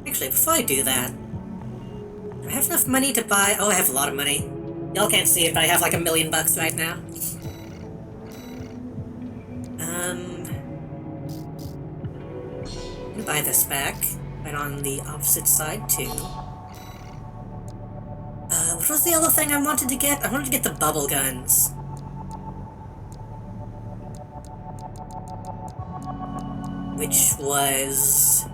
Actually, before I do that, do I have enough money to buy... Oh, I have a lot of money. Y'all can't see it, but I have like $1 million right now. I'm gonna buy this back, right on the opposite side too. What was the other thing I wanted to get? I wanted to get the bubble guns. Which was...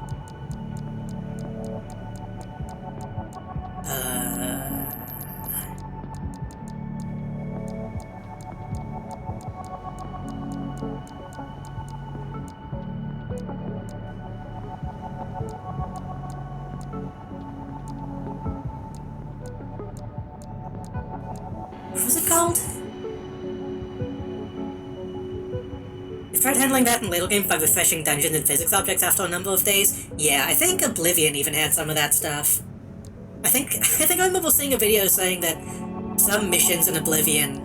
What was it called? I've tried handling that in later games by refreshing dungeons and physics objects after a number of days. Yeah, I think Oblivion even had some of that stuff. I think I remember seeing a video saying that some missions in Oblivion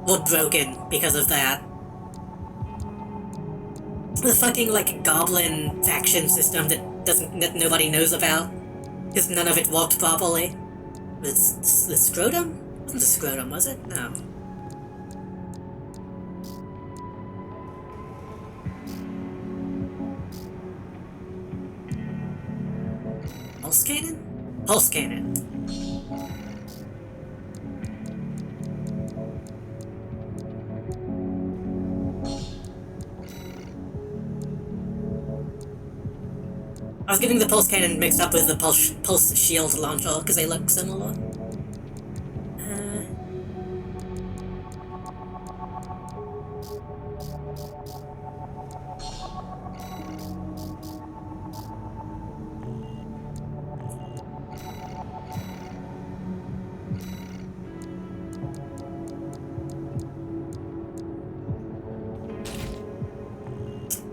were broken because of that. The fucking, like, goblin faction system that nobody knows about. Because none of it worked properly. The scrotum? It wasn't the scrotum, was it? No. Pulse cannon? Pulse cannon. I was getting the pulse cannon mixed up with the pulse shield launcher because they look similar.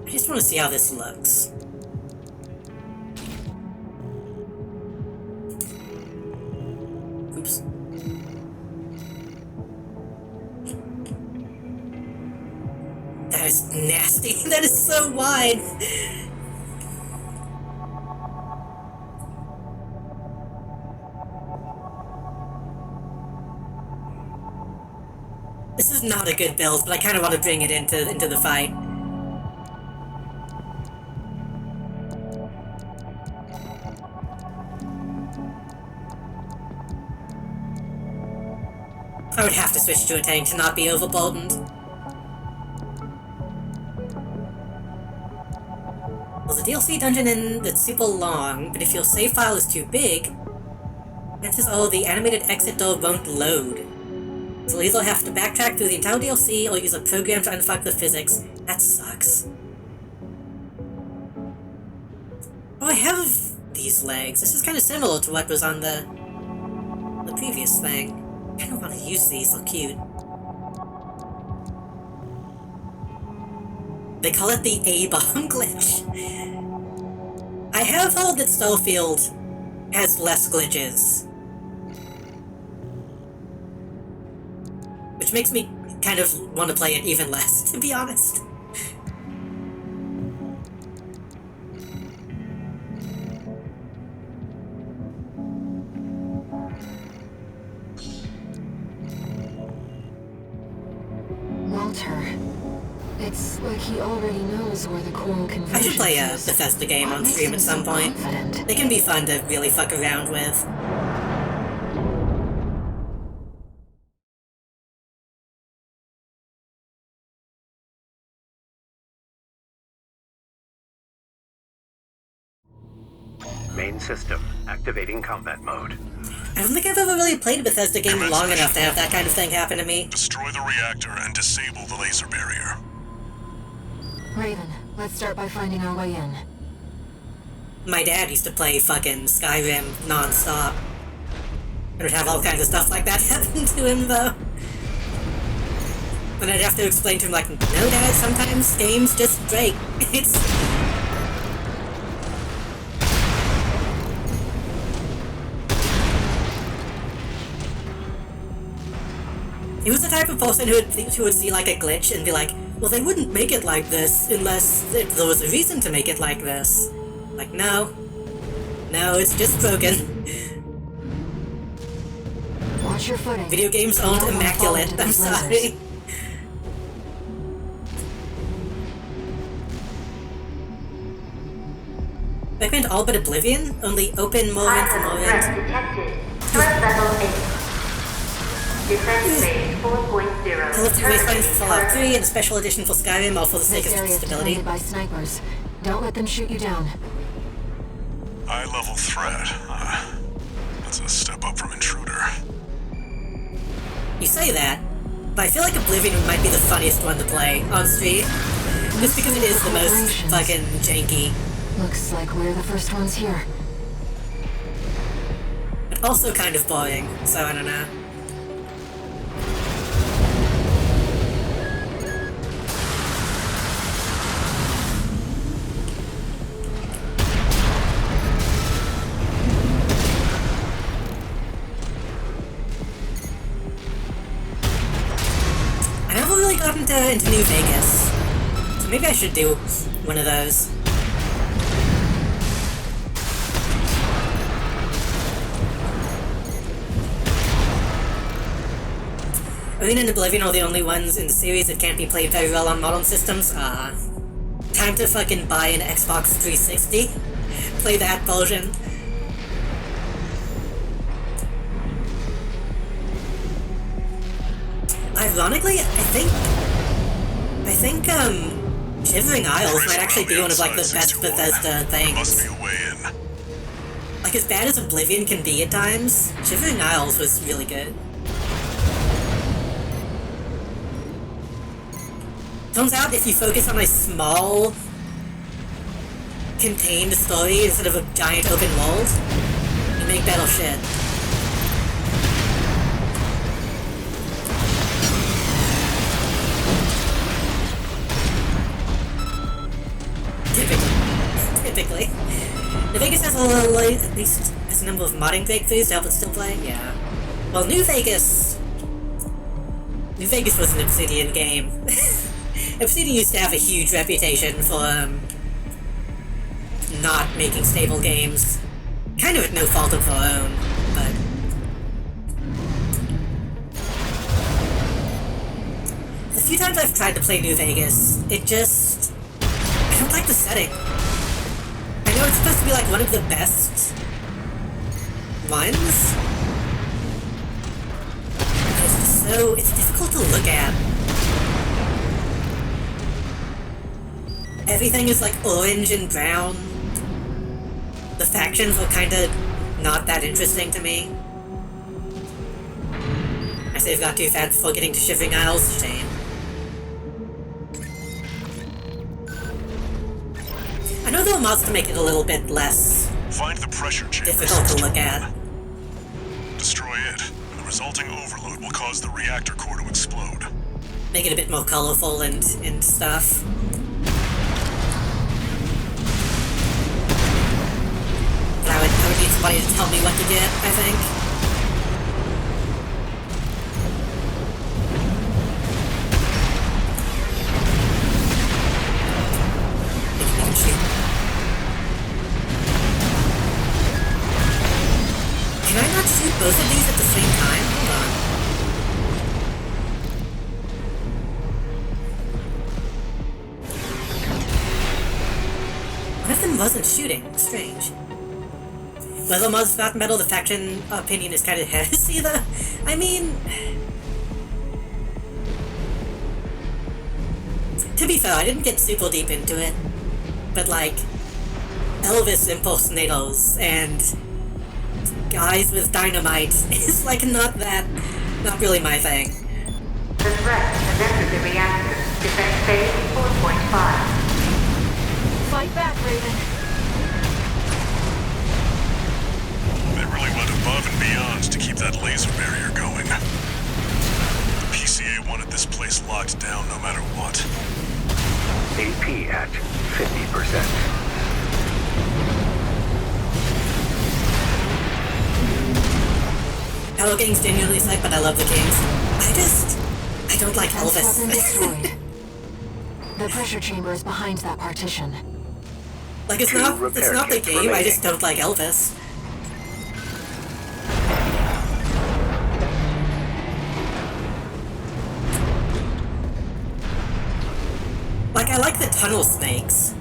I just want to see how this looks. Oops. That is nasty. That is so wide. This is not a good build, but I kind of want to bring it into the fight. I would have to switch to a tank to not be overburdened. There's a DLC dungeon that's super long, but if your save file is too big, it says, oh, the animated exit door won't load. So you'll either have to backtrack through the entire DLC or use a program to unfuck the physics. That sucks. Oh, I have these legs. This is kind of similar to what was on the previous thing. I don't want to use these, they're cute. They call it the A-bomb glitch. I have heard that Starfield has less glitches. Which makes me kind of want to play it even less, to be honest. Walter, it's like he already knows where the coral convergence I should play a is. Bethesda game What on makes stream him at so some point. confident? They can be fun to really fuck around with. Main system activating combat mode. I don't think I've ever really played a Bethesda game long enough to have that kind of thing happen to me. Destroy the reactor and disable the laser barrier. Raven, Let's start by finding our way in. My dad used to play fucking Skyrim non-stop. And would have all kinds of stuff like that happen to him, though. And I'd have to explain to him, like, no, Dad, sometimes games just break. It's... He was the type of person who would see, like, a glitch and be like, well, they wouldn't make it like this unless there was a reason to make it like this. Like, no. No, it's just broken. Watch your footing. Video games aren't immaculate, I'm sorry. Recommend all but Oblivion? Only open moment to moment. Detected. Threat level 8. Defense phase 4.0. Call of Duty Wasteland for Fallout 3 and a special edition for Skyrim, all for the sake of stability. Defended by snipers. Don't let them shoot you down. High-level threat. That's a step up from Intruder. You say that, but I feel like Oblivion might be the funniest one to play on stream. Just because it is the most fucking janky. Looks like we're the first ones here. But also kind of boring, so I don't know. I never really got into New Vegas, so maybe I should do one of those. Arena and Oblivion are the only ones in the series that can't be played very well on modern systems. Time to fucking buy an Xbox 360. Play that version. Ironically, I think Shivering Isles might actually be one of like the best Bethesda things. Like as bad as Oblivion can be at times, Shivering Isles was really good. Turns out if you focus on a small, contained story instead of a giant open world, you make better shit. Typically. New Vegas has at least has a number of modding breakthroughs to help it still play, yeah. Well, New Vegas was an Obsidian game. Obsidian used to have a huge reputation for, not making stable games. Kind of at no fault of their own, but... The few times I've tried to play New Vegas, it just... I don't like the setting. I know it's supposed to be like one of the best ones. But it's just so... it's difficult to look at. Everything is like orange and brown. The factions are kinda not that interesting to me. I say I've got too fat before getting to Shivering Isles, shame. I know there are mods to make it a little bit less Find the pressure chamber difficult to look at. Destroy it, and the resulting overload will cause the reactor core to explode. Make it a bit more colorful and stuff. I would need somebody to tell me what to get, I think. Can I not shoot both of these at the same time? Hold on. One of them wasn't shooting. Strange. Whether mods not metal, the faction opinion is kind of heresy, though. I mean... To be fair, I didn't get super deep into it. But, like, Elvis impersonators and guys with dynamite is, like, not really my thing. The threat has entered the reactor. Defense phase 4.5. Fight back, Raven. They really went above and beyond to keep that laser barrier going. The PCA wanted this place locked down no matter what. AP at 50%. Hello Game's genuinely sick, but I love the games. I don't like Has been Elvis. destroyed. The pressure chamber is behind that partition. Like, it's not the game, I just don't like Elvis. Like, I like the tunnel snakes,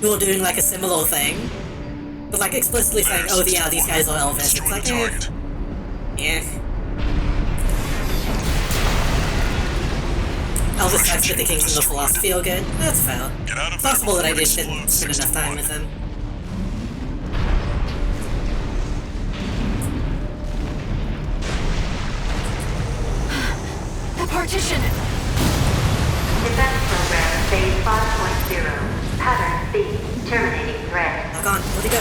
who are doing like a similar thing, but like explicitly saying, oh yeah, these guys are Elvis. It's like, yeah. Elvis types with the Kings and the Philosophy are good. That's fair. It's possible that I just didn't spend enough time with them. The partition! Defense program phase 5.0. Pattern C. Terminating threat. Log on. Where'd he go?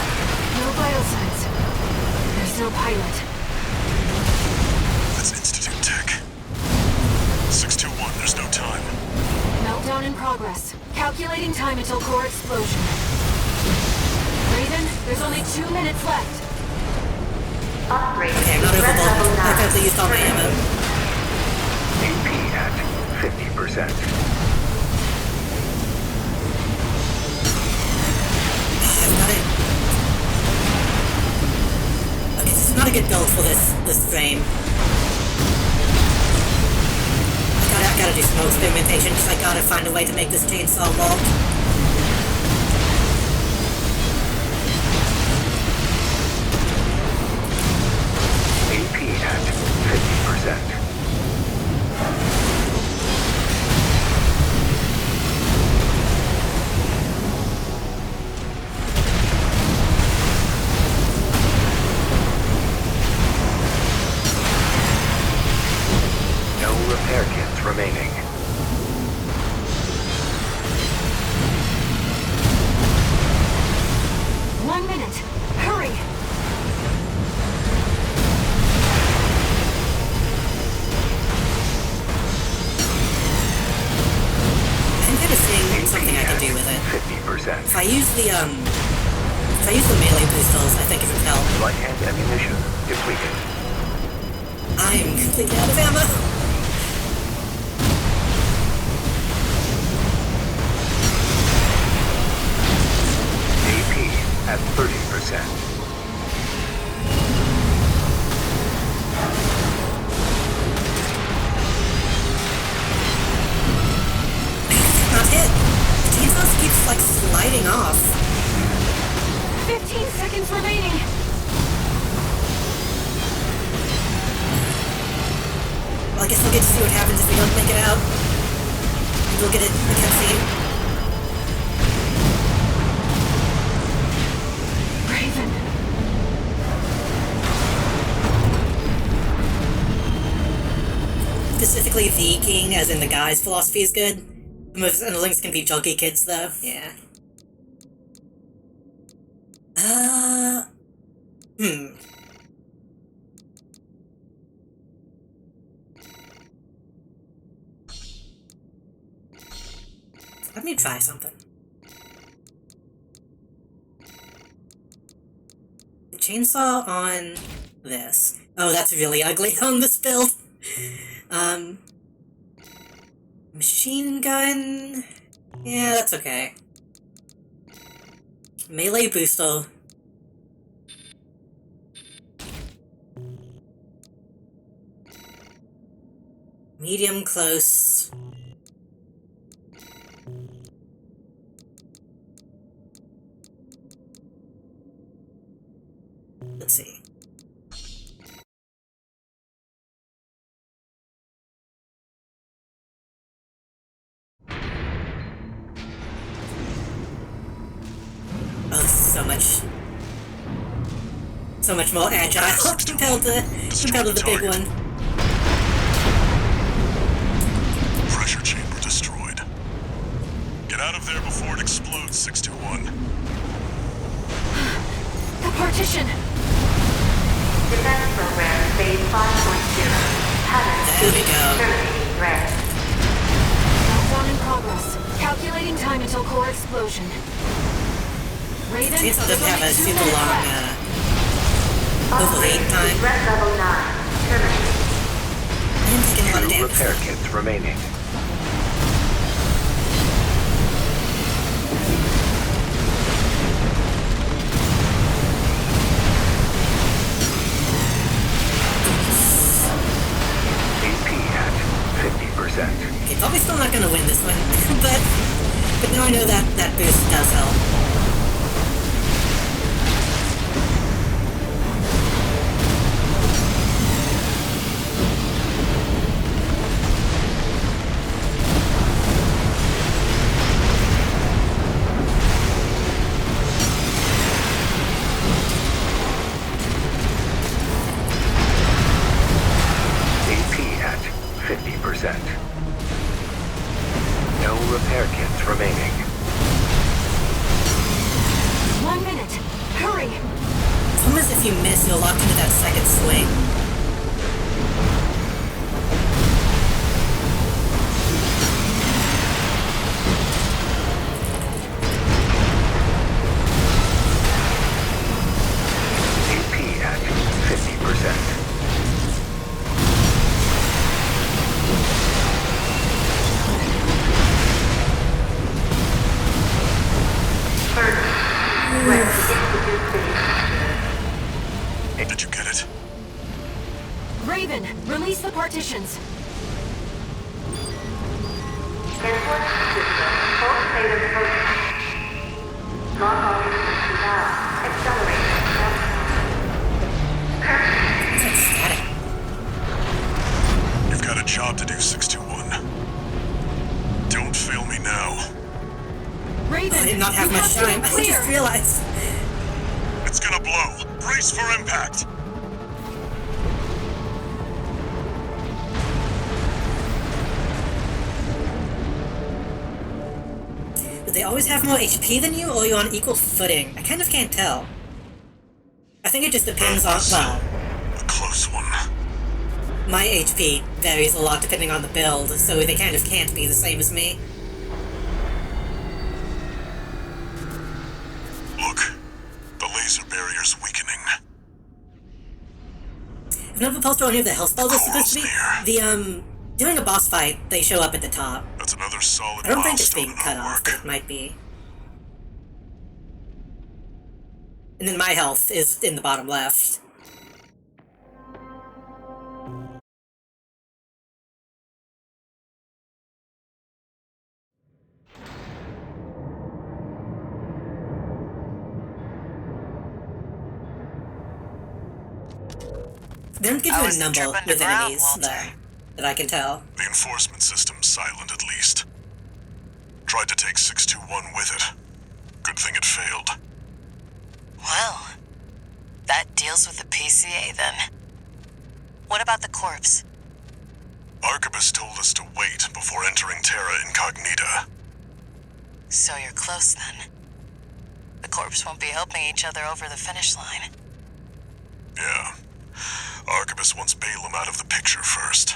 No vital signs. There's no pilot. That's Institute Tech. 621, there's no time. Meltdown in progress. Calculating time until core explosion. Raven, there's only 2 minutes left. Upgrade. Okay, I'm not overboard. I currently used all my ammo. AP at 50%. Okay, this is not a good build for this frame. I gotta do some more experimentation because I gotta find a way to make this chainsaw walk. AP at 50%. No repair kits remaining. One minute. Hurry! I'm kind of seeing something I can do with it. 50%. If I use the melee pistols, I think it would help. Light hand ammunition depleted. I'm completely out of ammo. AP at 30%. Not hit. The chainsaw keeps like sliding off. 15 seconds remaining. Well, I guess we'll get to see what happens if we don't make it out. We'll get it in the cutscene. Raven. Specifically the king, as in the guy's philosophy is good. Most underlings can be junky kids, though. Yeah. Let me try something. The chainsaw on this. Oh, that's really ugly on this build. Machine gun. Yeah, that's okay. Melee booster. Medium close. Let's see. Oh, this is so much more agile compared to the big one. Pressure chamber destroyed. Get out of there before it explodes. on 621. The partition! Defense program phase 5.0. There we go. Terminating threat. Countdown in progress. Calculating time until core explosion. Raven, Chainsaw doesn't have a there's only 2 super minutes long left. overlay time. Threat level 9. Terminating. I'm taking a lot of 2 damage. repair kits remaining. AP at 50%. Okay, probably still not gonna win this one, but now I know that that boost does help. AP at 50%. No repair kits remaining. 1 minute. Hurry! It's almost if you miss, you'll lock into that second swing. AP at 50%. Did you get it? Raven, release the partitions. Input system. Full state of process. Lock on system now. Accelerate. You've got a job to do, 621. Don't fail me now. Raven, I did not have you much to be time. I clear. just realized. It's gonna blow. Brace for impact. Do they always have more HP than you, or are you on equal footing? I kind of can't tell. I think it just depends on, well, A close one. my HP varies a lot depending on the build, so they kind of can't be the same as me. Look, the laser barrier's weakening. I've never posted on any of the health spells are supposed to be. During a boss fight, they show up at the top. That's another solid I don't think it's milestone being in cut our off, work. but it might be. And then my health is in the bottom left. They don't give I you a was the number trip with underground, enemies, Walter. though, that I can tell. The enforcement system's silent, at least. Tried to take 621 with it. Good thing it failed. Well, that deals with the PCA then. What about the corpse? Arquebus told us to wait before entering Terra Incognita. So you're close then. The corpse won't be helping each other over the finish line. Yeah. Arquebus wants Balaam out of the picture first.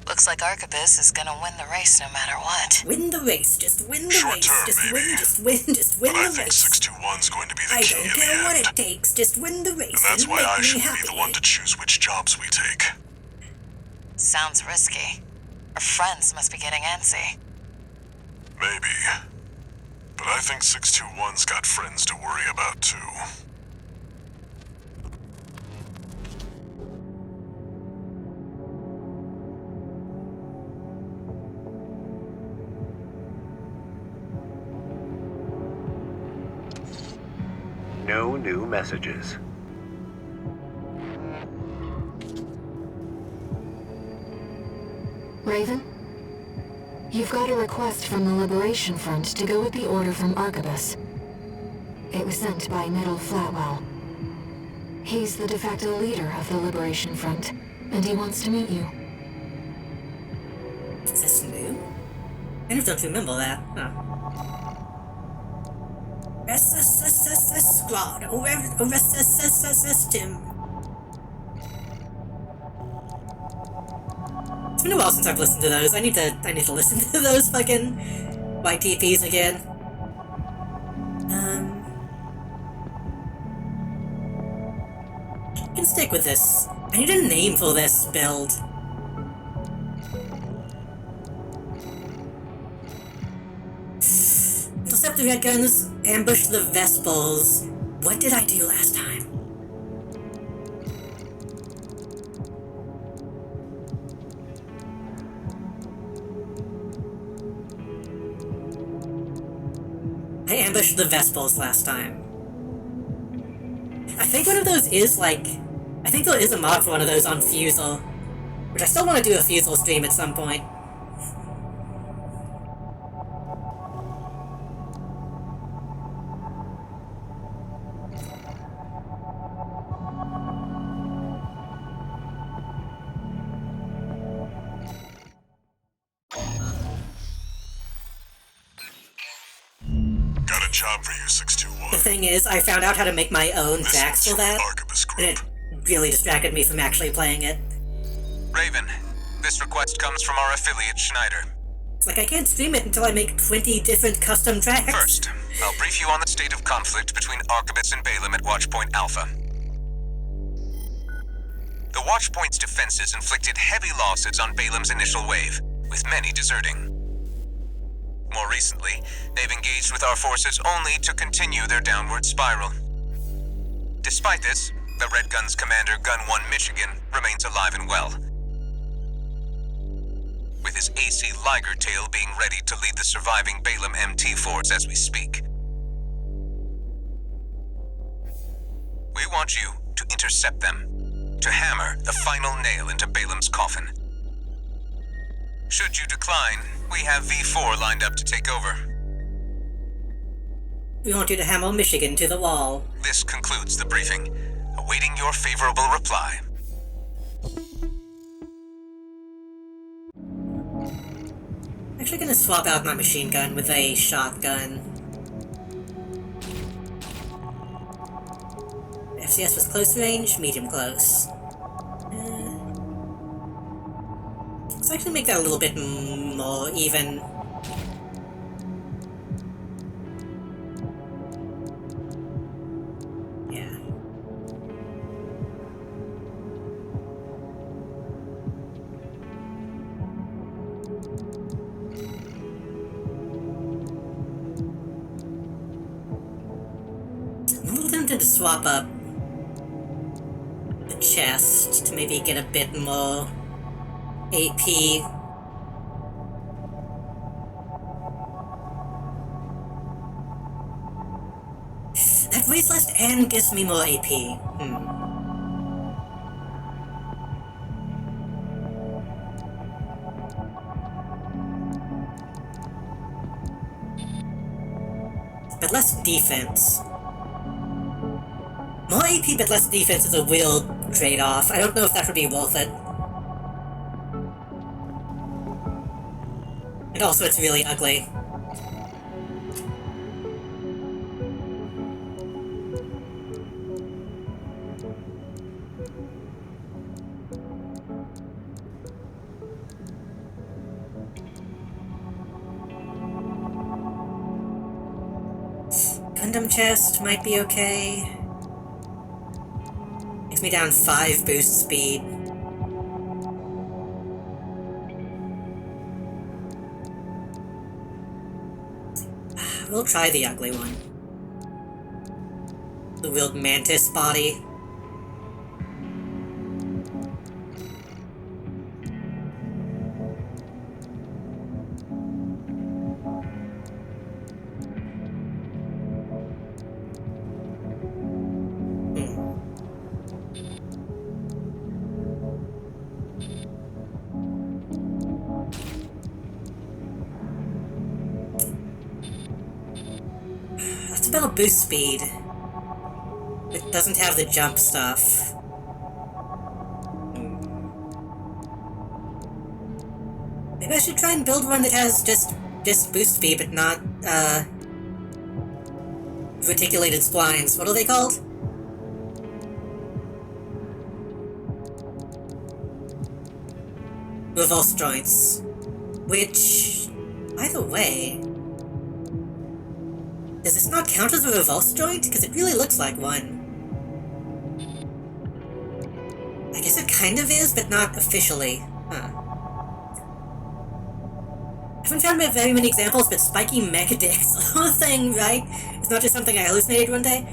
Looks like Arquebus is gonna win the race no matter what. Win the race, just win the Short race, term, just maybe. win, just win, just win But I the think race. 621's going to be the I key don't in the care what end. it takes, just win the race. And that's and why make I me should happy. be the one to choose which jobs we take. Sounds risky. Our friends must be getting antsy. Maybe. But I think 621's got friends to worry about, too. No new messages. Raven? You've got a request from the Liberation Front to go with the order from Arquebus. It was sent by Middle Flatwell. He's the de facto leader of the Liberation Front, and he wants to meet you. Is this new? I don't remember that. Oh. Squad. Arrest him. It's been a while since I've listened to those. I need to listen to those fucking YTPs again. I can stick with this. I need a name for this build. Intercept the red guns, ambush the Vespals. What did I do last time? I ambushed the Vespals last time. I think one of those is like... I think there is a mod for one of those on Fusel. Which I still want to do a Fusel stream at some point. Got a job for you, 621. The thing is, I found out how to make my own Jax for that, and it really distracted me from actually playing it. Raven, this request comes from our affiliate, Schneider. It's like I can't stream it until I make 20 different custom tracks. First, I'll brief you on the state of conflict between Arquebus and Balaam at Watchpoint Alpha. The Watchpoint's defenses inflicted heavy losses on Balaam's initial wave, with many deserting. More recently, they've engaged with our forces only to continue their downward spiral. Despite this, the Red Gun's commander, Gun 1 Michigan, remains alive and well, with his AC Liger Tail being ready to lead the surviving Balaam MT force as we speak. We want you to intercept them, to hammer the final nail into Balaam's coffin. Should you decline, we have V4 lined up to take over. We want you to hammer Michigan to the wall. This concludes the briefing. Awaiting your favorable reply. I'm actually gonna swap out my machine gun with a shotgun. FCS was close range, medium close. Let's actually make that a little bit more even. Yeah. I'm a little tempted to swap up the chest to maybe get a bit more AP. That weighs less and gives me more AP. But less defense. More AP but less defense is a real trade-off. I don't know if that would be worth it. And also, it's really ugly. Gundam chest might be okay. Gives me down 5 boost speed. We'll try the ugly one. The wheeled mantis body. That's about boost speed. It doesn't have the jump stuff. Maybe I should try and build one that has just boost speed, but not, reticulated splines. What are they called? Reverse joints. Which, either way... Does this not count as a reverse joint? Because it really looks like one. I guess it kind of is, but not officially. Huh. I haven't found very many examples, but spiky mech dicks are a thing, right? It's not just something I hallucinated one day.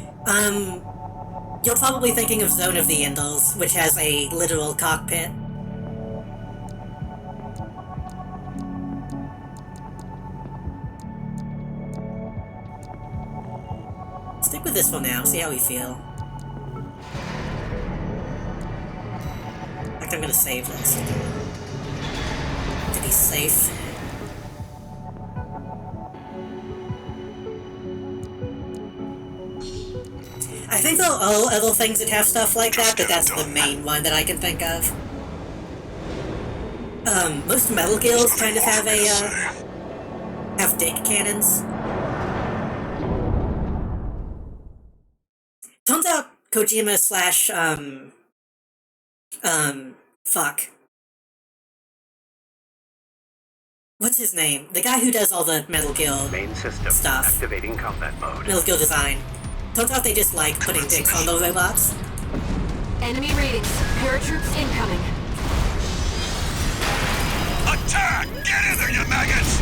You're probably thinking of Zone of the Enders, which has a literal cockpit. Stick with this one now, see how we feel. I'm gonna save this. To be safe. I think there are other things that have stuff like that, but that's the main one that I can think of. Most Metal Gears kind of have have dick cannons. Turns out Kojima slash, fuck. What's his name? The guy who does all the Metal Gear Main system stuff. activating combat mode. Metal Gear design. Turns out they just like putting dicks on the robots. Enemy readings. Paratroops incoming. Attack! Get in there, you maggots!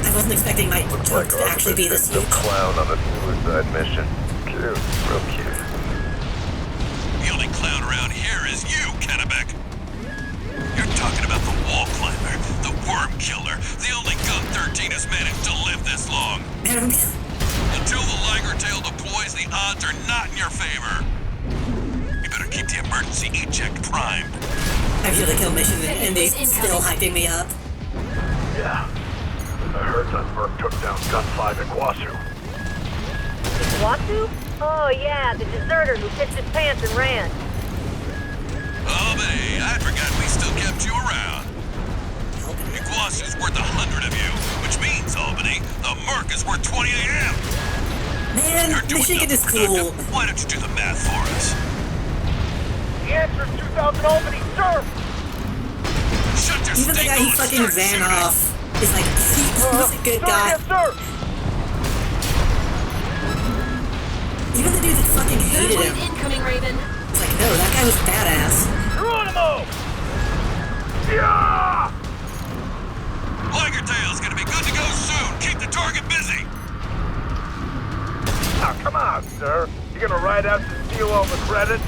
I wasn't expecting my joke to actually be this huge. Clown on a suicide mission. Cute, real cute. The only clown around here is you, Kennebec. You're talking about the wall climber, the worm killer, the only Gun 13 has managed to live this long. Until the Liger Tail deploys, the odds are not in your favor. You better keep the emergency eject primed. I feel the kill mission and they still hyping me up. Yeah. I heard that Merc took down Gun 5 at Guasu. Guasu? Oh yeah, the deserter who pissed his pants and ran. Albany, I forgot we still kept you around. Iguasu's worth 100 of you, which means, Albany, the Merc is worth 20 AM. Man, Michigan is cool. Why don't you do the math for us? The answer is 2,000 Albany, sir! Shut your Even the guy who fucking ran off is like, he's a good guy. Yes, sir! Even the dude that fucking hated him. Incoming, Raven. It's like, no, that guy was badass. Geronimo! Yeah! Liger Tail's gonna be good to go soon. Keep the target busy. Oh, come on, sir. You gonna ride out to steal all the credit?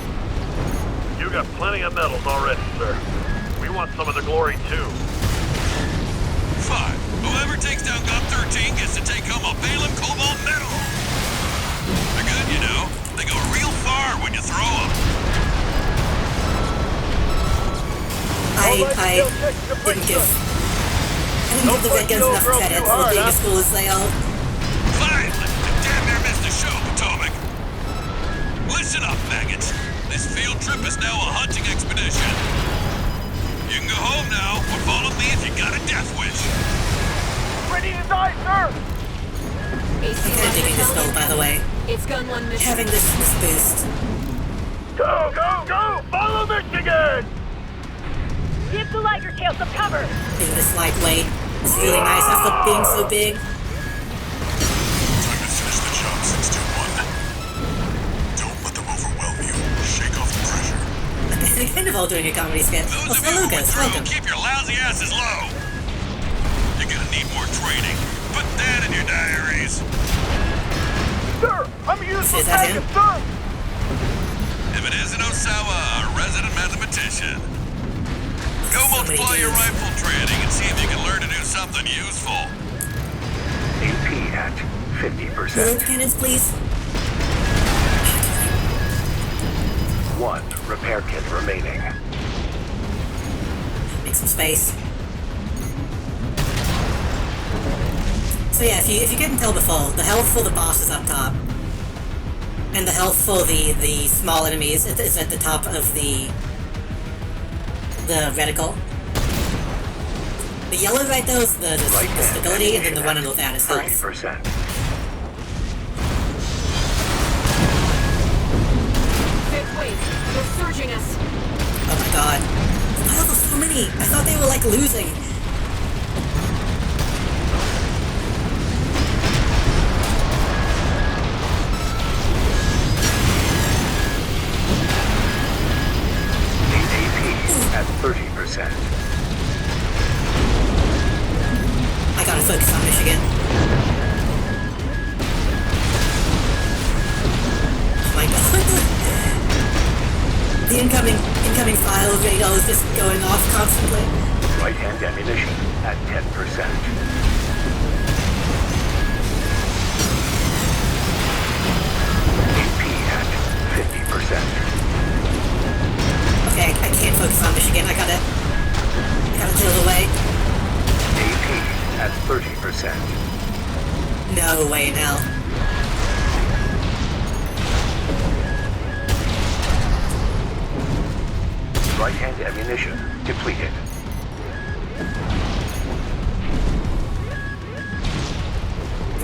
You got plenty of medals already, sir. We want some of the glory, too. Fine. Whoever takes down Gun 13 gets to take home a Balaam Cobalt medal. They're good, you know. They go real far when you throw them. I didn't give the Red Guns enough credit for being as cool as they are. Fine. Damn near missed the show, Potomac. Listen up, maggots. This field trip is now a hunting expedition. You can go home now, or follow me if you got a death wish. Ready to die, sir! I'm kind of digging this build, by the way. It's Gun 1 mission. Having this boost. Go, go, go! Follow Michigan! Give the Liger Tail some cover! Being this lightweight is really nice after being so big. Time to finish the job, 621. Don't let them overwhelm you. Shake off the pressure. They're kind of all doing a comedy skit. Those Oh, of you who Lucas, went through, welcome. keep your lousy asses low. You're gonna need more training. Put that in your diaries. Sir, I'm a useful Is that him? maggot, sir! If it isn't Osawa, a resident mathematician. Go multiply your rifle training and see if you can learn to do something useful. AP at 50%. Reload cannons, please. 1 repair kit remaining. Make some space. So yeah, if you couldn't tell before, the health for the boss is up top. And the health for the small enemies is at the top of the reticle. The yellow right there is the stability, and then the one under that is health. 30%. They're surging us. Oh my god. Why are there so many? I thought they were like losing. At 30%. I gotta focus on Michigan. Oh my god. The incoming file radar is just going off constantly. Right-hand ammunition at 10%. AP at 50%. Okay, I can't focus on Michigan. I gotta clear the way. AP at 30%. No way in hell. Right-hand ammunition depleted.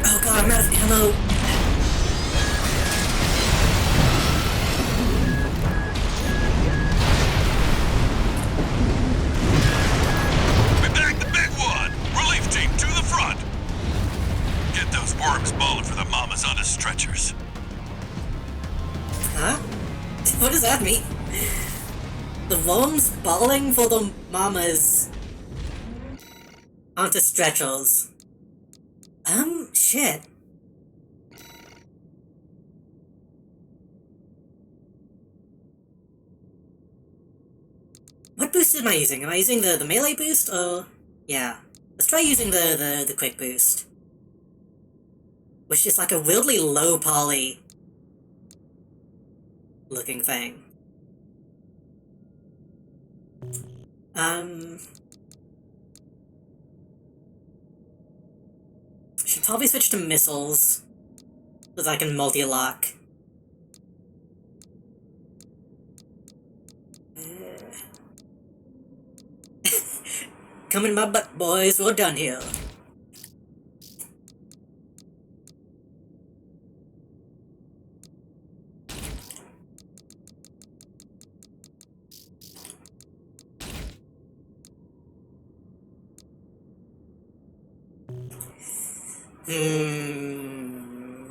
Oh god, I'm out of ammo. We bagged the big one! Relief team to the front! Get those worms balling for the mamas on the stretchers. Huh? What does that mean? The worms bawling for the mamas onto stretchers. Shit. What boost am I using? Am I using the melee boost or... Yeah. Let's try using the quick boost. Which is like a weirdly low poly looking thing. Should probably switch to missiles so that I can multi-lock. Come in my butt, boys. We're done here.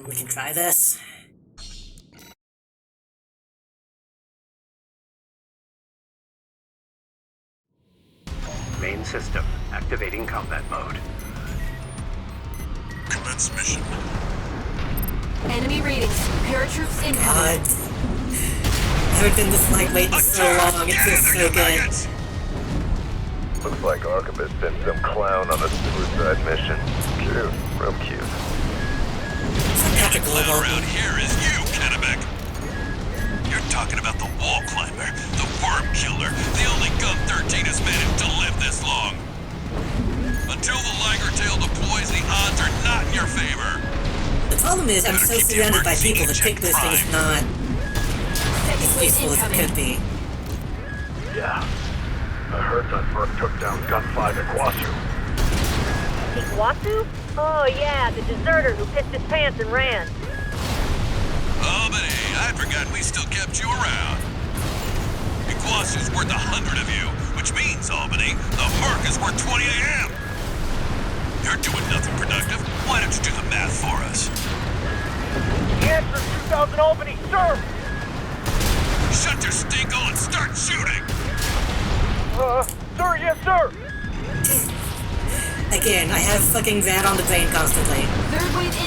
We can try this. Main system activating combat mode. Commence mission. Enemy readings. Paratroops incoming. God. I haven't been this lightweight in so long. It feels so good. Looks like Archibus sent some clown on a suicide mission. Cute. Real cute. Patrick Global around here is you, Kennebec. You're talking about the wall climber, the worm killer, the only Gun 13 has managed to live this long. Until the Liger Tail deploys, the odds are not in your favor. The problem is, I'm so surrounded by people that think this thing is not as useful as it could be. Yeah. I heard that Merc took down Gun 5 at Iguazu. Iguazu? Oh yeah, the deserter who pissed his pants and ran. Albany, I'd forgotten we still kept you around. Iguazu's worth 100 of you, which means, Albany, the Merc is worth 20 AM. You're doing nothing productive. Why don't you do the math for us? The answer is 2,000 Albany, sir! Shut your stinkhole and start shooting! Sir, yes, sir! Again, I have fucking Rad on the brain constantly.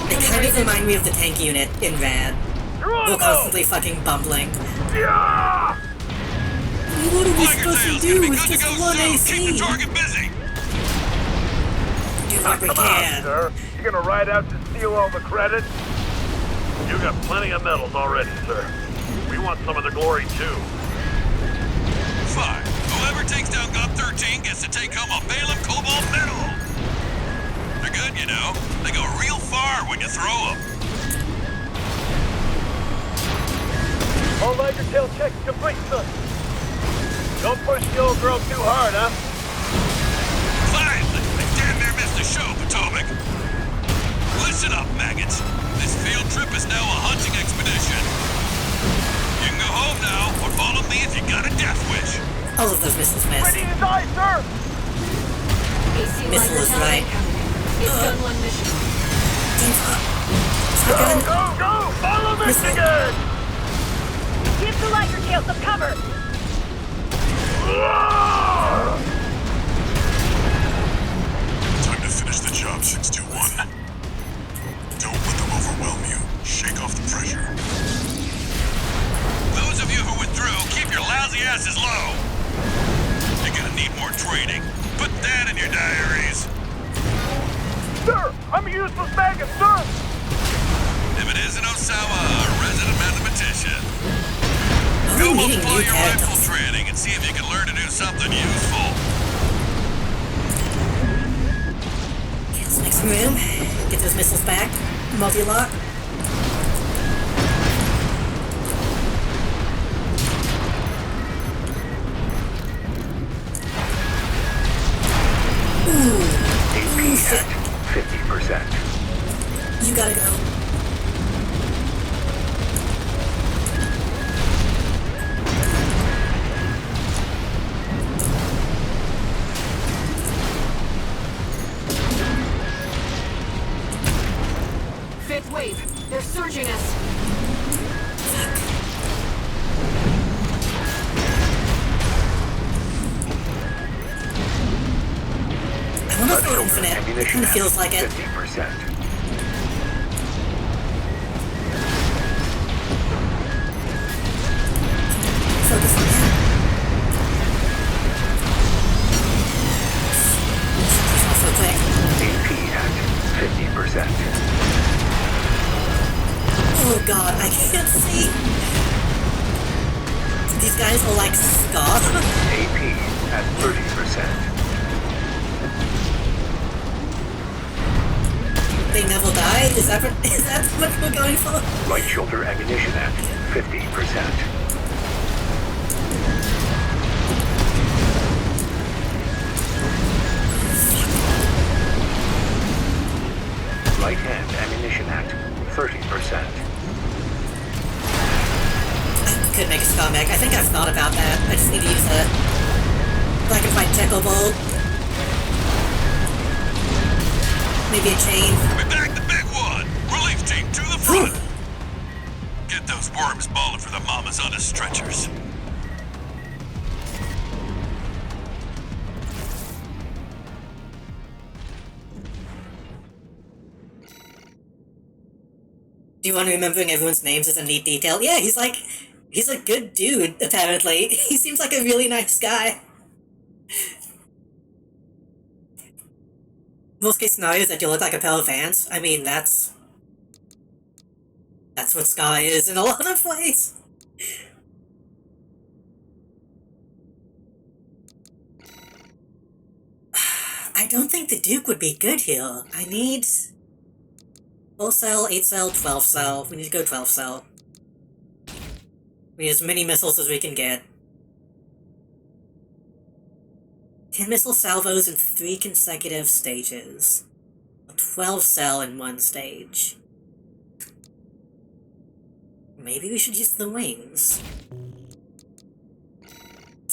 They kind of remind me of the tank unit in Rad. We're constantly fucking bumbling. Yeah! What are we supposed to do with just one AC? Keep the target busy! Do what we Come can. on, sir. You gonna ride out to steal all the credit? You got plenty of medals already, sir. We want some of the glory, too. Fine. Whoever takes down Gun 13 gets to take home a Balaam Cobalt medal. They're good, you know. They go real far when you throw them. All Liger Tail checks complete, sir. Don't push the old girl too hard, huh? Fine. I damn near missed the show, Potomac. Listen up, maggots. This field trip is now a hunting expedition. You can go home now, or follow me if you got a death wish. All of those missiles miss. Ready to die, sir! Missile is right. It's gun one mission. Go! Follow Michigan! Give the lighter tail some cover! Time to finish the job, 621. Don't let them overwhelm you. Shake off the pressure. Those of you who withdrew, keep your lousy asses low. You're gonna need more training. Put that in your diaries. Sir, I'm a useless maggot, sir! If it isn't Osawa, a resident mathematician. We're Go meeting multiply new your rifle characters. training and see if you can learn to do something useful. Okay, let's make some room. Get those missiles back. Multi-lock. AP at 50%. You gotta go. Fifth wave. They're surging us. I wonder if they're infinite. Ammunition It feels like it. 50%. Focus on him. He's also quick. AP at 50%. Oh god, I can't see. These guys are like ska. AP at 30%. They never die? Is that what we're going for? Right shoulder ammunition at 50%. Right hand ammunition at 30%. I could make a ska mech. I think I've thought about that. I just need to use it. Black and white Techo Bolt. Maybe a chain. We back the big one! Relief team to the front! Get those worms balling for the mamas on the stretchers. Do you want remembering everyone's names as a neat detail? Yeah, he's a good dude, apparently. He seems like a really nice guy. Most case scenario is that you look like a pair of ants. I mean, that's what Sky is in a lot of ways. I don't think the Duke would be good here. I need 4-cell, 8-cell, 12-cell. We need to go 12-cell. We need as many missiles as we can get. 10 missile salvos in 3 consecutive stages. 12-cell in 1 stage. Maybe we should use the wings.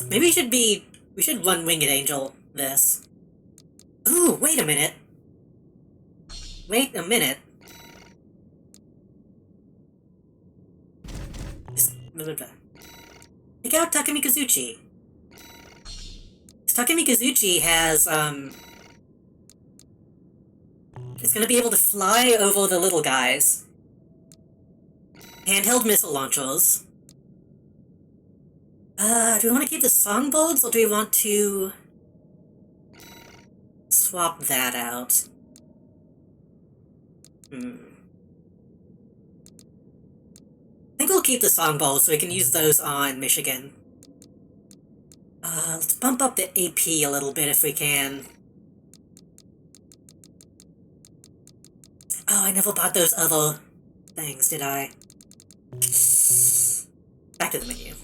Maybe we should run Winged Angel this. Ooh, wait a minute. Wait a minute. Check out Takumi Kazuchi. Takumi Kazuchi has, it's gonna be able to fly over the little guys. Handheld missile launchers. Do we want to keep the songbirds, or do we want to swap that out? I think we'll keep the songbirds so we can use those on Michigan. Let's bump up the AP a little bit if we can. Oh, I never bought those other things, did I? Back to the menu.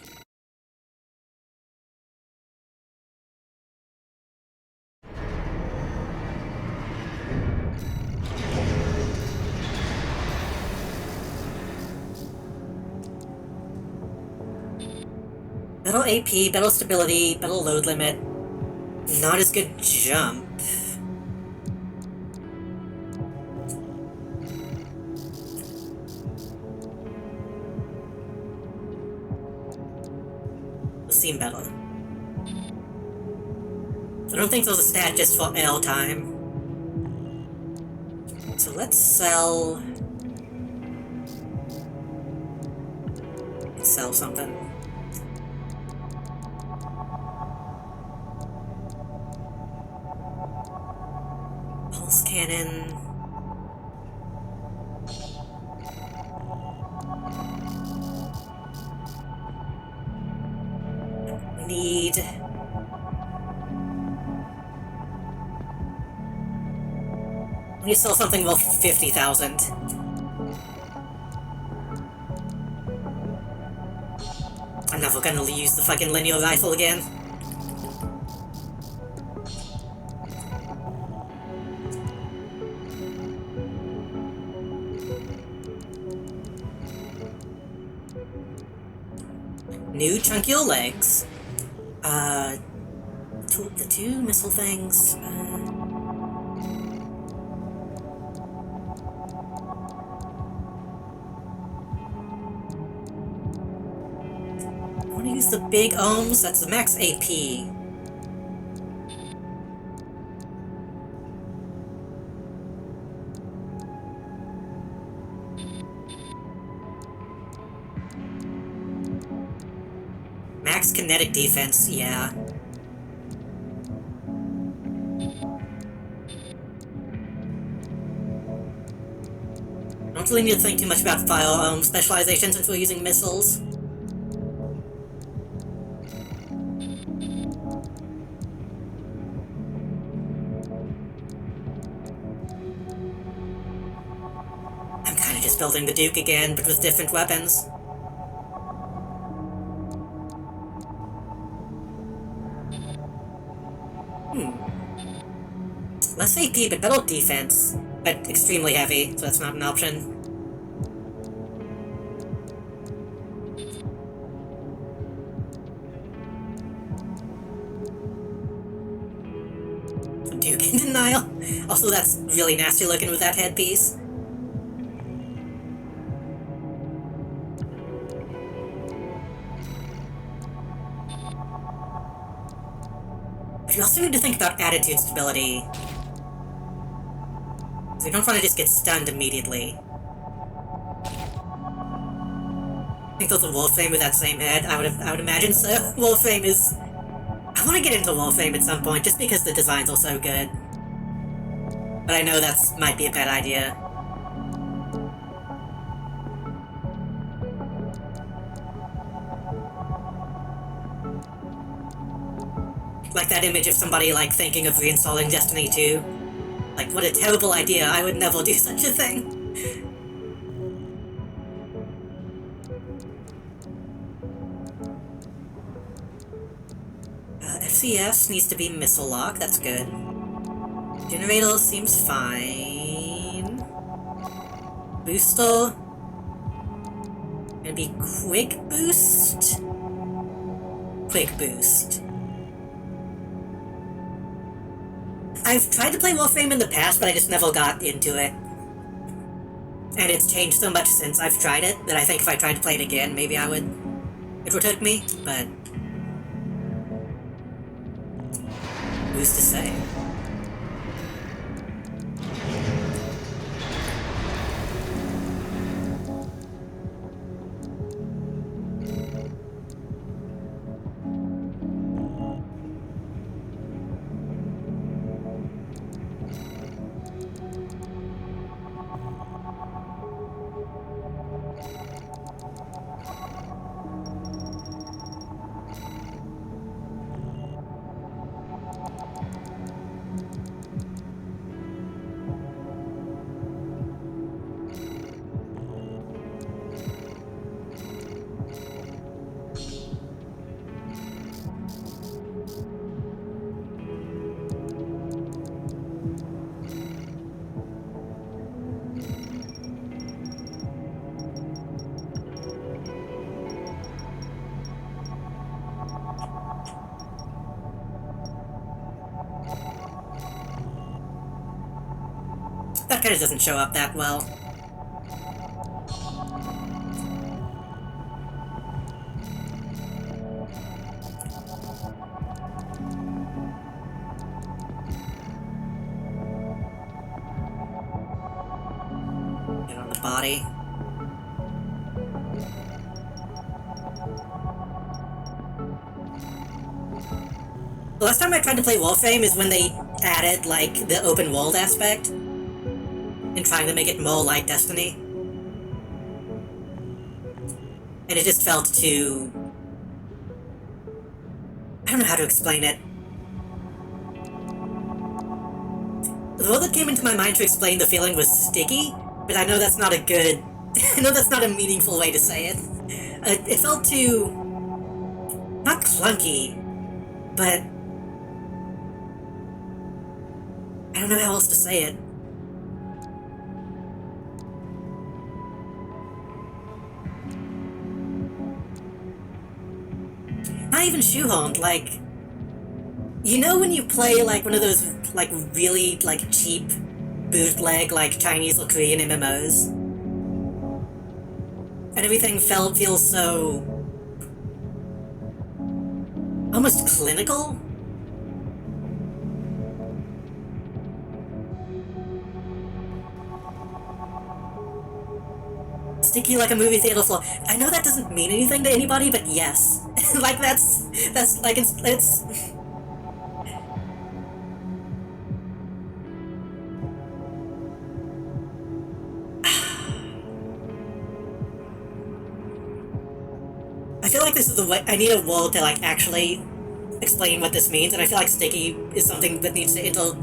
better AP, better stability, better load limit. Not as good jump. Seem better. I don't think there's a stat just for L time. So let's sell... Sell something. Pulse cannon. Need... We sell something worth 50,000. I'm never gonna use the fucking linear rifle again. New chunkier legs. The two missile things. I want to use the big ohms. That's the max AP. Max kinetic defense, yeah. Don't really need to think too much about fire specialization since we're using missiles. I'm kinda just building the Duke again, but with different weapons. Less AP, but better defense. But extremely heavy, so that's not an option. Duke in denial. Also, that's really nasty looking with that headpiece. But you also need to think about attitude stability. So you don't want to just get stunned immediately. I think there's a Warframe with that same head. I would imagine so. Warframe is... I want to get into Warframe at some point, just because the designs are so good. But I know that might be a bad idea. Like that image of somebody, like, thinking of reinstalling Destiny 2. Like, what a terrible idea, I would never do such a thing. FCS needs to be missile lock, that's good. Generator seems fine. Booster. Gonna be quick boost? Quick boost. I've tried to play Warframe in the past, but I just never got into it. And it's changed so much since I've tried it, that I think if I tried to play it again, maybe I would... It would hook me, but... Who's to say? that kind of doesn't show up that well. Get on the body. The last time I tried to play Warframe is when they added, like, the open world aspect in trying to make it more like Destiny. And it just felt too... I don't know how to explain it. The word that came into my mind to explain the feeling was sticky, but I know that's not a good... I know that's not a meaningful way to say it. It felt too... not clunky, but... I don't know how else to say it. Not even shoehorned, like... You know when you play, like, one of those, like, really, like, cheap, bootleg, like, Chinese or Korean MMOs? And everything feels so... almost clinical? Sticky like a movie theater floor. I know that doesn't mean anything to anybody, but yes. Like, that's, like, it's... I feel like this is the way... I need a world to, like, actually explain what this means, and I feel like sticky is something that needs to enter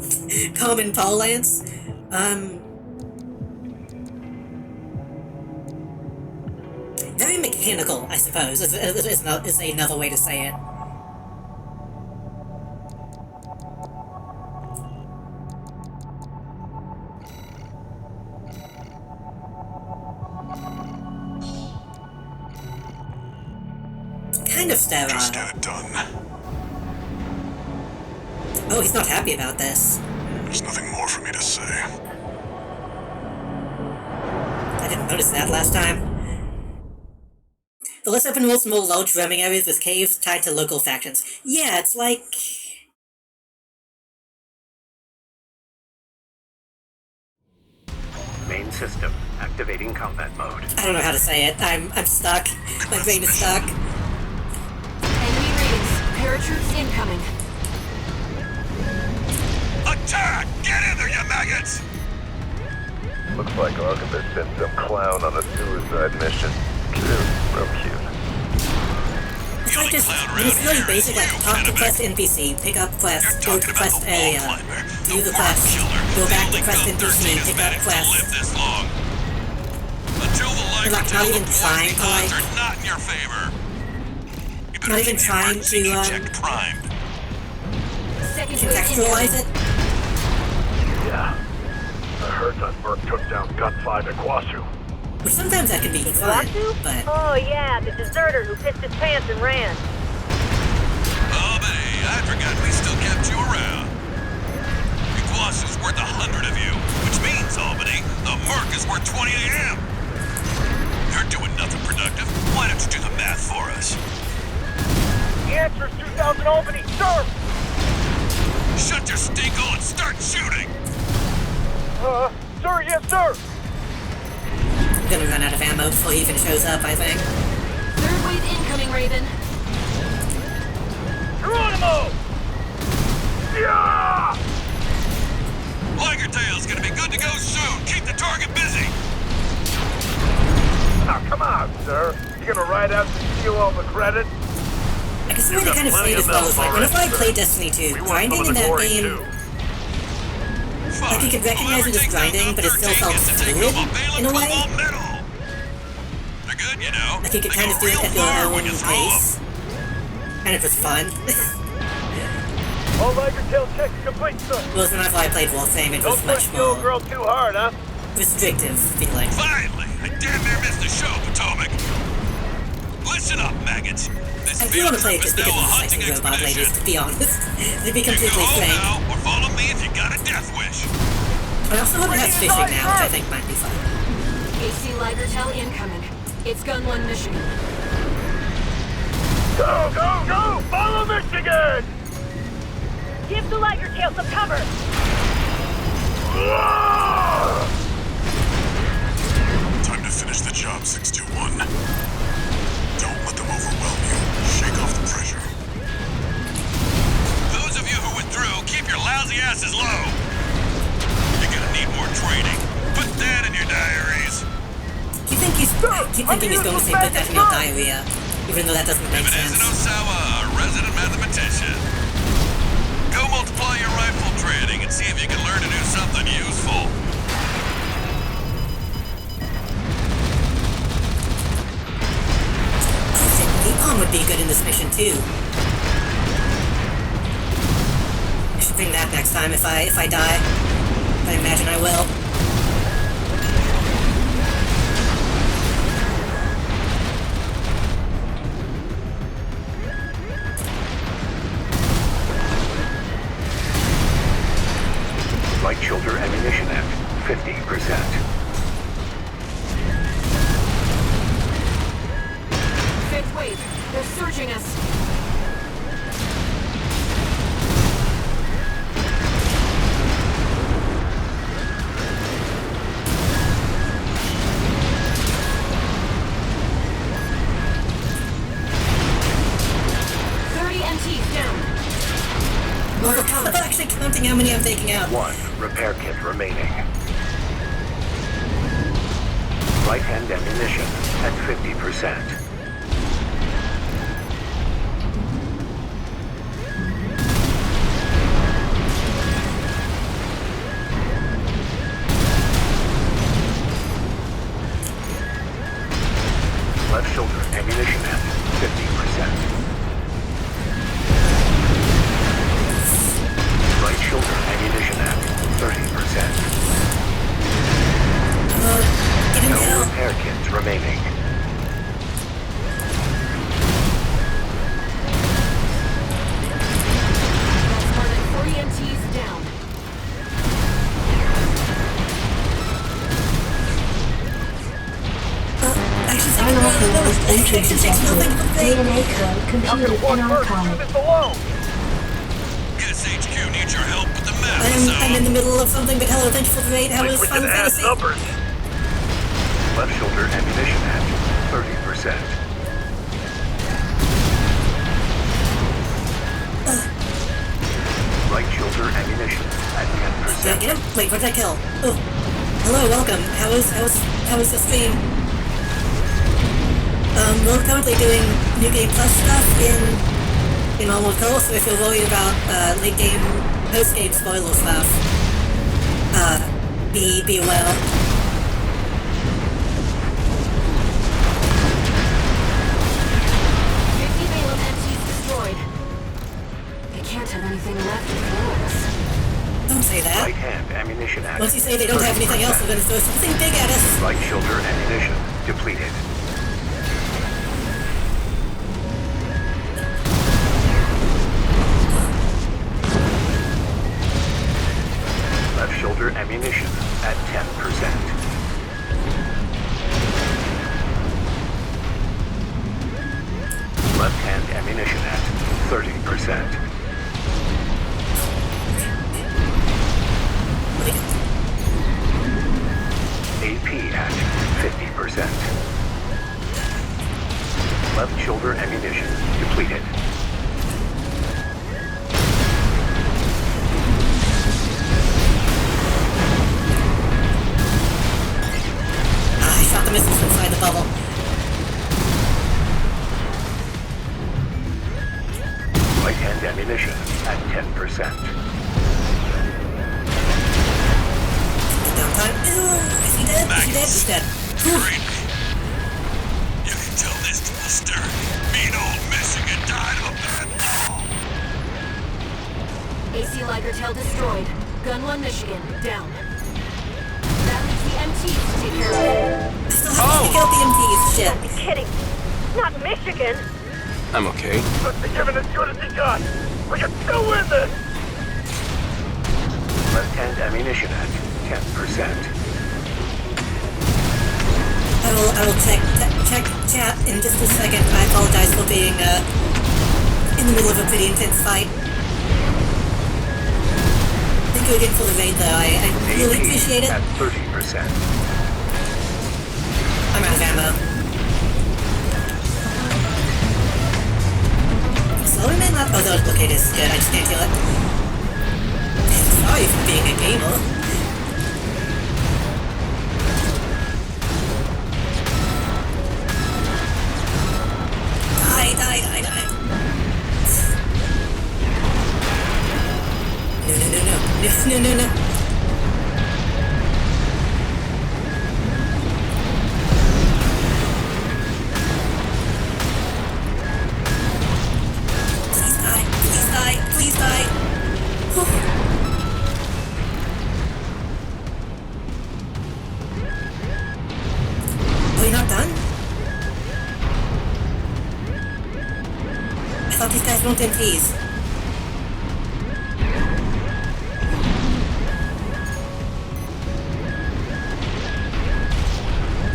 common parlance. Very mechanical, I suppose, is another way to say it. Kind of sterile. Just get it done. Oh, he's not happy about this. There's nothing more for me to say. I didn't notice that last time. The less open worlds, more large roaming areas with caves tied to local factions. Yeah, it's like... Main system activating combat mode. I don't know how to say it. I'm stuck. My brain is stuck. Enemy readings. Paratroops incoming. Attack! Get in there, you maggots! Looks like Archibald sent some clown on a suicide mission. Cute. Real cute. It's like just, it's really basic, like, talk to quest NPC, pick up quest, go to quest area, do the quest, go back to quest NPC, pick up quest. They're like not even trying to, like, not even trying to, contextualize it. Yeah. I heard that Merc took down Gunfight at Kwasu. Which sometimes that can be fun, but... Oh yeah, the deserter who pissed his pants and ran. Albany, I forgot we still kept you around. Iguazu's worth 100 of you, which means, Albany, the Merc is worth 20 of him. You're doing nothing productive. Why don't you do the math for us? The answer is 2,000 Albany, sir! Shut your stinkhole and start shooting! Sir, yes, sir! I'm gonna run out of ammo before he even shows up, I think. Third wave incoming, Raven. Geronimo! Yeah! Ligertail's gonna be good to go soon. Keep the target busy. Now, come on, sir. You gonna ride out and steal all the credit? I guess the way to kind of say this well is like, whenever I play Destiny 2, grinding in that game, like you could recognize it as grinding, but it still felt fluid, in a way. They're good, you know. Like you could kind of do it at your own pace. And it was fun. All Ligertail checks complete, sir. Whereas whenever I played Warframe, it was much Don't more girl too hard, huh? restrictive feeling. Finally! I damn near missed the show, Potomac. Listen up, maggots. This I do want to play it just because of the sexy robot ladies, to be honest. To be completely frank. Now, or follow me if you got a death wish. I also hope it has fishing now, which I think might be fun. AC Ligertel incoming. It's Gun 1 Michigan. Go, go, go! Follow Michigan! Give the Ligertail some cover! Time to finish the job, 621. Don't let them overwhelm you. Shake off the pressure. Those of you who withdrew, keep your lousy asses low. You're gonna need more training. Put that in your diaries. Keep thinking he's going to say put that in your diarrhea, even though that doesn't make sense. Osawa, a resident mathematician. Go multiply your rifle training and see if you can learn to do something useful. Napalm would be good in this mission too. I should bring that next time if I die. I imagine I will. Light shoulder ammunition at 50%. Fifth wave. They're surging us. I'm actually counting how many I'm taking out. 1 repair kit remaining. Right-hand ammunition at 50%. Left shoulder ammunition at 50%. Right shoulder ammunition at 30%. No repair kits remaining. That's more than 40 MTs down. Entry detected. DNA code computed in archive. Guess HQ needs your help with the map. I'm in the middle of something, but hello, thank you for the raid. How is Final Fantasy? Left shoulder ammunition at 30%. Right shoulder ammunition at 10%. Did I get him? Wait, what did I kill? Oh, hello, welcome. How is the stream? We're currently doing New Game Plus stuff in Armored Core, so if you're worried about late game, post game spoiler stuff, be aware. 50 Balaam MTs destroyed. They can't have anything left to throw us. Don't say that. Right hand ammunition at Once you say they don't have anything else, they're going to throw something big at us. Right shoulder ammunition depleted. Left shoulder ammunition at 10%. Left hand ammunition at 30%. AP at 50%. Left shoulder ammunition depleted. I shot the missiles inside the bubble. Right hand ammunition at 10%. Downtime. Ew, is he dead? Is he dead? He's dead. Great. You can tell this to posterity. Mean old Michigan died of a bad fall. AC Ligertail destroyed. Gun 1 Michigan down. That leaves the MTs to take care of. I still have to take out the MTs. Shit. You're kidding. Not Michigan. I'm okay. Let's be given as good as he got. We can still win this. Left hand ammunition at I will check chat in just a second. I apologize for being in the middle of a pretty intense fight. Thank you again for the raid, though. I really appreciate it. At 30%. I'm out of ammo. Slowly man left. Oh, no, okay, this is good. I just can't kill it. Sorry for being a gamer. Die. No. Please die. Oh, you're not done? I thought these guys weren't MPs.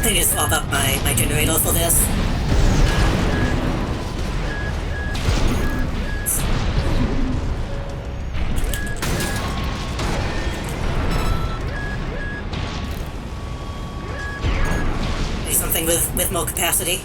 I need to swap up my generator for this. Do something with more capacity.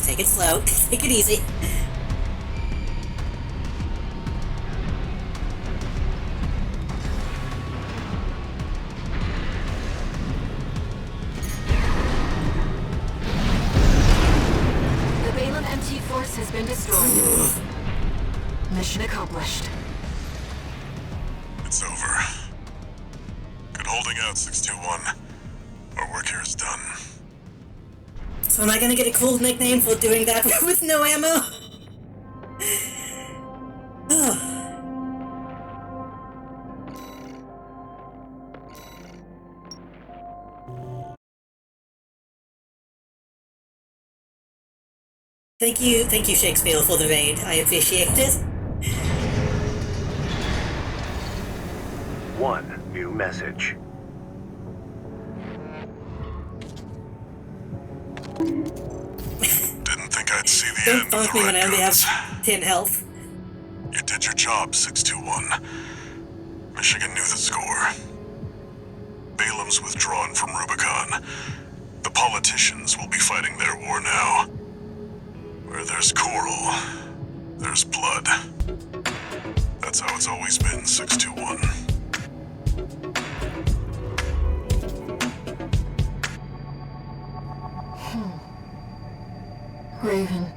Take it slow, take it easy. The Balaam MT force has been destroyed. Mission accomplished. It's over. Good holding out, 621. Our work here is done. So am I gonna get a cool nickname for doing that with no ammo? Thank you, Shakespeare, for the raid. I appreciate it. One new message. Didn't think I'd see the Don't end of bonk the me when I Red only Guns. have 10 health. You did your job, 621. Michigan knew the score. Balaam's withdrawn from Rubicon. The politicians will be fighting their war now. Where there's coral, there's blood. That's how it's always been, 621. Raven,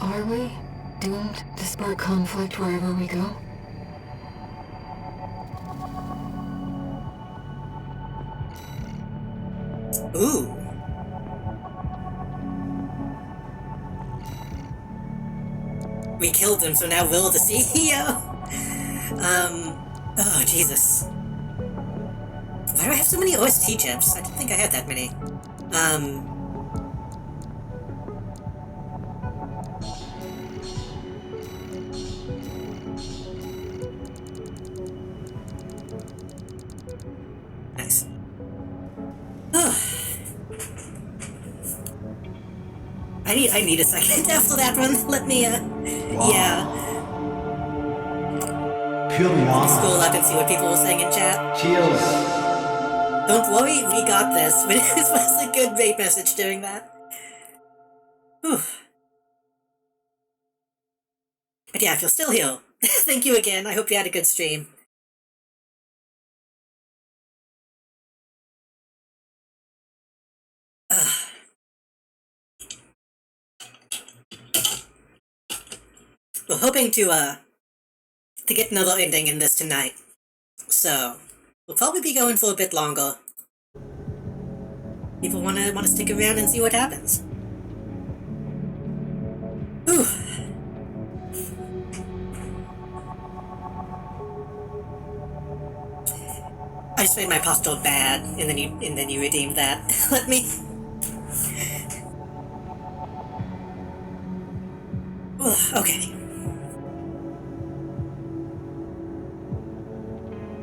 are we doomed to spark conflict wherever we go? Ooh. We killed him, so now Will the CEO? Oh, Jesus. Why do I have so many OST chips? I didn't think I had that many. Nice. I need a second after that one. Let me, yeah. Scroll up and see what people were saying in chat. Cheers. Don't worry, we got this. This was a good raid message doing that. Whew. But yeah, if you're still here, thank you again. I hope you had a good stream. We're hoping to get another ending in this tonight. So, we'll probably be going for a bit longer. People wanna stick around and see what happens. Whew. just made my posture bad, and then you redeemed that. Let me. Ugh, okay.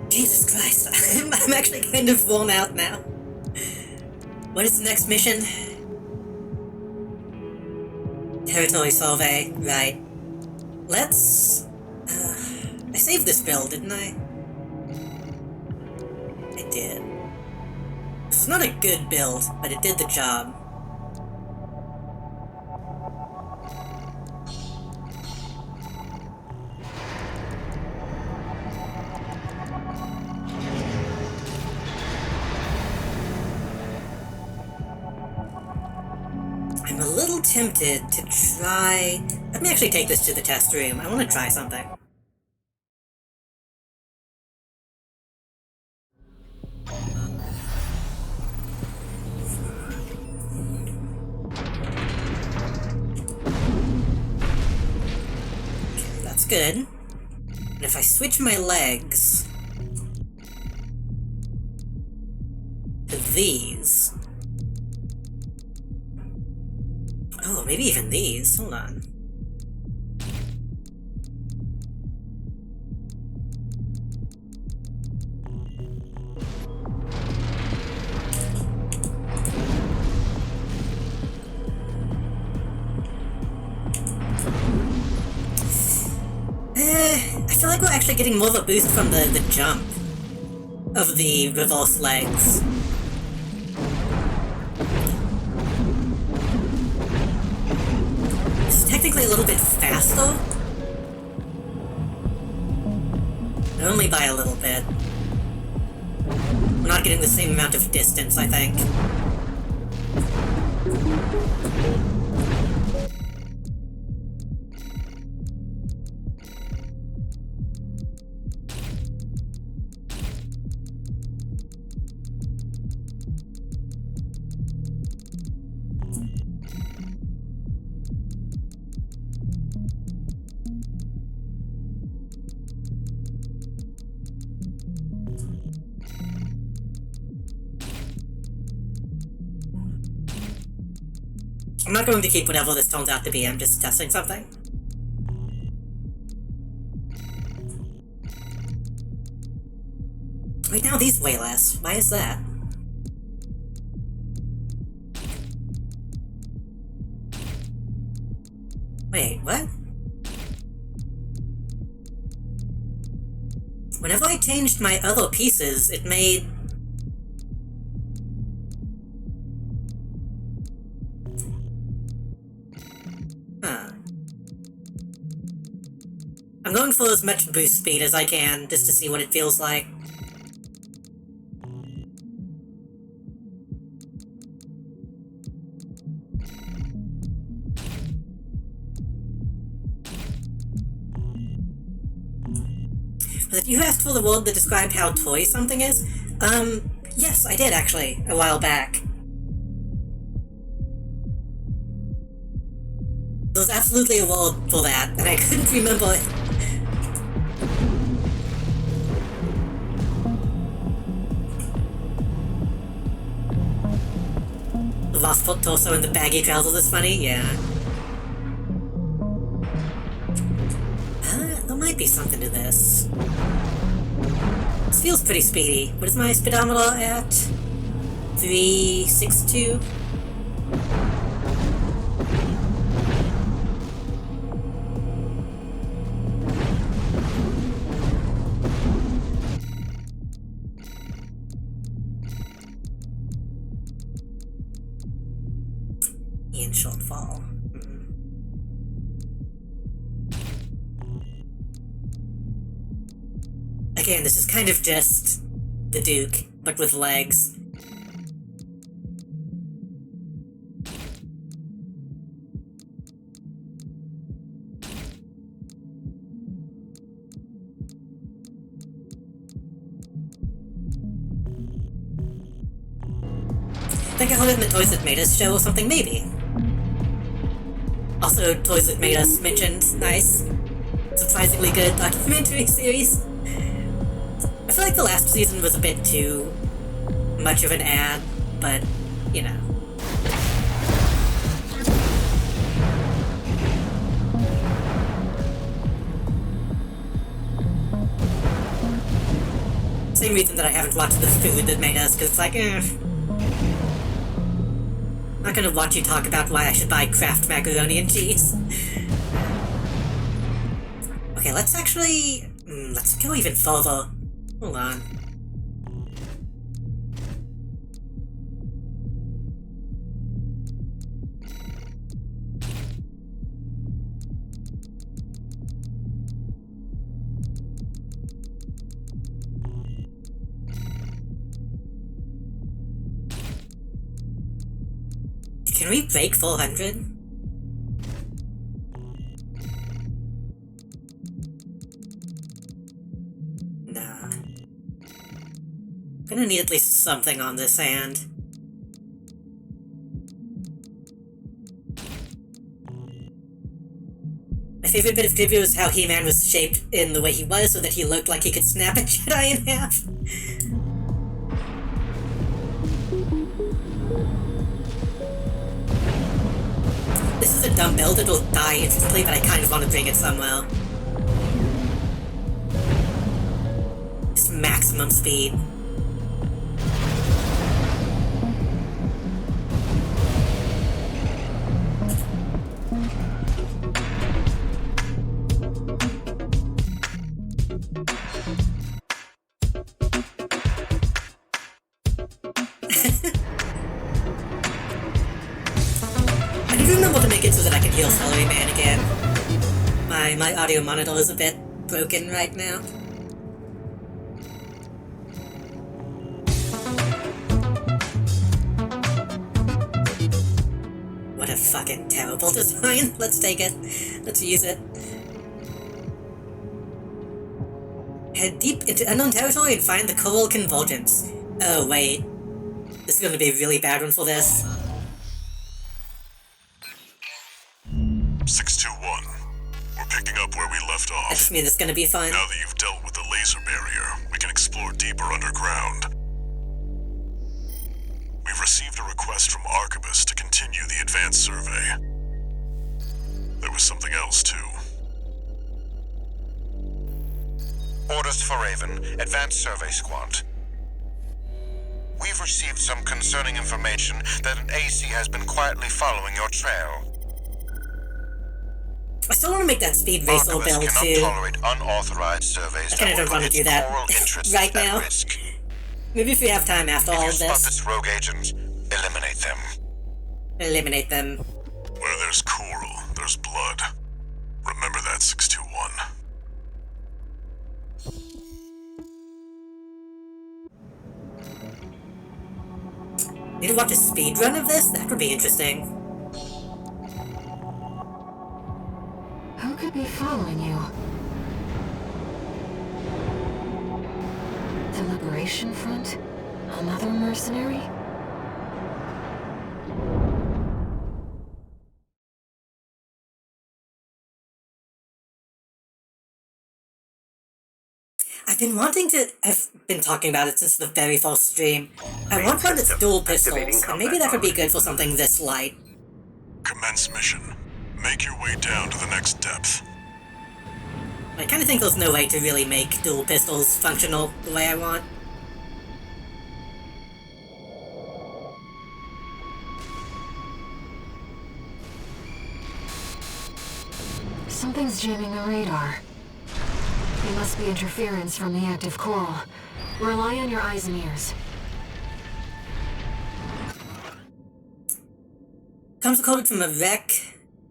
Jesus Christ, I'm actually kind of worn out now. What is the next mission? Territory survey, right. Let's... I saved this build, didn't I? I did. It's not a good build, but it did the job. I'm a little tempted to try... Let me actually take this to the test room. I want to try something. Okay, that's good. And if I switch my legs to these... Oh, maybe even these. Hold on. I feel like we're actually getting more of a boost from the jump of the reverse legs. Technically a little bit faster. Only by a little bit. We're not getting the same amount of distance, I think. I'm not going to keep whatever this turns out to be, I'm just testing something. Right now these weigh less. Why is that? Wait, what? Whenever I changed my other pieces, it made... I'm going for as much boost speed as I can, just to see what it feels like. But you asked for the word that described how toy something is? Yes, I did actually, a while back. There's absolutely a word for that, and I couldn't remember it. The lost foot torso and the baggy trousers is funny, yeah. There might be something to this. This feels pretty speedy. What is my speedometer at? 362? Ian shortfall. Again, this is kind of just the Duke, but with legs. I think I heard it in the Toys That Made Us show or something, maybe. Also, Toys That Made Us mentioned, nice. Surprisingly good documentary series. I feel like the last season was a bit too much of an ad, but, you know. Same reason that I haven't watched The Food That Made Us, because it's like, I'm not gonna watch you talk about why I should buy Kraft macaroni and cheese. Okay, let's actually... let's go even further. Hold on. Can we break 400? Nah. Gonna need at least something on this hand. My favorite bit of trivia was how He-Man was shaped in the way he was so that he looked like he could snap a Jedi in half. This is a dumb build, it'll die instantly, but I kind of want to bring it somewhere. Just maximum speed. I need to remember to make it so that I can heal Celery Man again. My audio monitor is a bit broken right now. What a fucking terrible design. Let's take it. Let's use it. Head deep into unknown territory and find the Coral Convergence. Oh wait. This is gonna be a really bad one for this. 621. We're picking up where we left off. I just mean it's gonna be fun. Now that you've dealt with the laser barrier, we can explore deeper underground. We've received a request from Arquebus to continue the advanced survey. There was something else, too. Orders for Raven, Advanced Survey Squad. We've received some concerning information that an AC has been quietly following your trail. I still want to make that speed racer build cannot too. tolerate unauthorized surveys. I kind of don't want to do that right now. Maybe if we have time after all of Spot this. this rogue agent, eliminate them. Eliminate them. Where there's coral, there's blood. Remember that, 621. Need to watch a speed run of this? That would be interesting. Who could be following you? The Liberation Front? Another mercenary? I've been talking about it since the very first stream. I want one that's dual pistols, and maybe that would be good for something this light. Commence mission. Make your way down to the next depth. I kinda think there's no way to really make dual pistols functional the way I want. Something's jamming the radar. It must be interference from the active coral. Rely on your eyes and ears. Comes a code from a wreck.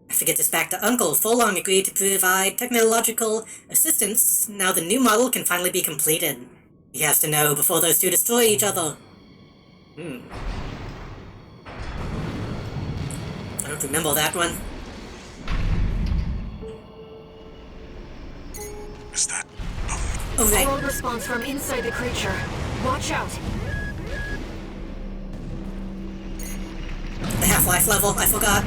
I forget this back to Uncle. Furlong agreed to provide technological assistance. Now the new model can finally be completed. He has to know before those two destroy each other. I don't remember that one. Is that... Oh, right. Coral response from inside the creature. Watch out! The Half-Life level, I forgot.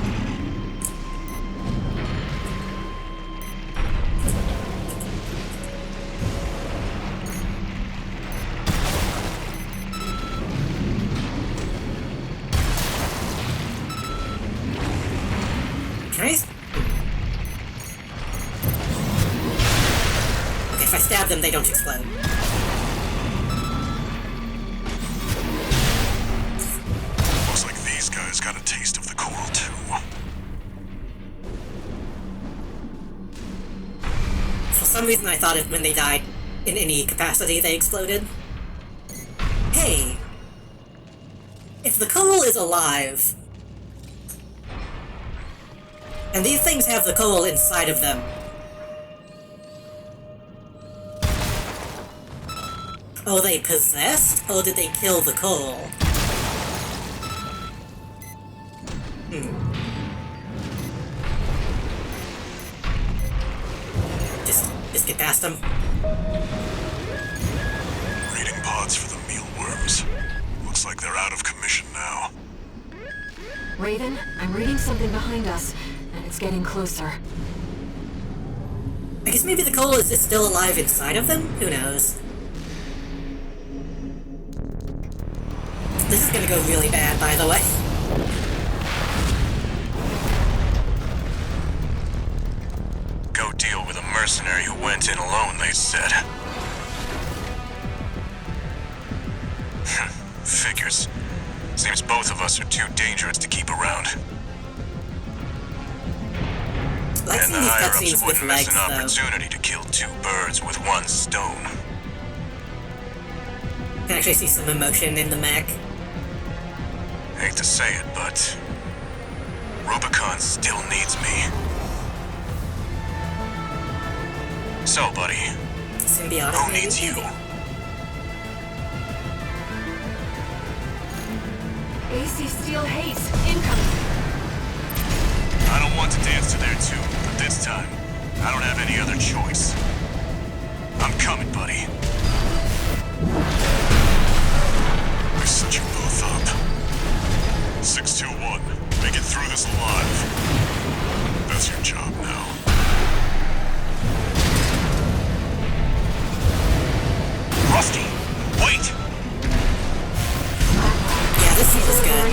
Can I... Okay, if I stab them, they don't explode. Looks like these guys got a taste of the coral too. For some reason I thought when they died, in any capacity, they exploded. Hey! If the coral is alive, and these things have the coral inside of them, are they possessed, or did they kill the coral? Just get past them. Reading pods for the mealworms. Looks like they're out of commission now. Raven, I'm reading something behind us, and it's getting closer. I guess maybe the coral is just still alive inside of them? Who knows? This is gonna go really bad, by the way. Go deal with a mercenary who went in alone, they said. Figures. Seems both of us are too dangerous to keep around. And the higher-ups wouldn't miss an opportunity to kill two birds with one stone. I can actually see some emotion in the mech. Hate to say it, but Rubicon still needs me. So, buddy, Symbiotic, who needs you? AC Steel Haze, incoming. I don't want to dance to their tune, but this time, I don't have any other choice. I'm coming, buddy. I set you both up. 621, make it through this alive. That's your job now. Rusty, wait! Yeah, this feels good.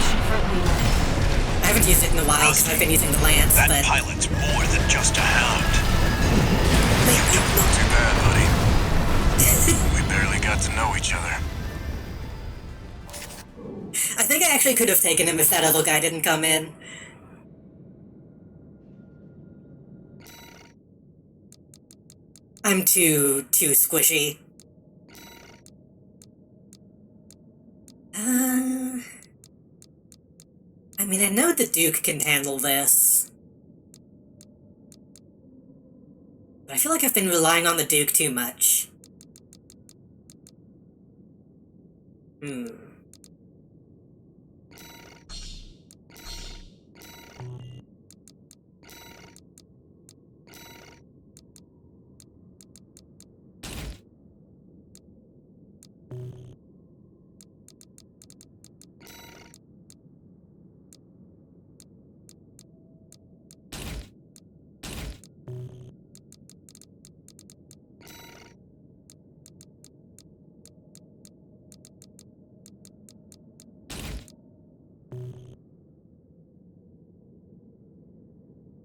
I haven't used it in a while because I've been using the Lance, That but... pilot's more than just a hound. Not too bad, buddy. We barely got to know each other. I think I actually could have taken him if that other guy didn't come in. I'm too squishy. I mean, I know the Duke can handle this. But I feel like I've been relying on the Duke too much.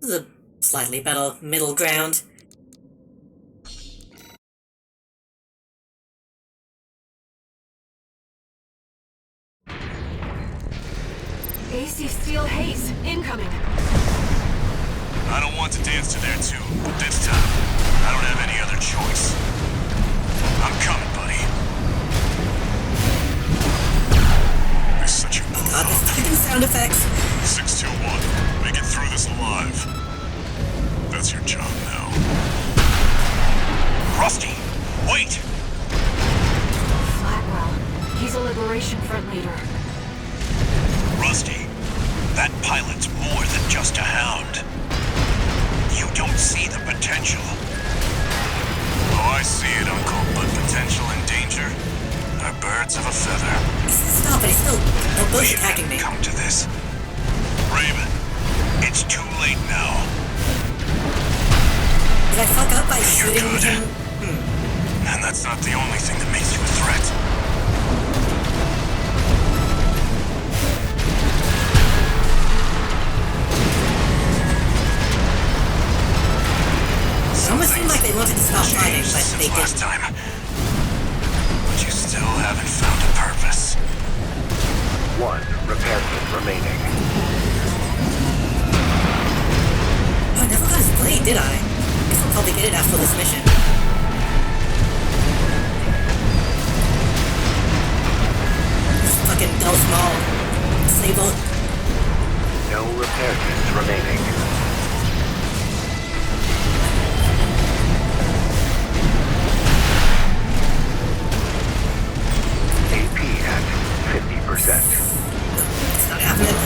This is a slightly better middle ground. AC Steel Haze, incoming. I don't want to dance to their tune, but this time, I don't have any other choice. I'm coming, buddy. I set you both God, up. this fucking sound effects. 621, make it through this alive. That's your job now. Rusty, wait! Blackwell, he's a Liberation Front leader. Rusty, that pilot's more than just a hound. You don't see the potential. Oh, I see it, Uncle, but potential and danger are birds of a feather. Stop it, they're both attacking me. Come to this. Raven, it's too late now. Did I fuck up by You're shooting good. him? And that's not the only thing that makes you a threat. wanted to stop fighting, but they last didn't. time. But you still haven't found a purpose. One repair kit remaining. Oh, I never got his blade, did I? Guess I'll probably get it after this mission. This fucking Darth Maul. Sable. No repair kits remaining. AP at 50%. It's not happening.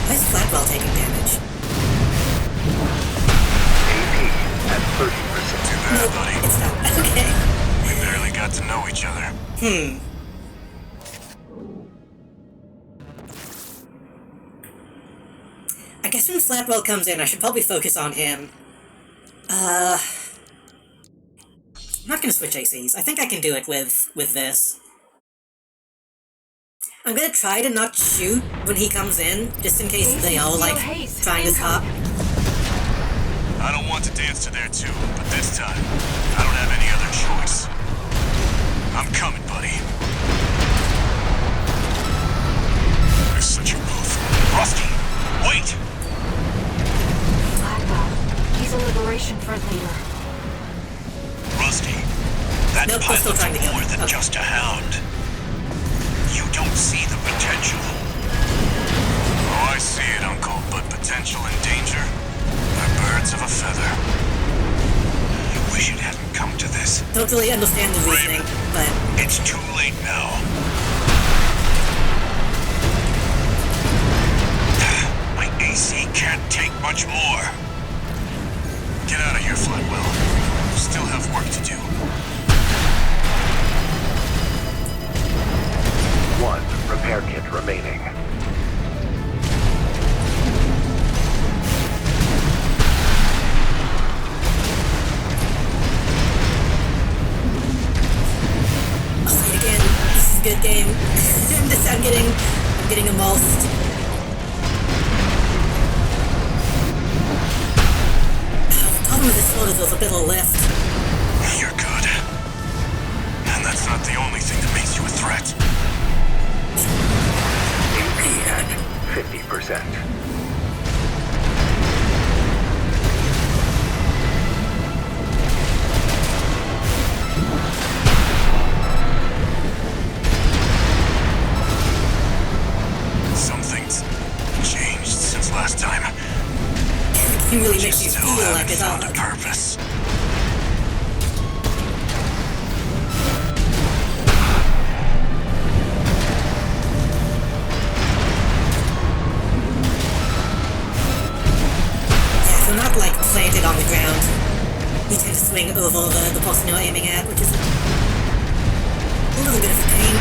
Why is Flatwell taking damage? AP at 30%. Too bad, buddy. It's not. Okay. We barely got to know each other. I guess when Flatwell comes in, I should probably focus on him. I'm not gonna switch ACs. I think I can do it with this. I'm gonna try to not shoot when he comes in, just in case they all, like, trying to stop. I don't want to dance to their tune, but this time, I don't have any other choice. I'm coming, buddy. There's such a move. Rusty, wait! Blackwell, he's a Liberation Front leader. Rusty, that Nope, they're still pilot's trying to kill more me. than Okay. just a hound. You don't see the potential. Oh, I see it, Uncle, but potential and danger are birds of a feather. You wish it hadn't come to this. Don't really understand the reasoning, but It's too late now. My AC can't take much more. Get out of here, Flatwell. You still have work to do. One repair kit remaining. I'll say it again. This is a good game. I'm getting emulsed. The problem with this sword is there's a bit of lift. You're good. And that's not the only thing that makes you a threat. AP at 50%. Something's changed since last time. It really You makes you still feel haven't like a found a dog. purpose. Yeah, if you're not, like, planted on the ground, you tend to swing over the person you're aiming at, which is a little bit of a pain.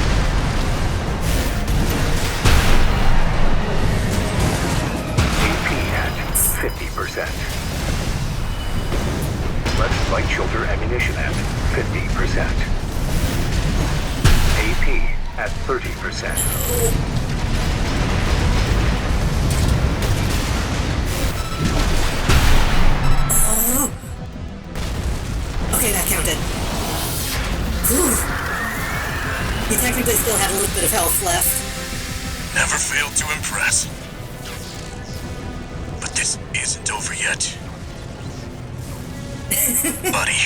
AP at 50%. Left light shoulder ammunition at 50%. AP at 30%. Oh. Okay, that counted. Whew. You technically still had a little bit of health left. Never failed to impress. But this isn't over yet. Buddy.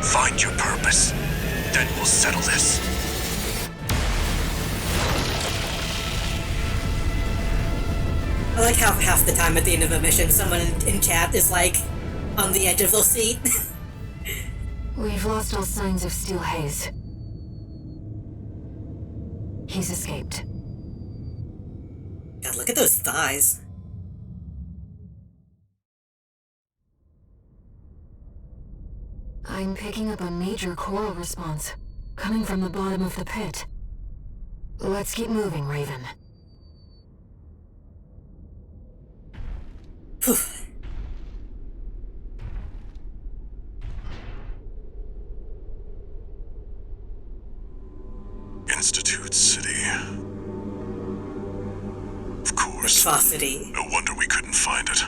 Find your purpose. Then we'll settle this. I like how half the time at the end of a mission, someone in chat is like on the edge of their seat. We've lost all signs of Steel Haze. He's escaped. God, look at those thighs. I'm picking up a major coral response, coming from the bottom of the pit. Let's keep moving, Raven. Phew. Institute City. Of course. atrocity. No wonder we couldn't find it.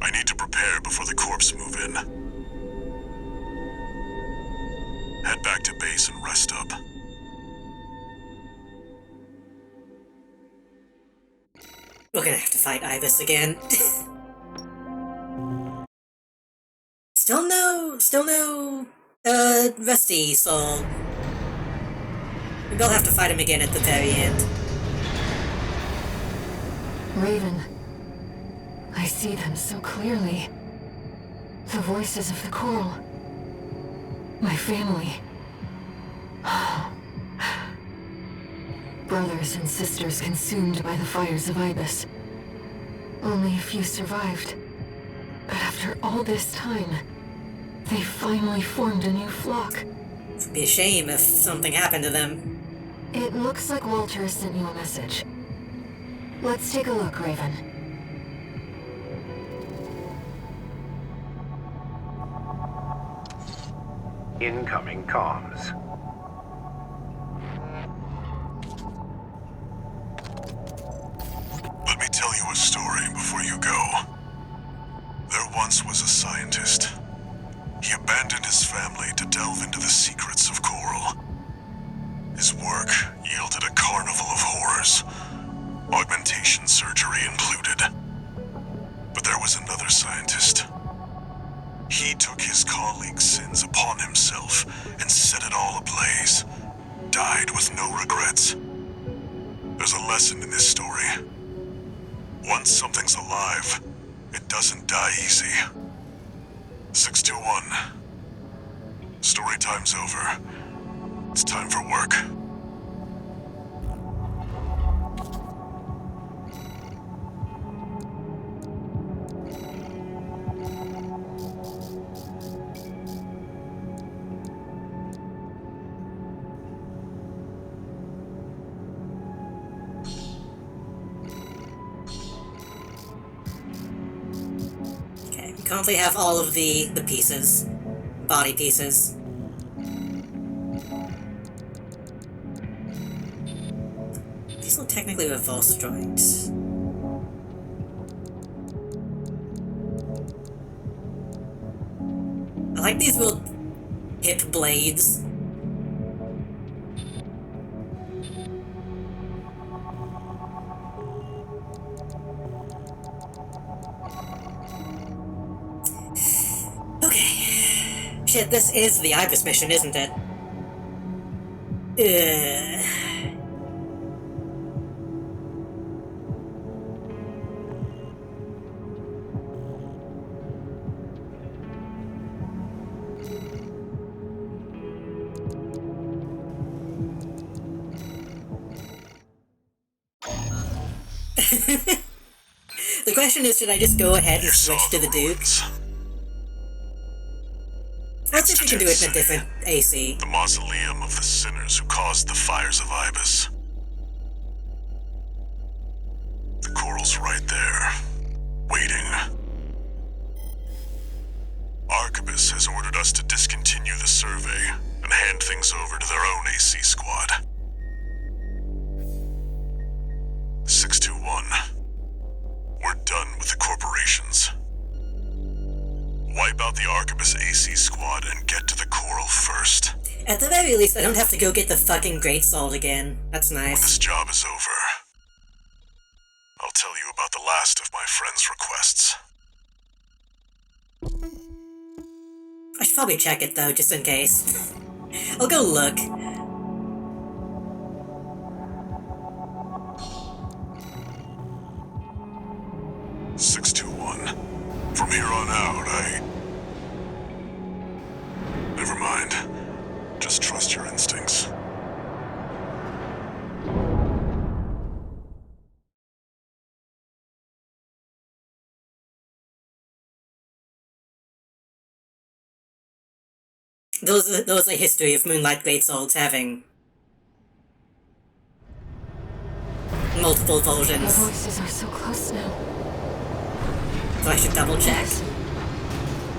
I need to prepare before the corps move in. Head back to base and rest up. We're gonna have to fight Ibis again. Still no, Rusty Soul. We'll have to fight him again at the very end. Raven. I see them so clearly. The voices of the Coral. My family. Brothers and sisters consumed by the fires of Ibis. Only a few survived. But after all this time, they finally formed a new flock. It'd be a shame if something happened to them. It looks like Walter sent you a message. Let's take a look, Raven. Incoming comms. Let me tell you a story before you go. There once was a scientist. He abandoned his family to delve into the secrets of Coral. His work yielded a carnival of horrors, augmentation surgery included. But there was another scientist. He took his colleagues' sins upon himself and set it all ablaze. Died with no regrets. There's a lesson in this story. Once something's alive, it doesn't die easy. 621. Story time's over. It's time for work. Okay, we currently have all of the pieces. Body pieces. These will technically reverse strikes. I like these little hip blades. Okay. Shit, this is the Ibis mission, isn't it? The question is, should I just go ahead and switch to the Dukes? Let's see if we can do it in a different AC. The mausoleum of the sinners who caused the fires of Ibis. The Coral's right there, waiting. Arquebus has ordered us to discontinue the survey and hand things over to their own AC squad. 621. We're done with the corporations. Wipe out the Arquebus AC squad and get to the Coral first. At the very least, I don't have to go get the fucking Great Salt again. That's When nice. this job is over, I'll tell you about the last of my friend's requests. I should probably check it though, just in case. I'll go look. From here on out, Never mind. Just trust your instincts. Those a history of Moonlight Great Souls having multiple The versions. voices are so close now. So I should double check.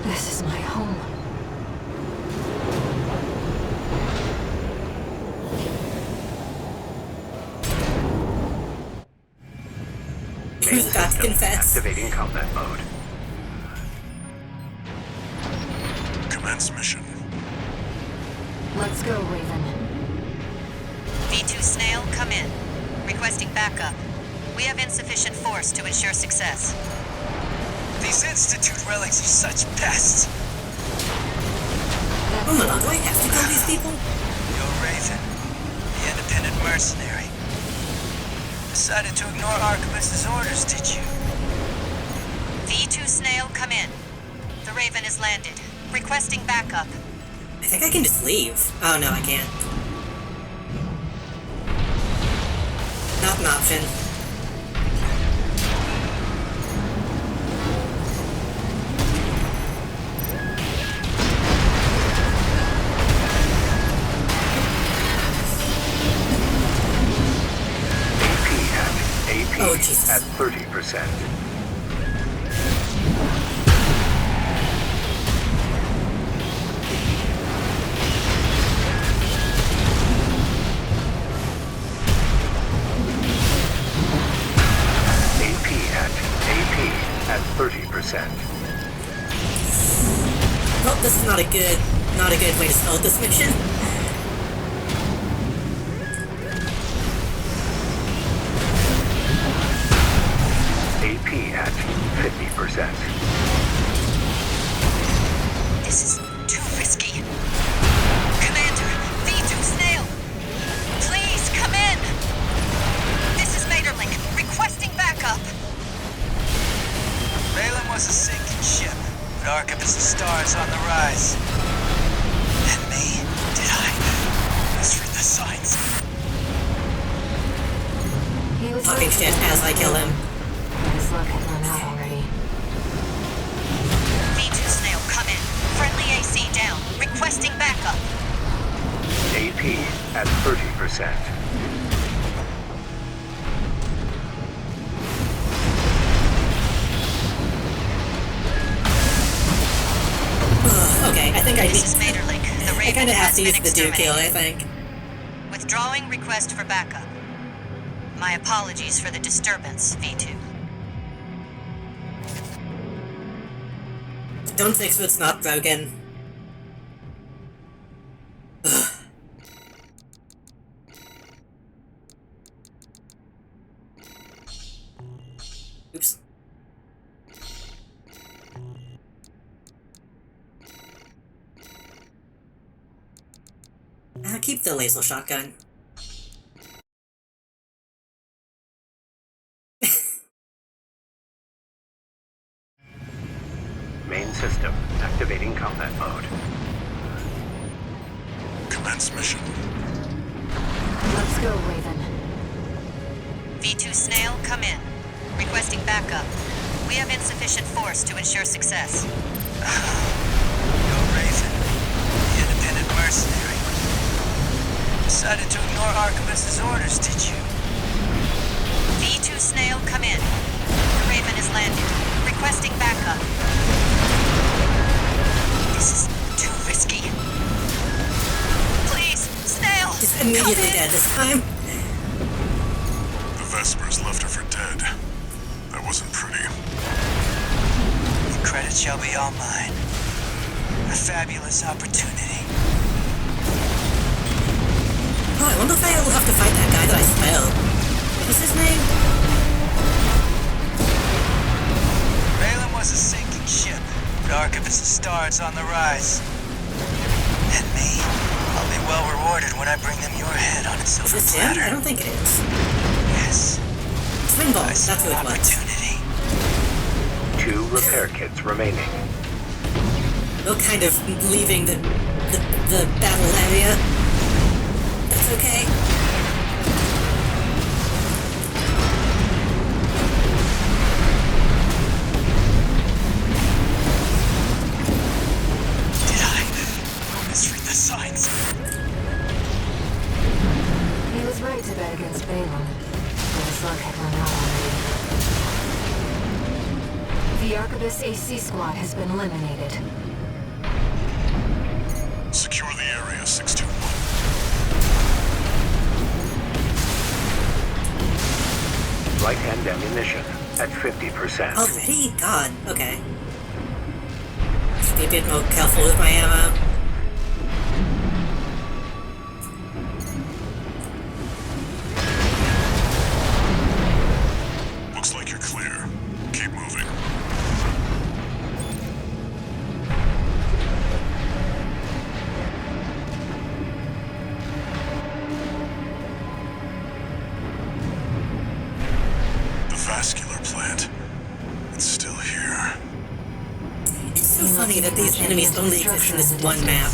This is my home. Who's about to confess? Activating combat mode. Commence mission. Let's go, Raven. V2 Snail, come in. Requesting backup. We have insufficient force to ensure success. These Institute relics are such pests. Oh my god, do I have to kill these people? You're Raven, the independent mercenary. Decided to ignore Arquebus's orders, did you? V2 Snail, come in. The Raven is landed. Requesting backup. I think I can just leave. Oh no, I can't. Not an option. AP at 30%. AP at 30%. Well, this is not a good way to start this mission. AP at 50%. This is too risky. Commander, V2 Snail! Please, come in! This is Maeterlinck, requesting backup. Balaam was a sinking ship, but Arquebus's stars on the rise. And me, did I misread the signs? Talking shit as I kill him. His luck had run out already. V2 Snail, come in. Friendly AC down. Requesting backup. AP at 30%. Okay, I think This is Maeterlinck. The I Raven kinda have has to been use the Duke heal, I think. Withdrawing request for backup. My apologies for the disturbance, V2. Don't fix what's not broken. Ugh. Oops. Keep the laser shotgun. Main system activating combat mode. Commence mission. Let's go, Raven. V2 Snail, come in. Requesting backup. We have insufficient force to ensure success. You're Raven, the independent mercenary. Decided to ignore Arquebus's orders, did you? V2 Snail, come in. The Raven is landed. Requesting backup. This is too risky. Please, Snail! Just immediately dead this time. The Vespers left her for dead. That wasn't pretty. The credit shall be all mine. A fabulous opportunity. Oh, I wonder if I will have to fight that guy that I spelled. What was his name? Balaam was a sinking ship, but Arquebus's stars on the rise. And me, I'll be well rewarded when I bring them your head on a silver Is this him? platter. I don't think it is. Yes. Swing ball, that's who it was. 2 repair kits remaining. We're kind of leaving the battle area. That's okay. Did I misread the signs? He was right to bet against Balaam, but his luck had run out already. The Arquebus AC squad has been eliminated. Secure the area, 621. Right-hand ammunition. at 50%. Already? God, okay. Should be a bit more careful with my ammo. Looks like you're clear. Keep moving. The vascular plant. It's still here. It's so funny that these enemies only exist in this one map.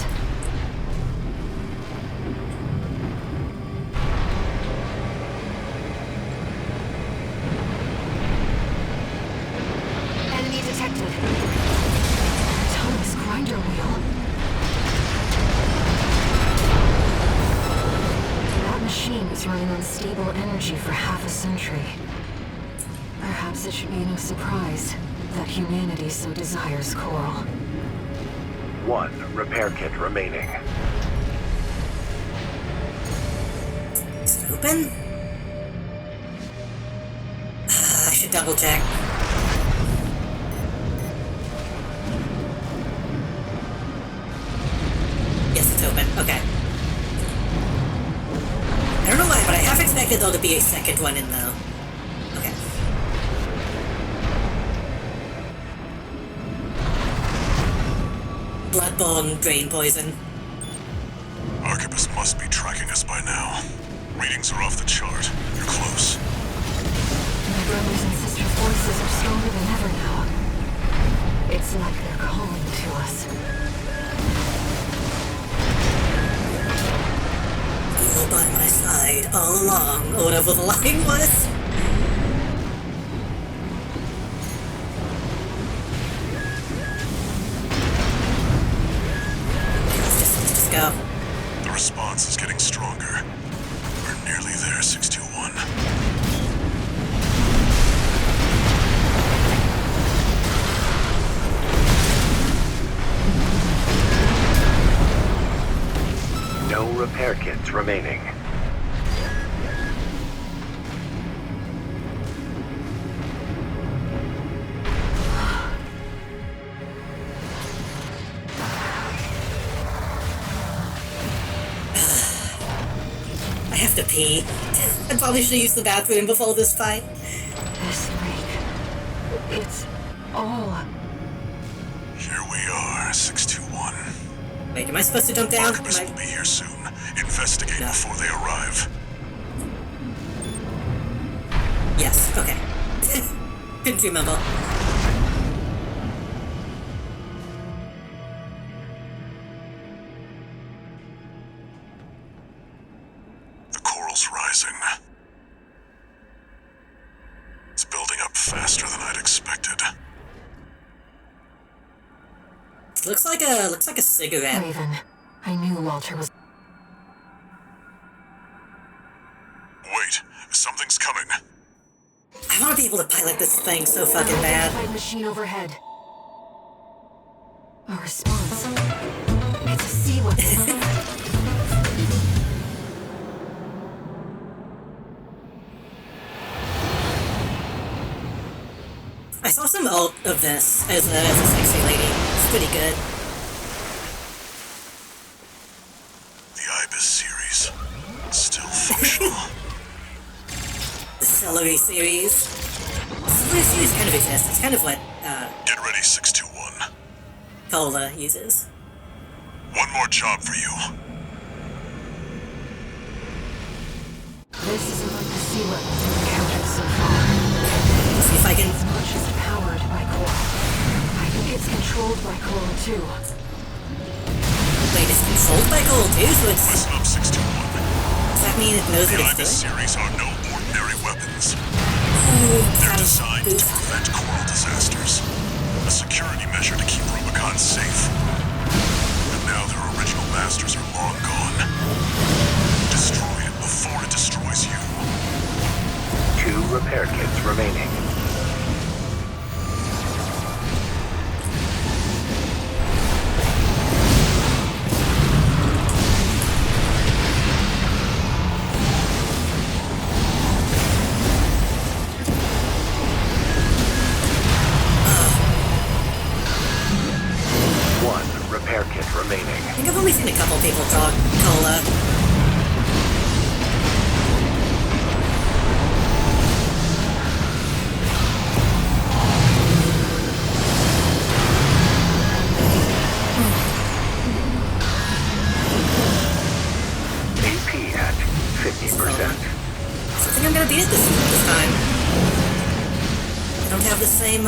Enemy detected. Thomas grinder wheel. That machine was running on stable energy for half a century. Perhaps it should be no surprise that humanity so desires coral. 1 repair kit remaining. Is it open? I should double check. Yes, it's open. Okay. I don't know why, but I half expected there to be a second one in though. Okay. Bloodborne drain poison. Arquebus must be tracking us by now. Readings are off the chart. You're close. My brothers and sisters' voices are stronger than ever now. It's like they're calling to us. You were by my side all along, or whatever the line was. Let's just go. The response is getting stronger. We're nearly there, 621. No repair kits remaining. I have to pee. I probably should have used the bathroom before this fight. This lake. It's all. Here we are, 621. Wait, am I supposed to jump down? Arquebus will be here soon. Investigate before they arrive. Yes, okay. Couldn't remember. The coral's rising. It's building up faster than I'd expected. Looks like a cigarette. Raven, I knew Walter was. Wait, something's coming. I want to be able to pilot this thing so fucking bad. Unidentified machine overhead. A response. It's a sea weapon. I saw some ult of this as a sexy lady. It's pretty good. The Ibis series. Still functional. The Celery series. The Celery series kind of exists. It's kind of what Get ready, 621. Cola uses. One more job for you. This isn't like the sea weapons we've encountered so far. See if I can. It's not just powered by coral. I think it's controlled by coral too. Wait, it's controlled by Coral too, so it's. Listen up, 621. Does that mean it knows The what Ibis it's doing? series are no ordinary weapons. Ooh, They're designed to prevent coral disasters. A security measure to keep Rubicon safe. And now their original masters are long gone. Destroy it before it destroys you. 2 repair kits remaining. I think I'm gonna beat it this time. I don't have the same,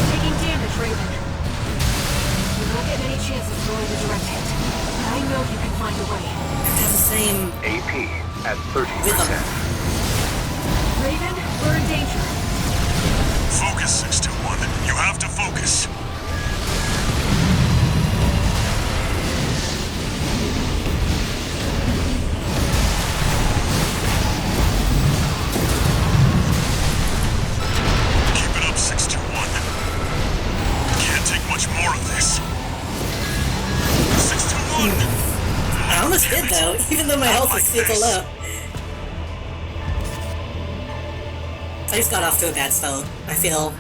Taking damage, Raven. You won't get many chances throwing a direct hit. I know you can find a way. I have the same AP at 30%. Raven, we're in danger. Focus, 621. You have to focus. Keep it up, 621. Can't take much more of this. 621! I almost did though, even though my health was super low. I just got off to a bad start. I feel...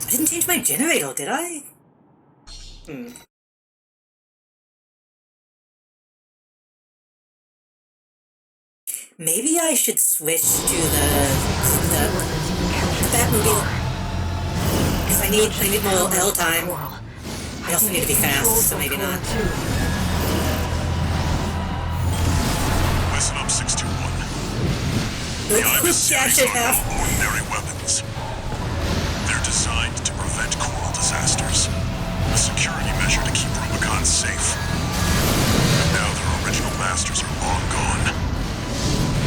I didn't change my generator, did I? Maybe I should switch to the Batmobile. Because I need more L time. I also need to be fast, so maybe not. Listen up, 621. The Iris are no ordinary weapons. They're designed to prevent coral disasters. A security measure to keep Rubicon safe. And now their original masters are long gone.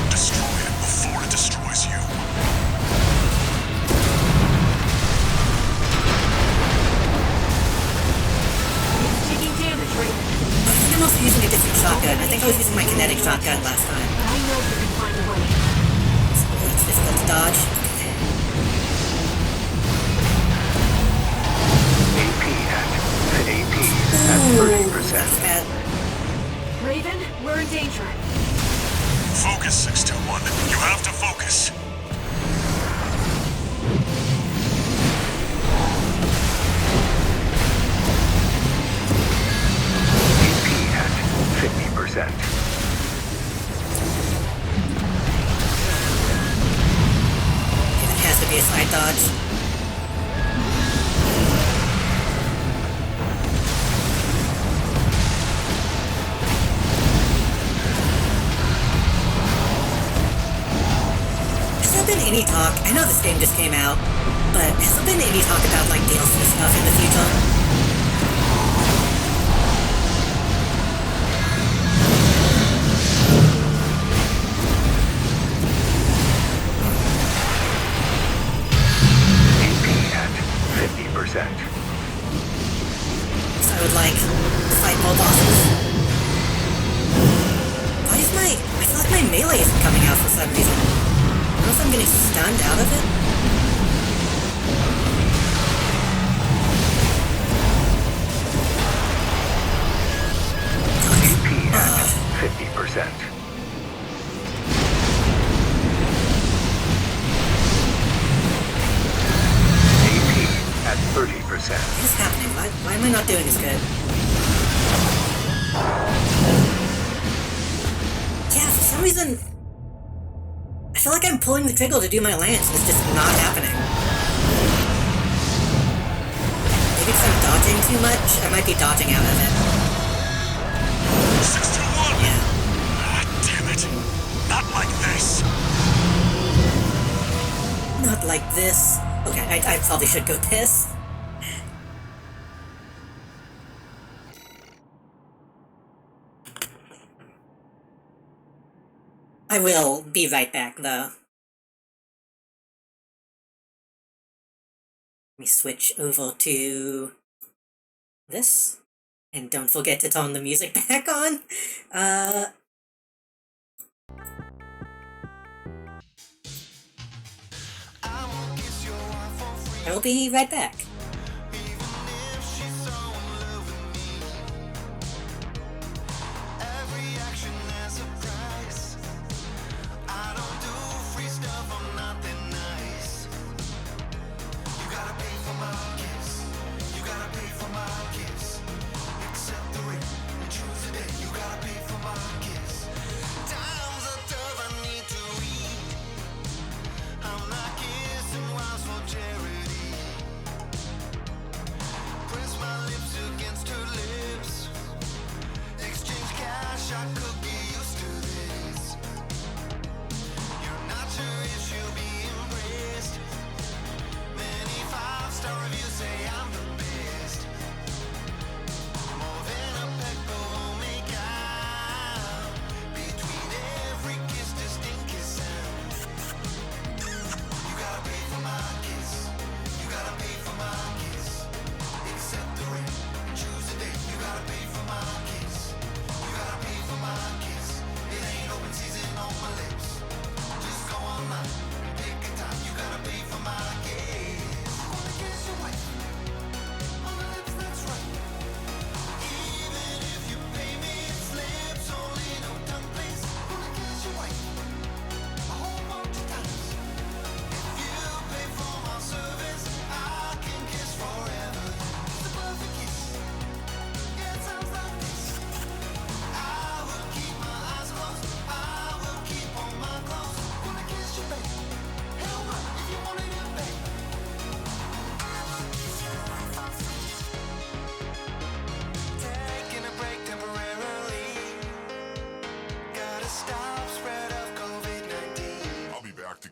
Destroy it before it destroys you. Taking damage, Raven. I think I'm also using a different shotgun. I think I was using my kinetic shotgun last time. I know you can find a way. It's difficult to dodge. AP at 30%. That's bad. Raven, we're in danger. Focus, 621. You have to focus. AP at 50%. It has to be a side dodge. Has there been any talk? I know this game just came out, but has there been any talk about like DLC stuff in the future? So I would like fight more bosses. Why is I feel like my melee isn't coming out for some reason. I don't know if I'm getting stunned out of it. AP at 50%. At 30%. What is happening? Why am I not doing as good? Yeah, for some reason, I feel like I'm pulling the trigger to do my lance, and it's just not happening. Maybe because I'm dodging too much? I might be dodging out of it. 621! Yeah. Ah, damn it. Not like this. Not like this. Okay, I probably should go piss. I will be right back, though. Let me switch over to this. And don't forget to turn the music back on. I'll be right back.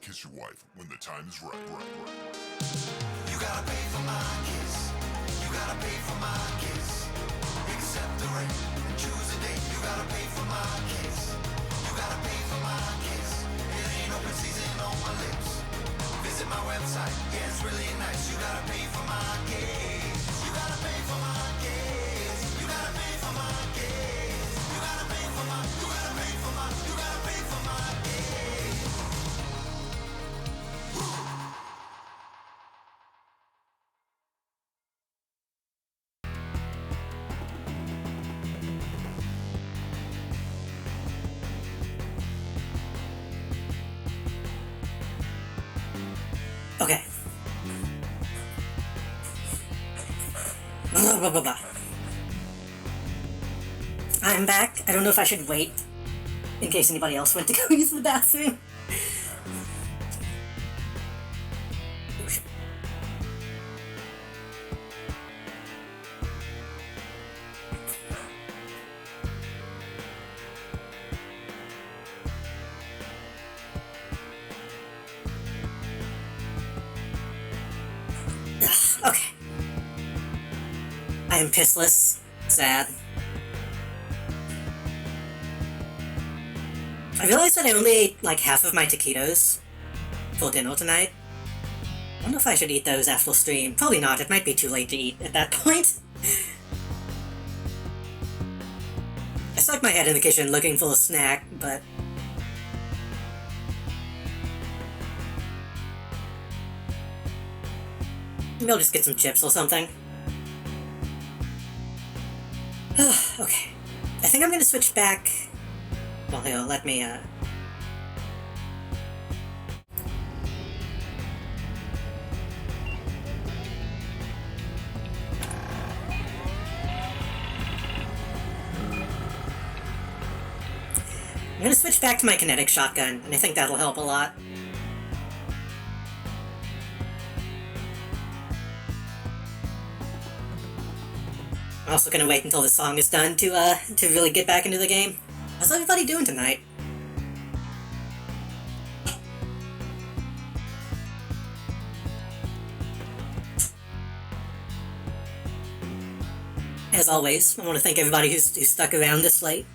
Kiss your wife when the time is right. You gotta pay for my kiss. You gotta pay for my kiss. Accept the ring and choose a date. You gotta pay for my kiss. You gotta pay for my kiss. It ain't open season on my lips. Visit my website. Yeah, it's really nice. You gotta pay for my kiss. You gotta pay for my kiss. You gotta pay for my kiss. You gotta pay for my. You gotta pay for my. You gotta pay for my kiss. Okay. Blah, blah, blah, blah. I'm back. I don't know if I should wait in case anybody else went to go use the bathroom. Okay. I am pissless. Sad. I realized that I only ate like half of my taquitos for dinner tonight. I wonder if I should eat those after stream. Probably not, it might be too late to eat at that point. I stuck my head in the kitchen looking for a snack, but... maybe I'll just get some chips or something. Okay. I think I'm gonna switch back... well, here, let me, I'm gonna switch back to my kinetic shotgun, and I think that'll help a lot. I'm also gonna wait until the song is done to really get back into the game. How's everybody doing tonight? As always, I want to thank everybody who's stuck around this late.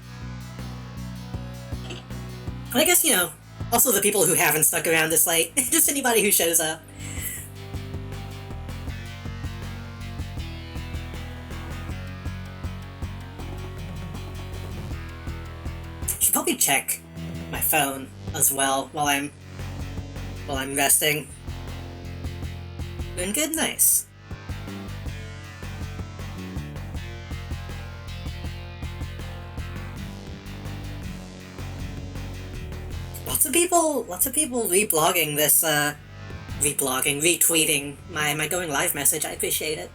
And I guess, you know, also the people who haven't stuck around this late. Just anybody who shows up. Should probably check my phone as well while I'm resting. Doing good? Nice. Lots of people reblogging this, retweeting my going live message. I appreciate it.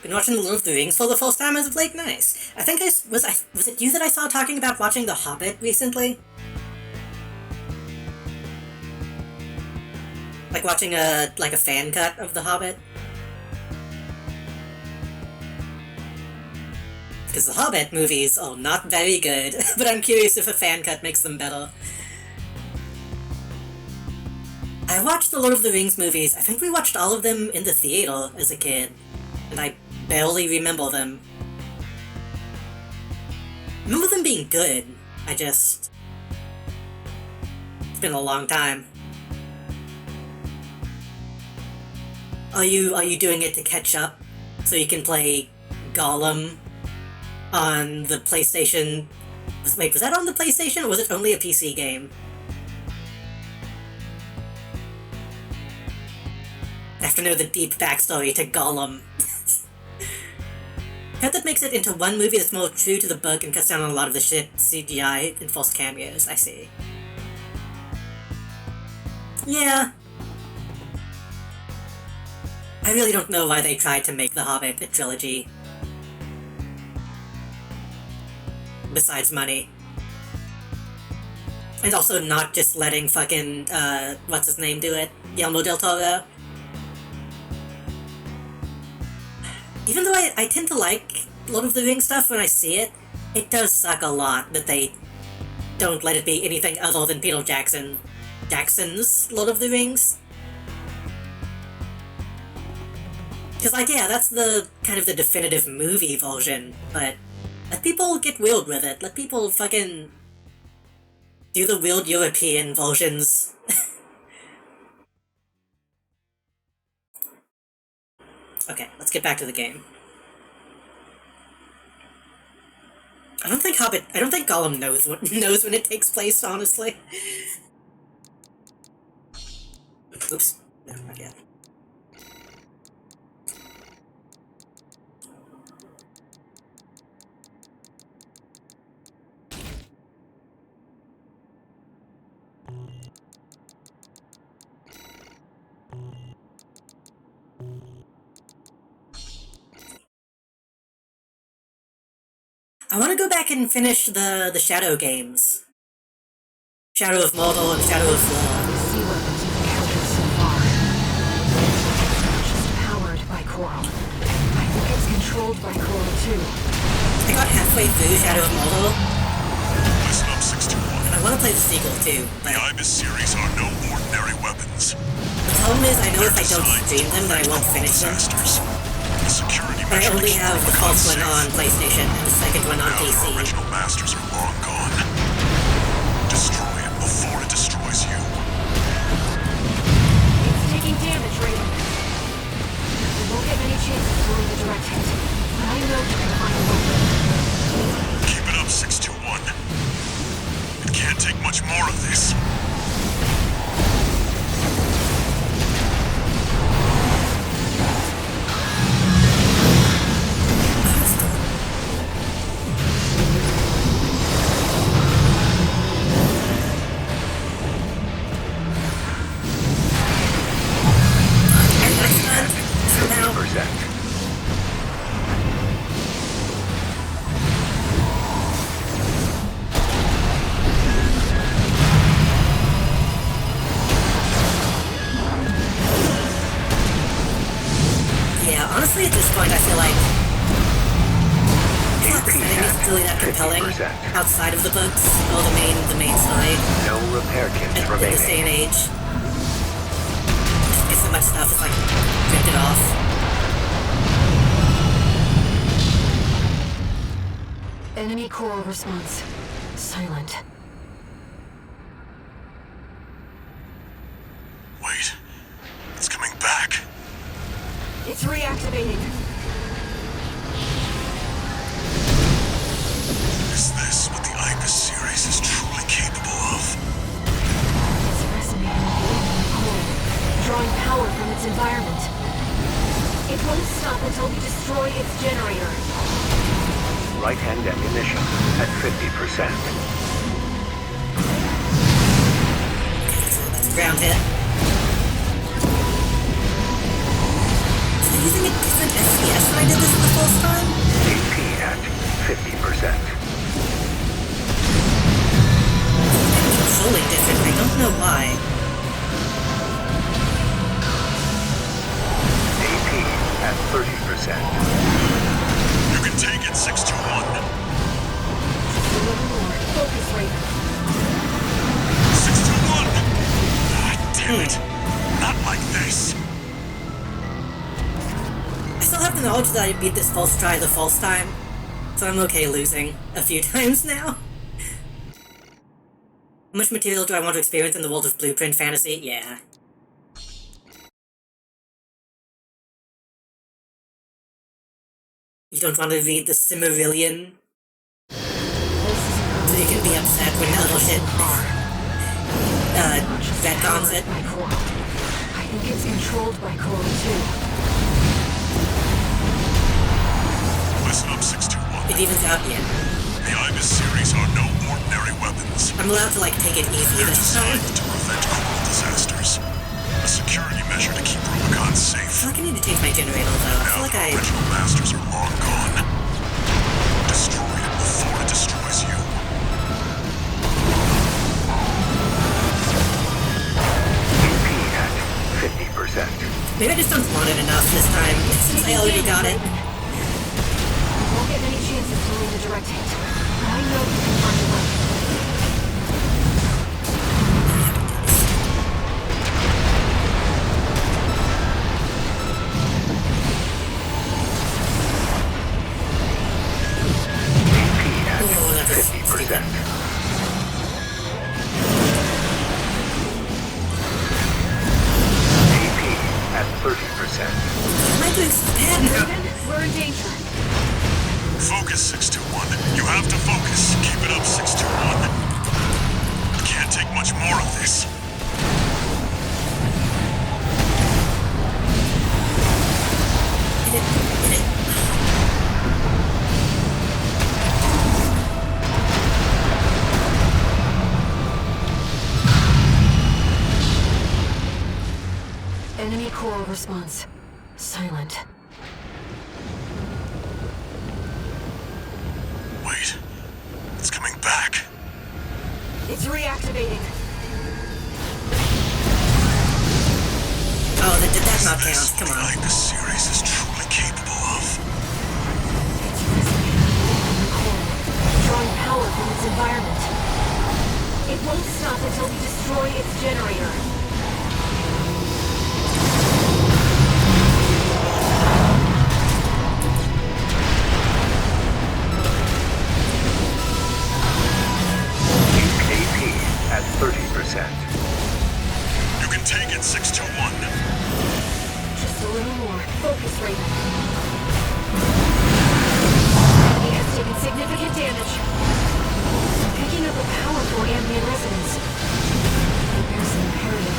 Been watching The Lord of the Rings for the first time as of late. Nice. I think was it you that I saw talking about watching The Hobbit recently? Like watching a fan cut of The Hobbit? Because the Hobbit movies are not very good, but I'm curious if a fan cut makes them better. I watched the Lord of the Rings movies. I think we watched all of them in the theater as a kid, and I barely remember them. I remember them being good. It's been a long time. Are you doing it to catch up so you can play Gollum on the PlayStation? Wait, was that on the PlayStation or was it only a PC game? I have to know the deep backstory to Gollum. I hope that makes it into one movie that's more true to the book and cuts down on a lot of the shit CGI and false cameos. I see. Yeah. I really don't know why they tried to make The Hobbit a trilogy. Besides money. And also not just letting fucking, what's his name do it? Guillermo del Toro. Even though I tend to like Lord of the Rings stuff when I see it, it does suck a lot that they don't let it be anything other than Peter Jackson's Lord of the Rings. Because, like, yeah, that's the kind of the definitive movie version, but let people get weird with it. Let people fucking do the weird European versions. Okay, let's get back to the game. I don't think Gollum knows when it takes place, honestly. Oops. No, not yet. I want to go back and finish the Shadow games. Shadow of Mordor and Shadow of War. Sea weapons you've encountered so far. Just powered by Coral. I think it's controlled by Coral too. I got halfway through Shadow of Mordor. Listen up, 621. I want to play the sequel too, but The Ibis series are no ordinary weapons. the problem is I know if I don't stream them then I won't finish them. The security But I only metrics have the first one on PlayStation and the second one on now PC. your original masters are long gone. Destroy it before it destroys you. It's taking damage, Raiden. We won't get many chances throwing a direct hit. But I know you can find a way. Keep it up, 621. It can't take much more of this. Yeah, honestly at this point I feel like it's not the setting is really that compelling outside of the books or the main side. No repair kits In remaining. this day and age. Just so much stuff is like drifted off. Enemy Coral response. Silent. Wait. It's coming back. It's reactivating. Is this what the Ibis series is truly capable of? It's resonating with the enemy coral, drawing power from its environment. It won't stop until we destroy its generator. Right-hand ammunition at 50%. That's a ground hit. Was I using a different FPS when I did this the first time? AP at 50%. It's totally different, I don't know why. AP at 30%. You can take it, 621. damn it. Not like this. I still have the knowledge that I beat this false try the false time, so I'm okay losing a few times now. How much material do I want to experience in the world of Blueprint Fantasy? Yeah. You don't want to read the Cimmerillion? So you can be upset when other shit retcons it. I think it's controlled by Coral too. Listen up, 621. It evens out, yeah. The Ibis series are no ordinary weapons. I'm allowed to, like, take it easy They're this time. designed to prevent coral disasters. A security measure to keep Rubicon safe. I feel like I need to change my generator, though. I feel like I... Original masters are long gone. Destroy it before it destroys you. EP at 50%. Maybe I just don't want it enough this time, since I already got it. Won't get any chances to land a direct hit. I know you can find a way. Oh, that is 50%. AP at 30%. Am I doing so bad now? We're in danger. Focus, 621. You have to focus. Keep it up, 621. Can't take much more of this. Enemy Coral response. Silent. Wait. It's coming back. It's reactivating. Oh, did that not count? Come on. The Ibis series is truly capable of. Drawing power from its environment. It won't stop until we destroy its generator. UKP at 30%. You can take it, 621. Just a little more. Focus, Raven. He has taken significant damage. Picking up a powerful ambient resonance. There's an imperative.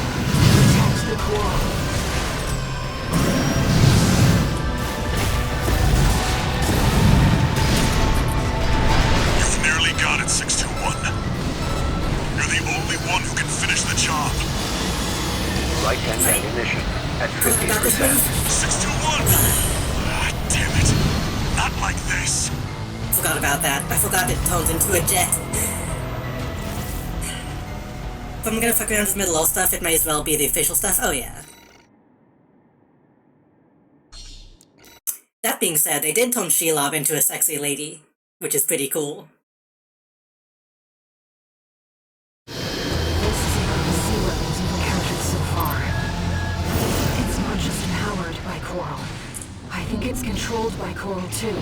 Protect the core. You've nearly got it, 621. You're the only one who can finish the job. Light and ammunition at 50%. 621! Ah, damn it. Not like this. Forgot about that. I forgot it turns into a jet. If I'm gonna fuck around with middle stuff, it may as well be the official stuff. Oh yeah. That being said, they did turn Shelob into a sexy lady, which is pretty cool. This is about the sea weapons we've encountered so far. It's not just powered by Coral. I think it's controlled by Coral too.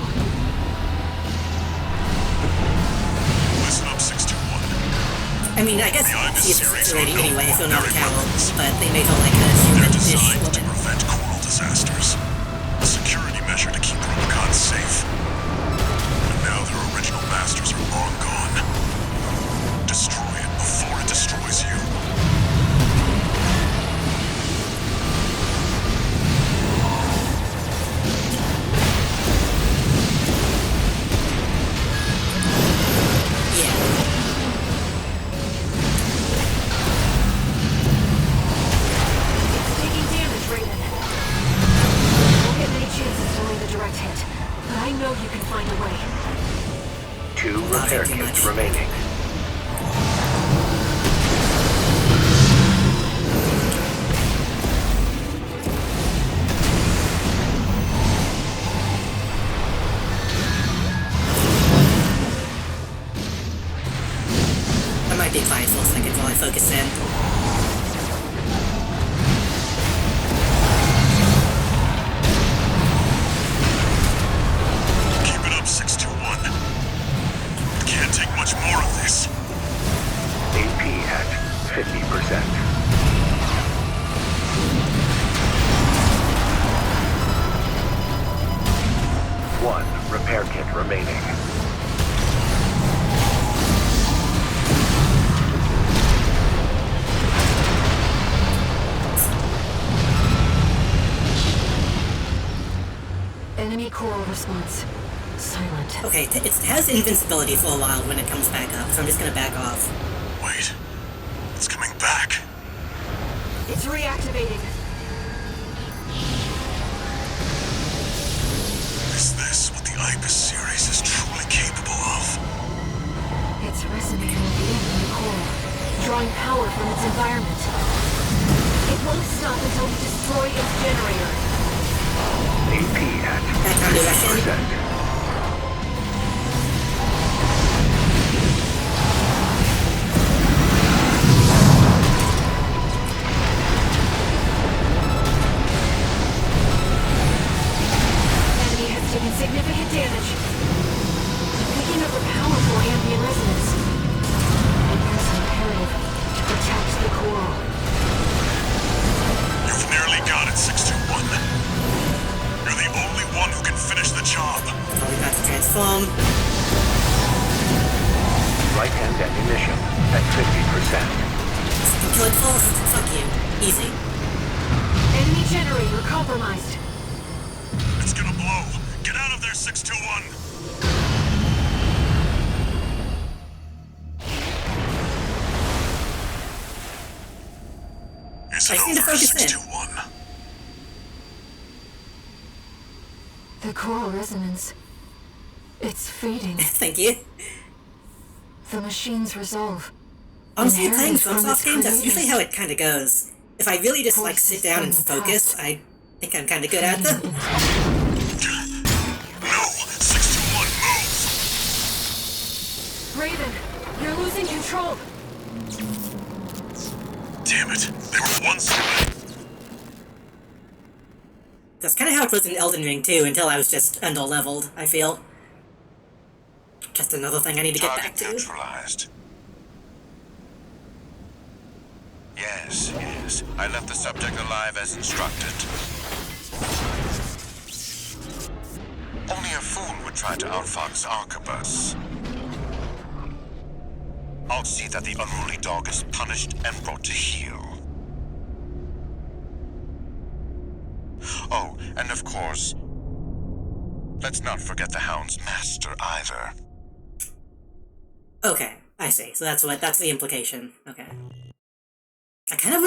Listen up, 621. I mean, I guess The Ibis she's a series sexy lady are no anyway, so not a ordinary camel, weapons. but they made her like a They're human-ish designed to woman. prevent coral disasters. A security measure to keep Rubicon safe. And now their original masters are long gone. Destroy it before it destroys you. It's taking damage, Raven. Won't get many chances to land a direct hit, but I know you can find a way. 2 repair kits remaining. I might be quiet for a second while I focus in. 50%. 1 repair kit remaining. Enemy coral response. Silent. Okay, it has invincibility for a while when it comes back up, so I'm just gonna back off. Wait. It's coming back. It's reactivating. Is this what the Ibis series is truly capable of? It's resonating within the coral, drawing power from its environment. It won't stop until we destroy its generator. AP at 50%. Significant damage. Picking up a powerful ambient resonance. It is imperative to protect the coral. You've nearly got it, 621. You're the only one who can finish the job. Probably got to transform. Right-hand ammunition at 50%. Kill it first. Fuck you. Easy. Enemy generator compromised. It's gonna blow. Get out of there, 621! Is it over, 621? The coral resonance. It's fading. Thank you. The machine's resolve. Honestly, playing FromSoft games, that's usually how it kind of goes. If I really just, like, sit down and focus, I think I'm kind of good at them. Raven, you're losing control. Damn it. They were once away. That's kind of how it was in Elden Ring too, until I was just under-leveled, I feel. Just another thing I need to get back to. Neutralized. Yes, yes. I left the subject alive as instructed. Only a fool would try to outfox Arquebus. I'll see that the unruly dog is punished and brought to heel. Oh, and of course, let's not forget the Hound's master either. Okay, I see. So that's the implication. Okay. I kind of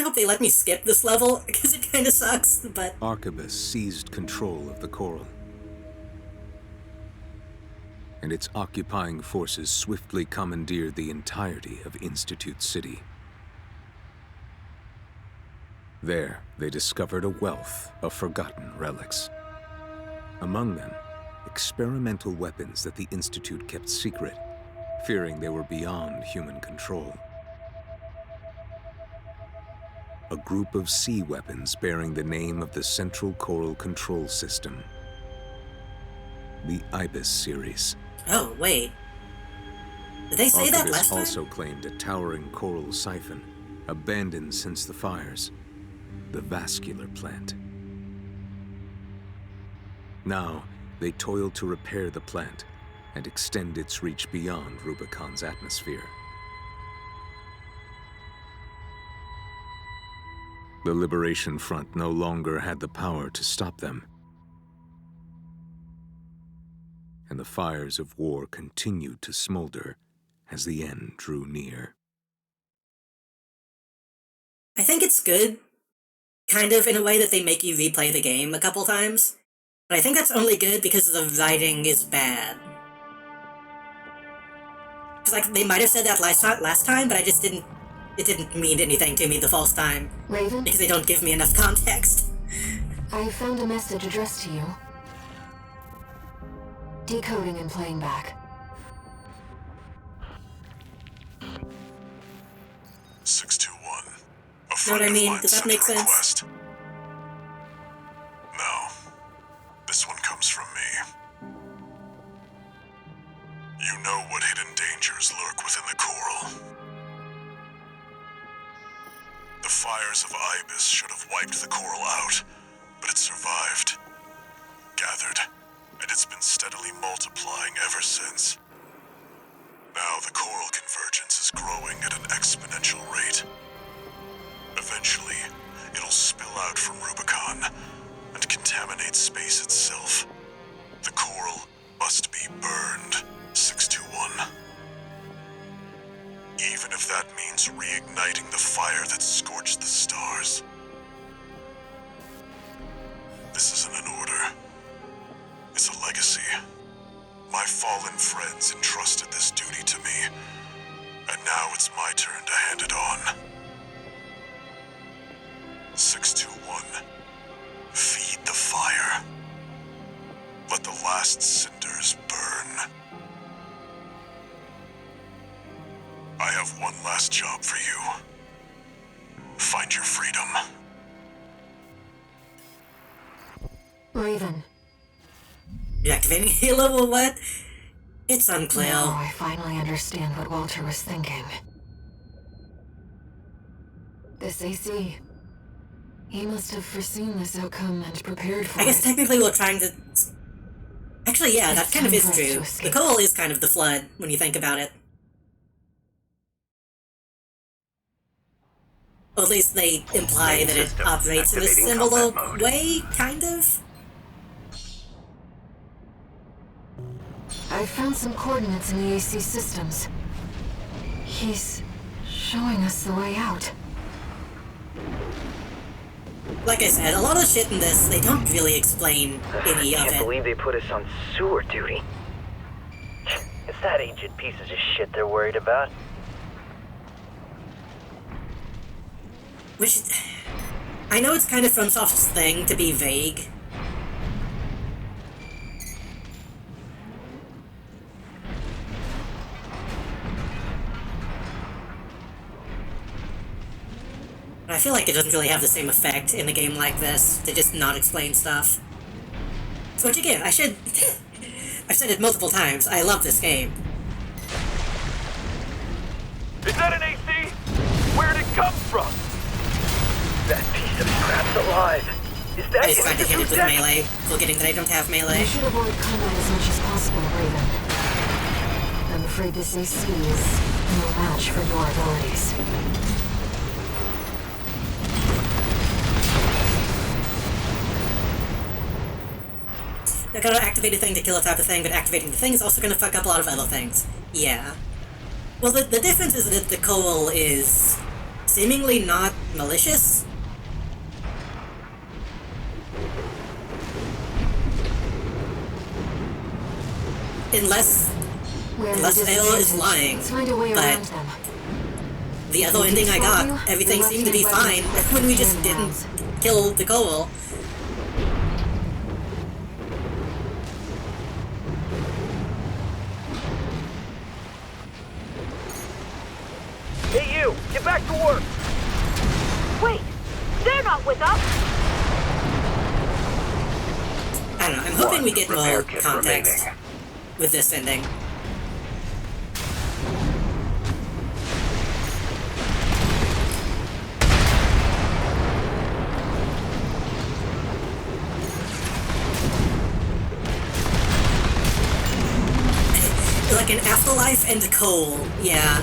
hope they let me skip this level, because it kind of sucks, but... Arquebus seized control of the coral, and its occupying forces swiftly commandeered the entirety of Institute City. There, they discovered a wealth of forgotten relics. Among them, experimental weapons that the Institute kept secret, fearing they were beyond human control. A group of sea weapons bearing the name of the Central Coral Control System. The Ibis series. Oh, wait. Did they say that last time? Also claimed a towering coral siphon, abandoned since the fires. The vascular plant. Now, they toil to repair the plant and extend its reach beyond Rubicon's atmosphere. The Liberation Front no longer had the power to stop them, and the fires of war continued to smolder as the end drew near. I think it's good, kind of, in a way that they make you replay the game a couple times. But I think that's only good because the writing is bad. Because, like, they might have said that last time, but I just didn't... It didn't mean anything to me the first time. Raven? Because they don't give me enough context. I found a message addressed to you. Decoding and playing back. 621. Know what I mean? Does that make sense? Request. No. This one comes from me. You know what hidden dangers lurk within the coral. fires of Ibis should have wiped the coral out, but it survived. Gathered, and it's been steadily multiplying ever since. Now the coral convergence is growing at an exponential rate. Eventually, it'll spill out from Rubicon and contaminate space itself. The coral must be burned, 621. Even if that means reigniting the fire that scorched the stars. This isn't an order. It's a legacy. My fallen friends entrusted this duty to me, and now it's my turn to hand it on. 621. Feed the fire. Let the last cinders burn. I have one last job for you. Find your freedom. Raven. Reactivating Halo or what? It's unclear. Now I finally understand what Walter was thinking. This AC... He must have foreseen this outcome and prepared for it. I guess technically we're trying to... Actually, yeah, that kind of is true. The coal is kind of the flood, when you think about it. Or at least they imply that it operates in a similar way, kind of? I found some coordinates in the AC systems. He's showing us the way out. Like I said, a lot of shit in this, they don't really explain any of I it. can't believe they put us on sewer duty. It's that ancient pieces of shit they're worried about. Which... I know it's kind of FromSoft's thing to be vague. But I feel like it doesn't really have the same effect in a game like this, to just not explain stuff. So which again, I should... I've said it multiple times, I love this game. Is that an AC? Where'd it come from? That piece of crap's alive. Is that I just tried to hit it with melee, forgetting that I don't have melee. You should avoid combat as much as possible, Raven. I'm afraid this AC is no match for your abilities. They're gonna activate a thing to kill a type of thing, but activating the thing is also gonna fuck up a lot of other things. Yeah. Well, the difference is that the coal is seemingly not malicious. Unless Vale is lying, but the other ending I got, everything seemed to be fine when we just didn't kill the coal. Hey you, get back to work! Wait! They're not with us! I don't know, I'm hoping we get more context with this ending. Like an afterlife and a coal, yeah.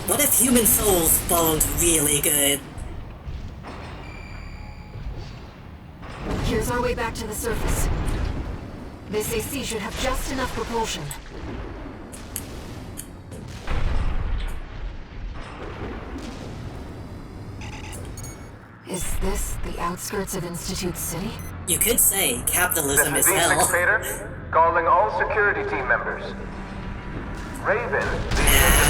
What if human souls spawned really good? Here's our way back to the surface. This AC should have just enough propulsion. Is this the outskirts of Institute City? You could say capitalism This is is hell. V6 Vader, calling all security team members. Raven, the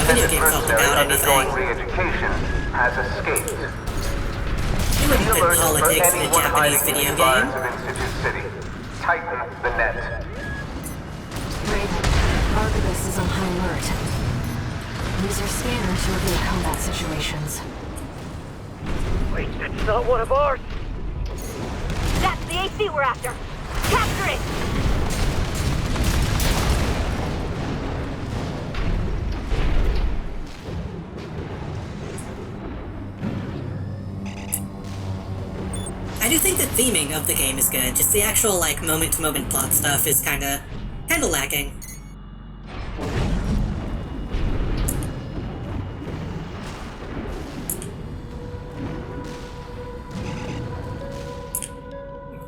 video independent games talk mercenary about undergoing anything. re-education, has escaped. You wouldn't Be put alert for politics in a anyone Japanese hiding in video the environs game. of Institute City. Tighten the net. Raven, Arquebus is on high alert. Use your scanner to evade combat situations. Wait, that's not one of ours! That's the AC we're after! Capture it! do think the theming of the game is good, just the actual, like, moment-to-moment plot stuff is kinda lacking.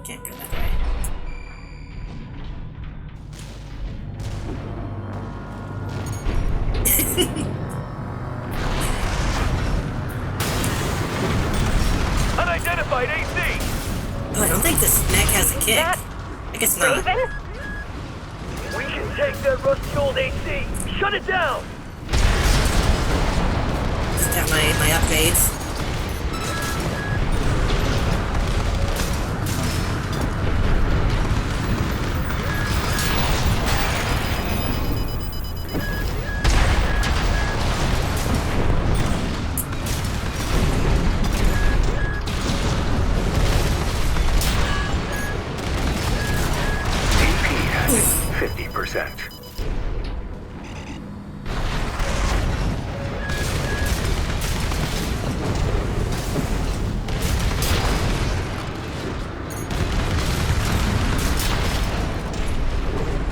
Can't go that way. Unidentified AC! Oh, I don't think this mech has a kick. I guess not. Raven? We can take that rusty old AC! Shut it down! Just have my upgrades. AP at 50%.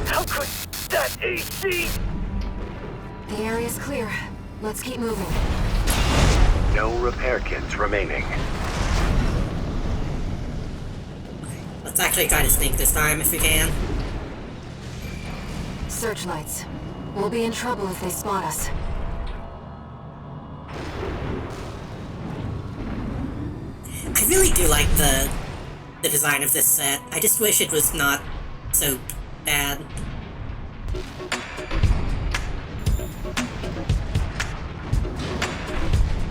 How could that AC? The area's clear. Let's keep moving. No repair kits remaining. Let's actually try to sneak this time if we can. Searchlights. We'll be in trouble if they spot us. I really do like the design of this set. I just wish it was not so bad.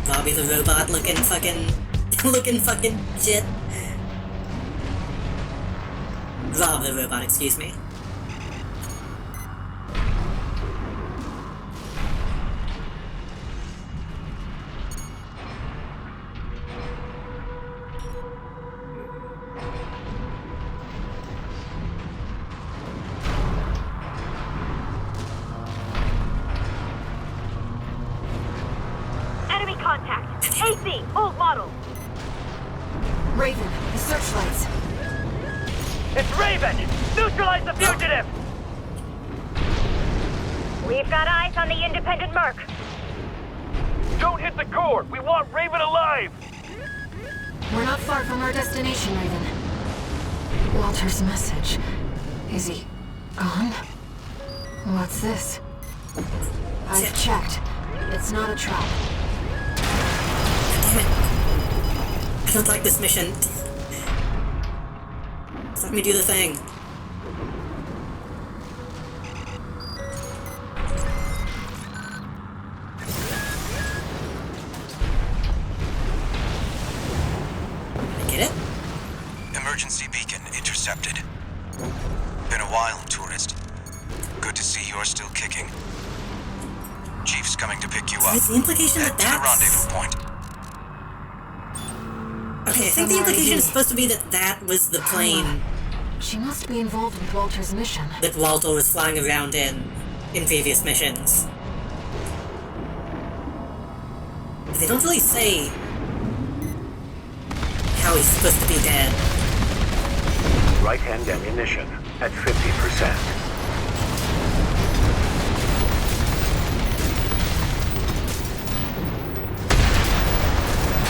Bobby the robot looking fucking shit. Rob the robot, excuse me. Enemy contact. AC, old model. Raven, the searchlights. It's Raven! Neutralize the fugitive! We've got eyes on the independent merc. Don't hit the core! We want Raven alive! We're not far from our destination, Raven. Walter's message. Is he gone? What's this? I've checked. It's not a trap. Damn it. I don't like this mission. Just let me do the thing. I get it? Emergency beacon intercepted. Been a while, tourist. Good to see you're still kicking. Chief's coming to pick you up. Is the implication that Head to the that's... rendezvous point. Okay, I think the implication is supposed to be that that was the plane She must be involved with Walter's mission. that Walter was flying around in previous missions. But they don't really say how he's supposed to be dead. Right-hand ammunition at 50%.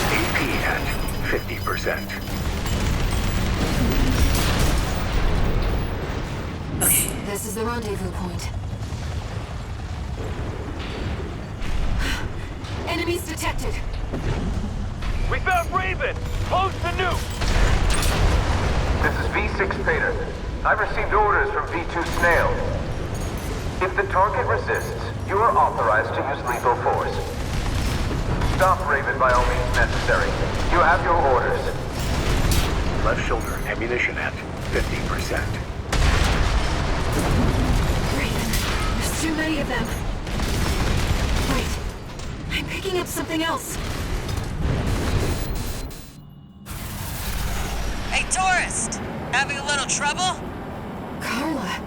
AP at 50%. This is the rendezvous point. Enemies detected. We found Raven! Close the nuke! This is V6 Pater. I've received orders from V2 Snail. If the target resists, you are authorized to use lethal force. Stop Raven by all means necessary. You have your orders. Left shoulder ammunition at 50%. Raven, there's too many of them. Wait, I'm picking up something else. Hey, tourist! Having a little trouble? Carla.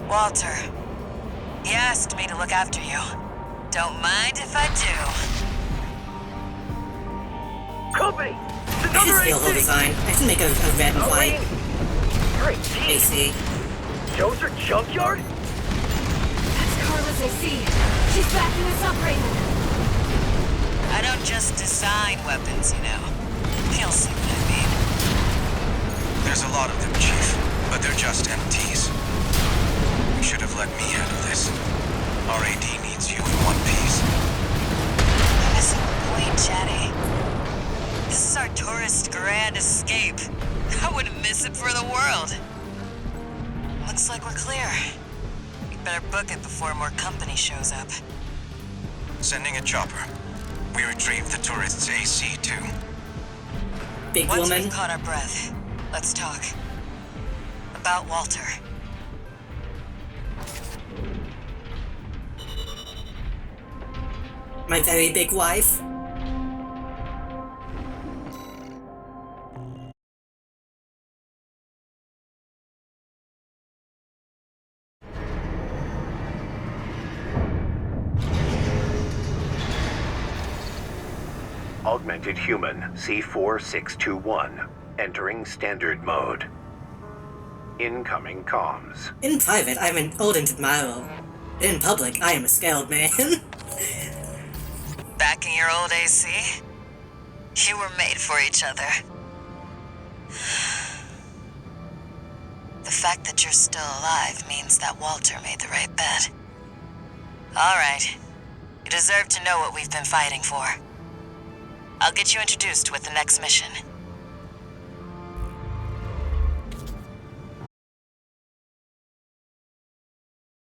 Walter. He asked me to look after you. Don't mind if I do. Company! The I should steal whole design. I should make a red and white Great. AC. Joe's her junkyard? That's Carla's AC. She's backing us up, Raven. I don't just design weapons, you know. You'll see what I mean. There's a lot of them, Chief, but they're just MTs. You should have let me handle this. RAD needs you in one piece. You're missing the point, Chatty. This is our tourist grand escape. I wouldn't miss it for the world. Looks like we're clear. We better book it before more company shows up. Sending a chopper. We retrieved the tourist's AC, too. Big Once woman. we've caught our breath, let's talk. About Walter. My very big wife. Augmented Human C4621, entering standard mode. Incoming comms. In private, I'm an ardent admirer. In public, I am a scaled man. Back in your old AC? You were made for each other. The fact that you're still alive means that Walter made the right bet. All right. You deserve to know what we've been fighting for. I'll get you introduced with the next mission.